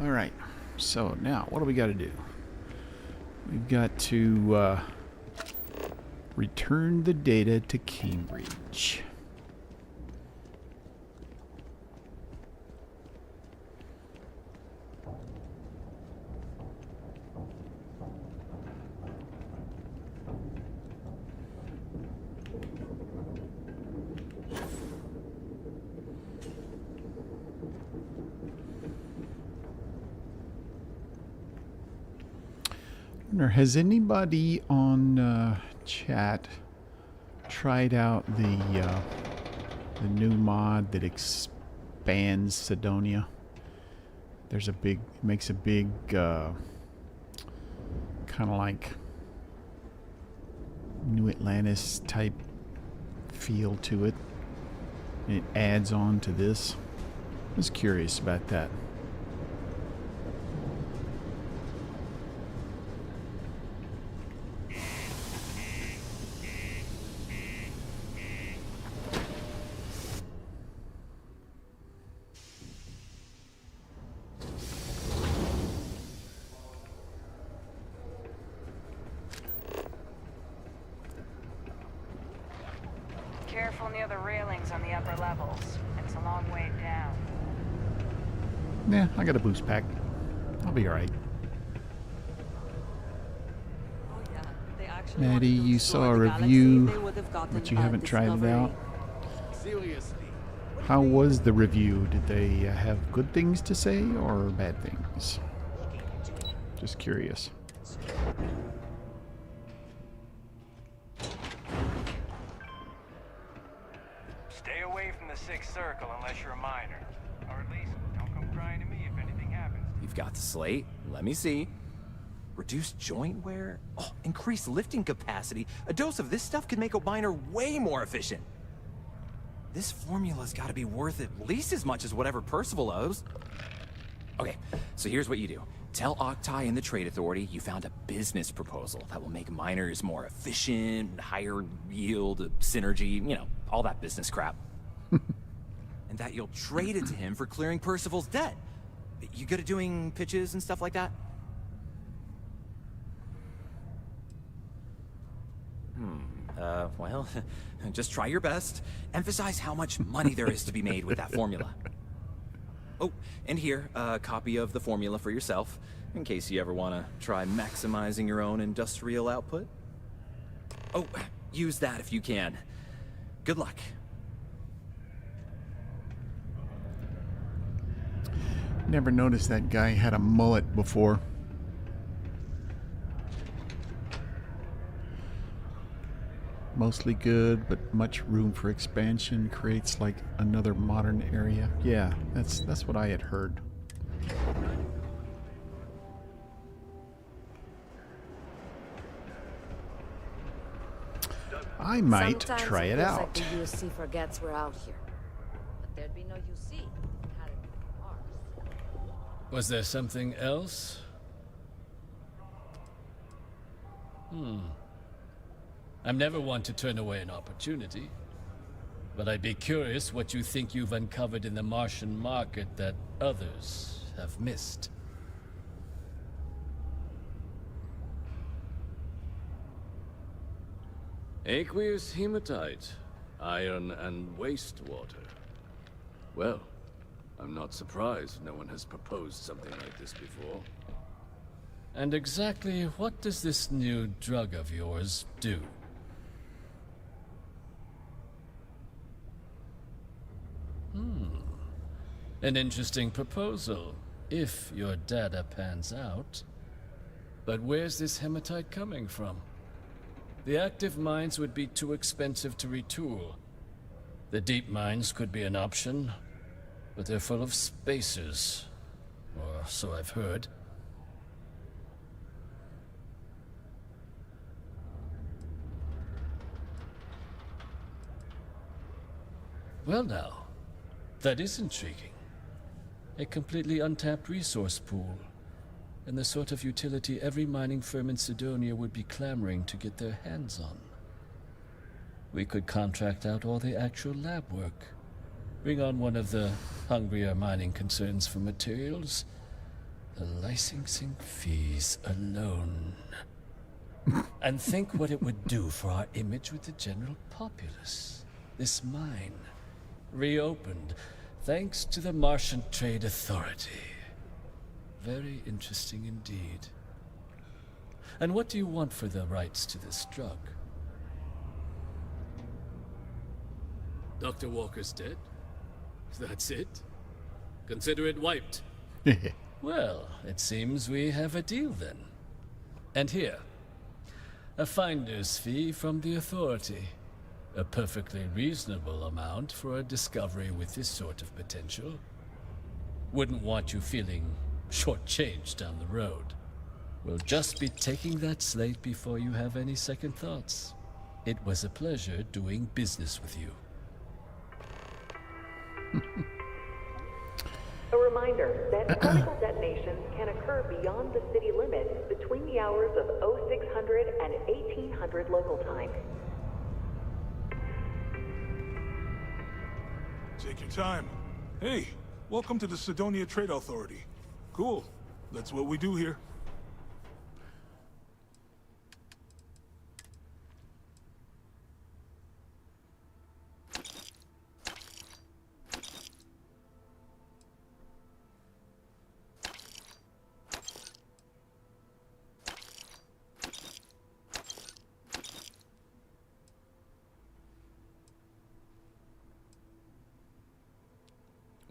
Alright, so now what do we got to do? We've got to return the data to Cambridge. Has anybody on chat tried out the new mod that expands Sidonia? There's a big, makes a big kind of like New Atlantis type feel to it. And it adds on to this. I was curious about that. Careful near the railings on the upper levels. It's a long way down. Yeah, I got a boost pack. I'll be alright. Maddie, you saw a review, but you haven't tried it out. How was the review? Did they have good things to say or bad things? Just curious. Stay away from the Sixth Circle unless you're a minor. Or at least, don't come crying to me if anything happens. You've got the slate. Let me see. Reduced joint wear? Oh, increased lifting capacity. A dose of this stuff could make a miner way more efficient. This formula's gotta be worth at least as much as whatever Percival owes. Okay, so here's what you do. Tell Octai and the Trade Authority you found a business proposal that will make miners more efficient, higher yield, synergy, you know, all that business crap. And that you'll trade it to him for clearing Percival's debt. You good at doing pitches and stuff like that? Well, just try your best. Emphasize how much money there is to be made with that formula. Oh, and here, a copy of the formula for yourself, in case you ever want to try maximizing your own industrial output. Oh, use that if you can. Good luck. Never noticed that guy had a mullet before. Mostly good, but much room for expansion. Creates like another modern area. Yeah, that's what I had heard. I might try it out. Like the UC forgets we're out here, but there'd be no UC had it been Mars. Was there something else? I'm never one to turn away an opportunity, but I'd be curious what you think you've uncovered in the Martian market that others have missed. Aqueous hematite, iron and wastewater. Well, I'm not surprised no one has proposed something like this before. And exactly what does this new drug of yours do? An interesting proposal, if your data pans out. But where's this hematite coming from? The active mines would be too expensive to retool. The deep mines could be an option, but they're full of spacers, or so I've heard. Well now, that is intriguing. A completely untapped resource pool, and the sort of utility every mining firm in Sidonia would be clamoring to get their hands on. We could contract out all the actual lab work, Bring on one of the hungrier mining concerns for materials. The licensing fees alone. And think what it would do for our image with the general populace. This mine, reopened thanks to the Martian Trade Authority. Very interesting indeed. And what do you want for the rights to this drug? Dr. Walker's dead? That's it? Consider it wiped. Well, it seems we have a deal then. And here, a finder's fee from the authority. A perfectly reasonable amount for a discovery with this sort of potential. Wouldn't want you feeling shortchanged down the road. We'll just be taking that slate before you have any second thoughts. It was a pleasure doing business with you. A reminder that chemical detonations can occur beyond the city limits between the hours of 0600 and 1800 local time. Take your time. Hey, welcome to the Sidonia Trade Authority. Cool. That's what we do here.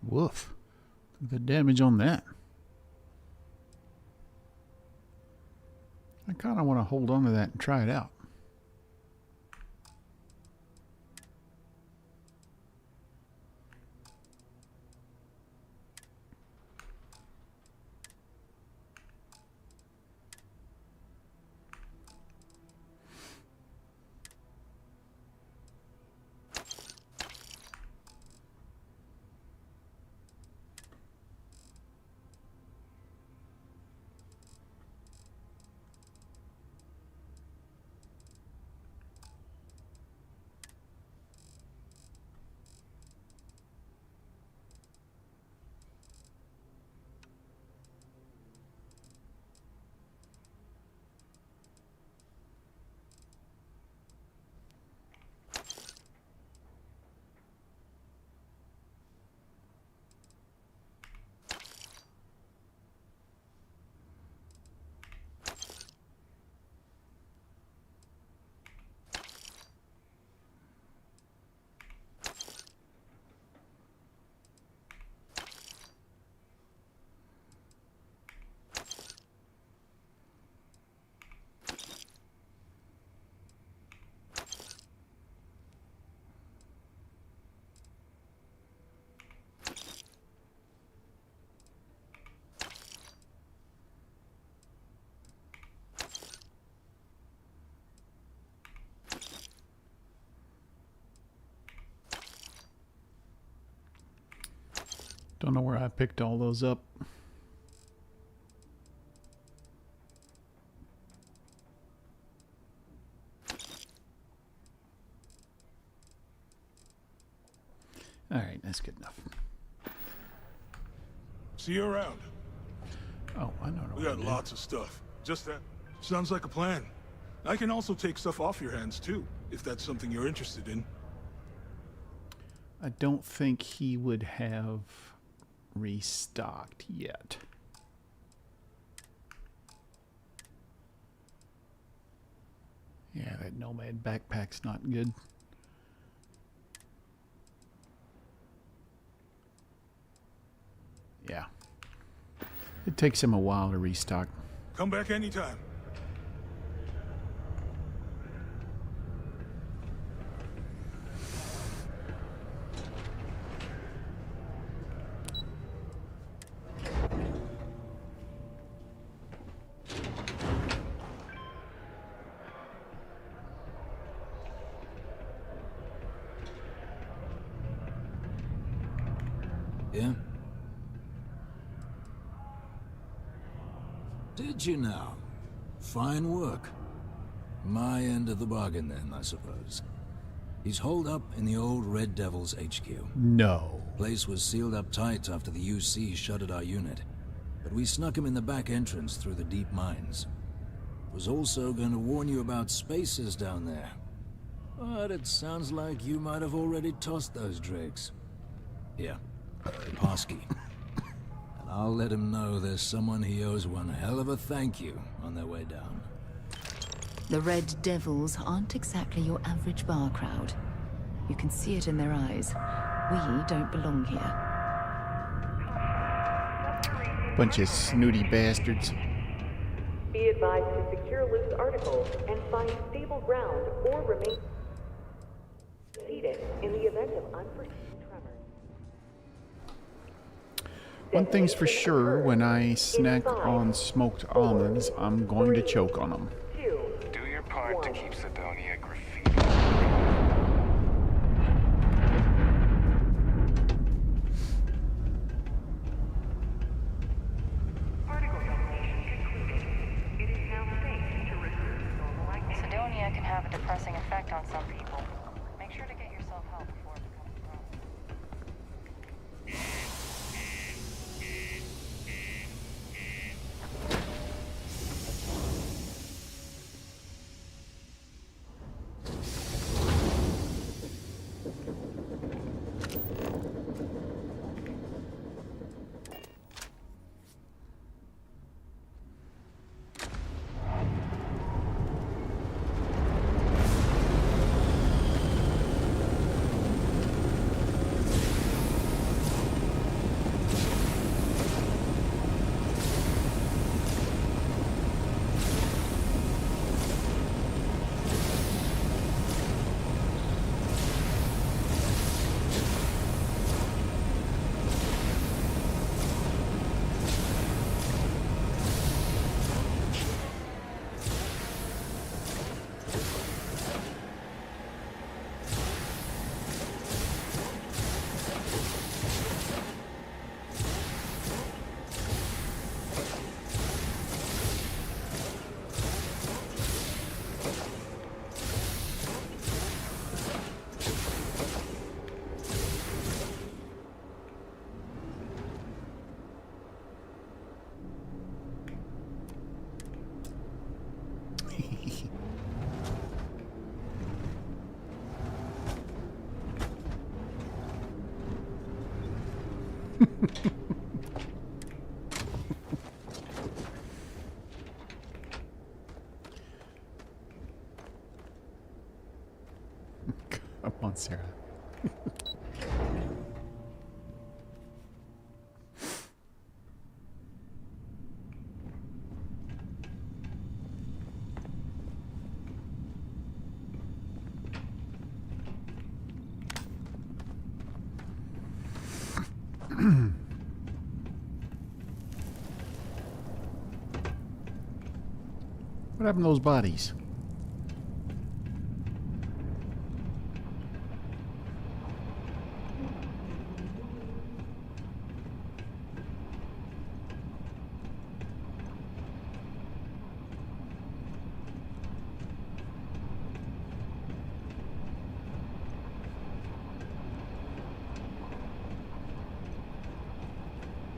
Woof. The damage on that. I kind of want to hold on to that and try it out. Don't know where I picked all those up. All right, that's good enough. See you around. Oh, I know. We got lots of stuff. Just that. Sounds like a plan. I can also take stuff off your hands too, if that's something you're interested in. I don't think he would have restocked yet. Yeah, that nomad backpack's not good. Yeah. It takes him a while to restock. Come back anytime. Yeah? Did you now? Fine work. My end of the bargain then, I suppose. He's holed up in the old Red Devil's HQ. No. Place was sealed up tight after the UC shuttered our unit, but we snuck him in the back entrance through the deep mines. Was also going to warn you about spacers down there, but it sounds like you might have already tossed those drakes. Here, passkey. And I'll let him know there's someone he owes one hell of a thank you on their way down. The Red Devils aren't exactly your average bar crowd. You can see it in their eyes. We don't belong here. Bunch of snooty bastards. Be advised to secure loose articles and find stable ground or remain seated in the event of unforeseen tremors. One thing's for sure, when I snack on smoked almonds, I'm going to choke on them. Do your part to keep Sidonia graffiti. Sidonia can have a depressing effect on some people. Make sure to get yourself help before it becomes a problem. Come on, Sarah. What happened to those bodies?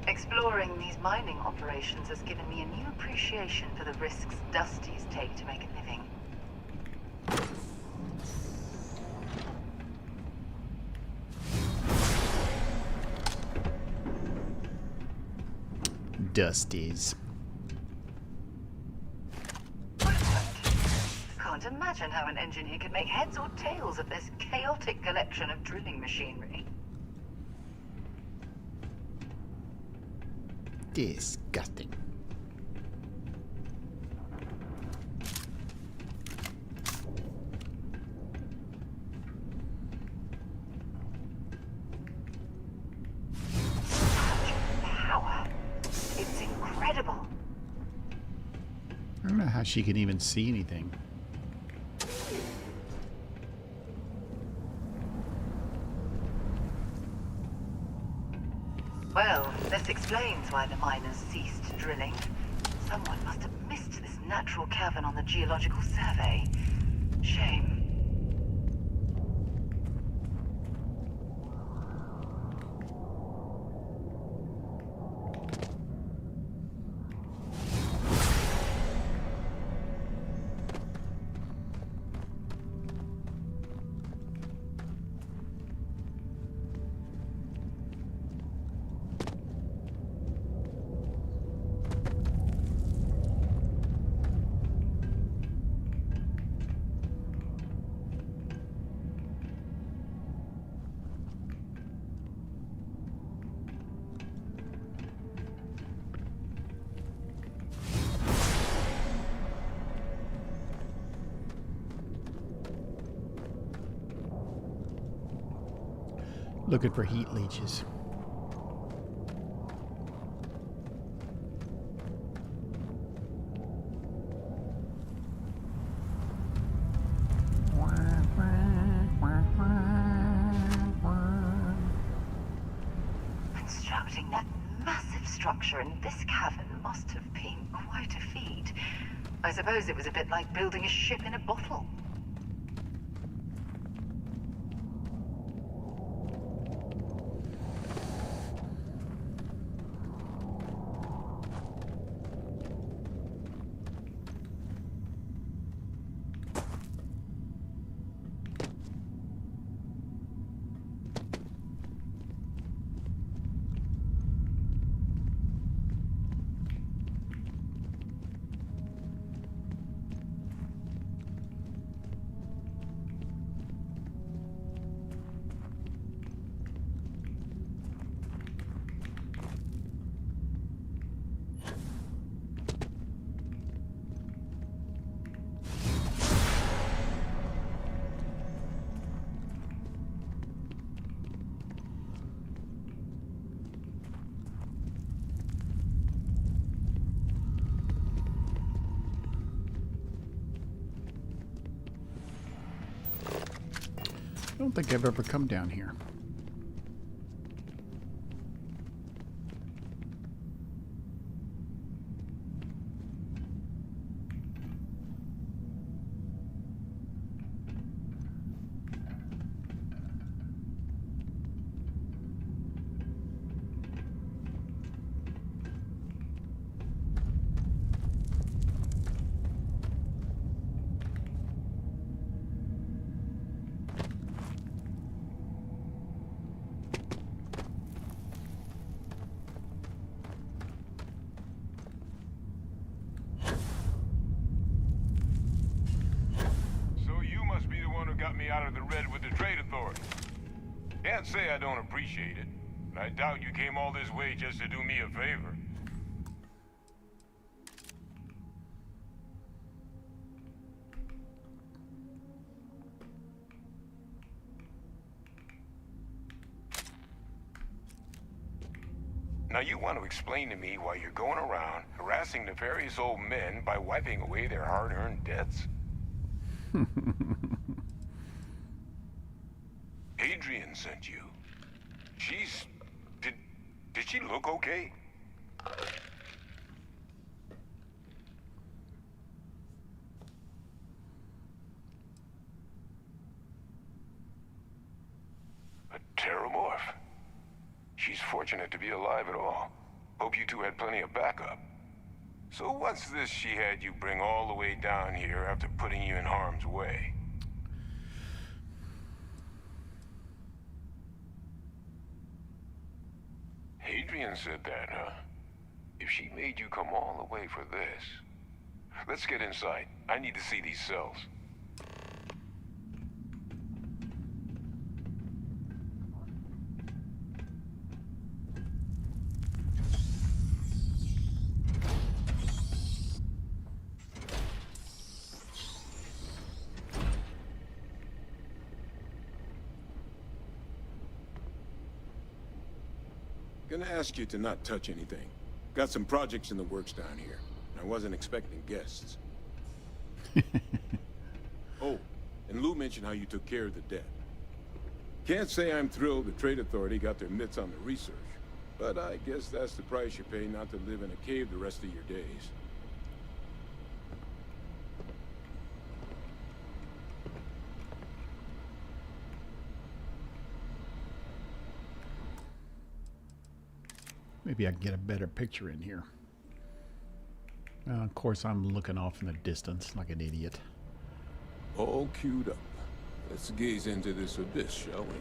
Exploring these mining operations has given me a new appreciation for the risks Dusties take to make a living. Dusties. Can't imagine how an engineer could make heads or tails of this chaotic collection of drilling machinery. Disgusting. Power. It's incredible. I don't know how she can even see anything. Well, this explains why the miners ceased drilling. Someone must have missed this natural cavern on the geological survey. Shame. Looking for heat leeches. Constructing that massive structure in this cavern must have been quite a feat. I suppose it was a bit like building a ship in a bottle. I don't think I've ever come down here. Got me out of the red with the trade authority. Can't say I don't appreciate it, but I doubt you came all this way just to do me a favor. Now you want to explain to me why you're going around harassing nefarious old men by wiping away their hard-earned debts? Adrian sent you. She's... Did she look okay? A xenomorph. She's fortunate to be alive at all. Hope you two had plenty of backup. So what's this she had you bring all the way down here after putting you in harm's way? Adrian said that, huh? If she made you come all the way for this... Let's get inside. I need to see these cells. Gonna ask you to not touch anything. Got some projects in the works down here. I wasn't expecting guests. Oh, and Lou mentioned how you took care of the debt. Can't say I'm thrilled the Trade Authority got their mitts on the research, but I guess that's the price you pay not to live in a cave the rest of your days. Maybe I can get a better picture in here. Of course, I'm looking off in the distance like an idiot. All queued up. Let's gaze into this abyss, shall we?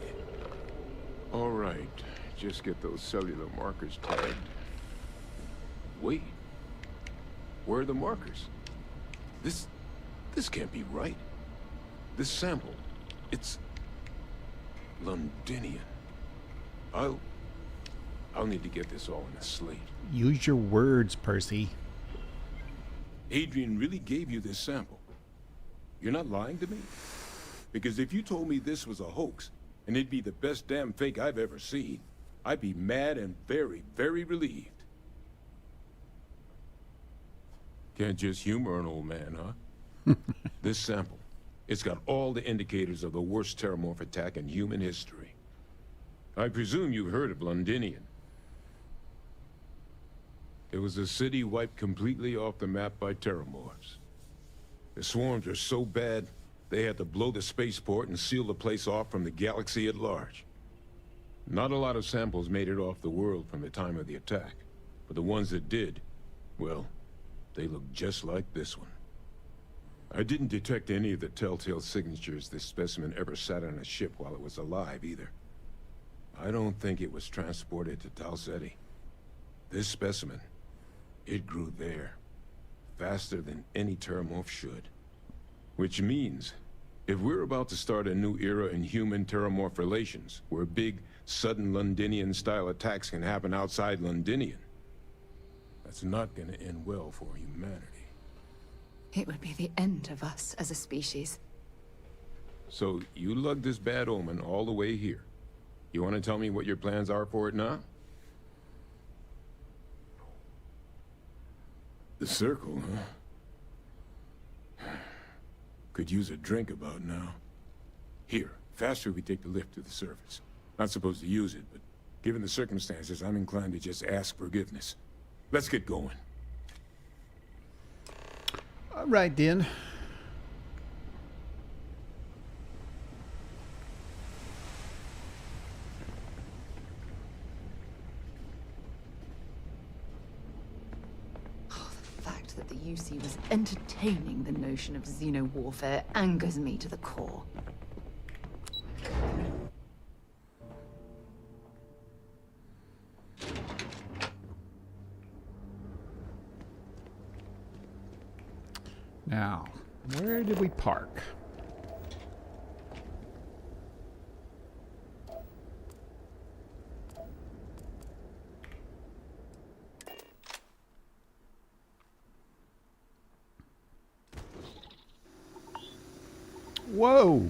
All right, just get those cellular markers tagged. Wait, where are the markers? This can't be right. This sample, it's Londinian. I'll need to get this all in a slate. Use your words, Percy. Adrian really gave you this sample. You're not lying to me? Because if you told me this was a hoax, and it'd be the best damn fake I've ever seen. I'd be mad and very, very relieved. Can't just humor an old man, huh? This sample, it's got all the indicators of the worst Terramorph attack in human history. I presume you've heard of Londinian. It was a city wiped completely off the map by Terramorphs. The swarms were so bad, they had to blow the spaceport and seal the place off from the galaxy at large. Not a lot of samples made it off the world from the time of the attack, but the ones that did, well, they look just like this one. I didn't detect any of the telltale signatures this specimen ever sat on a ship while it was alive, either. I don't think it was transported to Tau Ceti. This specimen, it grew there, faster than any Terramorph should. Which means, if we're about to start a new era in human-Terramorph relations, where big, sudden Londinian-style attacks can happen outside Londinian, that's not gonna end well for humanity. It would be the end of us as a species. So, you lugged this bad omen all the way here. You want to tell me what your plans are for it now? The circle, huh? Could use a drink about now. Here, faster we take the lift to the surface. Not supposed to use it, but given the circumstances, I'm inclined to just ask forgiveness. Let's get going. All right, then. The fact that the UC was entertaining the notion of xenowarfare angers me to the core. Now, where did we park? Whoa!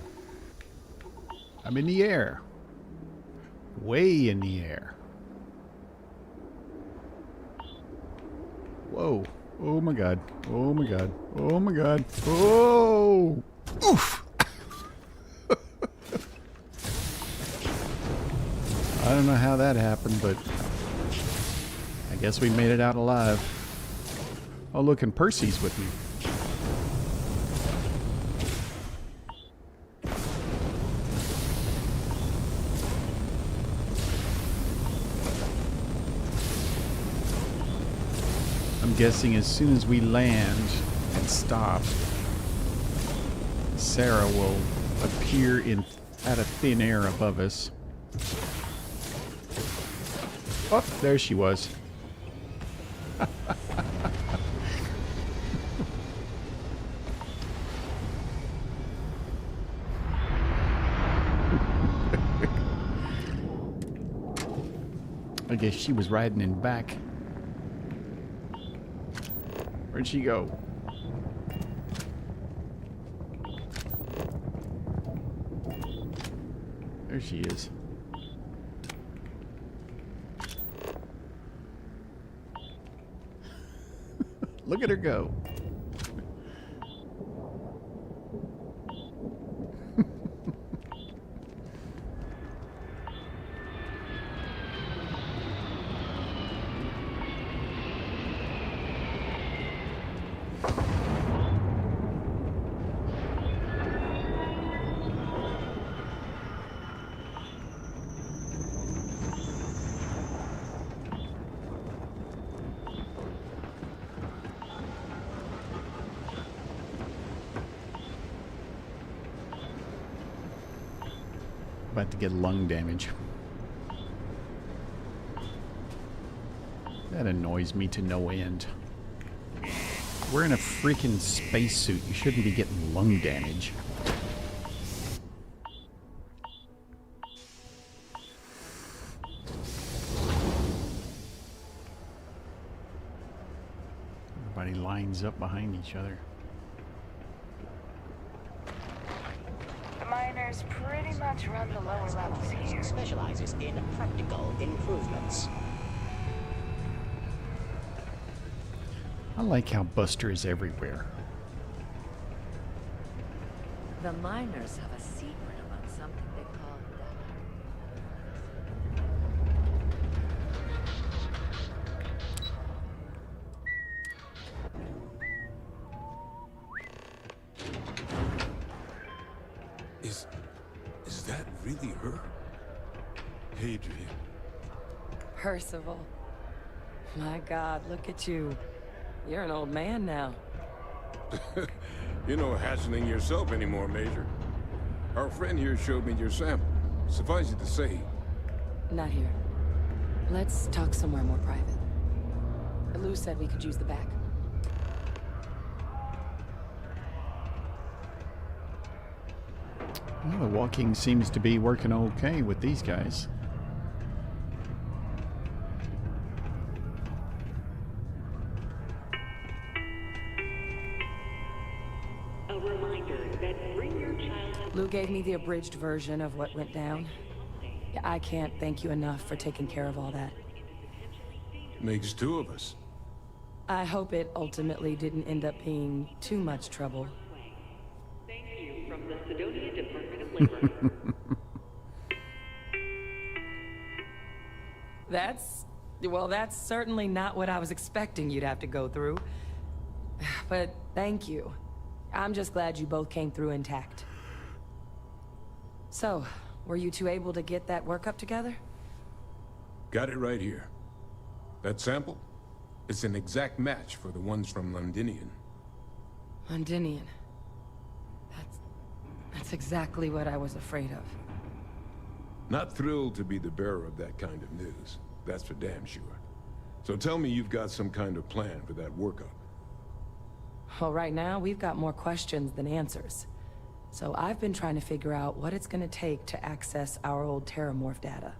I'm in the air. Way in the air. Whoa. Oh my god. Oh my god. Oh my god. Oh! Oof! I don't know how that happened, but I guess we made it out alive. Oh, look, and Percy's with me. I'm guessing as soon as we land and stop, Sarah will appear out of thin air above us. Oh, there she was. I guess she was riding in back. Where'd she go? There she is. Look at her go. About to get lung damage. That annoys me to no end. We're in a freaking spacesuit. You shouldn't be getting lung damage. Everybody lines up behind each other. The miners pretty much run the lower levels here. Specializes in practical improvements. I like how Buster is everywhere. The miners have a secret about something they call Is that really her? Adrian. Percival. My God, look at you. You're an old man now. You're no hassling yourself anymore, Major. Our friend here showed me your sample. Suffice it to say... Not here. Let's talk somewhere more private. Lou said we could use the back. Well, the walking seems to be working okay with these guys. A reminder that bring your child to... Lou gave me the abridged version of what went down. I can't thank you enough for taking care of all that. Makes two of us. I hope it ultimately didn't end up being too much trouble. Thank you from the Sidonia Department of Labor. That's certainly not what I was expecting you'd have to go through. But thank you. I'm just glad you both came through intact. So, were you two able to get that workup together? Got it right here. That sample? It's an exact match for the ones from Londinian. Londinian. That's exactly what I was afraid of. Not thrilled to be the bearer of that kind of news. That's for damn sure. So tell me you've got some kind of plan for that workup. Well, right now, we've got more questions than answers. So I've been trying to figure out what it's gonna take to access our old Terramorph data.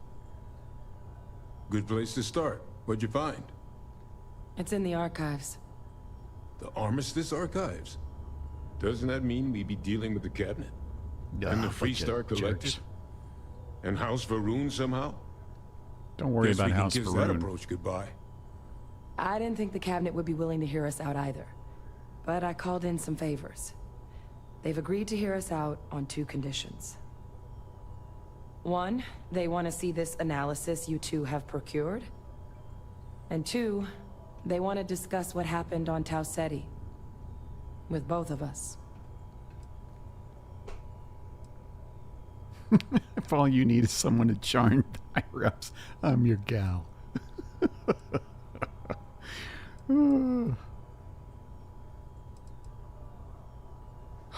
Good place to start. What'd you find? It's in the archives. The Armistice Archives? Doesn't that mean we be dealing with the cabinet? And the Freestar Collective? And House Varun somehow? Don't worry about House Varun. That approach goodbye. I didn't think the cabinet would be willing to hear us out either. But I called in some favors. They've agreed to hear us out on two conditions. One, they want to see this analysis you two have procured. And two, they want to discuss what happened on Tau Ceti. With both of us. If all you need is someone to charm the higher-ups, I'm your gal. Well,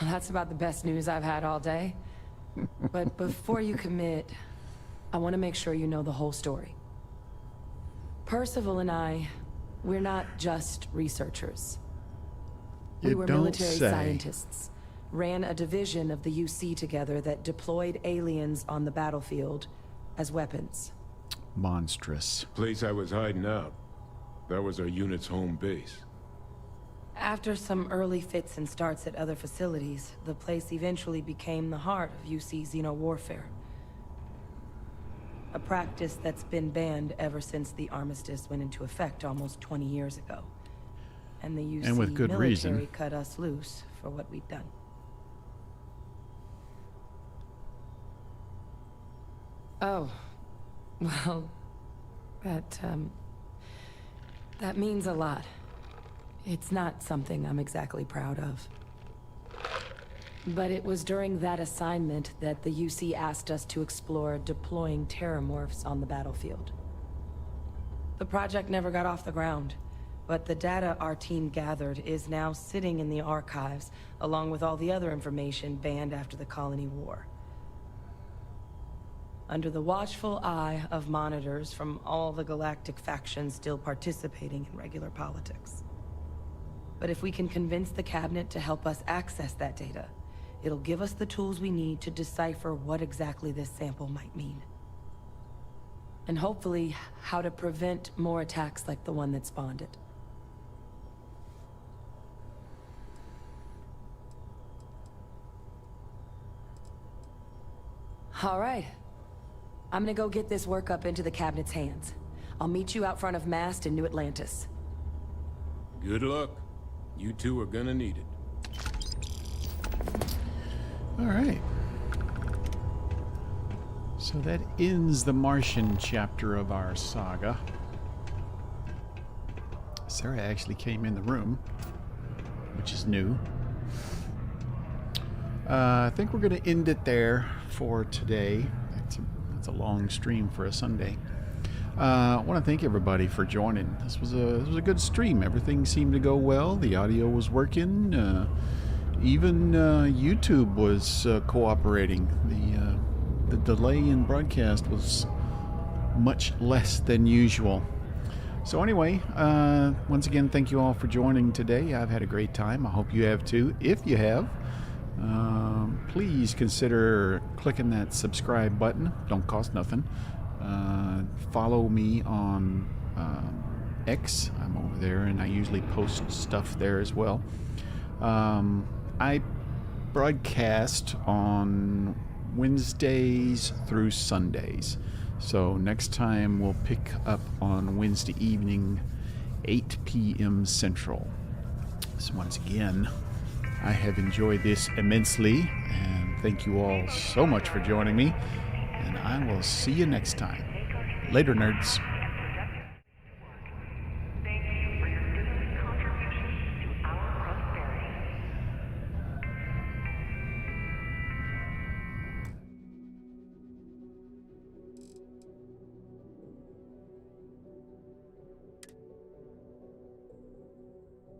that's about the best news I've had all day. But before you commit, I want to make sure you know the whole story. Percival and I, we're not just researchers. We were military scientists, ran a division of the UC together that deployed aliens on the battlefield as weapons. Monstrous. Place I was hiding out. That was our unit's home base. After some early fits and starts at other facilities, the place eventually became the heart of UC xenowarfare. A practice that's been banned ever since the armistice went into effect almost 20 years ago. And the UC and with good military reason. cut us loose for what we'd done. Oh, well, that means a lot. It's not something I'm exactly proud of. But it was during that assignment that the UC asked us to explore deploying terramorphs on the battlefield. The project never got off the ground, but the data our team gathered is now sitting in the archives, along with all the other information banned after the Colony War. Under the watchful eye of monitors from all the galactic factions still participating in regular politics. But if we can convince the cabinet to help us access that data, it'll give us the tools we need to decipher what exactly this sample might mean. And hopefully, how to prevent more attacks like the one that spawned it. All right. I'm gonna go get this work up into the cabinet's hands. I'll meet you out front of Mast in New Atlantis. Good luck. You two are gonna need it. All right. So that ends the Martian chapter of our saga. Sarah actually came in the room, which is new. I think we're going to end it there for today. It's a long stream for a Sunday. I want to thank everybody for joining. This was a good stream. Everything seemed to go well. The audio was working. Even YouTube was cooperating. The delay in broadcast was much less than usual. So anyway, once again, thank you all for joining today. I've had a great time. I hope you have too. If you have, please consider clicking that subscribe button. Don't cost nothing. Follow me on X. I'm over there, and I usually post stuff there as well. I broadcast on Wednesdays through Sundays. So next time we'll pick up on Wednesday evening, 8 p.m. Central. So once again, I have enjoyed this immensely, and thank you all so much for joining me, and I will see you next time. Later, nerds.